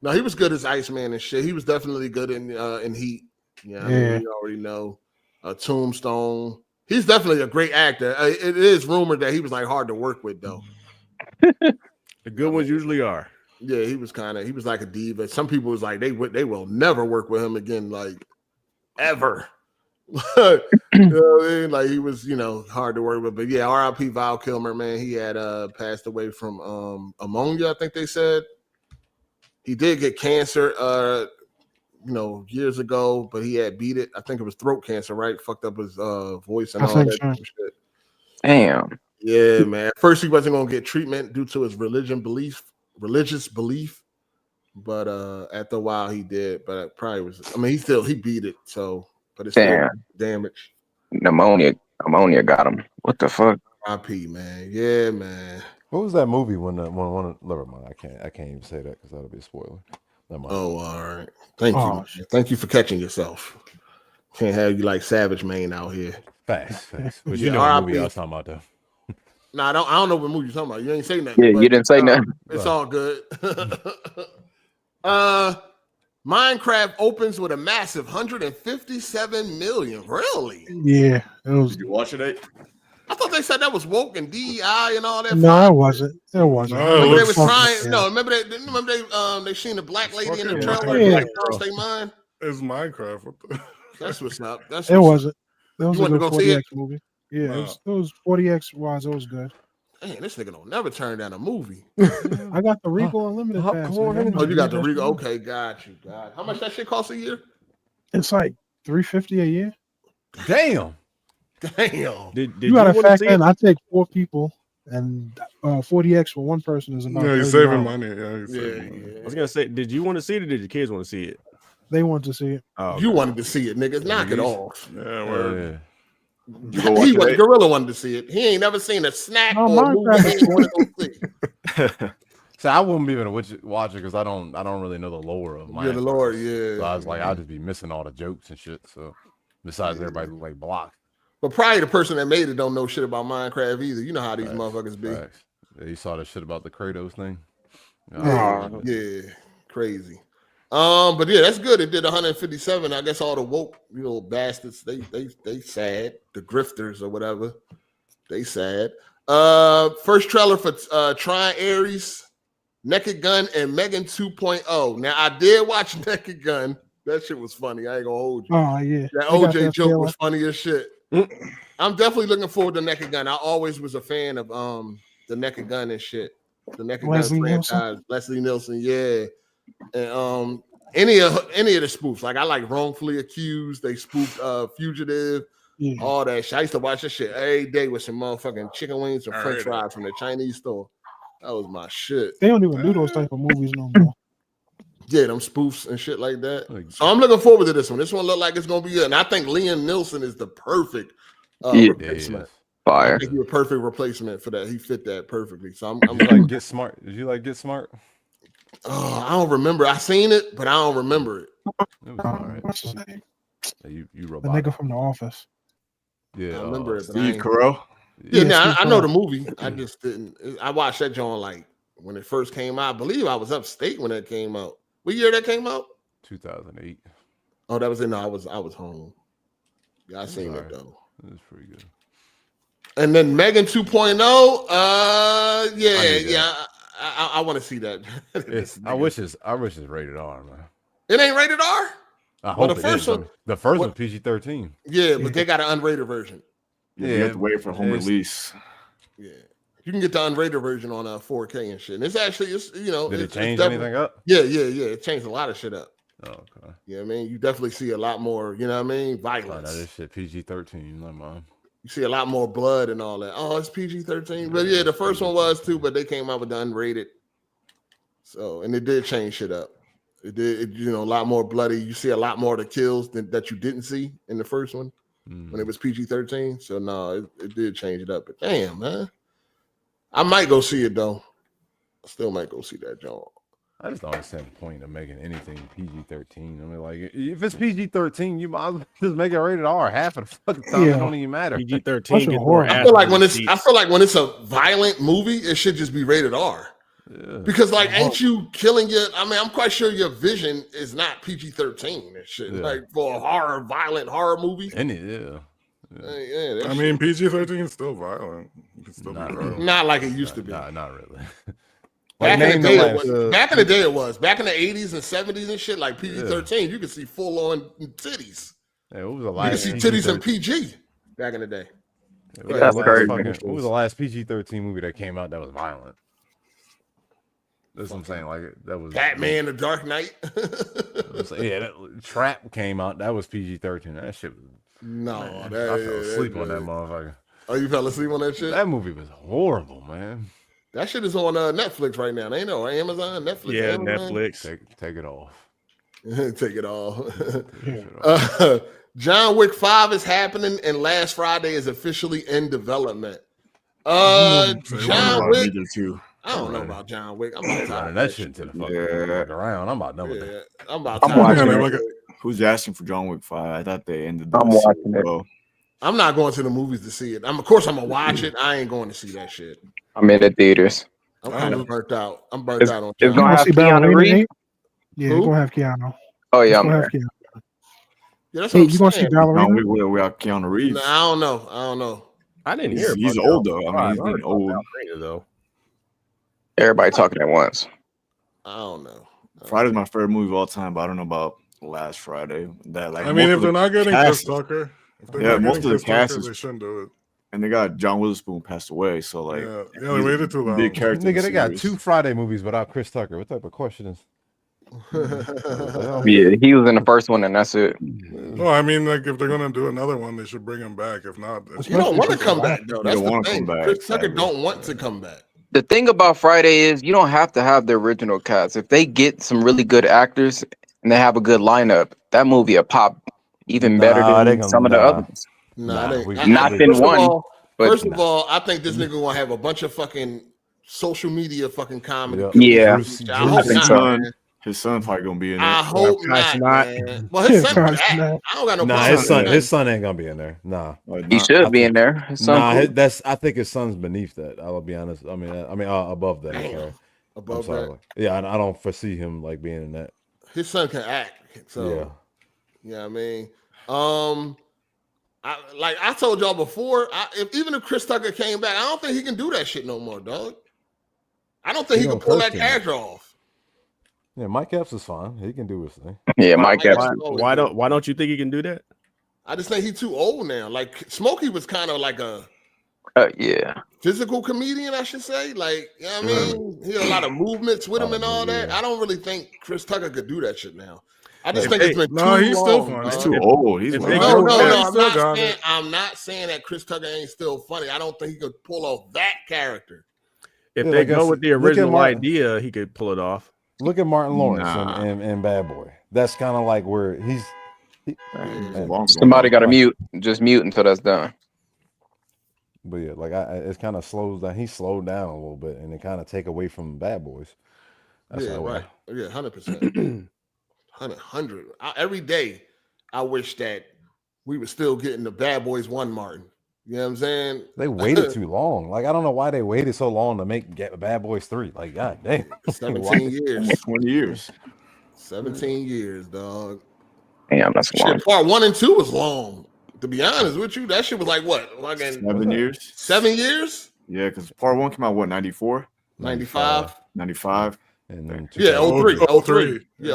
no, he was good as Iceman and shit. He was definitely good in Heat. Yeah, I mean, you already know. Tombstone. He's definitely a great actor. It is rumored that he was like hard to work with, though. The good ones usually are. Yeah, he was like a diva. Some people was like they will never work with him again, like ever. You know what I mean? Like he was, hard to work with. But yeah, R.I.P. Val Kilmer, man. He had passed away from pneumonia, I think they said. He did get cancer years ago, but he had beat it. I think it was throat cancer, right? Fucked up his voice and all that shit. Damn. Yeah, man. At first he wasn't gonna get treatment due to his religious belief, but after a while he did. But it probably was. I mean, he beat it. So, but it's still damage. Pneumonia got him. What the fuck? R.I.P. man. Yeah, man. What was that movie when never mind. I can't even say that because that'll be a spoiler. Never mind. Oh, all right. Thank you. Thank you for catching yourself. Can't have you like Savage Main out here. Facts. But you know what movie I was talking about though. No, I don't know what movie you're talking about. You ain't say nothing. Yeah, you didn't say nothing. It's all good. Minecraft opens with a massive 157 million. Really? Yeah. Did you watch it? I thought they said that was woke and DEI and all that. No, it wasn't. It wasn't. Remember they was trying. No, remember they seen a black lady in the trailer. Yeah. Like, lost their mind. It's Minecraft. What the? That's what's up. It wasn't. That was You a want to good go see 40X it? movie. Yeah, it was 40X wise. It was good. Man, this nigga don't never turn down a movie. I got the Rico Unlimited pass. Oh, you got the Rico. Okay, got you. How much that shit costs a year? It's like $350 a year. Damn. Did you gotta factor in? I take 4 people, and 40x for one person is about. Yeah, you're $30. saving money. Yeah, I was gonna say, did you want to see it or did your kids want to see it? They want to see it. Oh, you wanted to see it, niggas. Knock it off. Yeah, word. Gorilla wanted to see it. He ain't never seen a snack or a movie he ain't want to go see. So I wouldn't be able to watch it because I don't really know the lore of Minecraft. Yeah, the lore, yeah. So I was like, I'll just be missing all the jokes and shit. So besides everybody like blocked. But probably the person that made it don't know shit about Minecraft either. You know how these motherfuckers be. Yeah, you saw the shit about the Kratos thing. Yeah, crazy. But yeah, that's good. It did 157. I guess all the woke, bastards, they sad. The grifters or whatever, they sad. First trailer for Trying Ares, Naked Gun, and Megan 2.0. Now I did watch Naked Gun. That shit was funny. I ain't gonna hold you. Oh yeah, that OJ joke was funny as shit. I'm definitely looking forward to Naked Gun. I always was a fan of the Naked Gun and shit. The Naked Gun franchise. Leslie Nielsen, yeah. And any of the spoofs. Like I like Wrongfully Accused. They spoofed Fugitive. Yeah. All that shit. I used to watch that shit every day with some motherfucking chicken wings and French fries from the Chinese store. That was my shit. They don't even do those type of movies no more. Yeah, them spoofs and shit like that. So I'm looking forward to this one. This one look like it's gonna be good. And I think Liam Neeson is the perfect replacement. Fire. I think he's a perfect replacement for that. He fit that perfectly. So I'm like Get Smart. Did you like Get Smart? Oh, I don't remember. I seen it, but I don't remember it. It was all right. What's his name? You The robotic. nigga from The Office. Yeah, I remember it. Steve Carell. Yeah, now I know the movie. I just didn't. I watched that joint like when it first came out. I believe I was upstate when that came out. What year that came out? 2008. Oh, that was it. No, I was home. Yeah, I seen it though. It was pretty good. And then Megan 2.0. I want to see that. I wish it's rated R, man. It ain't rated R. I hope the first one. The first one's PG-13. Yeah, but they got an unrated version. Yeah, you have to wait for home release. Yeah, you can get the unrated version on 4K and shit. And it's actually, Did it change anything up? Yeah. It changed a lot of shit up. Oh, okay. You know what I mean? You definitely see a lot more. You know what I mean? Violence. Oh, no, this shit PG-13. No, man. You see a lot more blood and all that. Oh, it's PG-13. But yeah, the first one was too, but they came out with the unrated. So, and it did change shit up. It did, a lot more bloody. You see a lot more of the kills that you didn't see in the first one when it was PG-13. So, no, it did change it up. But damn, man. I might go see it, though. I still might go see that, John. I just don't understand the point of making anything PG-13. I mean, like, if it's PG-13, you might as well just make it rated R. Half of the fucking time it don't even matter. PG-13. I feel like when it's a violent movie, it should just be rated R. Yeah. Because ain't you killing your? I mean, I'm quite sure your vision is not PG-13 and shit. Yeah. Like for a violent horror movie. I mean, PG-13 is still violent. You can still be violent. Not like it used to be. Not really. Back in the day, it was. Back in the day, it was. Back in the 80s and 70s and shit, like PG-13, you could see full-on titties. Yeah, what was the last? You could see titties in PG back in the day. What was the last PG-13 movie that came out that was violent? That's what I'm saying. Like that was Batman: The Dark Knight. Trap came out. That was PG-13. That shit was. I fell asleep on that motherfucker. Oh, you fell asleep on that shit? That movie was horrible, man. That shit is on Netflix right now. They know Amazon, Netflix. Yeah, Amazon. Netflix. Take it off. Take it off. John Wick 5 is happening, and last Friday is officially in development. John Wick. I don't know about John Wick. I'm about tired. That shit to the fucking around. I'm about done with that. I'm about tired. Who's asking for John Wick 5? I thought they ended. I'm watching it. I'm not going to the movies to see it. Of course, I'm gonna watch it. I ain't going to see that shit. I'm in the theaters. I'm kind of burnt out. I'm burnt out on. It's gonna have Keanu Reeves. Yeah, it's gonna have Keanu. Oh yeah, I'm there. Yeah, that's hey, you gonna see Ballerina? We got Keanu Reeves. No, I don't know. I didn't hear. He's old though. I mean, he's getting old though. Everybody talking at once. I don't know. Friday's my favorite movie of all time, but I don't know about last Friday. That like, I mean, if they're not getting Chris Tucker, most of the cast they shouldn't do it. And they got John Witherspoon passed away, so like, they waited too long. Big character. Nigga, they got 2 Friday movies without Chris Tucker. What type of question is? Yeah, he was in the first one, and that's it. Well, I mean, like if they're gonna do another one, they should bring him back. If not, you don't want to come back though. That's the thing. Chris Tucker don't want to come back. The thing about Friday is you don't have to have the original cast. If they get some really good actors and they have a good lineup, that movie will pop even better than some of the others. Not been one. First of all, I think this nigga gonna have a bunch of fucking social media fucking comedy. Yeah, I think so. His son's probably gonna be in there. I hope not, man. Well, his son can act. I don't got no problem. His son ain't gonna be in there. Nah, he should be in there. His son I think his son's beneath that. I'll be honest. I mean, above that. Sorry. Above that. Yeah, I don't foresee him like being in that. His son can act. So yeah, I mean, I told y'all before, even if Chris Tucker came back, I don't think he can do that shit no more, dog. I don't think he can pull that character off. Yeah, Mike Epps is fine. He can do his thing. Yeah, Mike Epps. Why don't you think he can do that? I just think he's too old now. Like Smokey was kind of like a physical comedian, I should say. Like, you know what I mean? He had a lot of movements with him and all that. I don't really think Chris Tucker could do that shit now. I just think it's been too long. Still funny. He's too old. I'm not saying that Chris Tucker ain't still funny. I don't think he could pull off that character. If they go with the original idea, he could pull it off. Look at Martin Lawrence and Bad Boy. That's kind of like where he's. Somebody got to mute until that's done. But yeah, like it kind of slows down. He slowed down a little bit, and it kind of take away from Bad Boys. That's right. Yeah, 100%. 100. Every day, I wish that we were still getting the Bad Boys 1 Martin. You know what I'm saying? They waited too long. Like, I don't know why they waited so long to make Bad Boys 3. Like, god damn. 17 years. 20 years. 17 years, dog. Damn, that's long. Part 1 and 2 was long. To be honest with you, that shit was like what? Like 7 years? 7 years? Yeah, because part 1 came out, what, 94? 95? 95. And then 03. Yeah, 03. Yeah.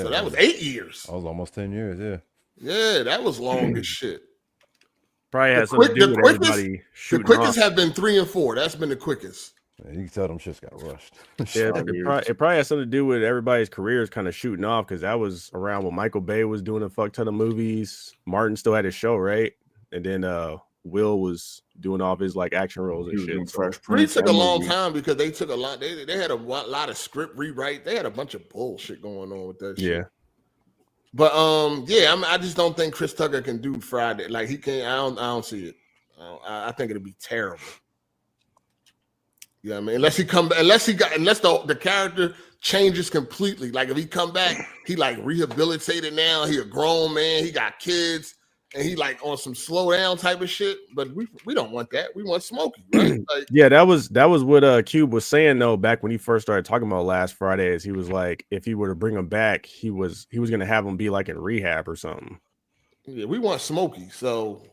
So that was 8 years. That was almost 10 years, yeah. Yeah, that was long as shit. Probably has something to do with everybody shooting. The quickest have been 3 and 4. That's been the quickest. Yeah, you can tell them shits got rushed. Yeah, it probably has something to do with everybody's careers kind of shooting off, because that was around when Michael Bay was doing a fuck ton of movies. Martin still had his show, right? And then Will was doing all of his like action roles and shit. So. It took a long time because they took a lot. They had a lot of script rewrite. They had a bunch of bullshit going on with that shit. Yeah. But I just don't think Chris Tucker can do Friday. Like he can't. I don't see it. I think it'll be terrible. You know what I mean? Unless the character changes completely. Like if he come back, he like rehabilitated now. He a grown man. He got kids, and he like on some slow down type of shit. But we don't want that. We want Smokey, right? Like, yeah, that was what Cube was saying though back when he first started talking about last Fridays. He was like, if he were to bring him back, he was gonna have him be like in rehab or something. Yeah, we want Smokey. So.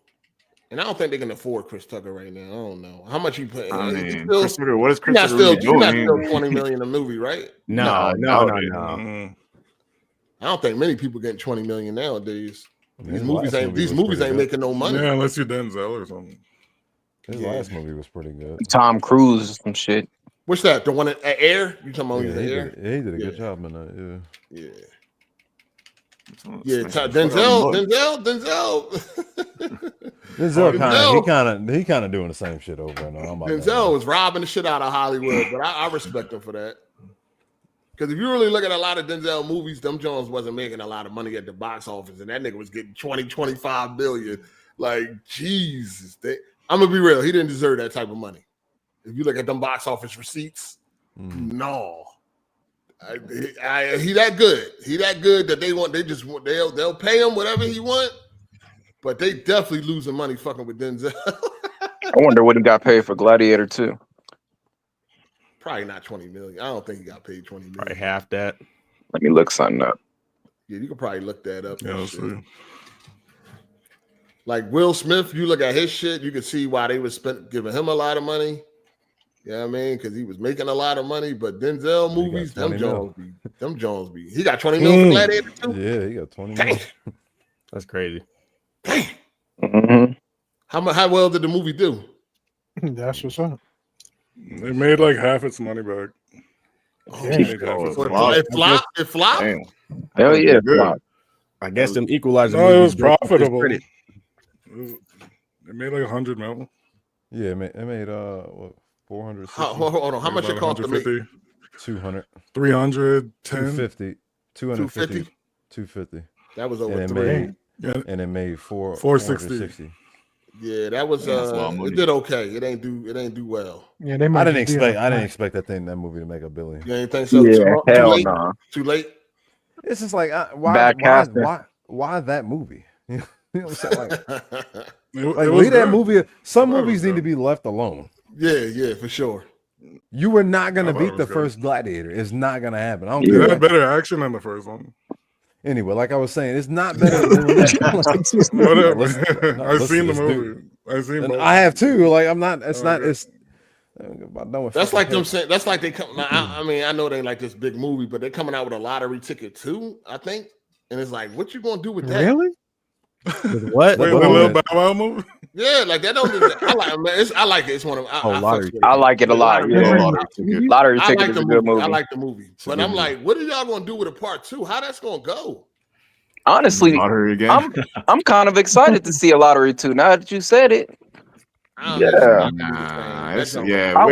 And I don't think they can afford Chris Tucker right now. I don't know how much you put. Chris Tucker, what is Chris Tucker really doing? Not still $20 million a movie, right? No. I don't think many people getting $20 million nowadays. These movies ain't making no money. Yeah, unless you're Denzel or something. His last movie was pretty good. Tom Cruise, some shit. What's that? The one at Air? You talking about Air? Yeah, he did a good job in that. Yeah. Yeah, Denzel. He kind of doing the same shit over and over. Denzel was robbing the shit out of Hollywood, but I respect him for that. Because if you really look at a lot of Denzel movies, them Jones wasn't making a lot of money at the box office, and that nigga was getting 25 billion. Like, Jesus. I'm gonna be real, he didn't deserve that type of money. If you look at them box office receipts, no. He that good. He that good that they'll pay him whatever he want, but they definitely losing money fucking with Denzel. I wonder what he got paid for Gladiator 2. Probably not 20 million. I don't think he got paid 20 million. Probably half that. Let me look something up. Yeah, you could probably look that up. Yeah, like Will Smith, you look at his shit, you can see why they was giving him a lot of money. You know what I mean? Because he was making a lot of money, but Denzel movies, them Jones be. He got 20 million for Gladiator too? Yeah, he got 20 million. That's crazy. Damn. Mm-hmm. How well did the movie do? That's what's up. They made like half its money back. It flopped. It flopped. Hell yeah, it flopped. I guess them equalizer. No, it was movies profitable. It made like 100 million. Yeah, it made what, 400. Hold on, how much it cost to make? 200, 300, 250, 250, 250. That was over and three. And it made 460. Yeah, that was it did okay. It ain't do well. Yeah, I didn't expect that movie to make $1 billion. You ain't think so? Yeah, hell no. Nah. Too late. It's just like why that movie? You know what I'm saying? Like leave that movie. Some movies need to be left alone. Yeah, for sure. You were not gonna beat the first Gladiator. It's not gonna happen. I don't It care. had better action than the first one. Anyway, like I was saying, it's not better than whatever. I've seen the movie. I've seen both. I have too. Like I'm not. It's not. It's. That's like them saying. That's like they come. I mean, I know they like this big movie, but they're coming out with a lottery ticket too. I think, and it's like, what you gonna do with that? Really? What? Wait, the little Bow Wow movie? Yeah, like that. I like it. It's one of. I like it a lot. Lottery ticket is a good movie. I like the movie, but I'm like, what are y'all gonna do with a part 2? How that's gonna go? Honestly, I'm kind of excited to see a lottery 2. Now that you said it, I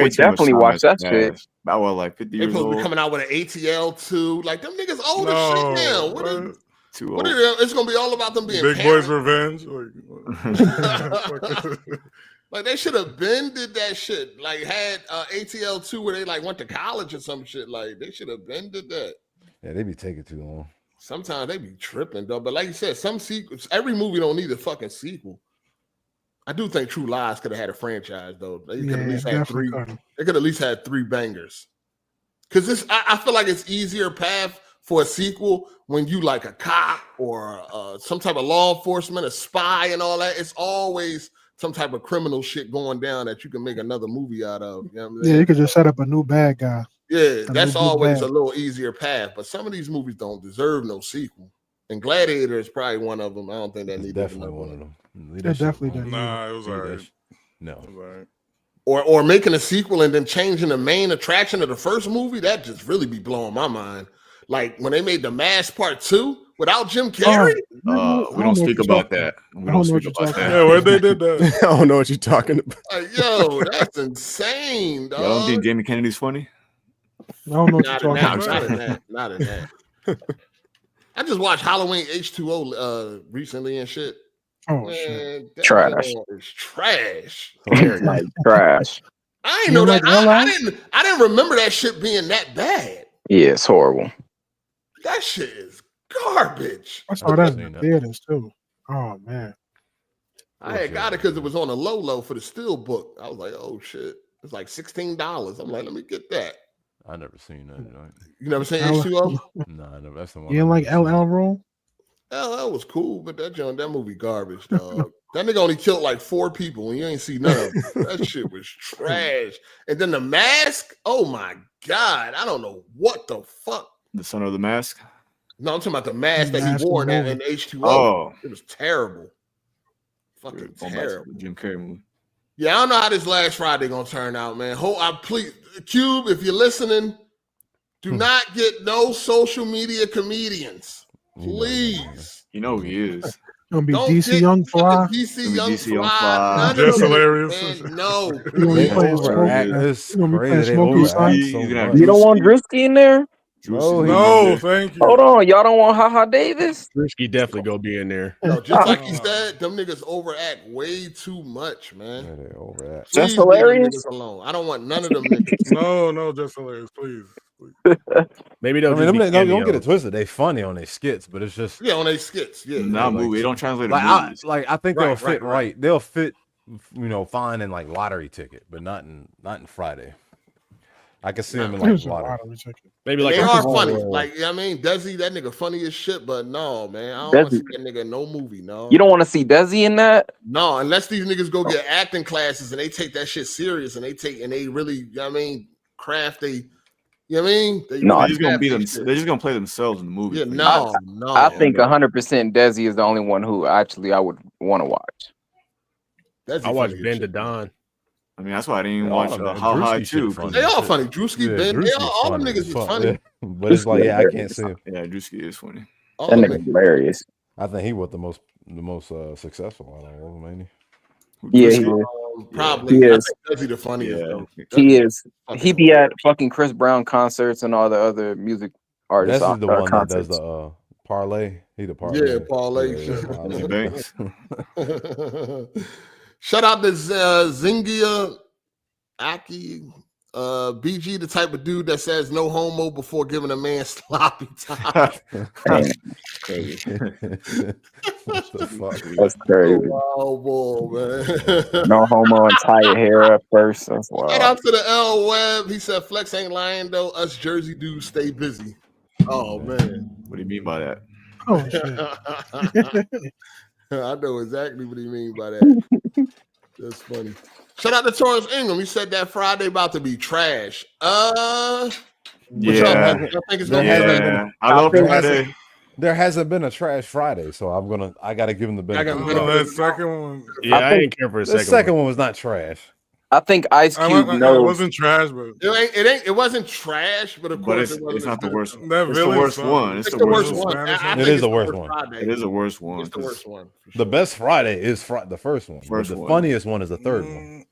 would definitely watch that shit. About what, like 50 They years supposed to old? be coming out with an ATL 2. Like them niggas old as shit now. What are Too old. it's gonna be all about them being Big parents. Boys Revenge. Like they should have been did that shit. Like had ATL 2 where they like went to college or some shit. Like they should have been did that. Yeah, they be taking too long. Sometimes they be tripping though. But like you said, some sequels. Every movie don't need a fucking sequel. I do think True Lies could have had a franchise though. They could at least had 3. They could at least had 3 bangers. Because this, I feel like it's easier path for a sequel when you like a cop or some type of law enforcement, a spy, and all that. It's always some type of criminal shit going down that you can make another movie out of. You know what I mean? Yeah, you could just set up a new bad guy. Yeah, that's always a little easier path. But some of these movies don't deserve no sequel. And Gladiator is probably one of them. I don't think that needs definitely one of them. It definitely doesn't. Nah, it was alright. No. Or making a sequel and then changing the main attraction of the first movie, that just really be blowing my mind. Like when they made The Mask Part 2 without Jim Carrey. We don't speak about that. We don't speak about that. Yeah, where they did that? I don't know what you're talking about. Yo, that's insane, dog. Y'all don't think Jamie Kennedy's funny? I don't know what you're talking about. Not in that. I just watched Halloween H2O recently and shit. Oh, man, shit. that Trash. is trash. Like trash. I didn't know that. I didn't remember that shit being that bad. Yeah, it's horrible. That shit is garbage. I saw that in the theaters too. Oh man. I had got it because it was on a low for the steel book. I was like, oh shit. It's like $16. I'm like, let me get that. I never seen that. Right? You never seen H2O? No, I never. That's the one. You didn't like LL Roll? LL was cool, but that movie garbage, dog. That nigga only killed like 4 people and you ain't see none of them. That shit was trash. And then The Mask, oh my God. I don't know what the fuck. The Son of the Mask? No, I'm talking about the mask that he wore in H2O. Oh. It was terrible. Fucking terrible. Jim Carrey movie. Yeah, I don't know how this last Friday gonna turn out, man. Please, Cube, if you're listening, do not get no social media comedians. Please. You know who he is. Gonna be DC Young Fly. DC Young Fly. Just hilarious. No. It's crazy. You don't want Drisky in there? No, thank you. Hold on, y'all don't want Haha Davis? Drisky definitely go be in there. No, just like you said, them niggas overact way too much, man. Yeah, they overact. Just hilarious. Alone. I don't want none of them niggas. No, just hilarious, please. Maybe they'll don't get it twisted. They funny on their skits, but it's just on their skits. Yeah, not movie. They don't translate. I think they'll fit right. They'll fit, fine in like lottery ticket, but not in Friday. I can see them in like lottery ticket. Maybe like they are funny. Like I mean, Desi, that nigga funny as shit, but no, man, I don't want to see that nigga in no movie. No, you don't want to see Desi in that. No, unless these niggas go get acting classes and they take that shit serious and they really, craft they. You know what I mean? They're just gonna be them. They're just gonna play themselves in the movie. Yeah, no. I think 100% Desi is the only one who actually I would want to watch. I watched Ben to Don. I mean, that's why I didn't even watch How High too. They all funny. Drewski, Ben, all them niggas is funny. Yeah. But it's like, I can't see him. Yeah, Drewski is funny. That nigga's hilarious. I think he was the most successful out of all of them, ain't he? Yeah, he is. Probably. He I is. think he's the funniest. Though. He is. He be at fucking Chris Brown concerts and all the other music artists. That's the one concerts. That does the parlay. He the parlay. Yeah, parlay. Shout out to Zingia Aki. BG, the type of dude that says no homo before giving a man sloppy time. Crazy. What the fuck? That's crazy. Oh, boy, man. No homo and tie your hair up first. That's wild. Shout out to the L Web. He said Flex ain't lying though. Us Jersey dudes stay busy. Oh man. What do you mean by that? Oh shit. I know exactly what he mean by that. That's funny. Shout out to Torrance Ingram. He said that Friday about to be trash. Yeah. I think it's gonna be trash. I love Friday. There hasn't been a trash Friday, so I gotta give him the benefit. That second one. Yeah, I didn't care for the second one was not trash. I think Ice Cube knows. It wasn't trash, but it wasn't trash, but of course it's not the worst. That it's the worst one. It's the worst one. It is the worst one. It is the worst one. It's the worst one. The best Friday is the first one. The funniest one is the third one.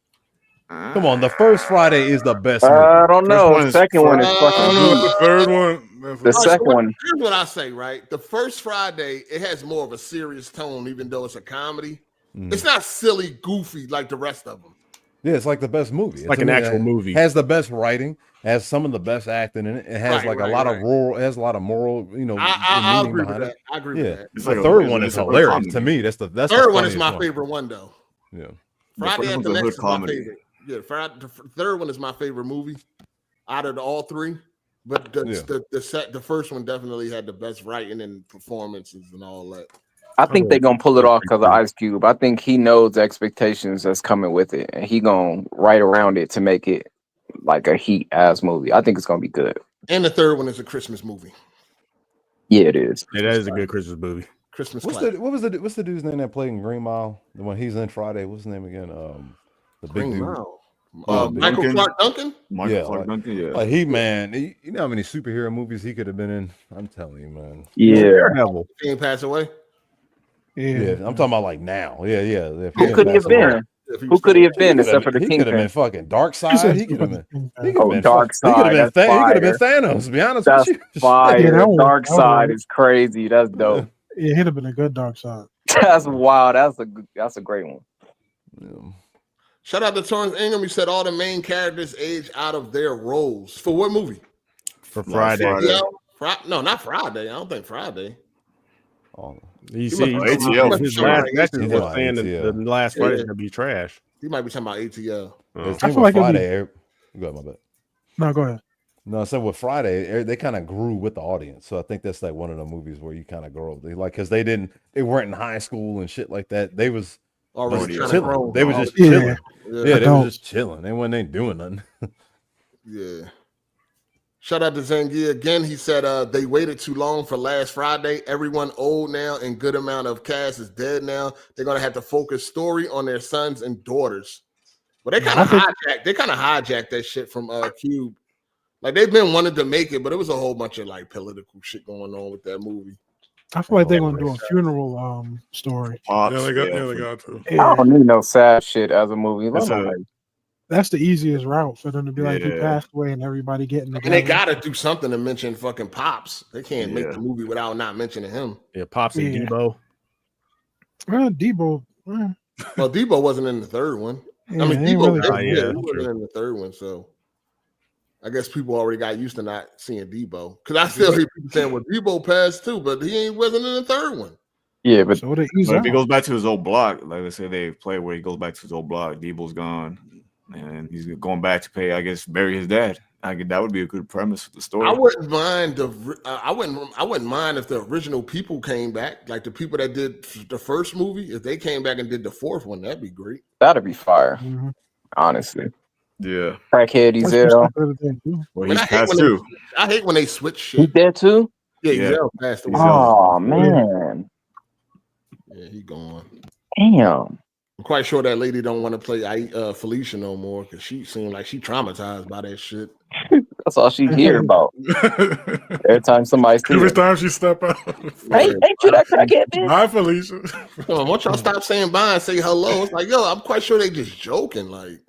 Come on, the first Friday is the best one. I don't know. The second one is fucking good. The third one. The second one. Here's what I say, right? The first Friday, it has more of a serious tone, even though it's a comedy. It's not silly, goofy like the rest of them. Yeah, it's like the best movie. It's like an actual movie. Has the best writing, has some of the best acting in it. It has a lot of rural. It has a lot of moral. I agree with that. I agree with that. The third one is hilarious to me. That's the third one is my favorite one though. Yeah, Friday After Next is my favorite. Yeah, the third one is my favorite movie out of all three. But the first one definitely had the best writing and performances and all that. I think they're gonna pull it off because of Ice Cube. I think he knows the expectations that's coming with it, and he gonna write around it to make it like a heat ass movie. I think it's gonna be good. And the third one is a Christmas movie. Yeah, it is. Yeah, that is a good Christmas movie. What's the dude's name that played in Green Mile? The one he's in Friday. What's his name again? The big dude. Michael Clark Duncan? Clark Duncan, yeah. Like you know how many superhero movies he could have been in? I'm telling you, man. Yeah. He ain't passed away? Yeah, I'm talking about like now. Yeah. Who could he have been? Who could he have been except for the Kingpin? He could have been fucking Darkseid. He could have been. Darkseid. He could have been Thanos. To be honest that's with you, fire. Darkseid is crazy. That's dope. Yeah, he'd have been a good Darkseid. That's wild. That's a great one. Yeah. Shout out to Torrance Ingram. He said all the main characters age out of their roles. For what movie? For Friday. No, not Friday. I don't think Friday. Oh, you see, his last message was saying that the last Friday is gonna be trash. He might be talking about ATL. I feel like Friday. Go ahead, my bad. No, go ahead. No, so with Friday, they kind of grew with the audience. So I think that's like one of the movies where you kind of grow. Because they weren't in high school and shit like that. They was already chilling. They was just chilling. Yeah, they was just chilling. They ain't doing nothing. Yeah. Shout out to Zangia again. He said they waited too long for last Friday. Everyone old now and good amount of cast is dead now. They're gonna have to focus story on their sons and daughters. But they kind of hijacked that shit from Cube. Like they've been wanting to make it, but it was a whole bunch of like political shit going on with that movie. I feel like they're gonna do a funeral story. Yeah, they got to. I don't need no sad shit as a movie. That's the easiest route for them to be like he passed away and everybody getting together. And they gotta do something to mention fucking Pops. They can't make the movie without not mentioning him. Yeah, Pops and Debo. Debo. Well, Debo wasn't in the third one. Yeah, I mean, Debo wasn't in the third one, so I guess people already got used to not seeing Debo. Because I still hear people saying, well, Debo passed too, but he wasn't in the third one. Yeah, but if he goes back to his old block, like I said, they play where he goes back to his old block, Debo's gone, and he's going back to pay, I guess, bury his dad. I guess that would be a good premise for the story. I wouldn't mind I wouldn't mind if the original people came back, like the people that did the first movie. If they came back and did the fourth one, that'd be great. That'd be fire, honestly. Yeah, crackhead Ezel. Well, he's passed too. I hate when they switch shit. He dead too? Yeah, Ezel passed away. Oh man. Yeah, he gone. Damn. I'm quite sure that lady don't want to play Felicia no more because she seemed like she traumatized by that shit. That's all she hear about. Every time somebody sees Every time she step out. Hey, ain't you that crackhead bitch? Bye, Felicia. Once y'all stop saying bye and say hello, it's like, yo, I'm quite sure they just joking. Like,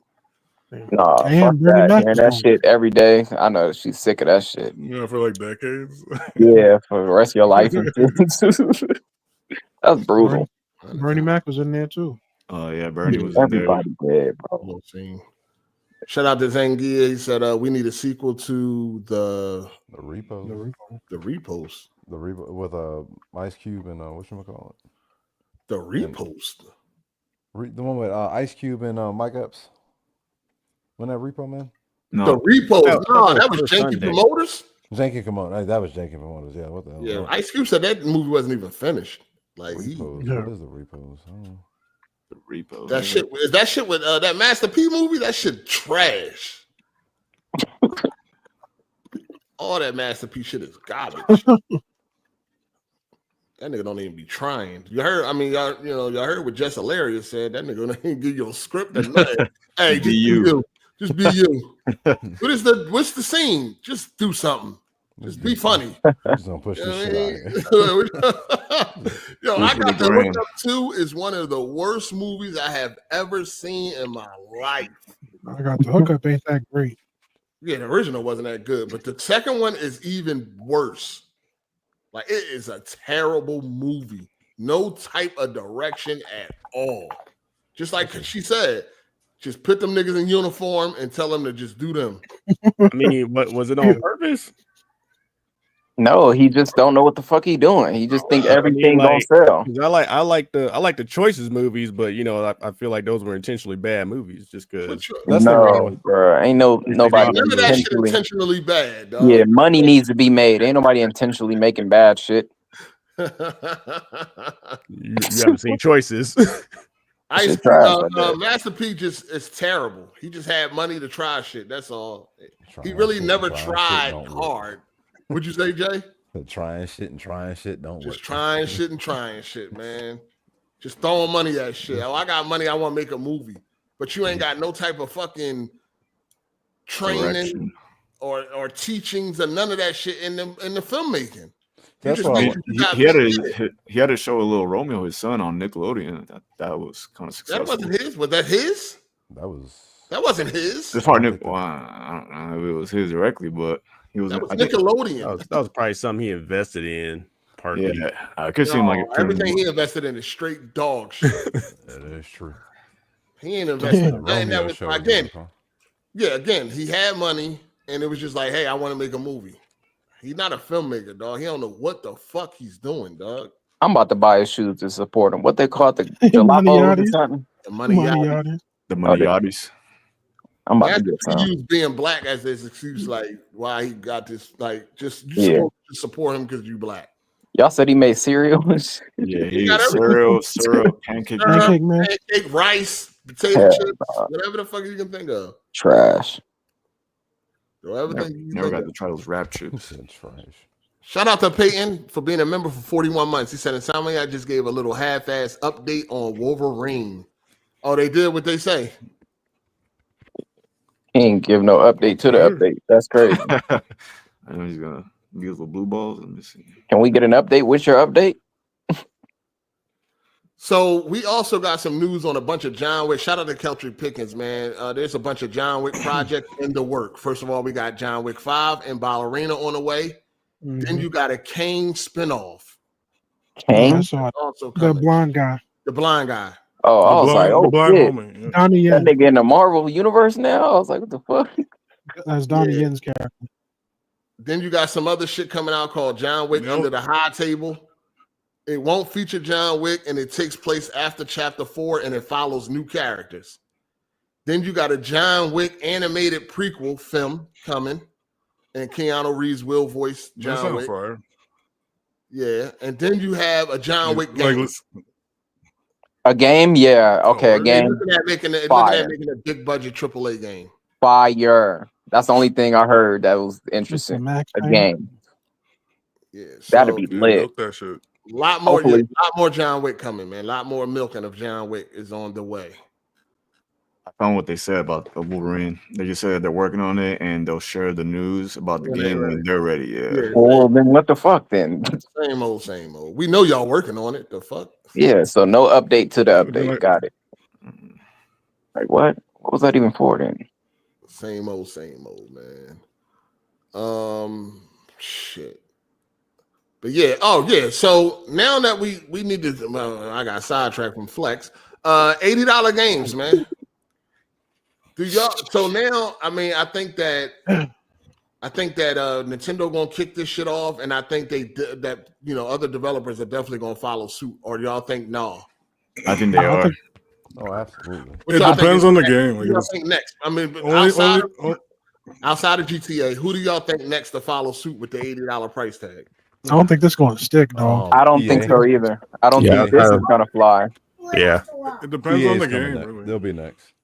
nah, fuck that. Hearing that shit every day. I know she's sick of that shit. Yeah, for like decades. Yeah, for the rest of your life. That's brutal. Bernie Mac was in there too. Oh yeah, Bernie was everybody dead, bro. Shout out to Zangia. He said we need a sequel to the Repo. The Repost. The Repo with Ice Cube and whatchamacallit? The Repost. The one with Ice Cube and Mike Epps. Wasn't that Repo, man? No. The Repost. No, that was Janky Promoters. Janky Promoters. That was Janky Promoters. Yeah, what the hell? Yeah, Ice Cube said that movie wasn't even finished. Like What is the Repos? The Repos. That shit is that shit with that Master P movie. That shit trash. All that Master P shit is garbage. That nigga don't even be trying. You heard? I mean, y'all heard what Jess Hilarious said. That nigga don't even give you a script or nothing. Hey, just be you. Just be you. What's the scene? Just do something. Just be funny. Just don't push this shit out. Yo, I got the Hook Up 2 is one of the worst movies I have ever seen in my life. I got the Hook Up ain't that great. Yeah, the original wasn't that good, but the second one is even worse. Like, it is a terrible movie. No type of direction at all. Just like she said, just put them niggas in uniform and tell them to just do them. I mean, what was it on purpose? No, he just don't know what the fuck he doing. He just think everything don't sell. I like the Choices movies, but I feel like those were intentionally bad movies just because. No, bro, ain't nobody None of that shit intentionally bad, dog. Yeah, money needs to be made. Ain't nobody intentionally making bad shit. You haven't seen Choices. Master P just is terrible. He just had money to try shit. That's all. He really never tried hard. What'd you say, Jay? Trying shit don't work. Just trying shit and trying shit, man. Just throwing money at shit. Oh, I got money. I want to make a movie, but you ain't got no type of fucking training or teachings or none of that shit in the filmmaking. That's why he had to show a little Romeo, his son, on Nickelodeon. That was kind of successful. That wasn't his. Was that his? That wasn't his. It's part of I don't know if it was his directly, but he was. That was Nickelodeon. That was probably something he invested in. Partly. Yeah, it could seem like everything he invested in is straight dog shit. That is true. He ain't invested in nothing that was again. Yeah, again, he had money, and it was just like, hey, I want to make a movie. He's not a filmmaker, dog. He don't know what the fuck he's doing, dog. I'm about to buy his shoes to support him. What they call it, the jalapos or something? The money yachties. The money yachties. I'm about to get some. He used being black as his excuse, like why he got this. Like, just support him because you black. Y'all said he made cereal. Yeah, he got cereal, pancake, rice, potato chips, whatever the fuck you can think of. Trash. Never got to try those rap chips. Trash. Shout out to Peyton for being a member for 41 months. He said, "Insomnia, I just gave a little half-ass update on Wolverine." Oh, they did what they say. He ain't give no update to the update. That's crazy. I know he's gonna give little blue balls. Let me see. Can we get an update? What's your update? So we also got some news on a bunch of John Wick. Shout out to Keltry Pickens, man. There's a bunch of John Wick projects in the work. First of all, we got John Wick 5 and Ballerina on the way. Mm-hmm. Then you got a Kane spinoff. Kane? The blind guy. The blind guy. Oh, I was like, oh, shit. Homie, Donnie Yen. That nigga in the Marvel universe now? I was like, what the fuck? That's Donnie Yen's character. Then you got some other shit coming out called John Wick Under the High Table. It won't feature John Wick, and it takes place after Chapter 4, and it follows new characters. Then you got a John Wick animated prequel film coming, and Keanu Reeves will voice John Wick. Fire. Yeah, and then you have a John Wick game. A game? Yeah, okay, a game. Looking at making a big budget AAA game. Fire. That's the only thing I heard that was interesting. A game. Yeah, that'd be lit. That shit. lot more John Wick coming, man. A lot more milking of John Wick is on the way. I found what they said about the Wolverine. They just said they're working on it and they'll share the news about the game when they're ready. Yeah. Well, then what the fuck then? Same old. We know y'all working on it. The fuck? Yeah, so no update to the update. Got it. Like what? What was that even for then? Same old, man. Shit. But yeah, so now that we need to I got sidetracked from Flex. $80 games, man. Do y'all so now I think that Nintendo gonna kick this shit off, and I think that other developers are definitely gonna follow suit, or do y'all think no? I think they are. Oh, absolutely. It depends on the game. Who do y'all think next? Outside of GTA, who do y'all think next to follow suit with the $80 price tag? I don't think this is going to stick, though. I don't think so either. I don't think this is going to fly. Yeah. It depends on the game. Really. They'll be next.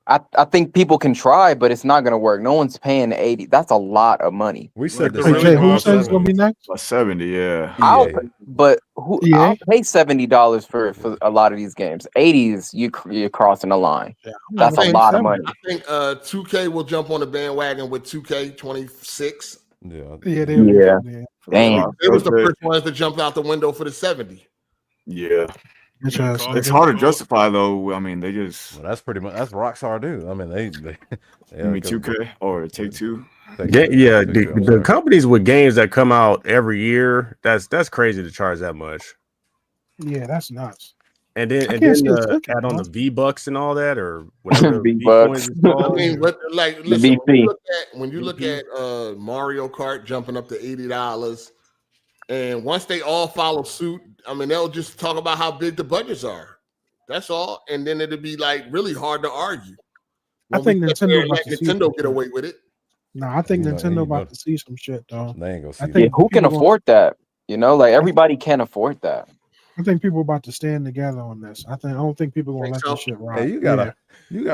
I think people can try, but it's not going to work. No one's paying 80. That's a lot of money. We said this. Who said it's going to be next? 70, yeah. I'll pay $70 for a lot of these games. 80s, you're crossing the line. Yeah, that's a lot of money. I think 2K will jump on the bandwagon with 2K26. Yeah. Damn. It was the first ones to jump out the window for the 70. Yeah. It's hard to justify though. I mean, they just that's pretty much that's Rockstar do. I mean, they I mean 2K or Take-Two. Yeah, the companies with games that come out every year, that's crazy to charge that much. Yeah, that's nuts. And then add on the V-Bucks and all that, or whatever V-Bucks. I mean, but like, listen, when you look at Mario Kart jumping up to $80, and once they all follow suit, I mean, they'll just talk about how big the budgets are. That's all, and then it'll be like really hard to argue. I think Nintendo get away with it. No, I think Nintendo about to see some shit, though. They ain't gonna see. Who can afford that? Like everybody can't afford that. I think people are about to stand together on this. I don't think people are gonna let this shit rock. Hey, you got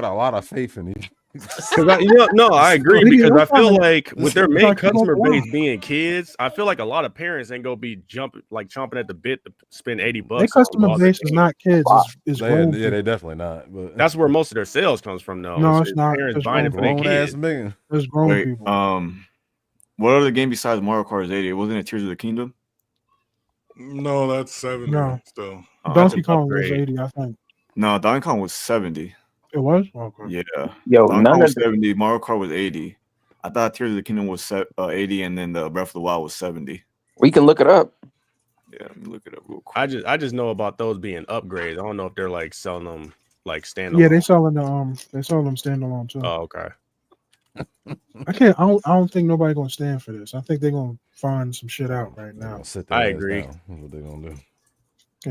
a lot of faith in these. I agree, because I feel like with their main customer base being kids, I feel like a lot of parents ain't gonna be chomping at the bit to spend $80. Their customer base is not kids. It's grown people. They're definitely not. But that's where most of their sales comes from, though. No, it's not. Parents buying it for their kids. There's grown people. What other game besides Mario Kart is 80? Wasn't it Tears of the Kingdom? No, that's 70. No. Still. Donkey Kong was 80, I think. No, Donkey Kong was 70. It was? Okay. Yeah. Yo, Donkey Kong was 70. Mario Kart was 80. I thought Tears of the Kingdom was 80, and then the Breath of the Wild was 70. We can look it up. Yeah, let me look it up real quick. I just know about those being upgrades. I don't know if they're like selling them like standalone. Yeah, they selling them standalone too. Oh, okay. I don't think nobody gonna stand for this. I think they're gonna find some shit out right now. I agree. That's what they're gonna do.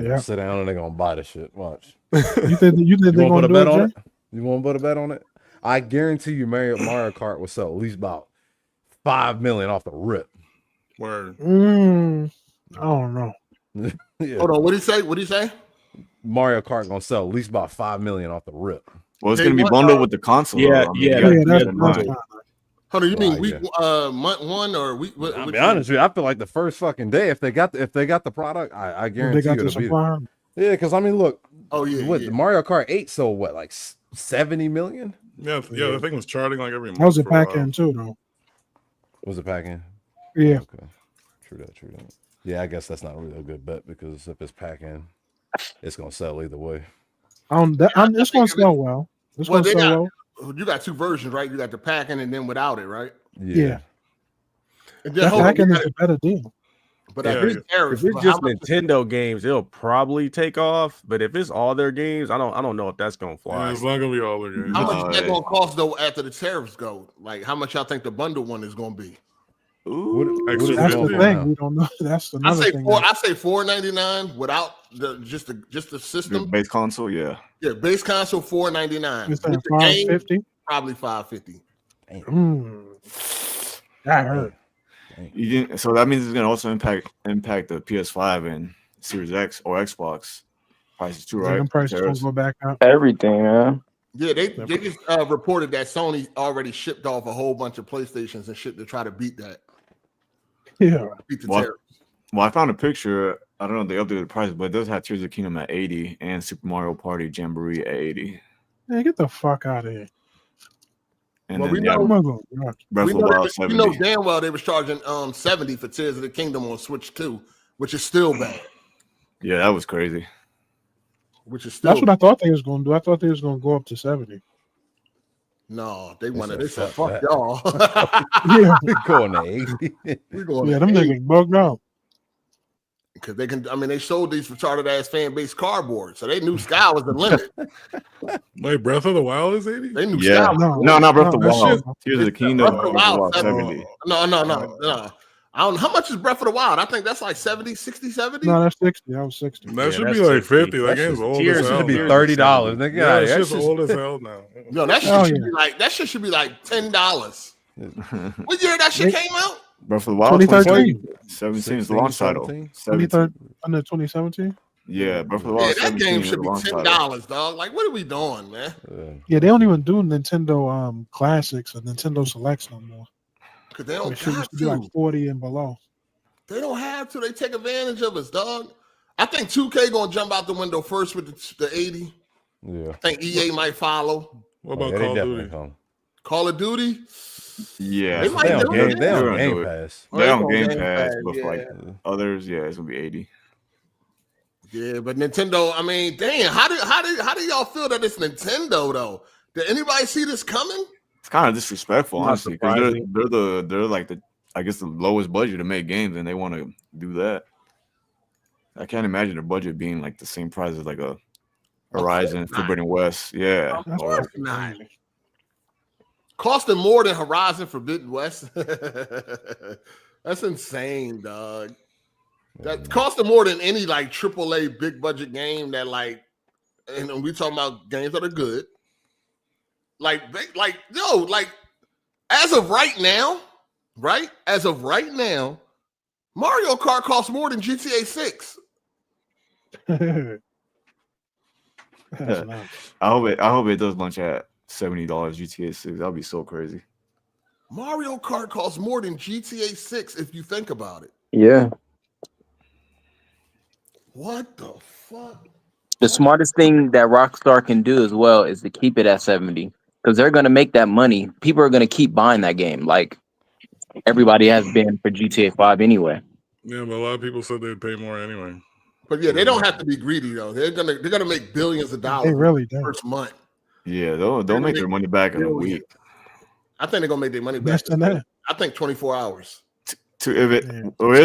Yeah. Sit down and they're gonna buy the shit. Watch. You think they're gonna put a bet do on it? it? You want to put a bet on it? I guarantee you, Mario Kart will sell at least about 5 million off the rip. Word. I don't know. Yeah. Hold on. What did he say? Mario Kart gonna sell at least about 5 million off the rip. Well, it's gonna be bundled with the console. Yeah, that's Hold on, you mean week month one or week? I'll be honest with you, I feel like the first fucking day, if they got the product, I guarantee you it'll be. Yeah, because I mean, look. Oh yeah. What Mario Kart 8 sold what, like 70 million? Yeah, the thing was charting like every month. That was a pack in too, though. Was it pack in? Yeah. Okay. True that. Yeah, I guess that's not really a good bet because if it's pack in, it's gonna sell either way. It's gonna sell well. It's gonna sell well. You got two versions, right? You got the pack-in and then without it, right? Yeah. And that pack-in is a better deal. But if it's just Nintendo games, it'll probably take off. But if it's all their games, I don't know if that's gonna fly. Yeah, it's not gonna be all their games. How much is that gonna cost though after the tariffs go? Like, how much y'all think the bundle one is gonna be? Ooh, that's the thing. We don't know. That's another thing. I say $4.99 without just the system. The base console, yeah. Yeah, base console $4.99. Is that $550? Probably $550. That hurt. You didn't. So that means it's gonna also impact the PS5 and Series X or Xbox prices too, right? Prices will go back up. Everything, man. Yeah, they just reported that Sony already shipped off a whole bunch of PlayStations and shit to try to beat that. Yeah. Beat the well, I found a picture. I don't know they updated the price, but it does have Tears of the Kingdom at 80 and Super Mario Party Jamboree at 80. Man, get the fuck out of here. And well, then we know, Breath of the Wild 70. We know damn well they was charging 70 for Tears of the Kingdom on Switch 2, which is still bad. Yeah, that was crazy. Which is still That's what I thought they was going to do. I thought they was going to go up to 70. No, they wanted. They said, "Fuck y'all." Yeah, we going to 80. We going. Yeah, them niggas bugged out. Because they can. I mean, they sold these retarded ass fan base cardboard, so they knew Sky was the limit. Wait, Breath of the Wild is 80? They knew Yeah. Sky. No, not Breath of the Wild. Shit. Tears of the Kingdom. Breath of the Wild, 70. No. I don't know. How much is Breath of the Wild? I think that's like 70, 60, 70. No, that's 60. That was 60. That should be like 50. That game's old as hell. Should be now. $30. Nigga, Yeah, that's it's just old as hell now. No, that shit should be like be like $10. What year that shit came out? Breath of the Wild 2013. 17 is the launch title. 2013. Yeah, Breath of the Wild. Yeah, that 17 game is should the be launch $10, title. dog. Like, what are we doing, man? Yeah, they don't even do Nintendo Classics or Nintendo Selects no more. Because they don't It should have be like 40 and below. They don't have to. They take advantage of us, dog. I think 2K gonna jump out the window first with the 80. Yeah. I think EA might follow. What about Yeah, Call they of Duty? definitely come. Call of Duty? Yeah, They might do it. They on They're Game gonna do it. Pass. They're on Game Game Pass, Pass, but for like others, yeah, it's gonna be 80. Yeah, but Nintendo, I mean, damn, how do y'all feel that it's Nintendo though? Did anybody see this coming? It's kind of disrespectful, Not honestly, because surprising. they're like the lowest budget to make games, and they want to do that. I can't imagine their budget being like the same price as like a Horizon, Forbidden West. Yeah, Of or course not. Costing more than Horizon Forbidden West. That's insane, dog. That costing more than any like AAA big budget game that like, and we talking about games that are good. Like as of right now, right? As of right now, Mario Kart costs more than GTA 6. I hope it does launch at $70 GTA 6. That'll be so crazy. Mario Kart costs more than GTA 6 if you think about it. Yeah. What the fuck? The smartest thing that Rockstar can do as well is to keep it at 70 because they're going to make that money. People are going to keep buying that game like everybody has been for GTA 5 anyway. Yeah, but a lot of people said they'd pay more anyway. But yeah, they don't have to be greedy though. They're gonna make billions of dollars. They really do. First month. Yeah, they'll make their money back in a week. I think they're gonna make their money back. Less than that. I think 24 hours. If it's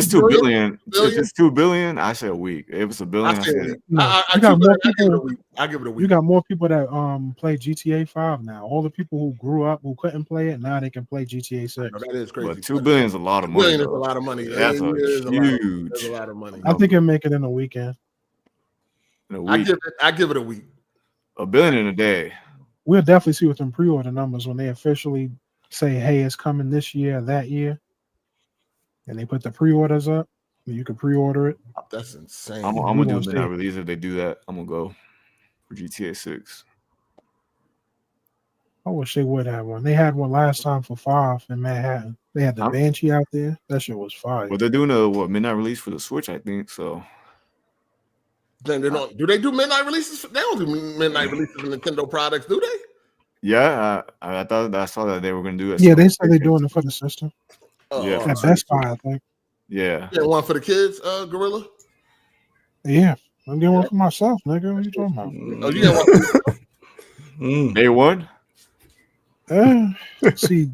$2 billion, if it's $2 billion, I say a week. If it's $1 billion, I say You got more I give it a people. week. I give it a week. You got more people that play GTA 5 now. All the people who grew up who couldn't play it now they can play GTA 6. No, that is crazy. But $2 billion is a lot of money. $2 billion is a lot of money. That's That's a lot of money. I think it'll make it in a weekend. In a I week. give it a week. $1 billion in a day. We'll definitely see with them pre-order numbers when they officially say, "Hey, it's coming this year, that year," and they put the pre-orders up. You can pre-order it. That's insane. I'm gonna do a midnight release if they do that. I'm gonna go for GTA 6. I wish they would have one. They had one last time for 5 in Manhattan. They had the Banshee out there. That shit was fire. But they're doing a midnight release for the Switch, I think. So Then they don't. Do they do midnight releases? They don't do midnight releases of Nintendo products, do they? yeah, I thought I saw that they were gonna do it. Yeah, they said they're doing it for the system. Yeah, At Best Buy, I think. Yeah. You get one for the kids, Gorilla? Yeah, I'm getting one for myself, nigga. What you talking about? Oh, you got one for yourself? Day one? See,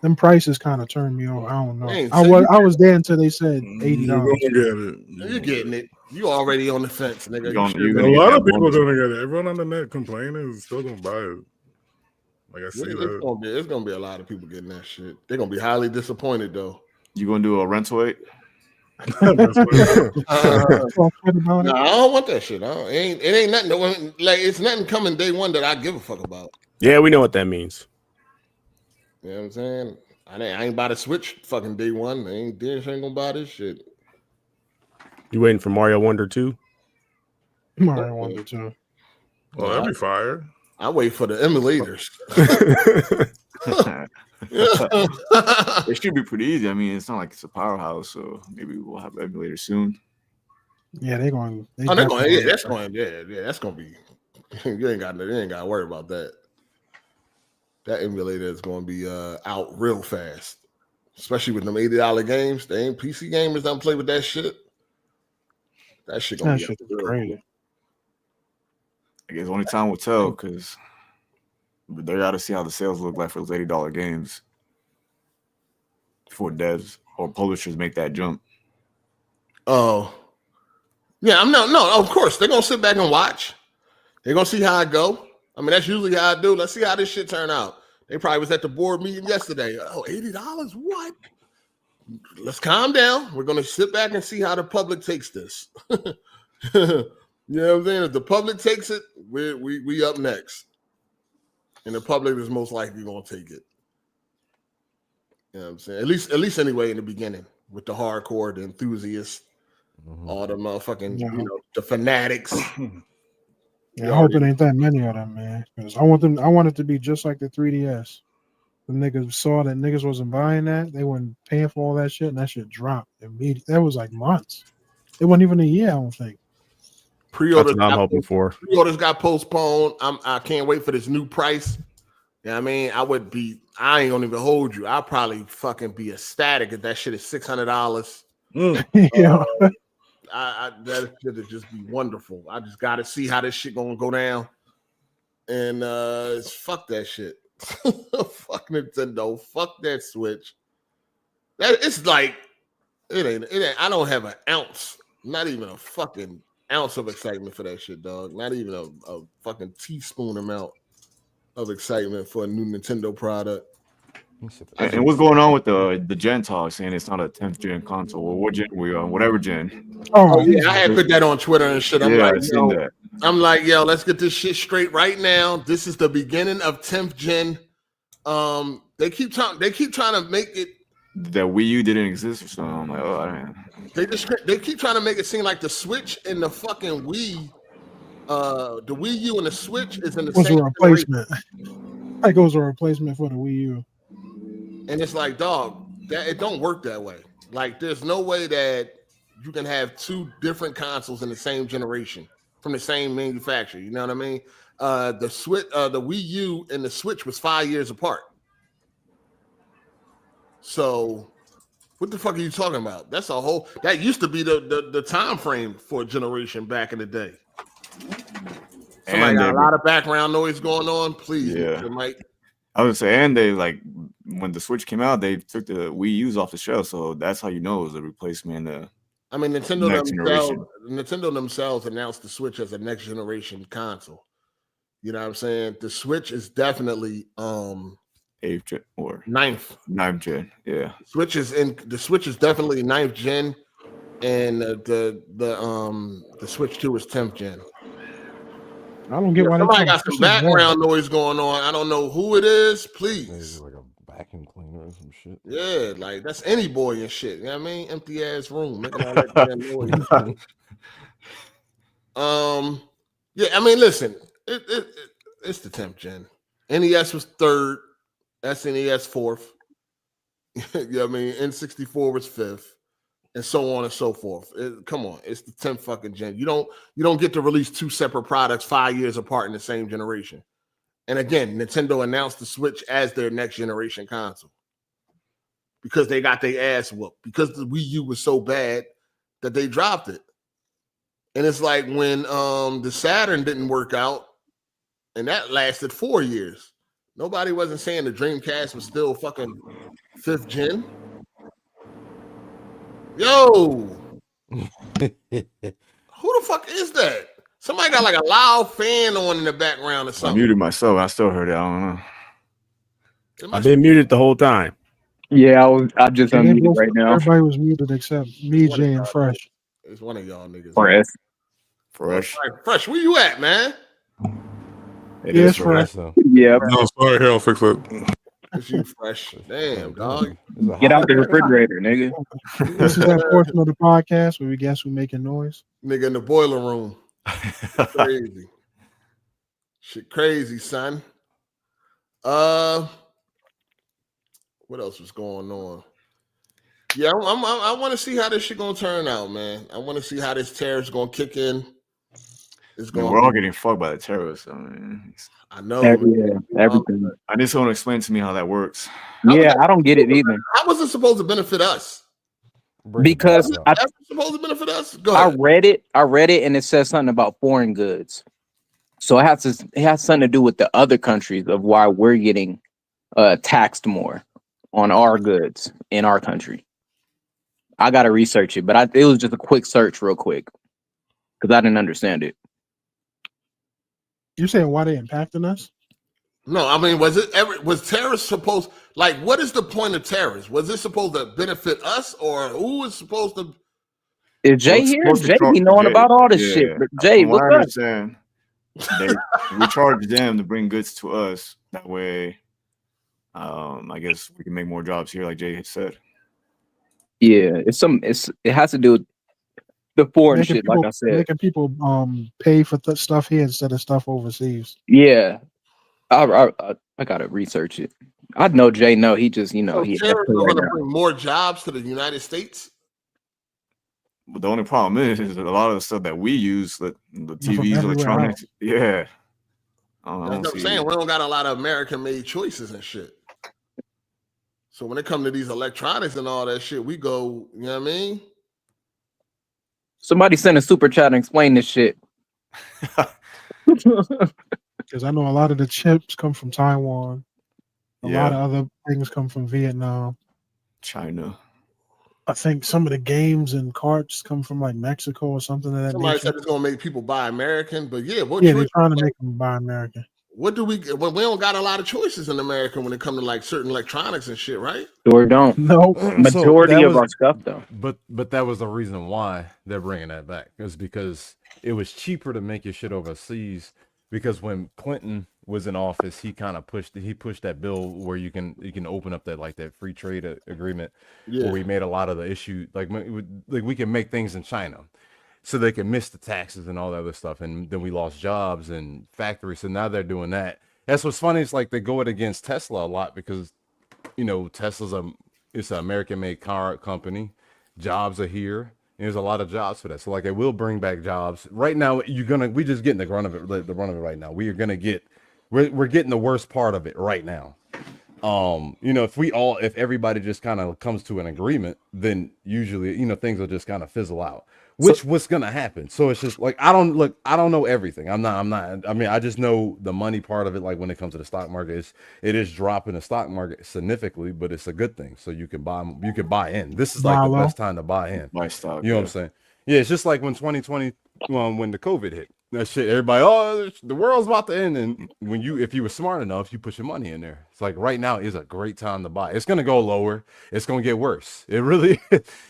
them prices kind of turned me off. I don't know. Ain't I say was there until they said $80. You're gonna get it. You're getting it. You already on the fence, nigga. A lot of people are gonna get it. Everyone on the net complaining is still gonna buy it. Like I see that. It's gonna be a lot of people getting that shit. They're gonna be highly disappointed though. You gonna do a rental it? No, I don't want that shit. It ain't nothing. Like it's nothing coming day one that I give a fuck about. Yeah, we know what that means. You know what I'm saying? I ain't buy the Switch fucking day one. Ain't gonna buy this shit. You waiting for Mario Wonder 2? Mario Wonder 2. Well, that'd be fire. I wait for the emulators. It should be pretty easy. I mean, it's not like it's a powerhouse, so maybe we'll have emulators soon. Yeah, they're going. Yeah, that's going to be. You ain't got to worry about that. That emulator is going to be out real fast, especially with them $80 games. They ain't PC gamers don't play with that shit. That shit gonna be great. I guess only time will tell because they got to see how the sales look like for those $80 games before devs or publishers make that jump. Oh, yeah, no. Of course, they're gonna sit back and watch. They're gonna see how I go. I mean, that's usually how I do. Let's see how this shit turn out. They probably was at the board meeting yesterday. Oh, $80? What? Let's calm down. We're gonna sit back and see how the public takes this. You know what I'm saying? If the public takes it, we up next. And the public is most likely gonna take it. You know what I'm saying? At least anyway in the beginning with the hardcore, the enthusiasts, all the motherfucking, the fanatics. Yeah, I hope it ain't that many of them, man. Because I want it to be just like the 3DS. The niggas saw that niggas wasn't buying that, they weren't paying for all that shit, and that shit dropped immediately. That was like months. It wasn't even a year, I don't think. Pre-orders I'm hoping for. Pre-orders got postponed. I can't wait for this new price. You know what I mean? I ain't gonna even hold you. I'll probably fucking be ecstatic if that shit is $600. Yeah. That should just be wonderful. I just gotta see how this shit gonna go down. And fuck that shit. Fuck Nintendo. Fuck that Switch. It's like it ain't. I don't have an ounce, not even a fucking ounce of excitement for that shit, dog. Not even a fucking teaspoon amount of excitement for a new Nintendo product. And what's going on with the Gen talk saying it's not a 10th gen console or what gen we on, whatever gen? Oh yeah, I had put that on Twitter and shit. I'm like, yo, let's get this shit straight right now. This is the beginning of 10th gen. They keep trying to make it that Wii U didn't exist or something. I'm like, oh man. They keep trying to make it seem like the Switch and the fucking Wii, the Wii U and the Switch is in the same replacement. Like it was a replacement for the Wii U. And it's like, dog, that it don't work that way. Like, there's no way that you can have two different consoles in the same generation from the same manufacturer. You know what I mean? The Wii U and the Switch was 5 years apart. So, what the fuck are you talking about? That used to be the time frame for a generation back in the day. Somebody got a lot of background noise going on. Please, Mike. I would say, and they like when the Switch came out, they took the Wii U's off the shelf, so that's how you know it was a replacement. I mean, Nintendo themselves announced the Switch as a next generation console. You know what I'm saying? The Switch is definitely 8th gen or 9th gen. Yeah, the Switch is definitely 9th gen, and the Switch 2 is 10th gen. I don't get why somebody got some background noise going on. I don't know who it is. Please, like a vacuum cleaner or some shit. Yeah, like that's any boy and shit. You know what I mean? Empty ass room making all that damn noise. Yeah, I mean, listen, it's the 10th gen. NES was 3rd, SNES 4th. You know what I mean? N64 was 5th. And so on and so forth. Come on, it's the 10th fucking gen. You don't get to release two separate products 5 years apart in the same generation. And again, Nintendo announced the Switch as their next generation console because they got their ass whooped because the Wii U was so bad that they dropped it. And it's like when the Saturn didn't work out, and that lasted 4 years. Nobody wasn't saying the Dreamcast was still fucking 5th gen. Yo, who the fuck is that? Somebody got like a loud fan on in the background or something. I muted myself. I still heard it. I don't know. I've been muted the whole time. Yeah, I'm just unmuted right now. Everybody was muted except me, Jay, and Fresh. It's one of y'all niggas. Fresh. Where you at, man? Yes, Fresh. Yeah. No, sorry, here, I'll fix it. It's you, Fresh. Damn, dog. Get out the refrigerator, nigga. This is that portion of the podcast where we guess who's making noise. Nigga in the boiler room. Crazy. Shit crazy, son. What else was going on? Yeah, I want to see how this shit gonna turn out, man. I want to see how this tariff's gonna kick in. It's Man, gonna we're all be. getting fucked by the terrorists. I mean, I know, man. Everything. I need someone to explain to me how that works. Yeah, I don't get it either. How was it supposed to benefit us? Because Ever supposed to benefit us? Go I ahead. read it, and it says something about foreign goods. So it has something to do with the other countries of why we're getting taxed more on our goods in our country. I gotta research it, but it was just a quick search, real quick, because I didn't understand it. You saying why they impacting us? No, I mean, was tariffs supposed, like, what is the point of tariffs? Was it supposed to benefit us, or who was supposed to? Is Jay here? Jay be knowing about all this shit. But Jay, From what what's I up? understand, we charge them to bring goods to us. That way, I guess we can make more jobs here, like Jay said. Yeah, it has to do with the foreign shit, like I said. Making people pay for stuff here instead of stuff overseas. Yeah, I gotta research it. I know Jay. No, he just he Tariffs are going to bring more jobs to the United States. But the only problem is a lot of the stuff that we use, the TVs, electronics. Yeah, That's what I'm saying. We don't got a lot of American-made choices and shit. So when it comes to these electronics and all that shit, we go. You know what I mean? Somebody send a super chat and explain this shit. Because I know a lot of the chips come from Taiwan. A lot of other things come from Vietnam. China. I think some of the games and carts come from like Mexico or something of that Somebody nature. said it's gonna make people buy American, but yeah, They're trying to make them buy American. What do we? Well, we don't got a lot of choices in America when it comes to like certain electronics and shit, right? Sure don't. No, majority of our stuff though. But that was the reason why they're bringing that back. It was because it was cheaper to make your shit overseas. Because when Clinton was in office, he kind of pushed that bill where you can open up that free trade agreement, where we made a lot of the issue like we can make things in China, so they can miss the taxes and all that other stuff, and then we lost jobs and factories. So now they're doing that. That's what's funny. It's like they go it against Tesla a lot because Tesla's it's an American-made car company. Jobs are here. There's a lot of jobs for that. So like it will bring back jobs. Right now, we just getting the run of it right now. We're getting the worst part of it right now. If everybody just kind of comes to an agreement, then usually, things will just kind of fizzle out. What's gonna happen? So it's just like I don't know everything. I mean, I just know the money part of it. Like when it comes to the stock market, it is dropping the stock market significantly, but it's a good thing. So you can buy in. This is like the best time to buy in. Buy stock. You know what I'm saying? Yeah, it's just like when 2020, when the COVID hit. That shit, everybody, the world's about to end. And if you were smart enough, you put your money in there. It's like right now is a great time to buy. It's gonna go lower. It's gonna get worse. It really,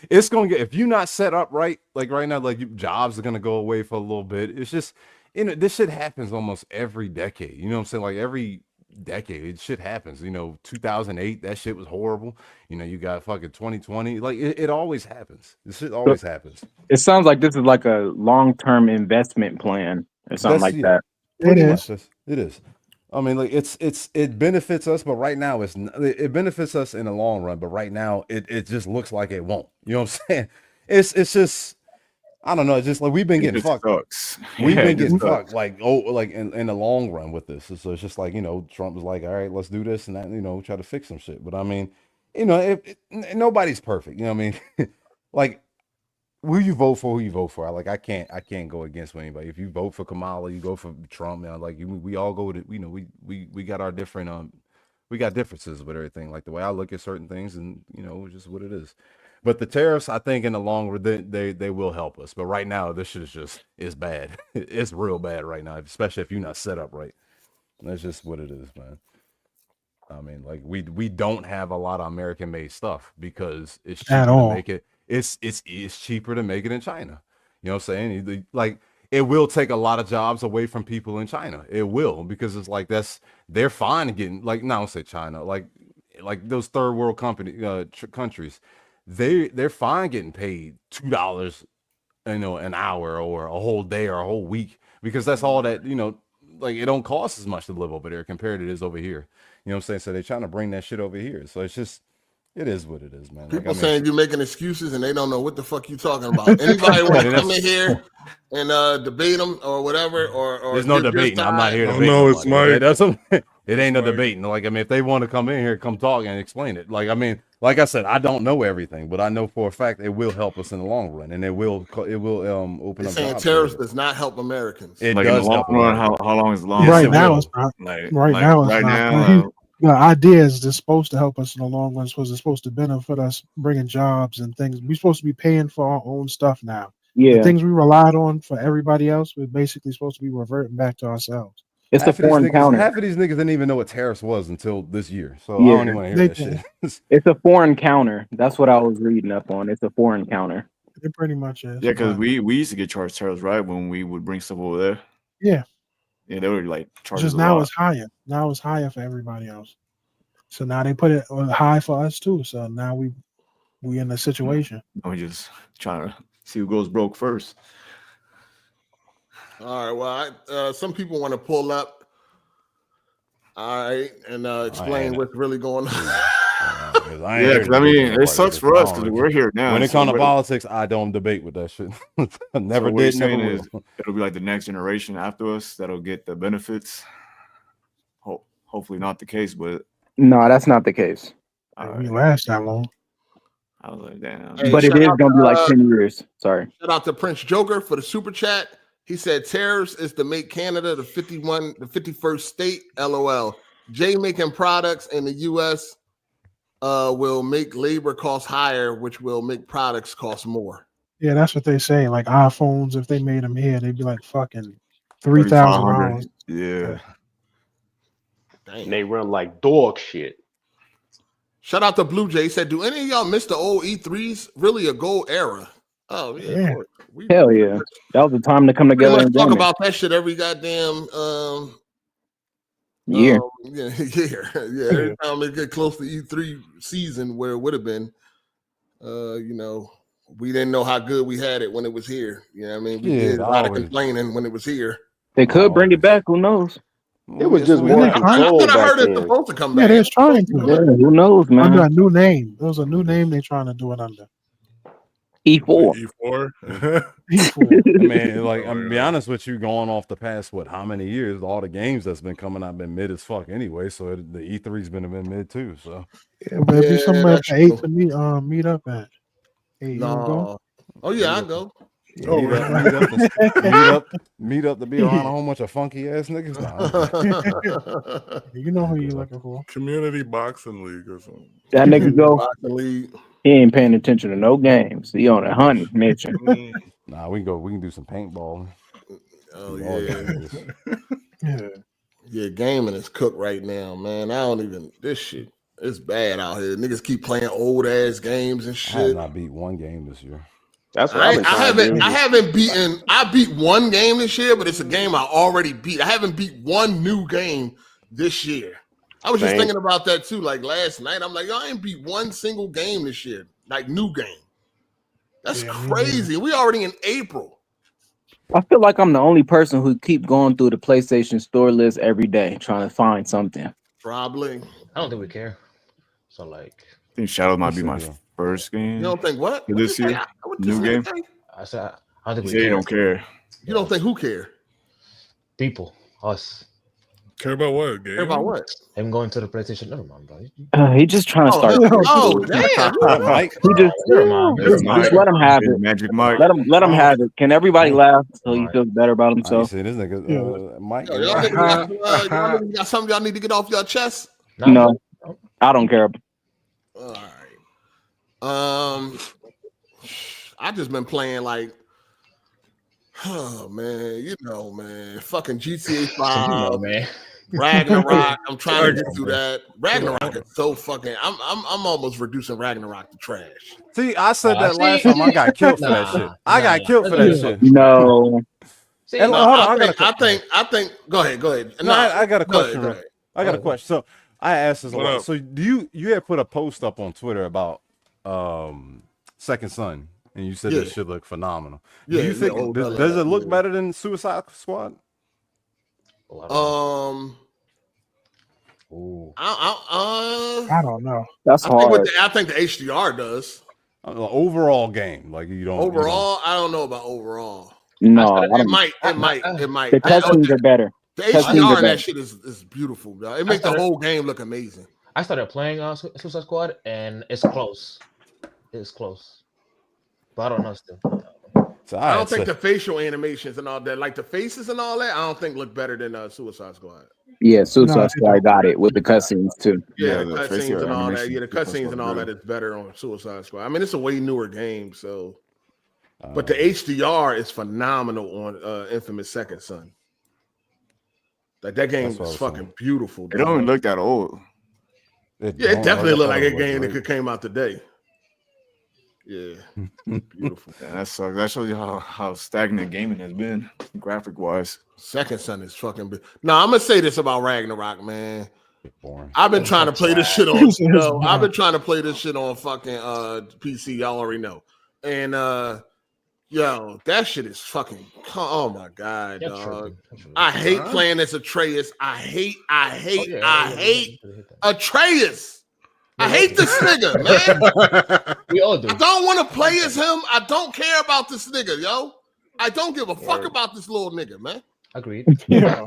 it's gonna get. If you're not set up right, like right now, jobs are gonna go away for a little bit. It's just, this shit happens almost every decade. You know what I'm saying? Like every decade, shit happens. 2008, that shit was horrible. You got fucking 2020. Like it always happens. This shit always happens. It sounds like this is like a long-term investment plan or something like that. It is. It is. I mean, like it benefits us, but right now it benefits us in the long run. But right now, it just looks like it won't. You know what I'm saying? It's just. I don't know. It's just like we've been getting fucked. We've been getting fucked, like in the long run with this. So it's just like Trump was like, all right, let's do this and that. Try to fix some shit. But I mean, nobody's perfect. You know what I mean? Like, who you vote for? Like, I can't go against anybody. If you vote for Kamala, you go for Trump. Like we all go to we got our different we got differences with everything. Like the way I look at certain things, and it's just what it is. But the tariffs, I think, in the long run, they will help us. But right now, this shit is bad. It's real bad right now, especially if you're not set up right. That's just what it is, man. I mean, like we don't have a lot of American-made stuff because it's cheaper to make it. It's cheaper to make it in China. You know what I'm saying? Like it will take a lot of jobs away from people in China. It will, because it's like they're fine getting, like, no, I don't say China, like those third world countries. They're fine getting paid $2, an hour or a whole day or a whole week, because that's all that, like it don't cost as much to live over there compared to it is over here. You know what I'm saying? So they're trying to bring that shit over here. So it's just, It is what it is, man. People saying you're making excuses and they don't know what the fuck you talking about. Anybody want to come in here and debate them or whatever? Or there's no debating. I'm not here to debate. No, it's Mike. It ain't no debating. Like, I mean, if they want to come in here, come talk and explain it. Like, I mean, like I said, I don't know everything, but I know for a fact it will help us in the long run, and it will open up. Saying tariffs does not help Americans. It like does in the long help run. How long is the long? Right now, it's not. Right now, it's not. The idea is it's supposed to help us in the long run. It's supposed to benefit us, bringing jobs and things. We're supposed to be paying for our own stuff now. Yeah, the things we relied on for everybody else, we're basically supposed to be reverting back to ourselves. It's the foreign counter. Half of these niggas didn't even know what tariffs was until this year. So I don't even want to hear that shit. It's a foreign counter. That's what I was reading up on. It's a foreign counter. It pretty much is. Yeah, because we used to get charged tariffs, right, when we would bring stuff over there. Yeah. Yeah, they were like charging. Just now it's higher. Now it's higher for everybody else. So now they put it on high for us too. So now we in a situation. I'm just trying to see who goes broke first. All right. Well, some people want to pull up. All right, and explain what's really going on. Yeah, because I mean, it sucks for us because we're here now. When it comes to politics, I don't debate with that shit. Never so did. Never will. It'll be like the next generation after us that'll get the benefits. Hopefully not the case, but no, that's not the case. We last that long. I was like, damn. Hey, but it is gonna be like 10 years. Sorry. Shout out to Prince Joker for the super chat. He said tariffs is to make Canada the 51st state. LOL. Jay making products in the US will make labor costs higher, which will make products cost more. Yeah, that's what they say. Like iPhones, if they made them here, they'd be like fucking $3,000. Yeah. And they run like dog shit. Shout out to Blue Jay. He said, do any of y'all miss the old E3s? Really a gold era. Oh, yeah. Hell yeah. That was the time to come together and talk about that shit every goddamn year. Yeah. Every time it get close to E3 season where it would have been, we didn't know how good we had it when it was here. You know what I mean? We did a lot of complaining when it was here. They could bring it back. Who knows? It was just more control. I heard it's supposed to come back. Yeah, they're trying to. Yeah, who knows, man? Under a new name. There was a new name they're trying to do it under. E4. I mean, like, I'm gonna be honest with you, going off the past, how many years, all the games that's been coming out been mid as fuck anyway. So the E3's been mid too. So yeah, but it'd be somewhere at 8 to meet up at. Hey, no. Oh yeah, I go. Meet up to be around a whole bunch of funky ass niggas. Nah. You know who you looking for? Community boxing league or something. That nigga go. He ain't paying attention to no games. He on a hunting mission. Nah, we can do some paintball. Oh yeah. Yeah, gaming is cooked right now, man. This shit is bad out here. Niggas keep playing old ass games and shit. I have not beat one game this year. That's what I beat one game this year, but it's a game I already beat. I haven't beat one new game this year. I was just thinking about that too. Like last night, I'm like, I ain't beat one single game this year, like new game. That's crazy. We already in April. I feel like I'm the only person who keep going through the PlayStation store list every day trying to find something. Probably. I don't think we care. So like, I think Shadow might be my first game. You don't think what? This year? New game? I said, I don't think we don't care. You don't think who care? People, us. Care about what? Game? Care about what? I'm going to the PlayStation. Never mind, bro. He just trying to start. Damn! Mike. He just let him have it. Magic Mike. Let him have it. Can everybody laugh so he feels better about himself? This nigga, Mike. Y'all got something y'all need to get off your chest? No, I don't care. All right. I just been playing like, oh man, fucking GTA 5, man. Ragnarok. I'm trying to get through that. Ragnarok is so fucking. I'm almost reducing Ragnarok to trash. See, I said that last time. I got killed for that shit. I got killed for that shit. No. I think. Go ahead. No, I got a question. Go ahead. I got a question. So I asked this a lot. So you had put a post up on Twitter about Second Son, and you said this should look phenomenal. Do you think does it look better than Suicide Squad? I don't know. That's hard. I think the HDR does. Overall game, like you don't. Overall, I don't know about overall. No, it might. The cutscenes are better. The HDR in that shit is beautiful, bro. It makes the whole game look amazing. I started playing Suicide Squad, and it's close. It's close, but I don't know still. I don't think the facial animations and all that, like the faces and all that, I don't think look better than Suicide Squad. Yeah, Suicide Squad got it with the cutscenes too. Yeah, the cutscenes and all that. Yeah, the cutscenes and all that is better on Suicide Squad. I mean, it's a way newer game, so. But the HDR is phenomenal on Infamous Second Son. Like that game is fucking beautiful. It don't look that old. It definitely looked like a game that could came out today. Yeah, beautiful. Yeah, that sucks. That shows you how stagnant gaming has been, graphic wise. Second Son is fucking big. No, I'm gonna say this about Ragnarok, man. I've been trying to play this shit on. I've been trying to play this shit on fucking PC. Y'all already know. And yo, that shit is fucking. Oh my god, dog. I hate playing as Atreus. I hate Atreus. I hate this nigga, man. We all do. I don't want to play as him. I don't care about this nigga, yo. I don't give a fuck about this little nigga, man. Agreed. Yeah.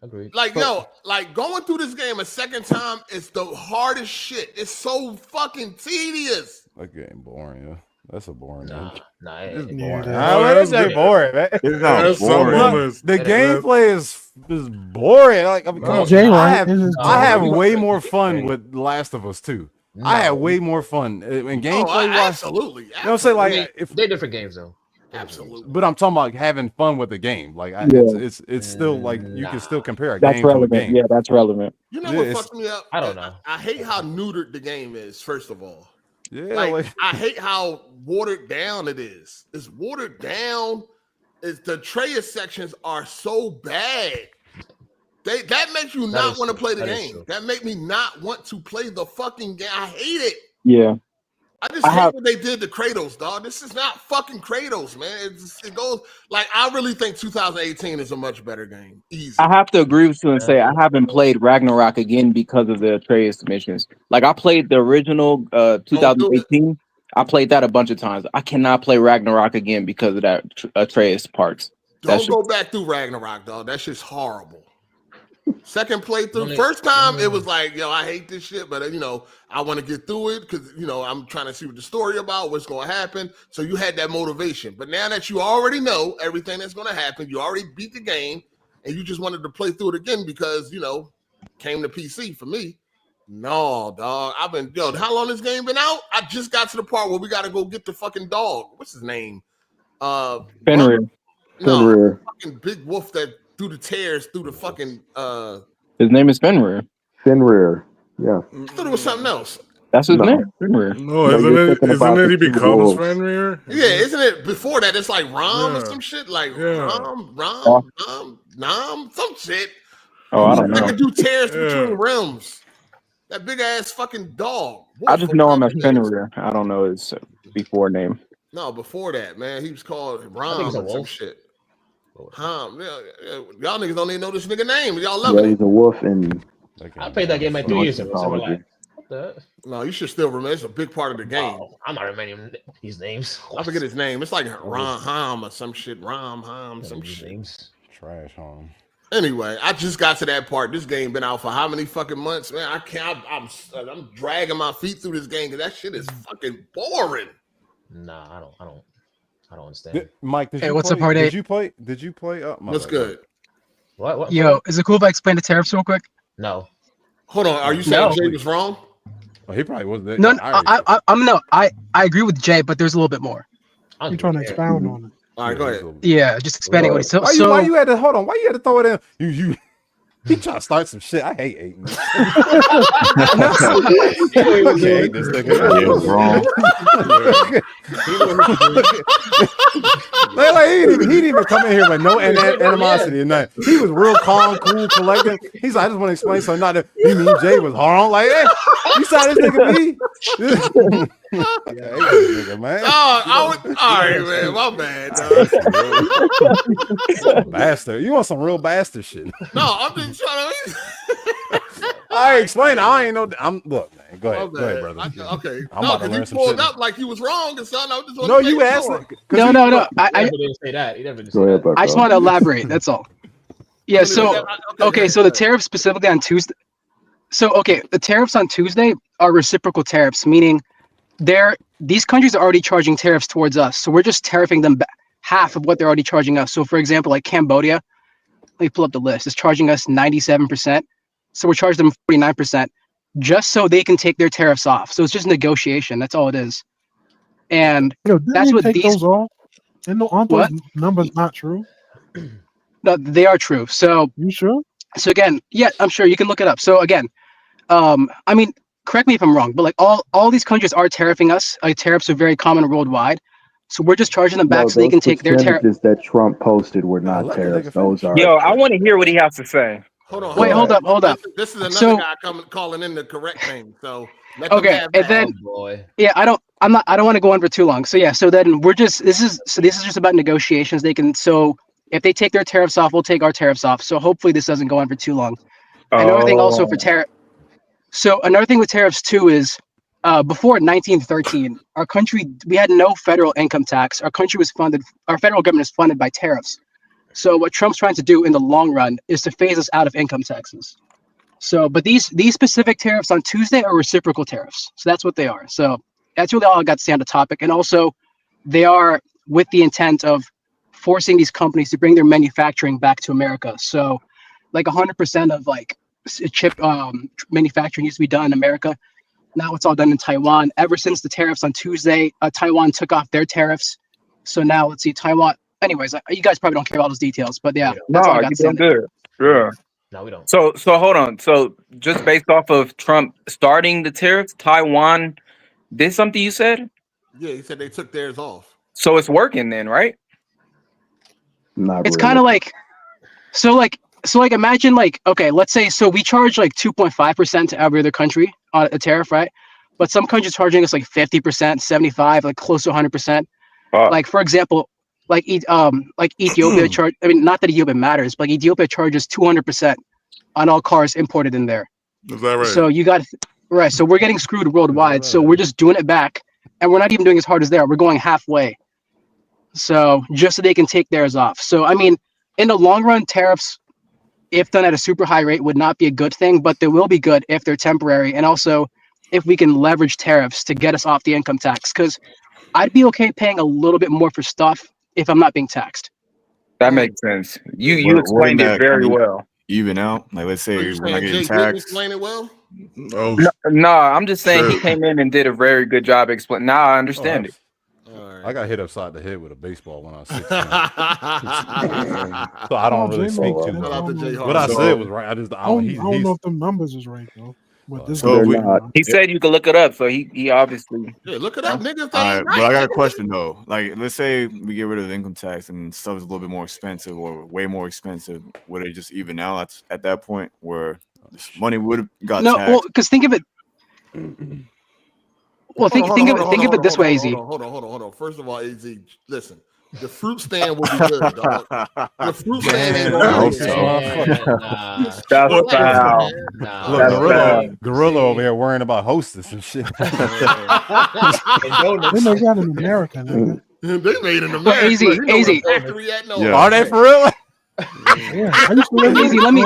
Agreed. Like, yo, like going through this game a second time is the hardest shit. It's so fucking tedious. That game boring, yeah. That's a boring game. Nah, it's boring. What is that boring, man? It's not boring. The gameplay is boring. Like, I mean, I have way more fun with Last of Us 2. No. I had way more fun in gameplay. Absolutely. You know what I'm saying? Like, they're different games, though. Absolutely. But I'm talking about having fun with the game. Like, it's still like you can still compare a game to a game. Yeah, that's relevant. You know what fucks me up? I don't know. I hate how neutered the game is. First of all. Yeah, like I hate how watered down it is. It's watered down. The Atreus sections are so bad. That makes you not want to play the game. That make me not want to play the fucking game. I hate it. Yeah. I just hate what they did to Kratos, dog. This is not fucking Kratos, man. It goes like I really think 2018 is a much better game. Easy. I have to agree with you and say I haven't played Ragnarok again because of the Atreus missions. Like I played the original 2018. I played that a bunch of times. I cannot play Ragnarok again because of that Atreus parts. Don't go back through Ragnarok, dog. That shit's horrible. Second playthrough, first time it was like, yo, I hate this shit, but I want to get through it because I'm trying to see what the story about, what's going to happen. So you had that motivation, but now that you already know everything that's going to happen, you already beat the game, and you just wanted to play through it again because came to PC for me. No, dog. How long this game been out? I just got to the part where we got to go get the fucking dog. What's his name? Fenrir. No, fucking big wolf that. Through the tears, through the fucking. His name is Fenrir. Fenrir. Yeah. I thought it was something else. That's his name. Fenrir. No, isn't it he becomes Fenrir? Yeah, isn't it before that? It's like Rom or some shit. Like Rom, some shit. Oh, I don't know. I can do tears between realms. That big ass fucking dog. I just know him as Fenrir. I don't know his before name. No, before that, man, he was called Rom or some shit. Y'all niggas don't even know this nigga name. Y'all love it. He's a wolf and I played that game like 3 years ago. So we're like, what the? No, you should still remember. It's a big part of the game. I'm not remembering these names. I forget his name. It's like Rom Ham or some shit. Rom Ham, some shit. Names. Trash home. Anyway, I just got to that part. This game been out for how many fucking months, man? I can't. I'm dragging my feet through this game because that shit is fucking boring. Nah, I don't understand. Mike, what's up, Hard8? Did you play? What's good? What? Yo, is it cool if I explain the tariffs real quick? No. Hold on. Are you saying Jay was wrong? Oh, he probably wasn't. No, I agree with Jay, but there's a little bit more. You're trying to expound on it. All right, go ahead. Yeah, just expanding on it. So, why you had to hold on? Why you had to throw it in? You he trying to start some shit. I hate Aiden. Okay, this nigga is wrong. He didn't even come in here with no animosity or nothing. He was real calm, cool, collected. He's like, I just want to explain something. Not that you mean Jay was hard. Like, hey, you saw this nigga be? Nigga, man. All right, man. My bad, dog. Bastard. You want some real bastard shit. No, I'm just trying to. I explained. I ain't know. Look, man. Go ahead, brother. Okay. I'm about to learn some shit. Up like he was wrong or something. I just No, you asked. No. I never didn't say that. He never did say that. I just want to elaborate. That's all. Yeah. So okay. So the tariffs specifically on Tuesday. So okay, the tariffs on Tuesday are reciprocal tariffs, meaning these countries are already charging tariffs towards us. So we're just tariffing them half of what they're already charging us. So for example, like Cambodia, let me pull up the list. Is charging us 97%. So we're charging them 49%, just so they can take their tariffs off. So it's just negotiation. That's all it is. And that's what these. Those off? And aren't those numbers not true? No, they are true. So you sure? So again, yeah, I'm sure you can look it up. So again, I mean, correct me if I'm wrong, but like all these countries are tariffing us. Tariffs are very common worldwide. So we're just charging them back so they can take their tariff. Percentages that Trump posted were not tariffs. Those are. Yo, I want to hear what he has to say. Hold on. Wait, hold up. This is another guy calling in the correct thing. So okay, and then yeah, I don't want to go on for too long. So yeah, so then this is just about negotiations. They can if they take their tariffs off, we'll take our tariffs off. So hopefully this doesn't go on for too long. Another thing also for tariff. So another thing with tariffs too is before 1913, our country, we had no federal income tax. Our federal government is funded by tariffs. So what Trump's trying to do in the long run is to phase us out of income taxes. So, but these specific tariffs on Tuesday are reciprocal tariffs. So that's what they are. So that's really all I got to say on the topic. And also they are with the intent of forcing these companies to bring their manufacturing back to America. So like 100% of like chip manufacturing used to be done in America. Now it's all done in Taiwan. Ever since the tariffs on Tuesday, Taiwan took off their tariffs. So now let's see, Taiwan. Anyways, you guys probably don't care about those details, but yeah, that's all I got to say. Good. Sure. No, we don't. So hold on. So just based off of Trump starting the tariffs, Taiwan did something you said? Yeah, he said they took theirs off. So it's working then, right? It's kind of like, so imagine like, okay, let's say, so we charge like 2.5% to every other country on a tariff, right? But some countries charging us like 50%, 75, like close to 100%. Like for example, like Ethiopia charge. I mean, not that Ethiopia matters, but like Ethiopia charges 200% on all cars imported in there. Is that right? So you got right. So we're getting screwed worldwide. So we're just doing it back, and we're not even doing as hard as they are. We're going halfway. So just so they can take theirs off. So I mean, in the long run, tariffs, if done at a super high rate, would not be a good thing, but they will be good if they're temporary, and also if we can leverage tariffs to get us off the income tax. Because I'd be okay paying a little bit more for stuff if I'm not being taxed. That makes sense. You explained it very well. Even out, like let's say we're not getting Jay taxed. explain it well. Oh no, I'm just saying he came in and did a very good job explaining. Now I understand it. I got hit upside the head with a baseball when I was 16. So I don't really speak too much. What I said was right. I don't know if the numbers is right though. But this he said you could look it up, so he obviously look it up, nigga. All right, but I got a question though. Like, let's say we get rid of income tax and stuff is a little bit more expensive or way more expensive. Would it just even out at that point where money would have got taxed? Well, because think of it. Well, think of it this way, AZ. Hold on. First of all, AZ, listen. The fruit stand will be good, dog. The fruit stand ain't gonna be good. That's Look, Gorilla over here worrying about hostess and shit. They make that in America, nigga. They made in America. AZ. Are they for real? Easy. Let me.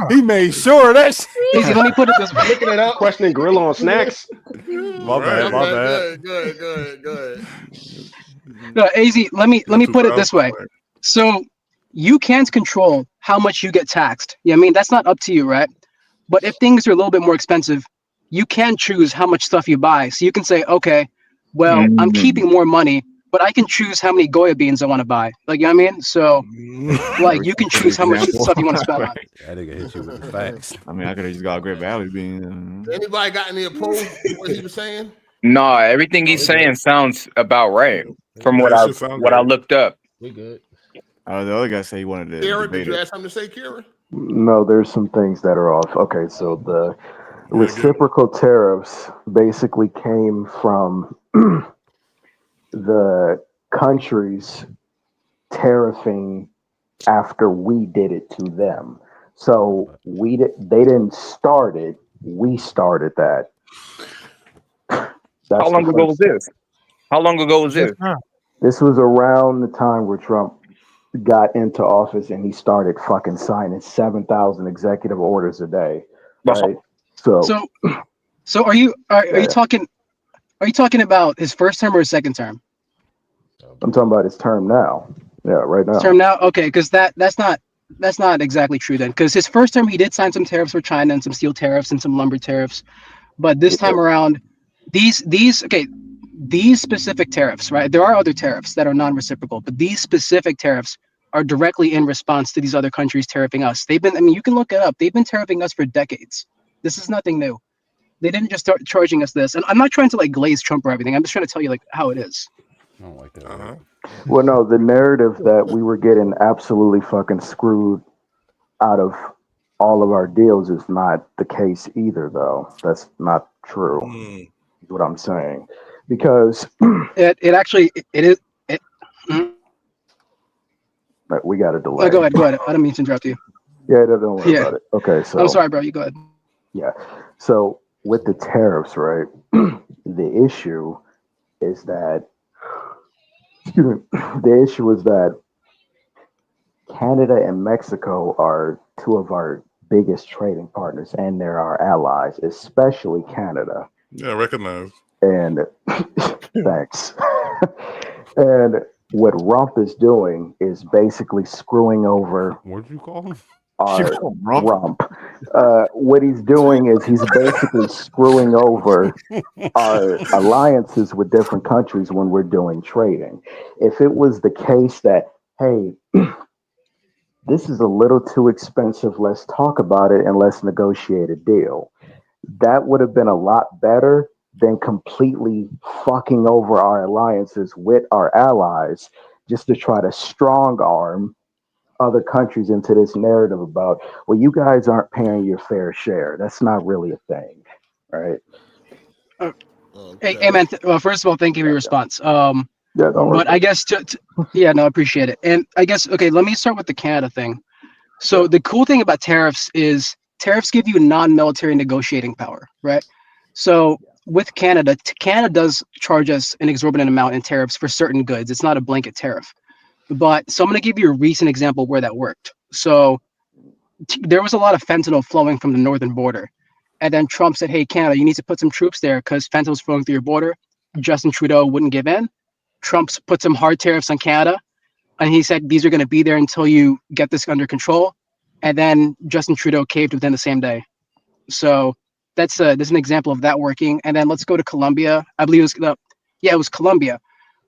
He made sure of that shit. Easy. Let me put it this way. Looking it up. Questioning Gorilla on snacks. My bad. Good. No, AZ. Let me put it this way. So you can't control how much you get taxed. Yeah, I mean that's not up to you, right? But if things are a little bit more expensive, you can choose how much stuff you buy. So you can say, okay, well, I'm keeping more money, but I can choose how many Goya beans I want to buy. Like, you know what I mean? So, like, you can choose how much stuff you want to spend on. That nigga hit you with the facts. I mean, I could have just got a Great Valley bean. Anybody got any opposed to what he was saying? No, everything he's saying sounds about right from what I looked up. We good. The other guy said he wanted to. Kira, did you have something to say, Kira? No, there's some things that are off. Okay, so the reciprocal tariffs basically came from the countries tariffing after we did it to them. So they didn't start it. We started that. How long ago was this? How long ago was this? This was around the time where Trump got into office and he started fucking signing 7,000 executive orders a day, right? So are you talking about his first term or his second term? I'm talking about his term now. Yeah, right now. His term now, okay, because that's not exactly true then. Because his first term he did sign some tariffs for China and some steel tariffs and some lumber tariffs, but this time around, these specific tariffs, right? There are other tariffs that are non-reciprocal, but these specific tariffs are directly in response to these other countries tariffing us. They've been, I mean, you can look it up. They've been tariffing us for decades. This is nothing new. They didn't just start charging us this. And I'm not trying to like glaze Trump or everything. I'm just trying to tell you like how it is. I don't like that. Well, no, the narrative that we were getting absolutely fucking screwed out of all of our deals is not the case either, though. That's not true. Is what I'm saying, because it is. But we got a delay. Go ahead. I don't mean to interrupt you. Yeah, don't worry about it. Okay, so I'm sorry, bro. You go ahead. Yeah. So with the tariffs, right? The issue is that Canada and Mexico are two of our biggest trading partners, and they're our allies, especially Canada. Yeah, recognize. And thanks. And what Rump is doing is basically screwing over. What did you call him? Rump. What he's doing is he's basically screwing over our alliances with different countries when we're doing trading. If it was the case that, hey, this is a little too expensive, let's talk about it and let's negotiate a deal, that would have been a lot better than completely fucking over our alliances with our allies just to try to strong arm other countries into this narrative about, well, you guys aren't paying your fair share. That's not really a thing, right? Hey, man. Well, first of all, thank you for your response. Don't worry. But I guess I appreciate it. And I guess, okay, let me start with the Canada thing. So the cool thing about tariffs is tariffs give you non-military negotiating power, right? So with Canada, Canada does charge us an exorbitant amount in tariffs for certain goods. It's not a blanket tariff. But so I'm going to give you a recent example where that worked. So there was a lot of fentanyl flowing from the northern border. And then Trump said, hey, Canada, you need to put some troops there because fentanyl's flowing through your border. Justin Trudeau wouldn't give in. Trump put some hard tariffs on Canada. And he said, these are going to be there until you get this under control. And then Justin Trudeau caved within the same day. So there's an example of that working. And then let's go to Colombia. I believe it was Colombia,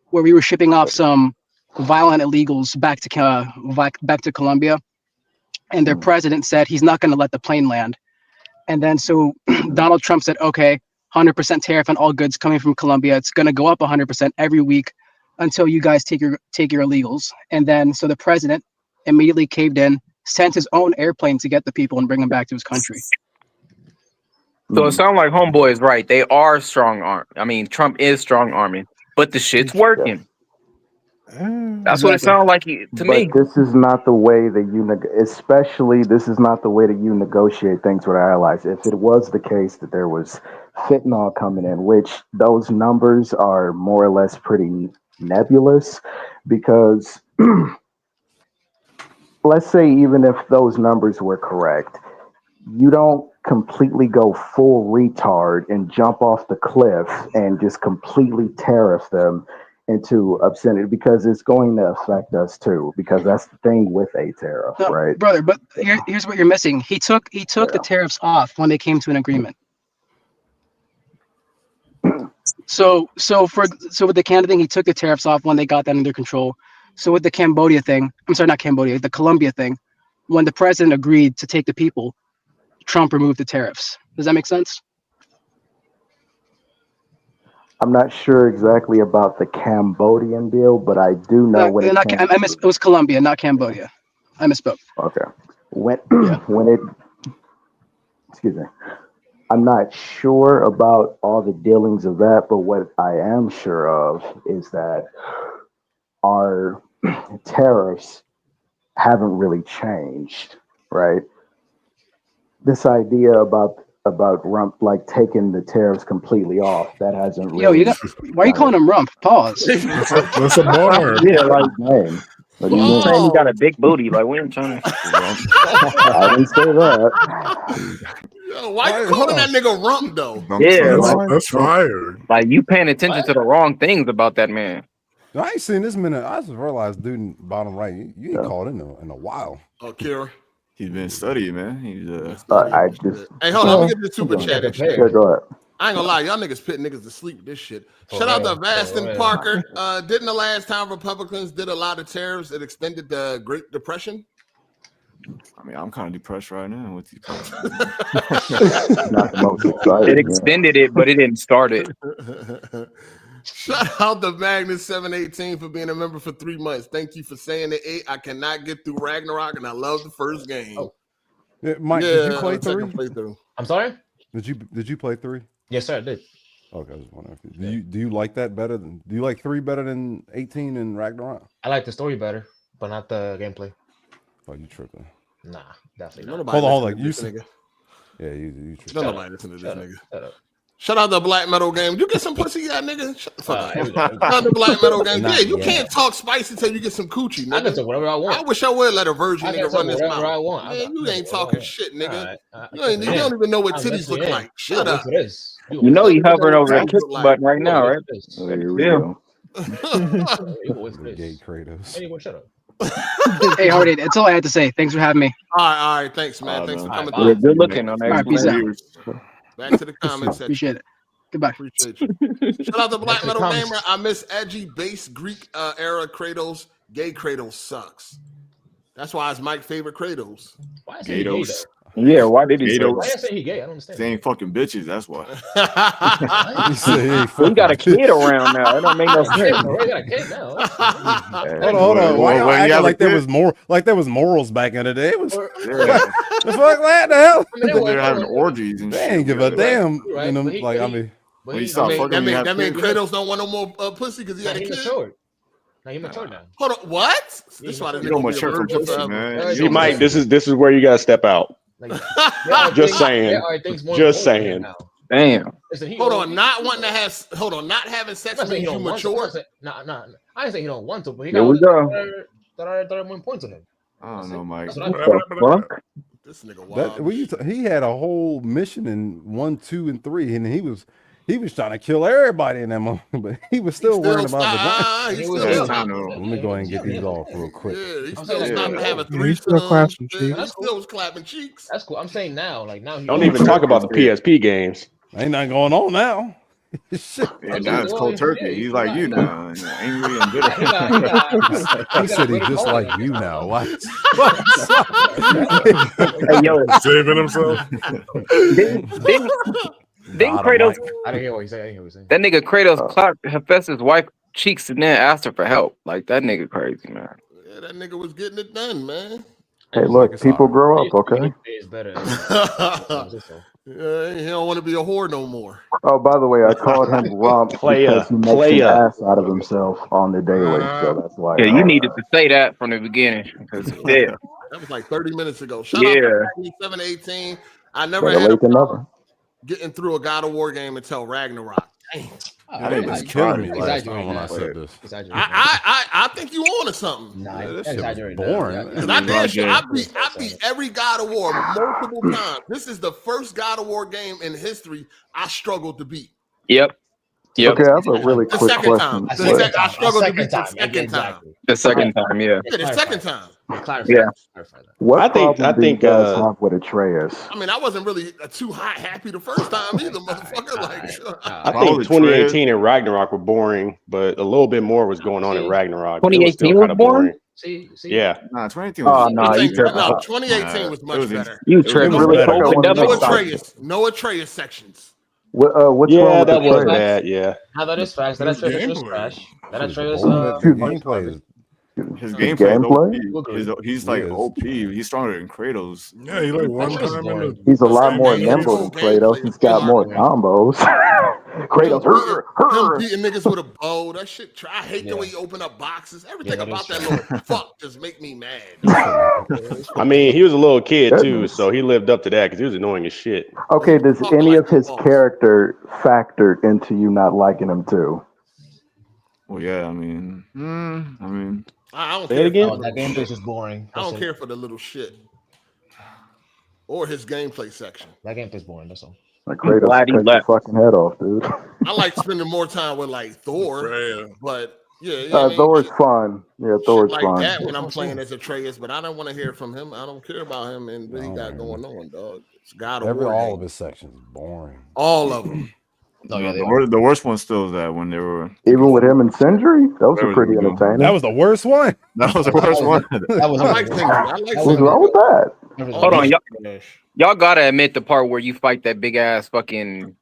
where we were shipping off some violent illegals back to Colombia, and their president said he's not going to let the plane land. And then so Donald Trump said, okay, 100% tariff on all goods coming from Colombia. It's going to go up 100% every week until you guys take your illegals. And then so the president immediately caved in, sent his own airplane to get the people and bring them back to his country. So it sounds like homeboy is right. They are strong arm. I mean, Trump is strong arming, but the shit's working. That's what it sounds like to me. This is not the way that this is not the way that you negotiate things with our allies. If it was the case that there was fentanyl coming in, which those numbers are more or less pretty nebulous, because let's say even if those numbers were correct, you don't completely go full retard and jump off the cliff and just completely tariff them into obscenity, because it's going to affect us too, because that's the thing with a tariff, right? Brother, but here's what you're missing. He took the tariffs off when they came to an agreement. So with the Canada thing, he took the tariffs off when they got that under control. So with the Cambodia thing, I'm sorry, not Cambodia, the Colombia thing, when the president agreed to take the people, Trump removed the tariffs. Does that make sense? I'm not sure exactly about the Cambodian deal, but I do know it was Colombia, not Cambodia. I misspoke. Okay. Excuse me. I'm not sure about all the dealings of that, but what I am sure of is that our tariffs haven't really changed, right? this idea about Rump like taking the tariffs completely off, that hasn't really. Yo, why are you calling him Rump? Pause. That's a bar. Yeah, like name. What do you you mean? saying he got a big booty? Like we ain't trying to. I didn't say that. Yo, why you calling that nigga Rump though? Yeah, That's fire. like you paying attention to the wrong things about that man. I ain't seen this minute. I just realized, dude, in bottom right, you ain't called in a while. Oh, Kira. He's been studying, man. He's I just. Hey, hold on. Let me get the super chat. And shit. Yeah, go ahead. I ain't gonna lie, y'all niggas put niggas to sleep with this shit. Shout out to Vaston Parker. Didn't the last time Republicans did a lot of tariffs, it extended the Great Depression? I mean, I'm kind of depressed right now with you. Not the most exciting. It extended it, but it didn't start it. Shout out to Magnus 718 for being a member for 3 months. Thank you for saying the 8. I cannot get through Ragnarok, and I love the first game. Oh. Yeah, Mike, did you play 3? I'm sorry? Did you play 3? Yes, sir, I did. Okay, I was wondering. Do you like that better than? Do you like 3 better than 18 and Ragnarok? I like the story better, but not the gameplay. Oh, you tripping? Nah, definitely not. Hold on. You said, yeah, you tripping. Don't nobody listen to this nigga. Shout out to Black Metal Game. You get some pussy, yeah, nigga. Shout out to Black Metal Game. Yeah, you can't talk spicy until you get some coochie, nigga. I can talk whatever I want. I wish I would let a virgin nigga run this mouth. I want. Man, you ain't talking shit, nigga. You don't even know what titties look like. Shut up. You know he hovering over the kick button right now, right? Here we go. Gay Kratos. Anyway, shut up. Hey, Hardy, that's all I had to say. Thanks for having me. All right. Thanks, man. Thanks for coming. Yeah, good looking on All right, peace out. Back to the comments section. Appreciate it. Goodbye. Appreciate you. Shout out to Black Metal Gamer. I miss edgy bass Greek era Kratos. Gay Kratos sucks. That's why it's Mike's favorite Kratos. Why is he gay, though? Yeah, why did he say Why you say he gay? I don't understand. They ain't fucking bitches, that's why. He got a kid around now. That don't make no sense. He got a kid now. Hold on. Why y'all acting like there was more? Like there was morals back in the day? It was the fuck that the hell? They're having orgies and they shit. ain't give a damn. Right, In them, but he- like but I he- mean, When you stop fucking, that mean Kratos don't want no more pussy because he had a kid. Matured. Now he matured now. Hold on, what? This why You don't mature from pussy, man. See, Mike, this is where you gotta step out. Just saying. Just saying. Damn. Hold on, not having sex means you mature. Nah. I didn't say he don't want to, but he Here got we go. 31 points on him. I don't know, Mike. That's what I think. This nigga wild. he had a whole mission in 1, 2, and 3, and he was trying to kill everybody in that moment, but he was still worrying about the Let me go ahead and get these off real quick. Yeah, he still stopped having three. He still clapping He cheeks. still was clapping cheeks. That's cool. I'm saying now, like now. Don't even talk about the PSP games. Ain't nothing going on now. Shit. Yeah, now it's cold turkey. He's like you now, angry and bitter. He said he's just like you now. What? Hey, yo, Saving himself. Didn't Kratos? I didn't hear what he said. That nigga Kratos clapped Hephaestus' wife cheeks and then asked her for help. Like that nigga crazy, man. Yeah, that nigga was getting it done, man. Hey, look, people grow up, okay? It's better. Yeah, he don't want to be a whore no more. Oh, by the way, I called him Rump because he makes an ass out of himself on the daily, so that's why. Yeah, you needed to say that from the beginning. Yeah. That was like 30 minutes ago. Shout out to 718. I never Better had a late than problem never. getting through a God of War game until Ragnarok. Dang. That was killing me last time when I said this. I think you on to something. Nah, this shit was boring. Because I beat every God of War multiple times. This is the first God of War game in history I struggled to beat. Yep. Okay, I have a really The quick second question. time. I struggled to beat the second time. The second time, yeah. Yeah, the second time. Yeah. What I think do you guys have with Atreus? I mean, I wasn't really too happy the first time either, motherfucker. Like, I think 2018 and Ragnarok were boring, but a little bit more was going on in Ragnarok. 2018 was boring? Yeah. Nah, 2018 was. No, 2018 was much better. You tripping? No Atreus sections. What's wrong with that was Atreus? bad. Yeah. Now that is facts. That Atreus was trash. That Atreus. His gameplay, he's like OP. He's stronger than Kratos. Yeah, he like one time in the He's a lot more nimble than Kratos. He's got more combos. Kratos, him beating niggas with a bow. That shit. I hate the way he open up boxes. Everything that about is that true. little fuck just make me mad. I mean, he was a little kid too, so he lived up to that because he was annoying as shit. Okay, does any of his character factor into you not liking him too? Well, yeah, I mean, I don't Say care. it again? Oh, that gameplay is just boring. I don't That's it. care for the little shit or his gameplay section. That gameplay is boring. That's all. Like Kratos cut your fucking head off, dude. I like spending more time with like Thor, but yeah, I mean, Thor's fun. Yeah, Thor's like fun. that when I'm playing as Atreus, but I don't want to hear from him. I don't care about him and what he got going on, dog. It's God of War. All of his sections boring. All of them. No, the worst one still is that when they were Even with him and Sindri, those were pretty entertaining. That was the worst one. That was the worst one. That was I like Sindri. I like What's wrong with that? Hold on, y'all gotta admit the part where you fight that big ass fucking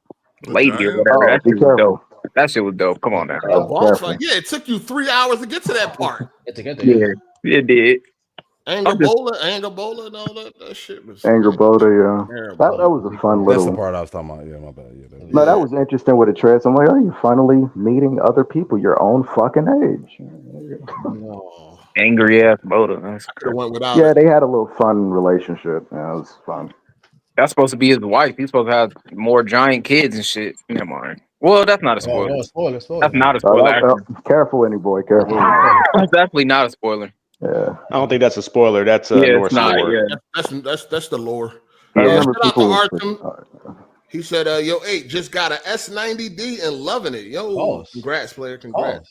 lady or whatever. That shit was dope. That shit was dope. Come on now. Boss fight. Yeah, it took you 3 hours to get to that part. Yeah, it did. Anger Bola, and all that shit was. Anger Boda, yeah. That was a fun That's little. the part I was talking about. Yeah, my bad. Yeah, No, that was interesting with Atreus. I'm like, oh, you're finally meeting other people your own fucking age. Angry ass Boda. Yeah, they had a little fun relationship. Yeah, it was fun. That's supposed to be his wife. He's supposed to have more giant kids and shit. Never mind. Well, that's not a spoiler. No, spoiler. That's not a spoiler. Careful, any boy. Careful. That's definitely not a spoiler. Yeah. I don't think that's a spoiler. That's a Norse lore. That's the lore. I remember Shout out to people. Artem. He said, yo, 8 just got a S90D and loving it. Yo, congrats, player. Congrats.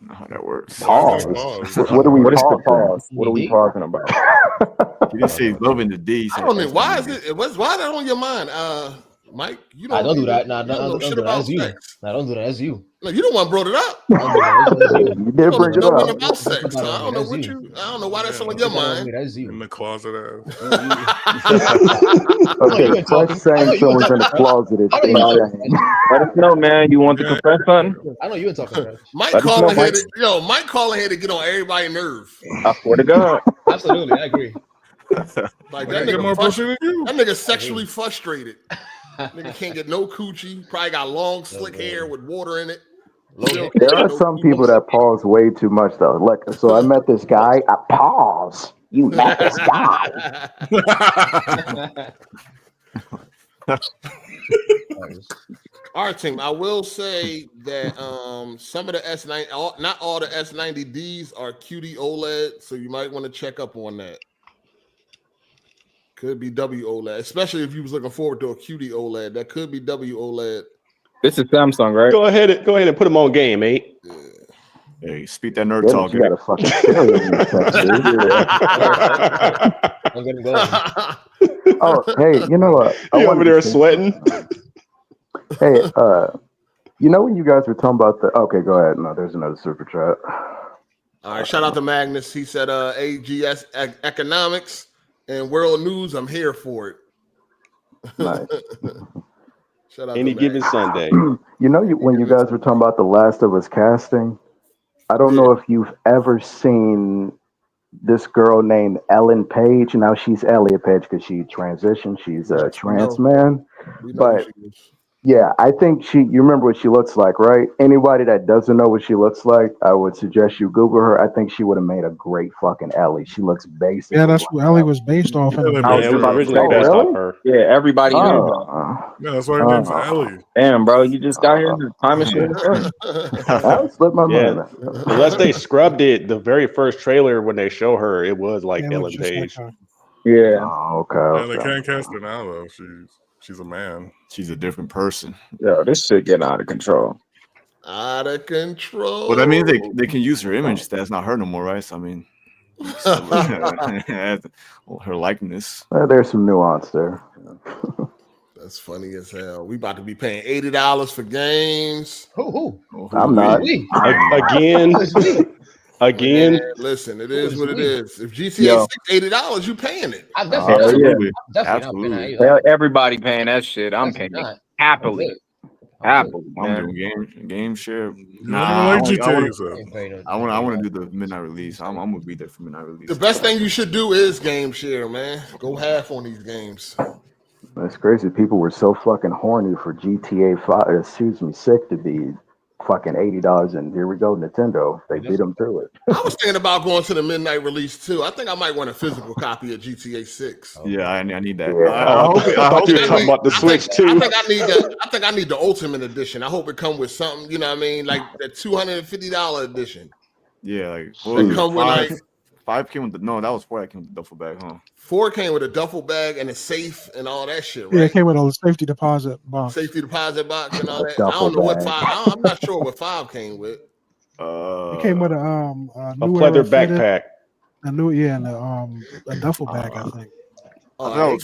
How that works. Pause. What are we pausing? What are we talking about? You didn't say loving the D. I don't know. Why is it? Why that on your mind? Mike, you don't. Don't do that. Nah, don't do that. That's you. Nah, don't do that. That's you. No, you the one brought it up. You did bring it up. About sex, so I don't know what you. I don't know why that's on your mind. That's you. In the closet ass. Okay, first saying someone's in the closet is insane. Let us know, man. You want to confess something? I know you ain't talking about. Mike calling here to, Mike calling here to get on everybody's nerve. I swear to God. Absolutely, I agree. Like that nigga sexually frustrated. Nigga can't get no coochie. Probably got long, slick hair with water in it. There are some people that pause way too much though. Like, so I met this guy. I pause. You met this guy. All right, team. I will say that some of the S90, not all the S90Ds are QD OLED, so you might want to check up on that. Could be WOLED, especially if you was looking forward to a QD OLED. That could be WOLED. This is Samsung, right? Go ahead and put them on game, 8. Hey, speak that nerd talk. You got a fucking Oh, hey, you know what? You over there sweating? Hey, you know when you guys were talking about the? Okay, go ahead. No, there's another super chat. All right, shout out to Magnus. He said, AGS economics and world news. I'm here for it. Nice. Shout out Any to given Magnus. Sunday. You know, when you guys were talking about The Last of Us casting, I don't know if you've ever seen this girl named Ellen Page. Now she's Elliot Page because she transitioned. She's a trans man. But yeah, I think you remember what she looks like, right? Anybody that doesn't know what she looks like, I would suggest you Google her. I think she would have made a great fucking Ellie. She looks basic. Yeah, that's what Ellie was based off. It was originally based off her. Yeah, everybody knew. Yeah, that's why her name's Ellie. Damn, bro, you just got here in the time machine. That slipped my mind. Unless they scrubbed it, the very first trailer when they show her, it was like Ellen Page. Yeah. Oh, okay. Yeah, they can't cast her now though. She's a man. She's a different person. Yo, this shit getting out of control. Out of control. Well, that means they can use her image. That's not her no more, right? So, I mean, her likeness. There's some nuance there. That's funny as hell. We about to be paying $80 for games. Who? I'm not. Again. Man, listen, it is what it is. If GTA $80, you paying it. Absolutely. Definitely. Everybody paying that shit. I'm paying it happily. Happily. I'm doing game share. I want to do the midnight release. I'm gonna be there for midnight release. The best thing you should do is game share, man. Go half on these games. That's crazy. People were so fucking horny for GTA 5, 6 to be fucking $80, and here we go, Nintendo. They beat them to it. I was thinking about going to the midnight release too. I think I might want a physical copy of GTA 6. Yeah, I need that. Yeah. I hope you were talking about the Switch too. I think I need the Ultimate Edition. I hope it come with something. You know what I mean? Like the $250 edition. Yeah, like They come with like 5 came with the that was 4 that came with the duffel bag, huh? 4 came with a duffel bag and a safe and all that shit, right? Yeah, it came with a safety deposit box. Safety deposit box and all that. I Duffel don't know what bag. 5. I'm not sure what 5 came with. It came with a A pleather backpack. and a duffel bag, I think. Oh,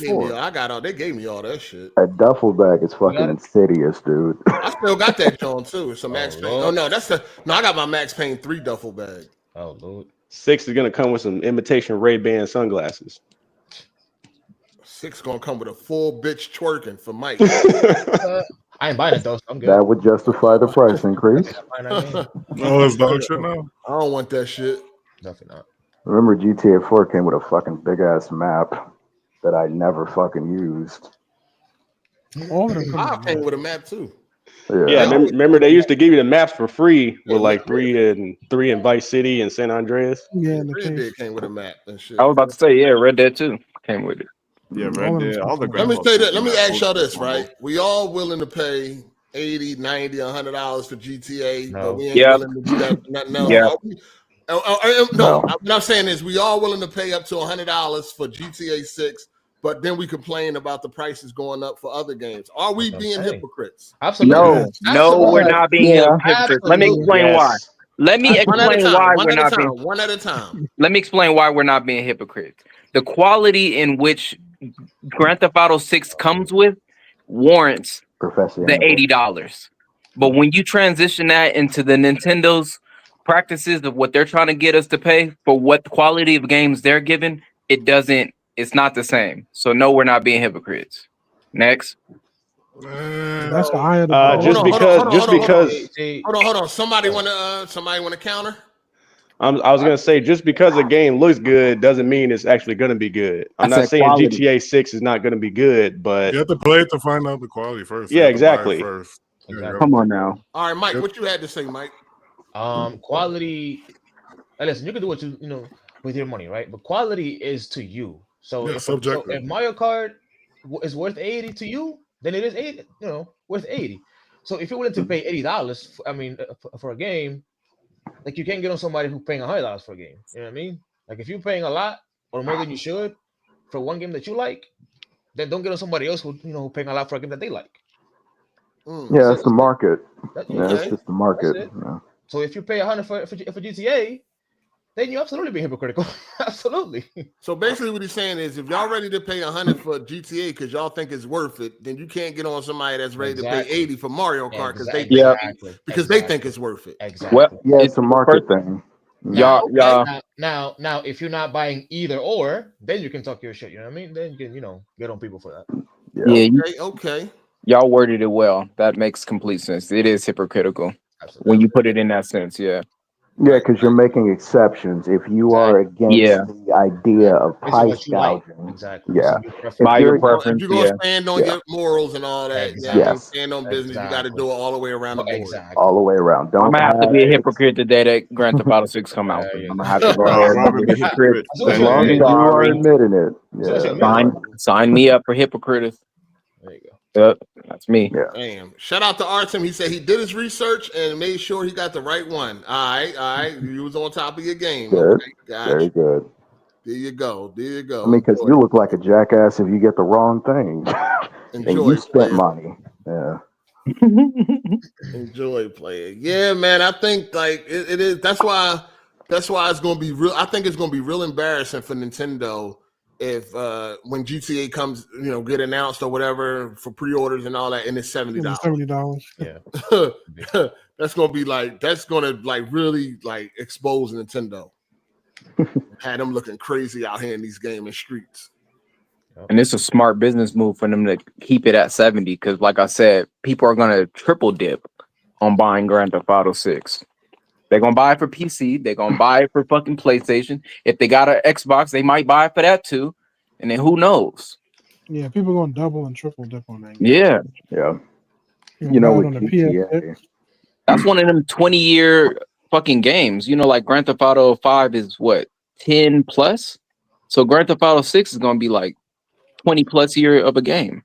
they gave me all that shit. A duffel bag is fucking insidious, dude. I still got that John too. It's a Max Payne. Oh no, I got my Max Payne 3 duffel bag. Oh Lord. 6 is gonna come with some imitation Ray-Ban sunglasses. 6 gonna come with a full bitch twerking for Mike. I ain't buying it though, so I'm good. That would justify the price increase. Oh, it's dog shit now. I don't want that shit. Definitely not. Remember, GTA 4 came with a fucking big ass map that I never fucking used. All of them. 5 came with a map too. Yeah, remember they used to give you the maps for free with like 3 in Vice City and San Andreas. Yeah, Red Dead came with a map and shit. I was about to say, yeah, Red Dead 2 came with it. Yeah, Red Dead. All the Let me say that. Let me ask y'all this, right? We all willing to pay $80, $90, $100 for GTA, but we ain't willing to do that. Nothing else. No, what I'm saying is we all willing to pay up to $100 for GTA 6, but then we complain about the prices going up for other games. Are we being hypocrites? Absolutely. No, we're not being hypocrites. Let me explain why. Let me explain why we're not being one at a time. Let me explain why we're not being hypocrites. The quality in which Grand Theft Auto 6 comes with warrants the $80. But when you transition that into the Nintendo's practices of what they're trying to get us to pay for what quality of games they're giving, it's not the same. So no, we're not being hypocrites. Next. That's the eye of the Hold on. Somebody want to counter? I was gonna say, just because a game looks good doesn't mean it's actually gonna be good. I'm not saying GTA 6 is not gonna be good, but you have to play it to find out the quality first. Yeah, exactly. Come on now. All right, Mike, what you had to say, Mike? Quality. Listen, you can do what you know with your money, right? But quality is to you. So, if Mario Kart is worth 80 to you, then it is 80. Worth 80. So if you're willing to pay $80, for a game. Like you can't get on somebody who's paying $100 for a game. You know what I mean? Like if you're paying a lot or more than you should for one game that you like, then don't get on somebody else who paying a lot for a game that they like. Yeah, it's the market. It's just the market. Yeah. So if you pay $100 for GTA, then you absolutely be hypocritical. Absolutely. So basically, what he's saying is, if y'all ready to pay $100 for GTA because y'all think it's worth it, then you can't get on somebody that's ready to pay $80 for Mario Kart because they think it's worth it. Exactly. Well, yeah, it's a market thing. Now, if you're not buying either or, then you can talk your shit. You know what I mean? Then you can, get on people for that. Yeah. Okay. Y'all worded it well. That makes complete sense. It is hypocritical when you put it in that sense. Yeah. Yeah, because you're making exceptions. If you are against the idea of price gouging, by your preference, if you're gonna stand on your morals and all that, stand on business, you got to do it all the way around the board. All the way around. I'm gonna have to be a hypocrite the day that Grand Theft Auto 6 come out. I'm gonna have to go ahead and be a hypocrite. As long as you are admitting it. Sign me up for hypocrite. There you go. Yep, that's me. Damn. Shout out to Artem. He said he did his research and made sure he got the right one. All right. You was on top of your game. Good. Okay, Very good. There you go. I mean, because you look like a jackass if you get the wrong thing. And you spent money. Yeah. Enjoy playing. Yeah, man. I think like it is. That's why it's gonna be real. I think it's gonna be real embarrassing for Nintendo if when GTA comes, get announced or whatever for pre-orders and all that, and it's $70. $70. Yeah. That's gonna really expose Nintendo. Had them looking crazy out here in these gaming streets. And it's a smart business move for them to keep it at 70 because, like I said, people are gonna triple dip on buying Grand Theft Auto 6. They're gonna buy it for PC. They're gonna buy it for fucking PlayStation. If they got an Xbox, they might buy it for that too. And then who knows? Yeah, people going double and triple dip on that. Yeah. You know, with on the GTA, PS6. That's one of them 20-year fucking games. You know, like Grand Theft Auto 5 is what, 10 plus? So Grand Theft Auto 6 is gonna be like 20 plus year of a game.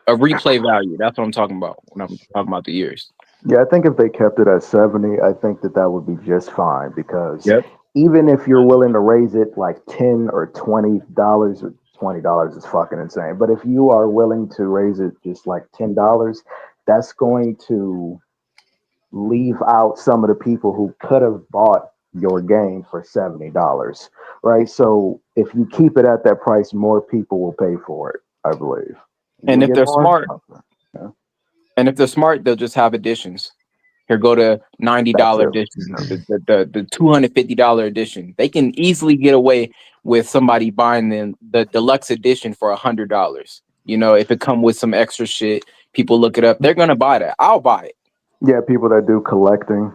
A replay value. That's what I'm talking about when I'm talking about the years. yeah, I think if they kept it at 70, I think that would be just fine because Yep. even if you're willing to raise it like $10 or $20, or $20 is fucking insane. But if you are willing to raise it just like $10, that's going to leave out some of the people who could have bought your game for $70, right? So if you keep it at that price, more people will pay for it, I believe. And You'll if get they're more. smart, Yeah. and if they're smart, they'll just have editions. Here go to $90 edition, the $250 edition. They can easily get away with somebody buying the deluxe edition for $100. You know, if it come with some extra shit, people look it up. They're gonna buy that. I'll buy it. Yeah, people that do collecting,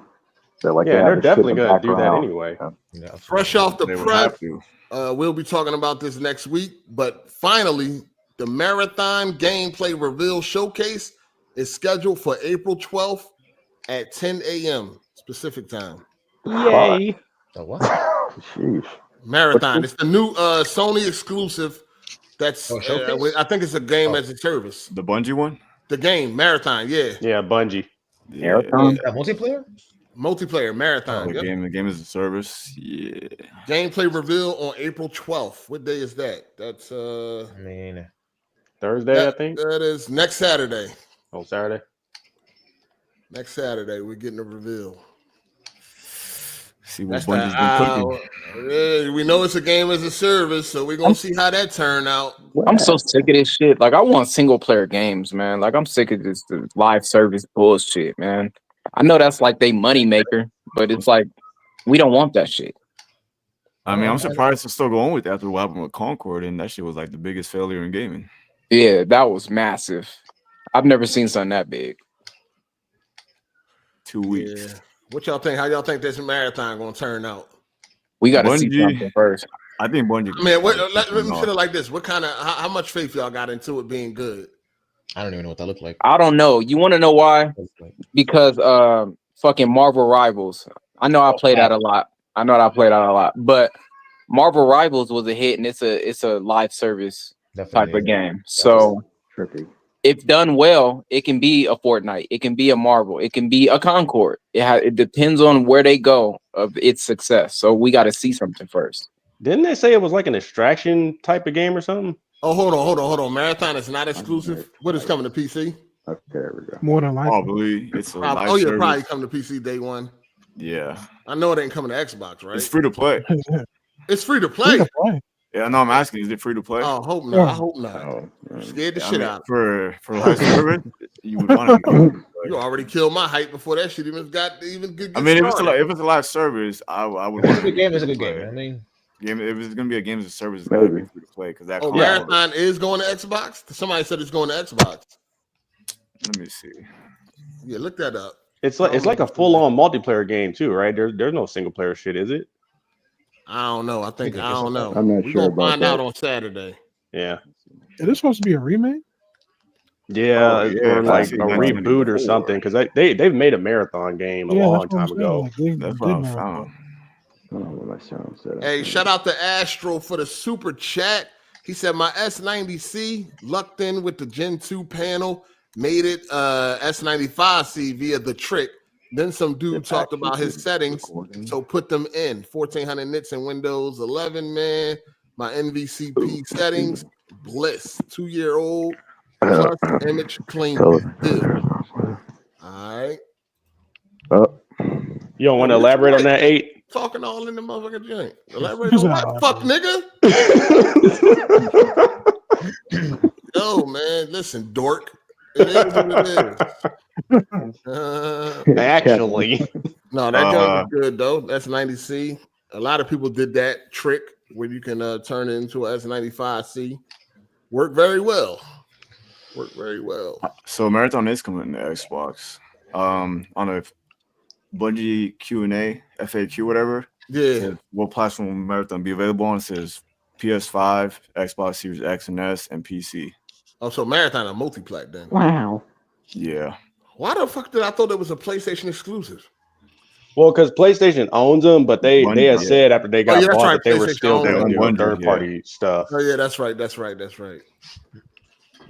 they're like, Yeah, they they're have the shit in definitely the gonna do that background. anyway. Fresh off the They would press, have to. we'll be talking about this next week. But finally, the Marathon Gameplay Reveal Showcase is scheduled for April 12th at 10 a.m. Pacific time. Yay! The what? Sheesh. Marathon. It's the new Sony exclusive. That's showcase? I think it's a game as a service. The Bungie one? The game Marathon, yeah. Yeah, Bungie. Marathon? That multiplayer? Multiplayer Marathon. The Yep. game as a service. Yeah. Gameplay reveal on April 12th. What day is that? That's I mean, Thursday, I think. That is next Saturday. Oh, Saturday. Next Saturday, we're getting a reveal. See what That's Bungie's been cooking. Yeah, we know it's a game as a service, so we're gonna see how that turn out. I'm so sick of this shit. Like, I want single player games, man. Like, I'm sick of this live service bullshit, man. I know that's like they money maker, but it's like we don't want that shit. I mean, I'm surprised they're still going with that after what happened with Concord, and that shit was like the biggest failure in gaming. Yeah, that was massive. I've never seen something that big. 2 weeks. Yeah. What y'all think? How y'all think this marathon gonna turn out? We got to see something first. I think Bungie. I mean, let me put it like this: what kind of how much faith y'all got into it being good? I don't even know what that looked like. I don't know. You want to know why? Because fucking Marvel Rivals. I know I played that a lot. But Marvel Rivals was a hit, and it's a live service type of game. So if done well, it can be a Fortnite, it can be a Marvel, it can be a Concord. It depends on where they go of its success. So we got to see something first. Didn't they say it was like an extraction type of game or something? Oh, hold on. Marathon is not exclusive. What is coming to PC? Okay, there we go. More than likely. Probably. It's a live yeah, service. probably come to PC day one. Yeah. I know it ain't coming to Xbox, right? It's free to play. It's free to play. Yeah, no, I'm asking, is it free to play? Oh, hope not. I hope not. Scared the shit out. For live service, you would want to. You already killed my hype before that shit even got good. I mean, if it's a live service, I would. It's a good game. It's a good game. I mean, if it's gonna be a game as a service, it's gotta be free to play because that. Marathon is going to Xbox. Somebody said it's going to Xbox. Let me see. Yeah, look that up. It's like a full on multiplayer game too, right? There's no single player shit, is it? I don't know. I don't know. I'm not We're sure gonna about find that. out on Saturday. Yeah. Is this supposed to be a remake? Yeah, or like a That's reboot or something because they've made a marathon game a long time ago. That's what I found. Hey, shout out to Astro for the super chat. He said my S90C lucked in with the Gen 2 panel, made it S95C via the trick. Then some dude talked about his settings, so put them in 1400 nits in Windows 11. Man, my NVCP settings, bliss, 2-year-old plus image clean. All right. You don't want to elaborate on that, 8? Talking all in the motherfucking joint. Elaborate on what? Fuck, nigga. Yo, man, listen, dork. It is what it is. Actually, no, that gun is good though. That's 90C. A lot of people did that trick where you can turn it into a S95C. Worked very well. So Marathon is coming to Xbox. On a Bungie Q&A, FAQ, whatever. Yeah. Says, what platform will Marathon be available on? It says PS5, Xbox Series X and S, and PC. Oh, so Marathon a multi-plat then. Wow. Yeah. Why the fuck did I thought it was a PlayStation exclusive? Well, because PlayStation owns them, but they had said after they got bought that they were still going to do third party stuff. Oh yeah, that's right.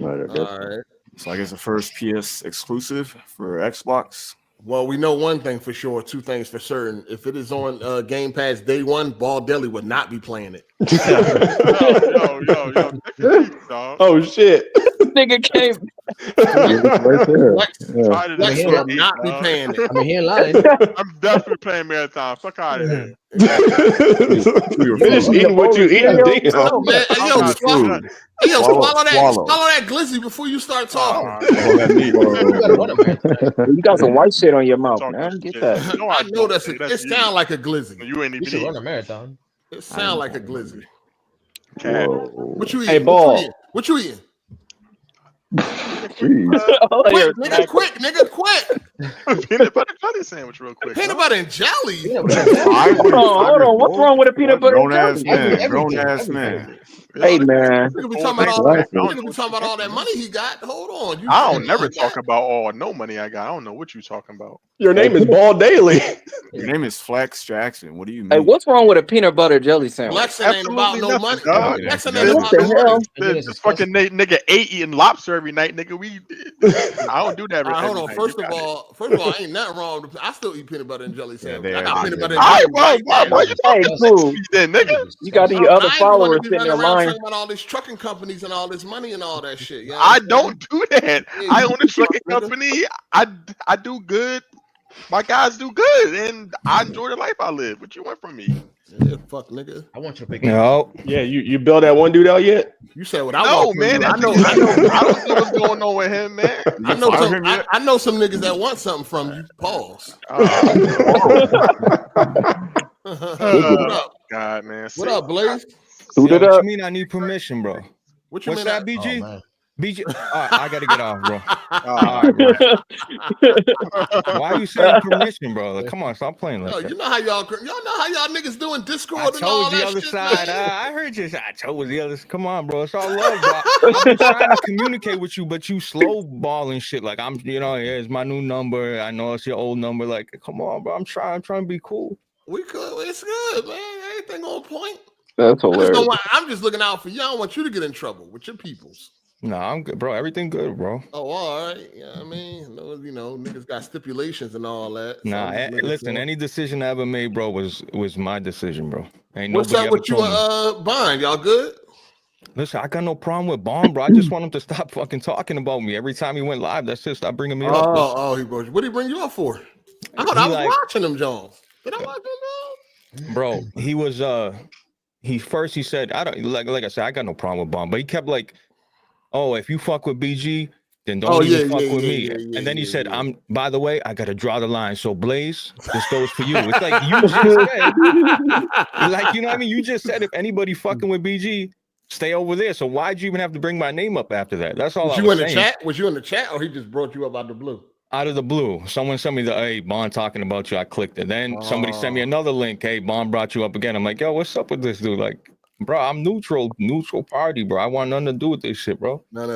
All right. So I guess the first PS exclusive for Xbox. Well, we know one thing for sure, two things for certain. If it is on Game Pass day one, Ball Deli would not be playing it. Yo. Oh shit. Nigga came. Lex will not be paying it. I mean, he ain't lying. I'm definitely playing Marathon. Fuck out of here. Finish eating what you eat. Yo, man. Yo, swallow that glizzy before you start talking. You got some white shit on your mouth, man. Get that. I know it sounds like a glizzy. You ain't even You should run a marathon. It sounds like a glizzy. What you eating? Hey, Ball. What you eating? Quick, nigga, quick. Peanut butter jelly sandwich real quick. Peanut butter and jelly? Hold on. What's wrong with a peanut butter and jelly? Grown ass man. Hey, man. Nigga be talking about all that money he got. Hold on. I don't never talk about no money I got. I don't know what you talking about. Your name is Ball Daily. Your name is Flex Jackson. What do you mean? Hey, what's wrong with a peanut butter jelly sandwich? Flexing ain't about no money. Flexing ain't about no money. This fucking nigga ate eating lobster every night, nigga. I don't do that. Hold on. First of all, ain't nothing wrong with I still eat peanut butter and jelly sandwich. I got peanut butter and jelly. Why you talking cool. then, nigga? You got the other followers sitting there lying. Talking about all these trucking companies and all this money and all that shit. You know I don't do that. I own a trucking company. I do good. My guys do good, and I enjoy the life I live. What you want from me? Yeah, fuck, nigga. I want you to pick No. Yeah, you built that one dude out yet? You said what I No, want. man. I know. I don't know what's going on with him, man. I know some niggas that want something from you. Pause. What up? God, man. What up, Blaze? What you mean I need permission, bro? What you What's mean? that, BG? BG, I gotta get off, bro. All right, bro. Why are you saying permission, bro? Like, come on, stop playing like that. You know how y'all know how y'all niggas doing Discord I and all told the that other shit, side. man. I heard you. I told the other. Come on, bro. It's all love, bro. I've been trying to communicate with you, but you slow balling shit. Like here's my new number. I know it's your old number. Like, come on, bro. I'm trying to be cool. We could. It's good, man. Everything on point. That's hilarious. I'm just looking out for you. I don't want you to get in trouble with your peoples. Nah, I'm good, bro. Everything good, bro. Oh, all right. Yeah, I mean, niggas got stipulations and all that. So Nah, listen. Any decision I ever made, bro, was my decision, bro. Ain't what's nobody up with you, Bond? Y'all good? Listen, I got no problem with Bond, bro. I just want him to stop fucking talking about me every time he went live. That's just stop bringing me up. He brought you. What did he bring you up for? I thought I was watching him, Jones. Did I watch him, Jones? Bro, he was he said I don't like I said I got no problem with Bond, but he kept like, oh, if you fuck with BG, then don't even fuck with me. And then he said, by the way, I gotta draw the line. So Blaze, this goes for you. It's like you just said, like, you know what I mean? You just said if anybody fucking with BG, stay over there. So why'd you even have to bring my name up after that? That's all. Was you in the chat? Was you in the chat, or he just brought you up out of the blue? Out of the blue. Someone sent me hey, Bond talking about you. I clicked it. Then somebody sent me another link. Hey, Bond brought you up again. I'm like, yo, what's up with this dude? Like, bro, I'm neutral party, bro. I want nothing to do with this shit, bro. That's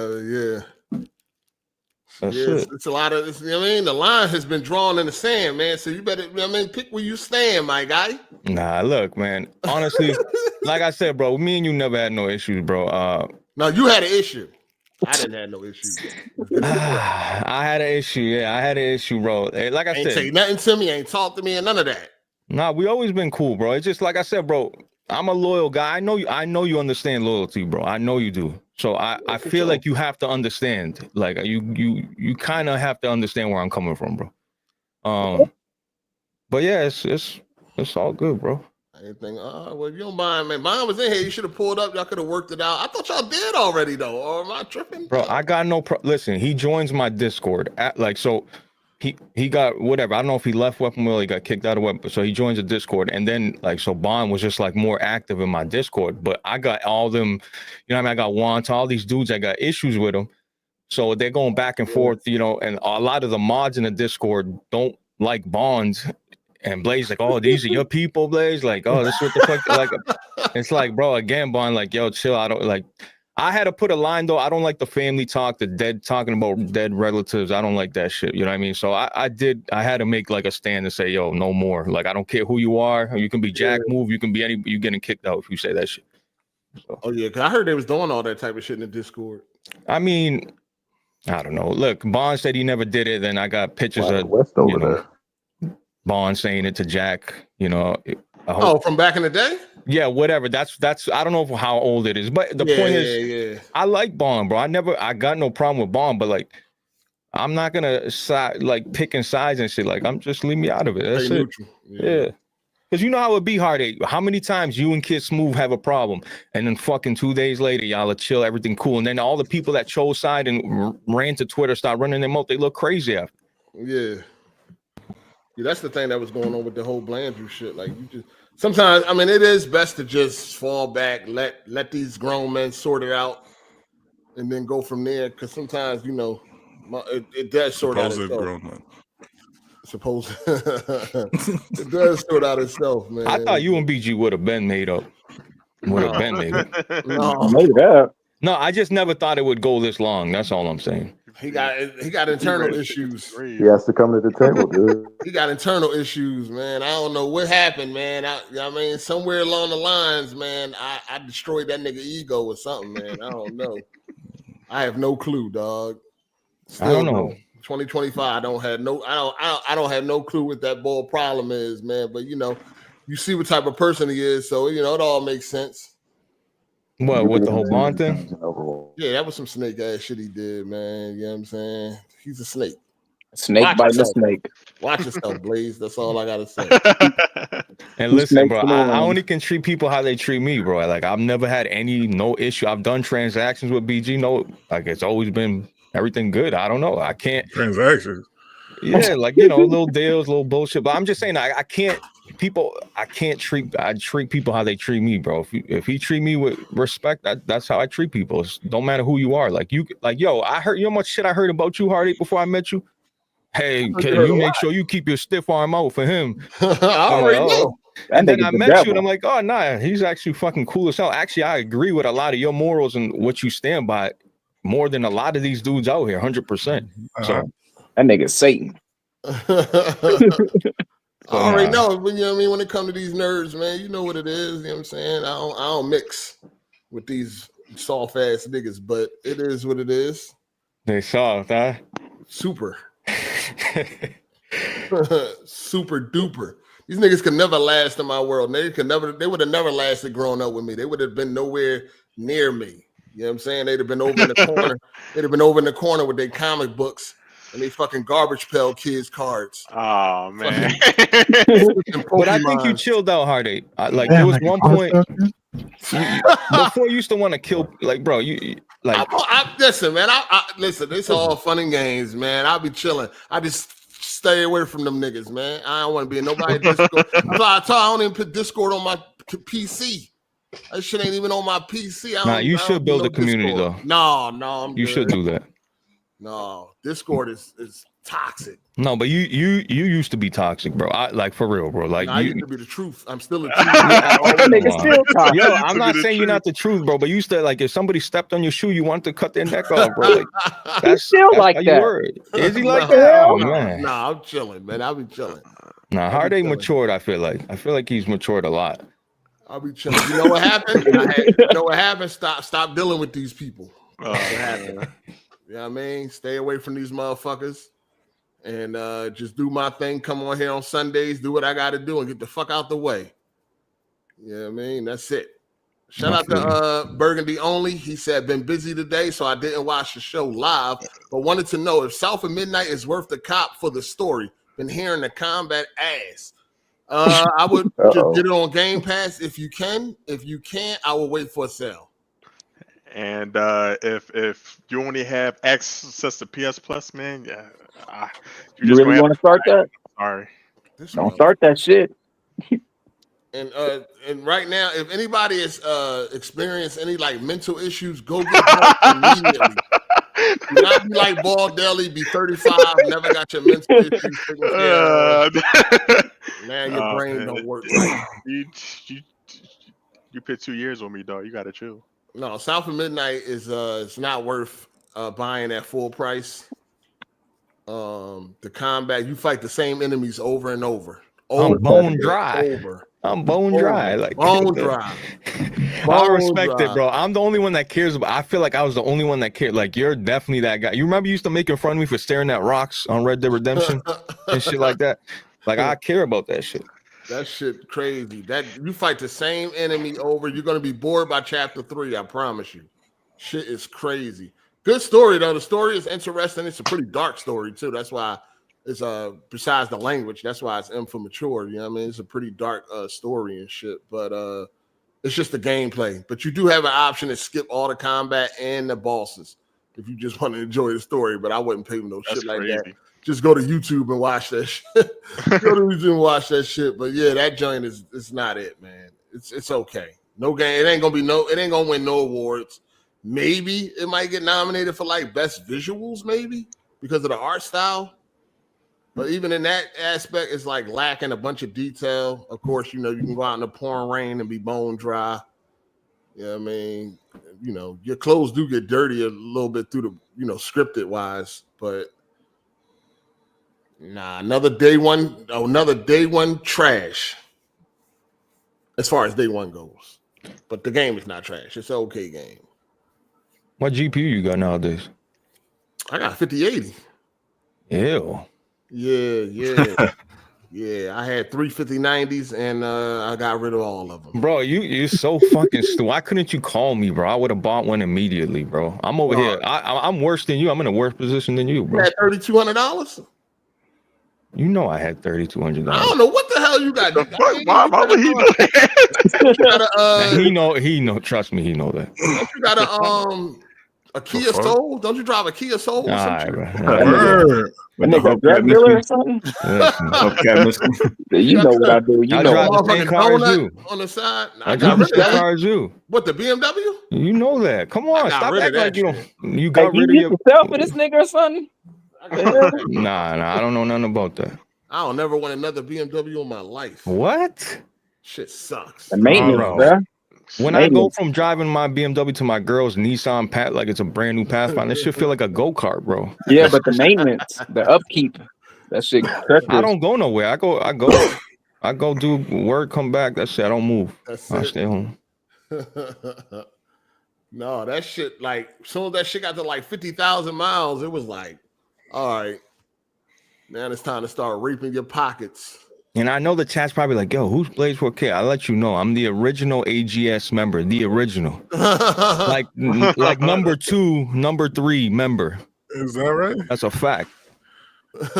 it. It's a lot of this. You know what I mean? The line has been drawn in the sand, man. So you better, pick where you stand, my guy. Nah, look, man. Honestly, like I said, bro, me and you never had no issues, bro. No, you had an issue. I didn't have no issues. I had an issue. Yeah, I had an issue, bro. Like I said, ain't say nothing to me, ain't talk to me, and none of that. Nah, we always been cool, bro. It's just like I said, bro. I'm a loyal guy. I know you understand loyalty, bro. I know you do. So I feel like you have to understand. Like you kind of have to understand where I'm coming from, bro. But yeah, it's all good, bro. Anything? Well, if you don't mind, man. Mine was in here. You should have pulled up. Y'all could have worked it out. I thought y'all did already, though. Or am I tripping? Bro, I got no listen, he joins my Discord. So he got whatever. I don't know if he left Weapon Wheel, he got kicked out of Weapon. So he joins the Discord. And then so Bond was just like more active in my Discord. But I got all them, you know what I mean? I got Juan to all these dudes. I got issues with them. So they're going back and forth, and a lot of the mods in the Discord don't like Bonds. And Blaze like, oh, these are your people, Blaze. Like, oh, this is what the fuck. Like, It's like, bro, again, Bond, like, yo, chill. I don't like. I had to put a line though. I don't like the family talk, the dead talking about dead relatives. I don't like that shit. You know what I mean? So I had to make like a stand and say, yo, no more. Like, I don't care who you are. You can be Jack Move. You can be any. You getting kicked out if you say that shit. So. Oh yeah, because I heard they was doing all that type of shit in the Discord. I mean, I don't know. Look, Bond said he never did it. Then I got pictures of Bond saying it to Jack. You know. From back in the day. Yeah, whatever. That's. I don't know how old it is, but the point is, I like Bond, bro. I got no problem with Bond, but like, I'm not gonna like picking sides and shit. Like, I'm just leave me out of it. That's it. Yeah. Because you know how it be, Hard8. How many times you and Kid Smooth have a problem, and then fucking 2 days later, y'all are chill, everything cool, and then all the people that chose side and ran to Twitter start running them out, they look crazy after. Yeah, that's the thing that was going on with the whole Blandrew shit. Like, you just sometimes, I mean, it is best to just fall back, let these grown men sort it out, and then go from there. Because sometimes, you know, it does sort out itself. Grown men. Suppose it does sort out itself, man. I thought you and BG would have been made up. Would have been made up. No, I just never thought it would go this long. That's all I'm saying. He got internal issues. He has to come to the table, dude. He got internal issues, man. I don't know what happened, man. I mean, somewhere along the lines, man, I destroyed that nigga ego or something, man. I don't know. I have no clue, dog. Still I don't know. 2025. I don't have no clue what that ball problem is, man. But you know, you see what type of person he is, so you know it all makes sense. What with the whole Bond thing? Yeah, that was some snake ass shit he did, man. You know what I'm saying? He's a snake. Snake biting a snake. Watch yourself, Blaze. That's all I gotta say. And listen, bro, I only can treat people how they treat me, bro. Like I've never had no issue. I've done transactions with BG. No, like it's always been everything good. I don't know. I can't transactions. Yeah, like you know, little deals, little bullshit. But I'm just saying, I can't. I treat people how they treat me, bro. If he treat me with respect, that's how I treat people. It don't matter who you are. Like yo, I heard you know how much shit I heard about you, Hard8, before I met you. Hey, can you make sure you keep your stiff arm out for him? I already know. And then I met you, and I'm like, oh nah, he's actually fucking cool as hell. Actually, I agree with a lot of your morals and what you stand by more than a lot of these dudes out here, 100%. So that nigga's Satan. I already know, but you know what I mean. When it comes to these nerds, man, you know what it is. You know what I'm saying? I don't mix with these soft ass niggas, but it is what it is. They soft, huh? Super. Super duper. These niggas could never last in my world. They would have never lasted growing up with me. They would have been nowhere near me. You know what I'm saying? They'd have been over in the corner. They'd have been over in the corner with their comic books and they fucking Garbage Pail Kids cards. Oh man. But I think you chilled out, Hard8. Like there was one point before you used to want to kill, like, bro, you like listen, man. Listen, it's all fun and games, man. I'll be chilling. I just stay away from them niggas, man. I don't want to be in nobody Discord. I don't even put Discord on my PC. That shit ain't even on my PC. Nah, you should build a community though. No, you should do that. No, Discord is toxic. No, but you used to be toxic, bro. Like for real, bro. Like I used to be the truth. I'm still the truth. Yo, I'm not saying you're not the truth, bro. But you used to like if somebody stepped on your shoe, you wanted to cut their neck off, bro. Like, that's still like that. Is he like that? Oh, man. Nah, I'm chilling, man. I'll be chilling. Nah, Hard8 matured. I feel like he's matured a lot. I'll be chilling. You know what happened? You know what happened? Stop dealing with these people. What happened? You know what I mean? Stay away from these motherfuckers and just do my thing. Come on here on Sundays, do what I got to do and get the fuck out the way. You know what I mean? That's it. Shout out to Burgundy Only. He said, been busy today, so I didn't watch the show live, but wanted to know if South of Midnight is worth the cop for the story. Been hearing the combat ass. I would just get it on Game Pass if you can. If you can't, I will wait for a sale. And if you only have access to PS Plus, man, you really want to start that? Sorry, don't start that shit. And right now, if anybody is experienced any like mental issues, go get help immediately. Do not be like Ball Deli, be 35, never got your mental issues taken care of. Now your brain don't work right. You put 2 years on me, dog. You gotta chill. No, South of Midnight is it's not worth buying at full price. The combat, you fight the same enemies over and over. I'm bone dry. Over. I'm bone dry. Like bone dry. I respect it, bro. I'm the only one that cares about. I feel like I was the only one that cared. Like you're definitely that guy. You remember you used to make fun of me for staring at rocks on Red Dead Redemption and shit like that. Like I care about that shit. That shit crazy. That you fight the same enemy over. You're gonna be bored by chapter 3. I promise you. Shit is crazy. Good story though. The story is interesting. It's a pretty dark story too. That's why it's besides the language. That's why it's M for mature. You know what I mean? It's a pretty dark story and shit. But it's just the gameplay. But you do have an option to skip all the combat and the bosses if you just want to enjoy the story. But I wouldn't pay no shit like that. Just go to YouTube and watch that shit. Go to YouTube and watch that shit. But yeah, that joint it's not it, man. It's okay. No game. It ain't gonna win no awards. Maybe it might get nominated for like best visuals, maybe because of the art style. But even in that aspect, it's like lacking a bunch of detail. Of course, you know, you can go out in the pouring rain and be bone dry. You know what I mean? You know, your clothes do get dirty a little bit through the, you know, scripted wise, but nah, another day one trash as far as day one goes. But the game is not trash. It's an okay game. What GPU you got nowadays? I got 5080. Ew. Yeah. Yeah, I had 3 5090s and I got rid of all of them. Bro, you're so fucking stupid. Why couldn't you call me, bro? I would have bought one immediately, bro. I'm over here. I'm worse than you. I'm in a worse position than you, bro. You had $3,200? You know I had $3,200. I don't know what the hell you got. Why would he know that? He know. Trust me, he know that. You got a Kia Soul? Don't you drive a Kia Soul? All right, bro. Nigga, drug dealer or something? You know what I do. You know drive the same car as you. On the side. I drive the same car as you. What, the BMW? You know that. Come on, stop acting like you don't. You Hey, got rid of you your. yourself for this nigga or something? Nah, I don't know nothing about that. I don't never want another BMW in my life. What? Shit sucks. The maintenance, bro. When I go from driving my BMW to my girl's Nissan Pat like it's a brand new Pathfinder, this shit feel like a go-kart, bro. Yeah, but the maintenance, the upkeep, that shit. I don't go nowhere. I go do work, come back. That's it. I don't move. I stay home. No, that shit, like, as soon as that shit got to like 50,000 miles, it was like, all right, now it's time to start reaping your pockets. And I know the chat's probably like, yo, who's Blaze 4K? I'll let you know. I'm the original AGS member, the original. like number 2, number 3 member. Is that right? That's a fact.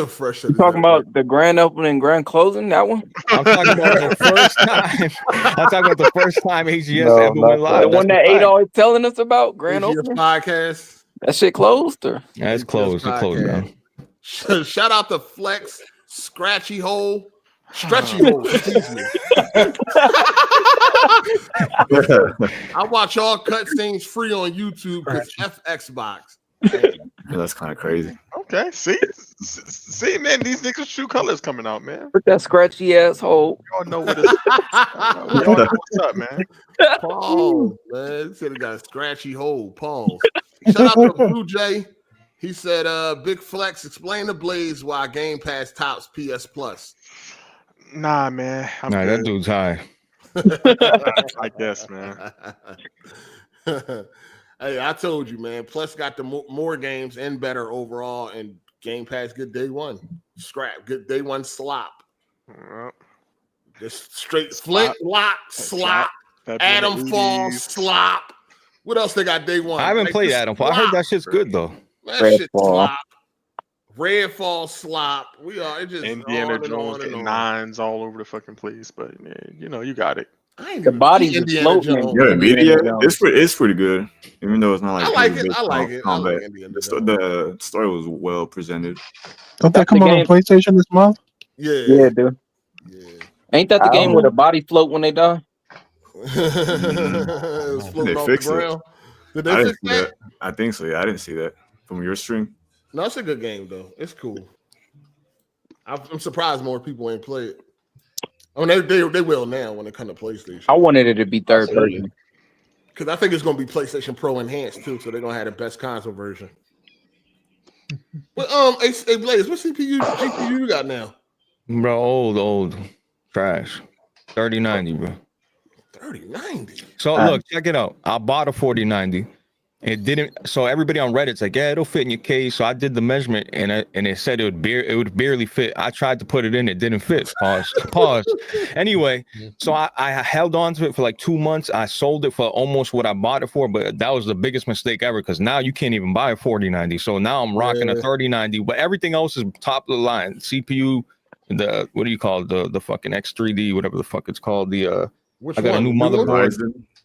Fresh. You talking about the grand opening, grand closing? That one? I'm talking about the first time. I'm talking about the first time AGS ever went live. The one that Ada always telling us about, grand AGS opening podcast. That shit closed, or? Yeah, it's closed. It's closed now. Shout out to Flex, Scratchy Hole, Stretchy Hole. Excuse me. I watch all cutscenes free on YouTube because Xbox. Yeah, that's kind of crazy. Okay, see, man, these niggas' true colors coming out, man. With that scratchy asshole. You all know what it is. We all know what's up, man. Pause, man. He said he got a scratchy hole. Pause. Shout out to Blue Jay. He said, Big Flex, explain to Blaze why Game Pass tops PS Plus. Nah, man. That dude's high. I guess, man. Hey, I told you, man. Plus got the more games and better overall, and Game Pass good day one. Scrap good day one slop. Just straight flint lock slop. Adam Fall slop. What else they got day one? I haven't played Adam Fall. I heard that shit's good though. That shit slop. Redfall slop. We are it just Indiana Jones getting 9s all over the fucking place, but man, you know you got it. The body's floating. Yeah, media. It's pretty good, even though it's not like. I like it. I like it. The story was well presented. Don't that come out on PlayStation this month? Yeah, dude. Yeah. Ain't that the game where the body float when they die? It was floating off the ground. Did they fix that? I think so. Yeah, I didn't see that from your stream. No, it's a good game though. It's cool. I'm surprised more people ain't played it. I mean, they will now when it comes to PlayStation. I wanted it to be third person. Because I think it's going to be PlayStation Pro enhanced too, so they're going to have the best console version. But hey Blaze, what GPU you got now? Bro, old trash. 3090, bro. 3090. So look, check it out. I bought a 4090. It didn't. So everybody on Reddit's like, yeah, it'll fit in your case. So I did the measurement, and it said it would barely fit. I tried to put it in, it didn't fit. Pause. Anyway, so I held on to it for like 2 months. I sold it for almost what I bought it for, but that was the biggest mistake ever because now you can't even buy a 4090. So now I'm rocking a 3090, but everything else is top of the line. CPU, the what do you call it? The fucking X3D, whatever the fuck it's called. I got a new motherboard.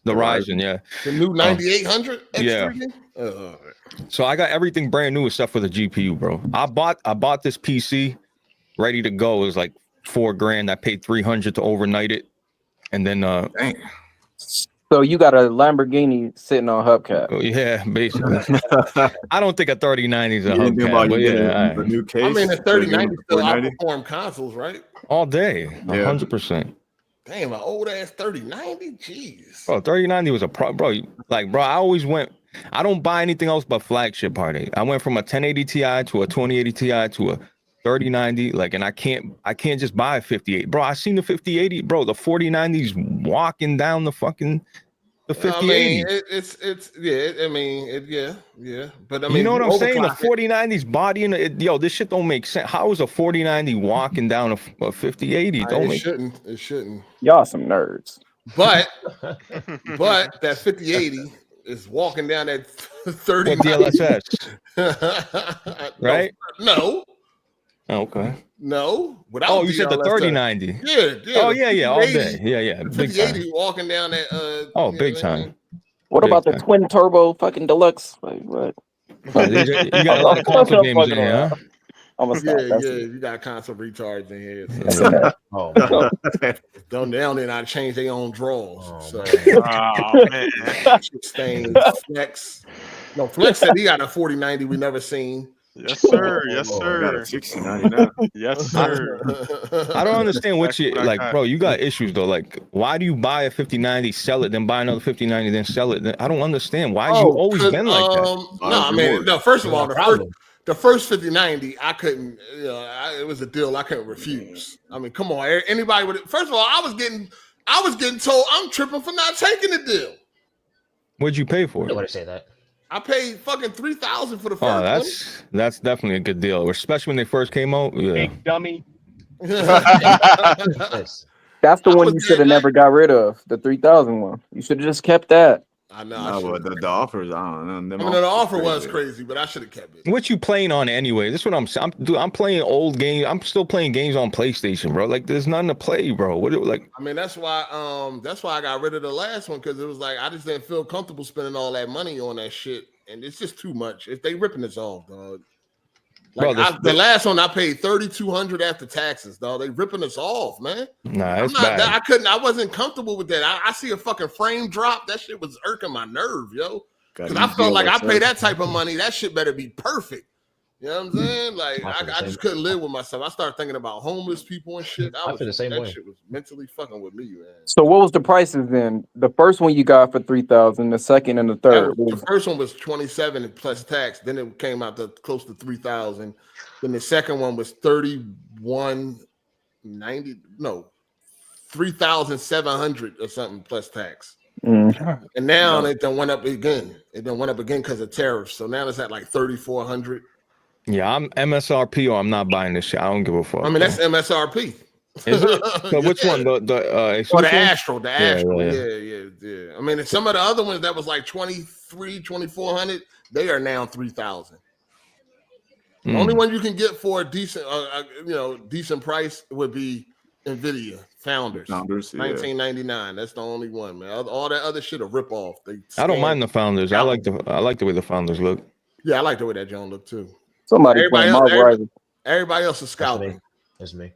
The Ryzen, yeah. The new 9800 X3D? Yeah. So I got everything brand new except for the GPU, bro. I bought this PC ready to go. It was like $4,000. I paid $300 to overnight it. And then So you got a Lamborghini sitting on hubcap. Yeah, basically. I don't think a 3090 is a hubcap, but yeah. The new case, I mean, the 3090 still outperform consoles, right? All day, 100%. Damn, an old ass 3090, jeez. Bro, 3090 was a bro. Like, bro, I always went. I don't buy anything else but flagship Hard8. I went from a 1080 Ti to a 2080 Ti to a 3090. Like, and I can't just buy a 58. Bro, I seen the 5080. Bro, the 4090's walking down the fucking the 5080. I mean, yeah. But I mean, you know what I'm saying? The 4090's body and this shit don't make sense. How is a 4090 walking down a 5080? It shouldn't. Y'all some nerds. But that 5080 is walking down that 30 DLSS. Right? No. Okay. No. Without you said the 3090. Yeah. Oh yeah, all day. Yeah. Big 5080 walking down that. Big time. What about the twin turbo fucking deluxe? Like what? You got a lot of console games in here, huh? You got console retards in here. So. They don't not change their own draws. Man. Flex. No, Flex said he got a 4090 we never seen. Yes, sir. Yes, sir. Got a 6099. Yes, sir. I don't understand what you like, bro. You got issues though. Like, why do you buy a 5090, sell it, then buy another 5090, then sell it? I don't understand. Why you always been like that? First of all, the first 5090, I couldn't. It was a deal I couldn't refuse. I mean, come on, anybody would. First of all, I was getting told I'm tripping for not taking the deal. What'd you pay for it? I don't want to say that. I paid fucking $3,000 for the first. That's definitely a good deal, especially when they first came out. Yeah. Big dummy. That's the one you should have never got rid of. The 3000 one. You should have just kept that. I know. The offers, I don't know. The offer was crazy, but I should have kept it. What you playing on anyway? This is what I'm saying. I'm playing old games. I'm still playing games on PlayStation, bro. Like, there's nothing to play, bro. What like? I mean, that's why I got rid of the last one because it was like I just didn't feel comfortable spending all that money on that shit, and it's just too much. If they ripping us off, dog. Like the last one I paid $3,200 after taxes, dog. They ripping us off, man. Nah, it's bad. I wasn't comfortable with that. I see a fucking frame drop. That shit was irking my nerve, yo. Because I felt like I pay that type of money. That shit better be perfect. You know what I'm saying? Like I just couldn't live with myself. I started thinking about homeless people and shit. I feel the same way. Shit was mentally fucking with me, man. So what was the prices then? The first one you got for $3,000, the second and the third. The first one was $27 plus tax. Then it came out to close to $3,000. Then the second one was $3,190. No, $3,700 or something plus tax. And now it done went up again. It done went up again because of tariffs. So now it's at like $3,400. Yeah, I'm MSRP or I'm not buying this shit. I don't give a fuck. I mean, that's MSRP. Is it? So which one? The Astro. The Astro. Yeah. I mean, some of the other ones that was like $2,400, they are now $3,000. The only one you can get for a decent, decent price would be Nvidia Founders. 1999. That's the only one, man. All that other shit a rip off. I don't mind the Founders. I like the way the Founders look. Yeah, I like the way that John look too. Everybody else is scouting. That's me.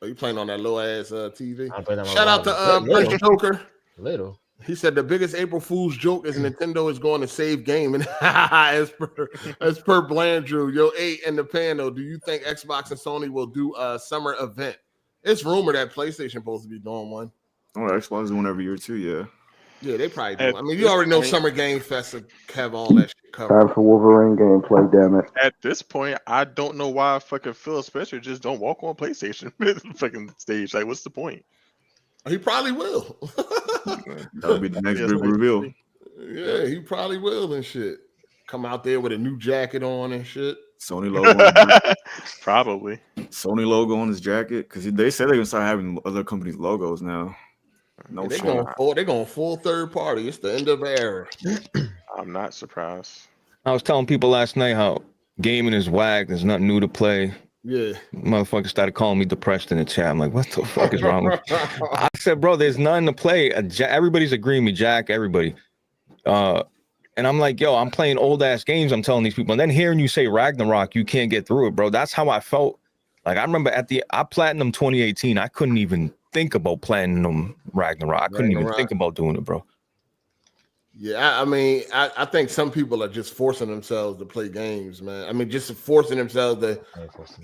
Oh, you playing on that low ass TV? Shout out to Prince Joker. Little. He said the biggest April Fool's joke is Nintendo is going to save game, and as per Blandrew, yo, 8 in the panel. Do you think Xbox and Sony will do a summer event? It's rumored that PlayStation supposed to be doing one. Oh, Xbox is doing every year too. Yeah. Yeah, they probably do. At I mean, you this already know point- Summer Game Fest have all that shit covered. Time for Wolverine gameplay, damn it. At this point, I don't know why fucking Phil Spencer just don't walk on PlayStation fucking stage. Like, what's the point? He probably will. That'll be the next big reveal. Yeah, he probably will and shit. Come out there with a new jacket on and shit. Sony logo. Probably. Sony logo on his jacket because they said they're gonna start having other companies' logos now. No They're shit. going full third party. It's the end of the era. I'm not surprised. I was telling people last night how gaming is whack. There's nothing new to play. Yeah. Motherfuckers started calling me depressed in the chat. I'm like, what the fuck is wrong with you? I said, bro, there's nothing to play. Everybody's agreeing with Jack, everybody. And I'm like, yo, I'm playing old ass games. I'm telling these people. And then hearing you say Ragnarok, you can't get through it, bro. That's how I felt. Like, I remember I Platinum 2018. I couldn't even think about Platinum Ragnarok. I couldn't even think about doing it, bro. Yeah, I mean, I think some people are just forcing themselves to play games, man. I mean, just forcing themselves to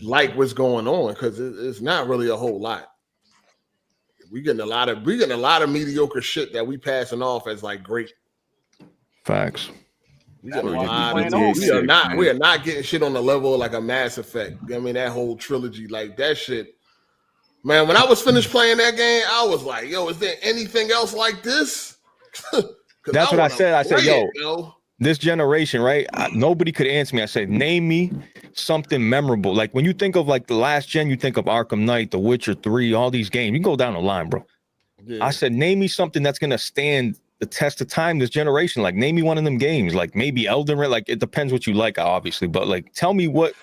like what's going on because it's not really a whole lot. We getting a lot of mediocre shit that we passing off as like great. Facts. We are not getting shit on the level of like a Mass Effect. I mean, that whole trilogy, like that shit. Man, when I was finished playing that game, I was like, yo, is there anything else like this? That's what I said. I said, yo, this generation, right? Nobody could answer me. I said, name me something memorable. Like when you think of like the last gen, you think of Arkham Knight, The Witcher 3, all these games. You go down the line, bro. Yeah. I said, name me something that's gonna stand the test of time this generation. Like, name me one of them games. Like maybe Elden Ring. Like it depends what you like, obviously. But like, tell me what.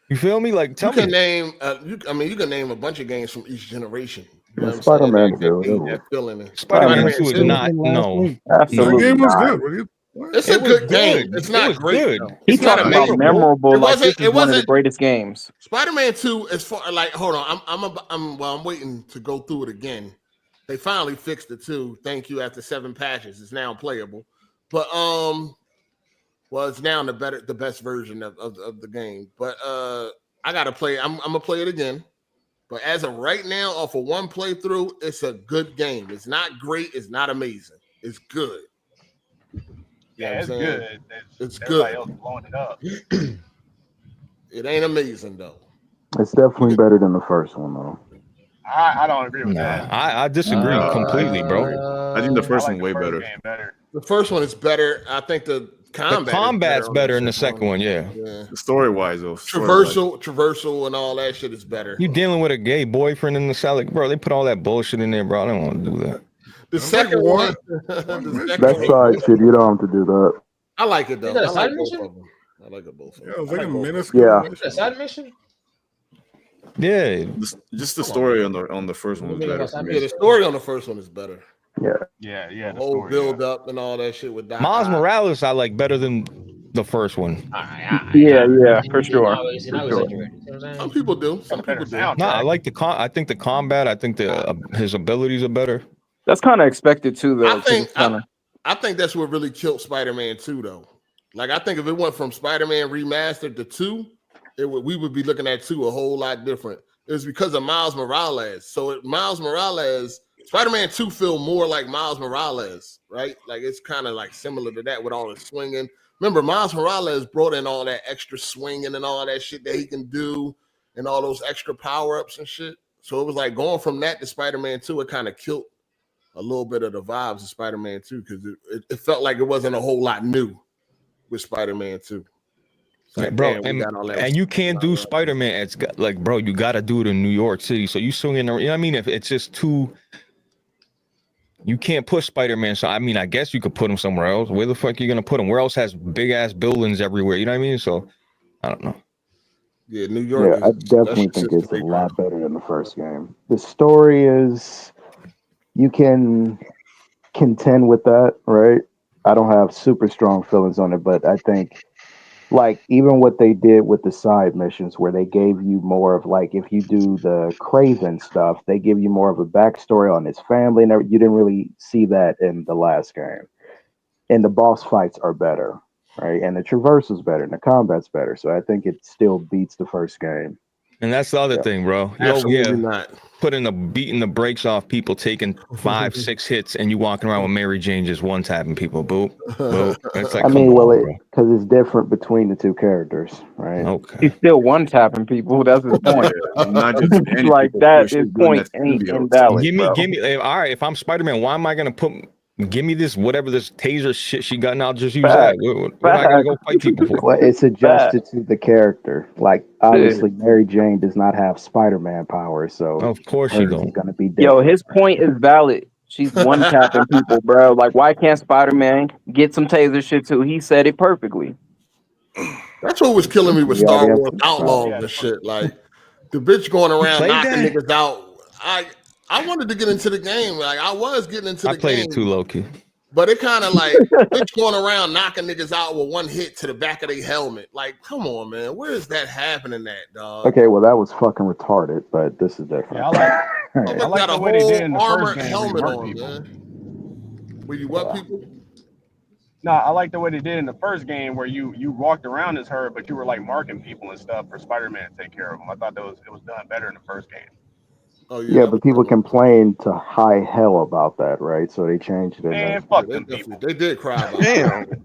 You feel me? Like, tell me. You can name a bunch of games from each generation. You know Spider-Man 2. Spider-Man 2 is not. No, absolutely. The game was not. good. It's a good game. It's not great. He's talking about memorable. Like this is one of the greatest games. Spider-Man 2, as far like, hold on, I'm waiting to go through it again. They finally fixed it too. Thank you. After 7 patches, it's now playable. But well, it's now the best version of the game. But I gotta play. I'm gonna play it again. But as of right now, off of one playthrough, it's a good game. It's not great. It's not amazing. It's good. Yeah, it's good. It's good. Else blowing it up. It ain't amazing though. It's definitely better than the first one though. I don't agree with that. I disagree completely, bro. I think the first one way better. The first one is better. I think the combat's better in the second one. Yeah. Story wise, though. Traversal, and all that shit is better. You dealing with a gay boyfriend in the cell, like, bro? They put all that bullshit in there, bro. I don't want to do that. The second one, that side shit, you don't have to do that. I like it though. Is that a I side like mission? both of them. I like it both. Yeah, it was like a minuscule. Yeah. Is that a side mission? Yeah, just the story on the first one was better. Yeah, the story on the first one is better. Yeah. The whole story, build up and all that shit with Doc Miles Ock. Morales I like better than the first one. Yeah, for sure. Some people do. Some people do. No, I like I think the combat. I think his abilities are better. That's kind of expected too, though. I think that's what really killed Spider-Man 2, though. Like, I think if it went from Spider-Man Remastered to 2, we would be looking at 2 a whole lot different. It was because of Miles Morales. So Miles Morales, Spider-Man 2 feel more like Miles Morales, right? Like, it's kind of like similar to that with all the swinging. Remember, Miles Morales brought in all that extra swinging and all that shit that he can do and all those extra power-ups and shit. So it was like going from that to Spider-Man 2, it kind of killed a little bit of the vibes of Spider-Man 2 because it felt like it wasn't a whole lot new with Spider-Man 2. Like, bro, and you can't do Spider-Man. It's like, bro, you got to do it in New York City. So you swinging, you know what I mean? If it's just too, you can't put Spider-Man. So I mean, I guess you could put him somewhere else. Where the fuck are you gonna put him? Where else has big ass buildings everywhere? You know what I mean? So I don't know. Yeah, New York. Yeah, I definitely think it's a lot better than the first game. The story is, you can contend with that, right? I don't have super strong feelings on it, but I think, like, even what they did with the side missions where they gave you more of, like, if you do the Craven stuff, they give you more of a backstory on his family, and you didn't really see that in the last game. And the boss fights are better, right? And the traversal's better, and the combat's better. So I think it still beats the first game. And that's the other thing, bro. Absolutely not. Beating the brakes off people taking 5-6 hits, and you walking around with Mary Jane just one tapping people. Boop, boop. It's like, I mean, because it's different between the two characters, right? Okay. He's still one tapping people. That's his point. Not just like that. His point ain't invalid. Give me. All right, if I'm Spider-Man, why am I gonna give me this whatever this taser shit she got, and I'll just use that. What am I gonna go fight people for? Well, it's adjusted to the character. Like obviously, Mary Jane does not have Spider-Man powers, so of course she don't. Gonna be different. Yo, his point is valid. She's one tapping people, bro. Like, why can't Spider-Man get some taser shit too? He said it perfectly. That's what was killing me with Star Wars Outlaws and shit. Like the bitch going around knocking niggas out. I wanted to get into the game. Like I was getting into the game. I played it too low key. But it kind of like bitch going around knocking niggas out with one hit to the back of their helmet. Like, come on, man. Where is that happening at, dog? Okay, well that was fucking retarded, but this is different. Yeah, I like the way they did in the first game. Helmet on, man. Were you what people? No, I like the way they did in the first game where you walked around as her, but you were like marking people and stuff for Spider-Man to take care of them. I thought it was done better in the first game. Oh yeah, but people complained to high hell about that, right? So they changed it. Man, fuck them people. They did cry about it.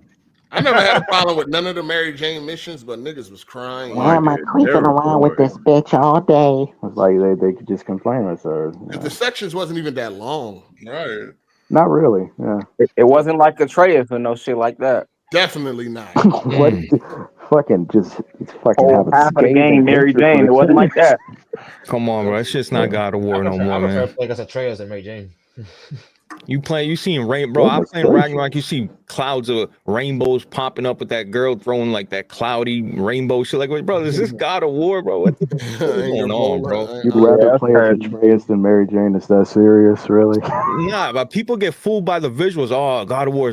I never had a problem with none of the Mary Jane missions, but niggas was crying. Why am I creeping around with this bitch all day? It's like they could just complain with her. The sections wasn't even that long. Right. Not really. Yeah. It wasn't like Atreus or no shit like that. Definitely not. What? Fucking half of the game, Mary Jane. It wasn't like that. Come on, bro. That shit's not God of War no more, I prefer man. play against Atreus and Mary Jane. You seen rain, bro. I'm playing Ragnarok. You see clouds of rainbows popping up with that girl throwing like that cloudy rainbow shit. Like, wait, bro, is this God of War, bro? What's going on, bro? You'd rather play as Atreus than Mary Jane? Is that serious, really? Nah, but people get fooled by the visuals. Oh, God of War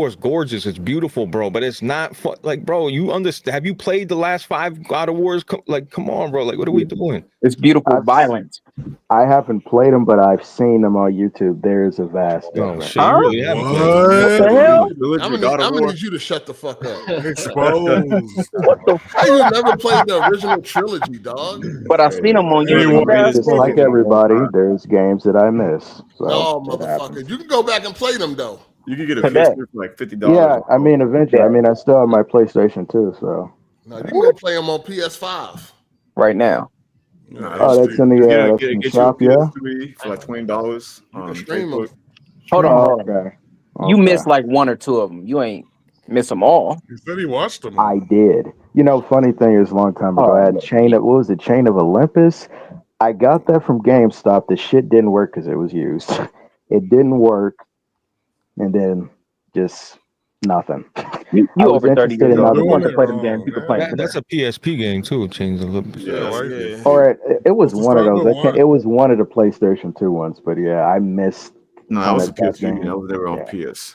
is gorgeous. It's beautiful, bro. But it's not like, bro. You understand? Have you played the last 5 God of Wars? Like, come on, bro. Like, what are we doing? It's beautiful, violent. I haven't played them, but I've seen them on YouTube. There's a vast difference. Shit, you really haven't played What the hell? I'm gonna need you to shut the fuck up. Exposed. What the fuck? How you never played the original trilogy, dog? But I've seen them on YouTube. Just like everybody, there's games that I miss. So No, motherfucker. You can go back and play them though. You can get a PS4 for like $50. Yeah, I mean, eventually. I mean, I still have my PlayStation too, so. No, you can go play them on PS5 right now. Oh, that's in the shop, yeah. For like $20. Stream them. Hold on. Okay. You missed like 1 or 2 of them. You ain't miss them all. He said he watched them. I did. You know, funny thing is, a long time ago, I had Chain of Olympus. I got that from GameStop. The shit didn't work because it was used. It didn't work, and then just nothing. You over 30 years old. You want to play them games? You can play them. That's a PSP game too. Change a little bit. Yeah. All right, it was one of those. It was one of the PlayStation 2 ones, but yeah, I missed. No, that was a PS2 game. That was never on PS.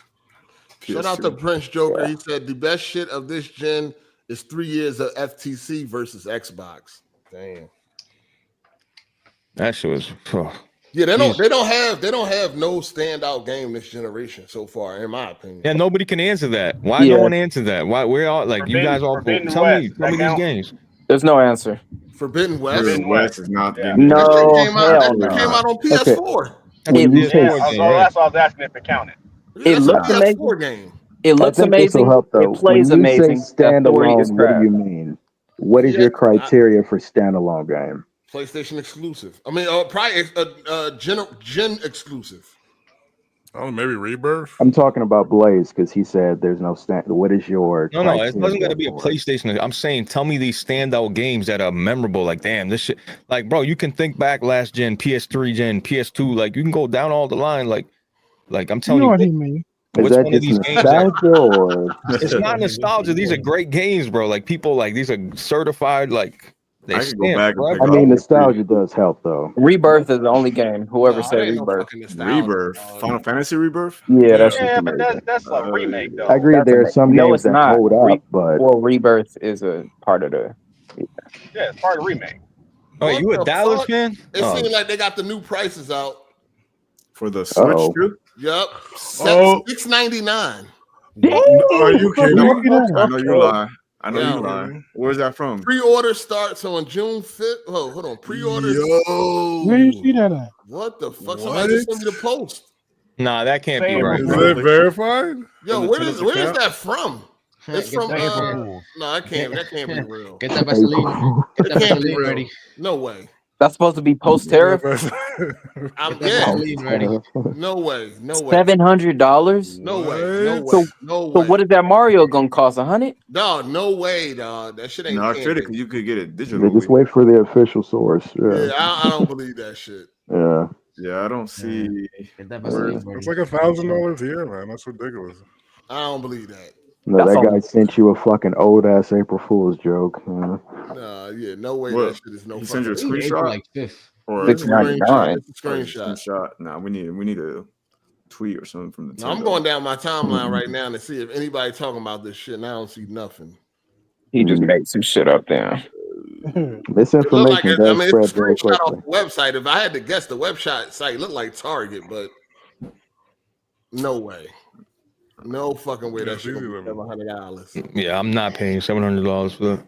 Shout out to Prince Joker. He said the best shit of this gen is 3 years of FTC versus Xbox. Damn. That shit was. Yeah, they don't have no standout game this generation so far, in my opinion. Yeah, nobody can answer that. Why no one answer that? Why we're all like you guys all tell me these games. There's no answer. Forbidden West. Forbidden West is not the No, that came out on PS4. That's why I was asking if it counted. It looks amazing. Game. It looks amazing. It plays amazing. Standalone. What do you mean? What is your criteria for standalone game? PlayStation exclusive. I mean, probably gen exclusive. Oh, maybe Rebirth. I'm talking about Blaze because he said there's no stand. What is your? No, it wasn't gonna be a PlayStation. I'm saying, tell me these standout games that are memorable. Like, damn, this shit. Like, bro, you can think back last gen, PS3 gen, PS2. Like, you can go down all the line. Like I'm telling you. What do you mean? Which one of these games? Or? It's not nostalgia. These are great games, bro. Like people like these are certified. Like they I can go back. I mean, nostalgia does help though. Rebirth is the only game. Whoever said Rebirth. Rebirth. Final Fantasy Rebirth. Yeah, that's but that's a remake though. I agree. There are some games that hold up, but Rebirth is a part of the. Yeah, it's part of the remake. Oh, you a Dallas fan? It seems like they got the new prices out for the Switch too. Yep, $6.99. Are you kidding? I know you lie. I know you lying. Where's that from? Pre-order starts on June 5th. Oh, hold on. Pre-orders. Where you see that at? What the fuck? Somebody just sent me the post. Nah, that can't be right. Is that verified? Yo, where is that from? It's from no, that can't be real. Get that Vaseline. Get that Vaseline ready. No way. That's supposed to be post tariff. Ready. No way. No way. $700. No way. No way. So what is that Mario gonna cost? 100? No way, dog. That shit ain't. No, critically, you could get it digital. Just wait for the official source. Yeah, I don't believe that shit. Yeah. Yeah, I don't see. It's like $1,000 here, man. That's ridiculous. I don't believe that. No, that guy sent you a fucking old ass April Fool's joke. Yeah, no way. What? That shit is no. He sent you a fucking- screenshot Like fifth. or It's a screenshot. It's a screenshot. Nah, we need a tweet or something from the. No, I'm going down my timeline right now to see if anybody talking about this shit, and I don't see nothing. He just made some shit up there. This It look like information does it's spread a very screenshot quickly. off the website. If I had to guess, the website site looked like Target, but no way, no fucking way that shit gonna be $700. Yeah, I'm not paying $700 for that.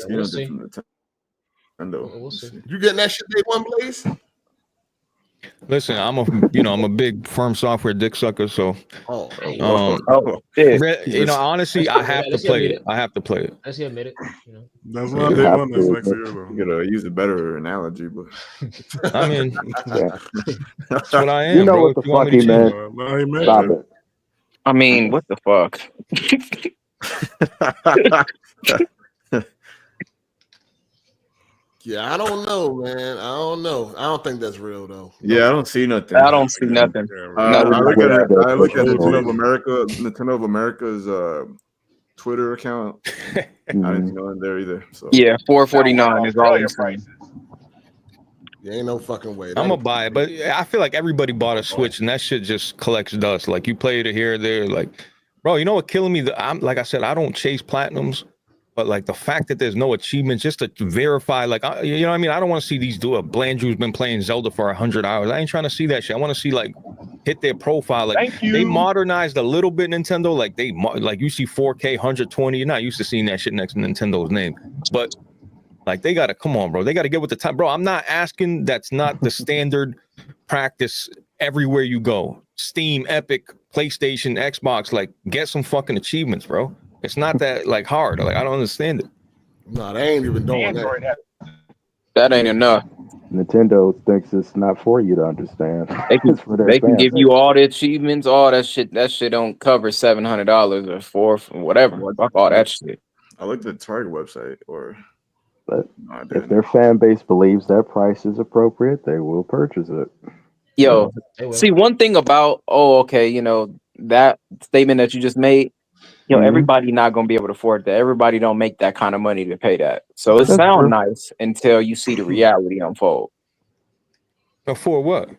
We'll see. We'll see. You getting that shit day one, Blaze? Listen, I'm a big firm software dick sucker, so honestly, I have to play it. I have to play it. Let's admit it. That's not day one. That's next year, though. You gotta use a better analogy, but I mean, that's what I am. You know bro. what the fuck he meant? Stop it. I mean, what the fuck? Yeah, I don't know, man. I don't know. I don't think that's real though. yeah, I don't see nothing. I don't see nothing. I look at Nintendo of America's Twitter account. I didn't know in there either. So Yeah, $449 is all it's saying. There ain't no fucking way. I'm gonna buy it, but I feel like everybody bought a Switch, and that shit just collects dust. Like you play it here or there, like, bro. You know what killing me? I'm like I said, I don't chase platinums, but like the fact that there's no achievements just to verify, like, you know what I mean? I don't want to see these Blandrew's been playing Zelda for 100 hours. I ain't trying to see that shit. I want to see like hit their profile. Like they modernized a little bit, Nintendo. Like like you see 4K 120. You're not used to seeing that shit next to Nintendo's name, but. Like they gotta come on, bro. They gotta get with the time, bro. I'm not asking. That's not the standard practice everywhere you go. Steam, Epic, PlayStation, Xbox. Like, get some fucking achievements, bro. It's not that like hard. Like I don't understand it. No, they ain't even doing that. That ain't enough. Nintendo thinks it's not for you to understand. They can, For their they can fans. give you all the achievements, all that shit. That shit don't cover $700 or whatever. Fuck all that shit. I looked at the Target website, But if their fan base believes that price is appropriate, they will purchase it. Yo, see one thing about that statement that you just made. Everybody not gonna be able to afford that. Everybody don't make that kind of money to pay that. So it sounds nice until you see the reality unfold. For what?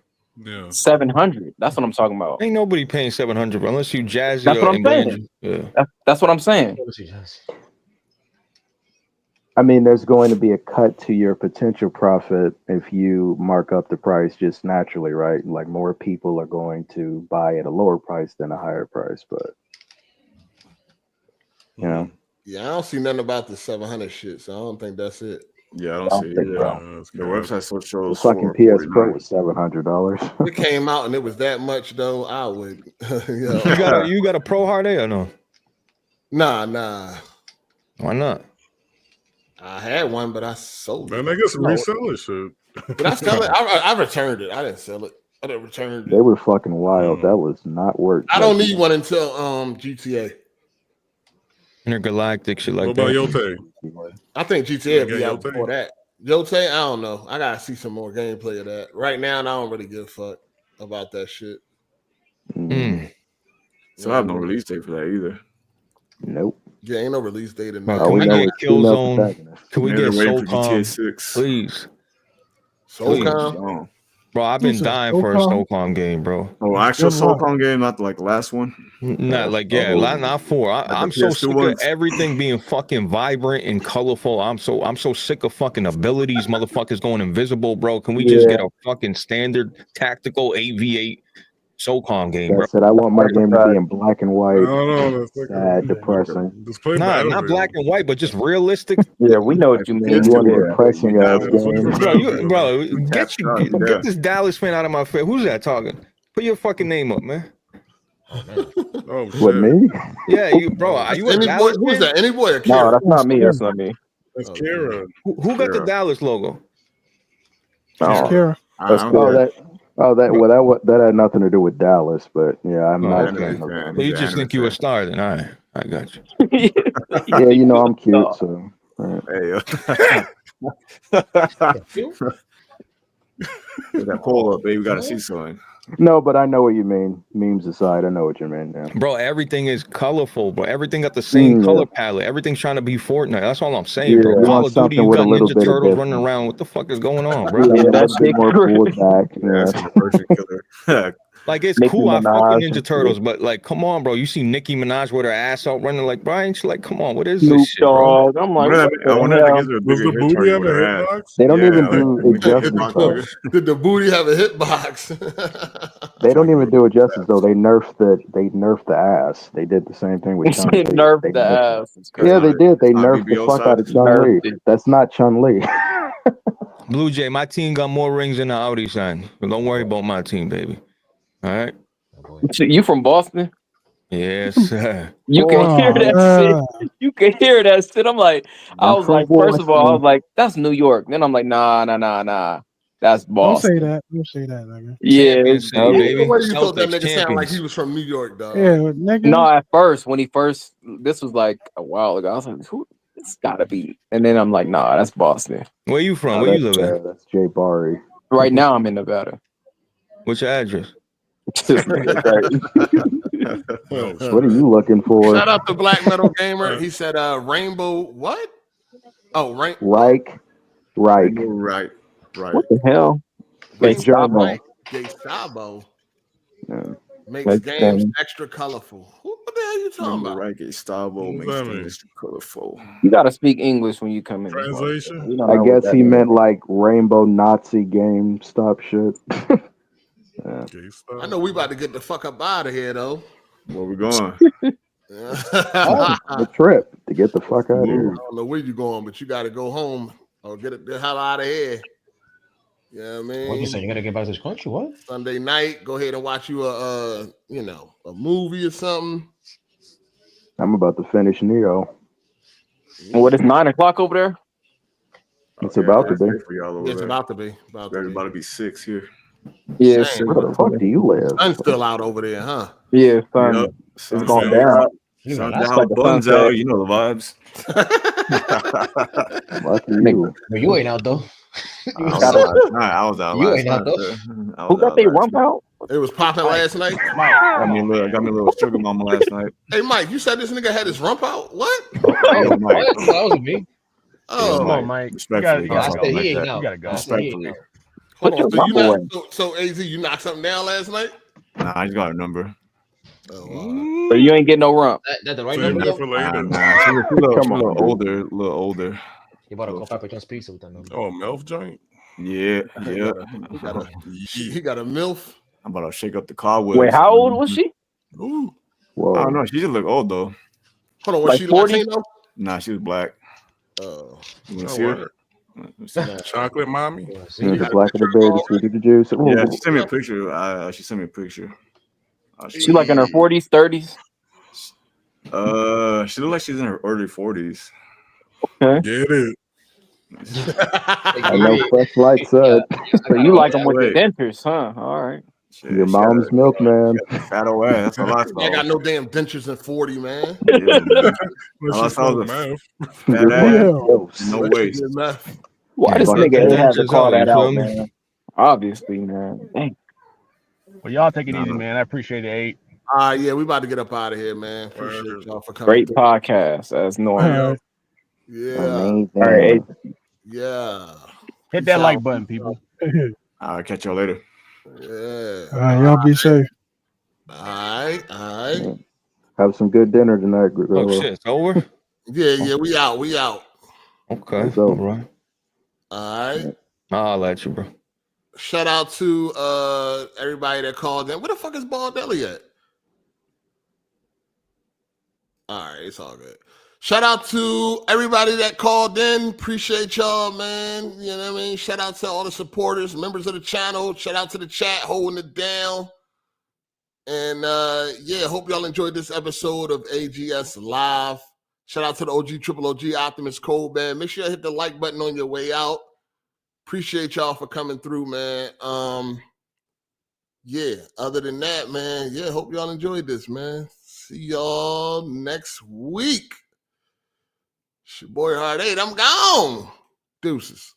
Yeah, 700. That's what I'm talking about. Ain't nobody paying 700 unless you Jazzy. That's what I'm saying. Yeah, that's what I'm saying. I mean, there's going to be a cut to your potential profit if you mark up the price just naturally, right? Like more people are going to buy at a lower price than a higher price, but Yeah, I don't see nothing about the 700 shit, so I don't think that's it. Yeah, I don't see it. Yeah. The website still the shows fucking PS Pro was $700. It came out and it was that much though. I would. You got a Pro Hard A or no? Nah. Why not? I had one, but I sold it. Man, I guess resell it shit. Did I sell it? I returned it. I didn't sell it. I didn't return it. They were fucking wild. That was not worth. I don't need one until GTA. Intergalactic shit like What about that. Yote? I think GTA will be out Yote? before that. Yote, I don't know. I gotta see some more gameplay of that. Right now, I don't really give a fuck about that shit. So I have no release date for that either. Nope. Yeah, ain't no release date in Man, that. can we get Killzone? Can we Man, get they're waiting for GTA SOCOM? 6. Please. SOCOM? Bro, I've been dying for a SOCOM game, bro. Oh, actual SOCOM game, not like the last one. Not like not 4. I'm so sick of everything being fucking vibrant and colorful. I'm so sick of fucking abilities, motherfuckers going invisible, bro. Can we just get a fucking standard tactical AV8 SOCOM game, bro. That's it. I want my game to be in black and white. No, Sad, depressing. Just play Nah, not Battlefield. black and white, but just realistic. Yeah, we know what you mean. You want a depressing ass game? Bro, get this Dallas fan out of my face. Who's that talking? Put your fucking name up, man. Oh, What, me? Yeah, you, bro. Are you a Any boy? Dallas Who's fan? that? Any boy or Kira? No, that's not me. That's not me. That's Kira. Who got the Dallas logo? Kira. That's that had nothing to do with Dallas, but yeah, I'm not a fan of them. Well, you just think you a star, then I got you. Yeah, you know I'm cute, so. Right. That pull up, baby. We gotta see something. No, but I know what you mean. Memes aside, I know what you mean. Yeah. Bro, everything is colorful, bro. Everything got the same color palette. Everything's trying to be Fortnite. That's all I'm saying, bro. Yeah, Call of Duty, you got Ninja Turtles different. running around. What the fuck is going on, bro? Yeah, that's more pulled back. Yeah. Like, it's Nicki cool. I fuck Minaj with and Ninja shit. Turtles, but like, come on, bro. You see Nicki Minaj with her ass out running like Brian. She's like, come on, what is Snoop this shit, bro? Dogg. I'm like, I wonder if it gives her a Does bigger the hit booty target have with a her ass. hitbox? They don't even like, do it justice though. Did the booty have a hitbox? They don't even do it justice though. They nerfed the ass. They did the same thing with Chun Li. nerfed the ass. Yeah, they did. They Not nerfed the BBL fuck out of size. Chun Li. That's not Chun Li. Blue Jay, my team got more rings than the Audi sign. But don't worry about my team, baby. All right? You from Boston? Yes, sir. You can hear that shit. You can hear that shit. I'm like, I was like, first of all, I was like, that's New York. Then I'm like, nah. That's Don't Boston. say that. Don't say that, nigga. Yeah, Champions, baby. The way you thought that Celtics, nigga sound like champions. he was from New York, dog. Yeah, nigga. No, at first, this was like a while ago. I was like, it's gotta be. And then I'm like, nah, that's Boston. Where you from? Where you live at? That's Jay Bari. Right now, I'm in Nevada. What's your address? What are you looking for? Shout out to Black Metal Gamer. He said, "Rainbow what? Oh, Right. Right. What the hell? Gustavo. Makes That's games funny. extra colorful. What the hell are you talking about? Right, Gustavo makes things colorful. You gotta speak English when you come in. Translation? We don't I know guess what he that meant like rainbow Nazi game stop shit. Yeah. I know we about to get the fuck up out of here though. Where we going? The trip to get the fuck out of I here. don't know where you going, but you got to go home or get the hell out of here. You know what I mean? What you say? You gotta get back to this country? What? Sunday night, go ahead and watch you a movie or something. I'm about to finish Neo. What is 9 o'clock over there? It's about to be. For y'all over It's there. about to be. About to be 6 here. Yes. Dang. Where the fuck do you live? Sun's still out over there, huh? Yeah, son. Yep. It's Sun's going down. down. Sun's That's down, like the buns sunset. out. You know the vibes. Lucky you. No, you ain't out though. I was out You last ain't out night. though. Who got their rump out? It was popping last night. Got me a little sugar mama last night. Hey, Mike, you said this nigga had his rump out? What? Oh, Mike. That wasn't me. Oh, Come on, Mike. You Respectfully, gotta I go. said he like ain't that. out. You gotta go. I said he ain't Respectfully. out. hold Put your on. So, you rump knocked, so AZ, you knocked something down last night? Nah, I just got a number. Oh, So you ain't getting no rump. That the right Save number that though? for Nah, later. she was a little, Come on, a little older. You bought a go Papa John's pizza with that number. Oh, MILF joint? Yeah. he got a MILF. I'm about to shake up the cobwebs. Wait, how old was she? Ooh. Whoa. I don't know. She just look old though. Hold on, was Like she 40? Latino? Nah, she was black. Oh. You want to Oh, see her? word. Let me see that. Chocolate mommy? The black of the berry, the sweet of the juice. Yeah, Ooh. she sent me a picture. She sent me a picture. She like in her 40s, 30s. She looked like she's in her early 40s. Okay. Get it. I know fresh light said. So you like them with the Wait. dentures, huh? All right. Shit, Your she got mom's a- milk, man. she got a fat old ass. That's all I I got saw. no damn dentures in 40, man. Yeah, man. Let's All I just saw go was to a math. fat ass, Yeah. no Let you waist. get meth. Why this Fuck nigga that. had to Dentures call out, that you out, feel me? man? Obviously, man. Dang. Well, y'all take it easy, Nah. man. I appreciate it, 8. Yeah, we about to get up out of here, man. Appreciate y'all for coming. Great through. podcast, as normal. Yeah. Amazing. All right. Yeah. Hit that like button, people. I'll catch y'all later. Yeah. All right, y'all be safe. All right. Have some good dinner tonight, Oh Gorilla. shit, it's over. Yeah, we out. Okay, So- all right. All right. I'll let you, bro. Shout out to everybody that called in. Where the fuck is Baldelli at? All right, it's all good. Shout out to everybody that called in. Appreciate y'all, man. You know what I mean? Shout out to all the supporters, members of the channel. Shout out to the chat holding it down. And yeah, hope y'all enjoyed this episode of AGS Live. Shout out to the OG Triple OG Optimus Code, man. Make sure you hit the like button on your way out. Appreciate y'all for coming through, man. Yeah, other than that, man, yeah, hope y'all enjoyed this, man. See y'all next week. It's your boy Hard8. I'm gone. Deuces.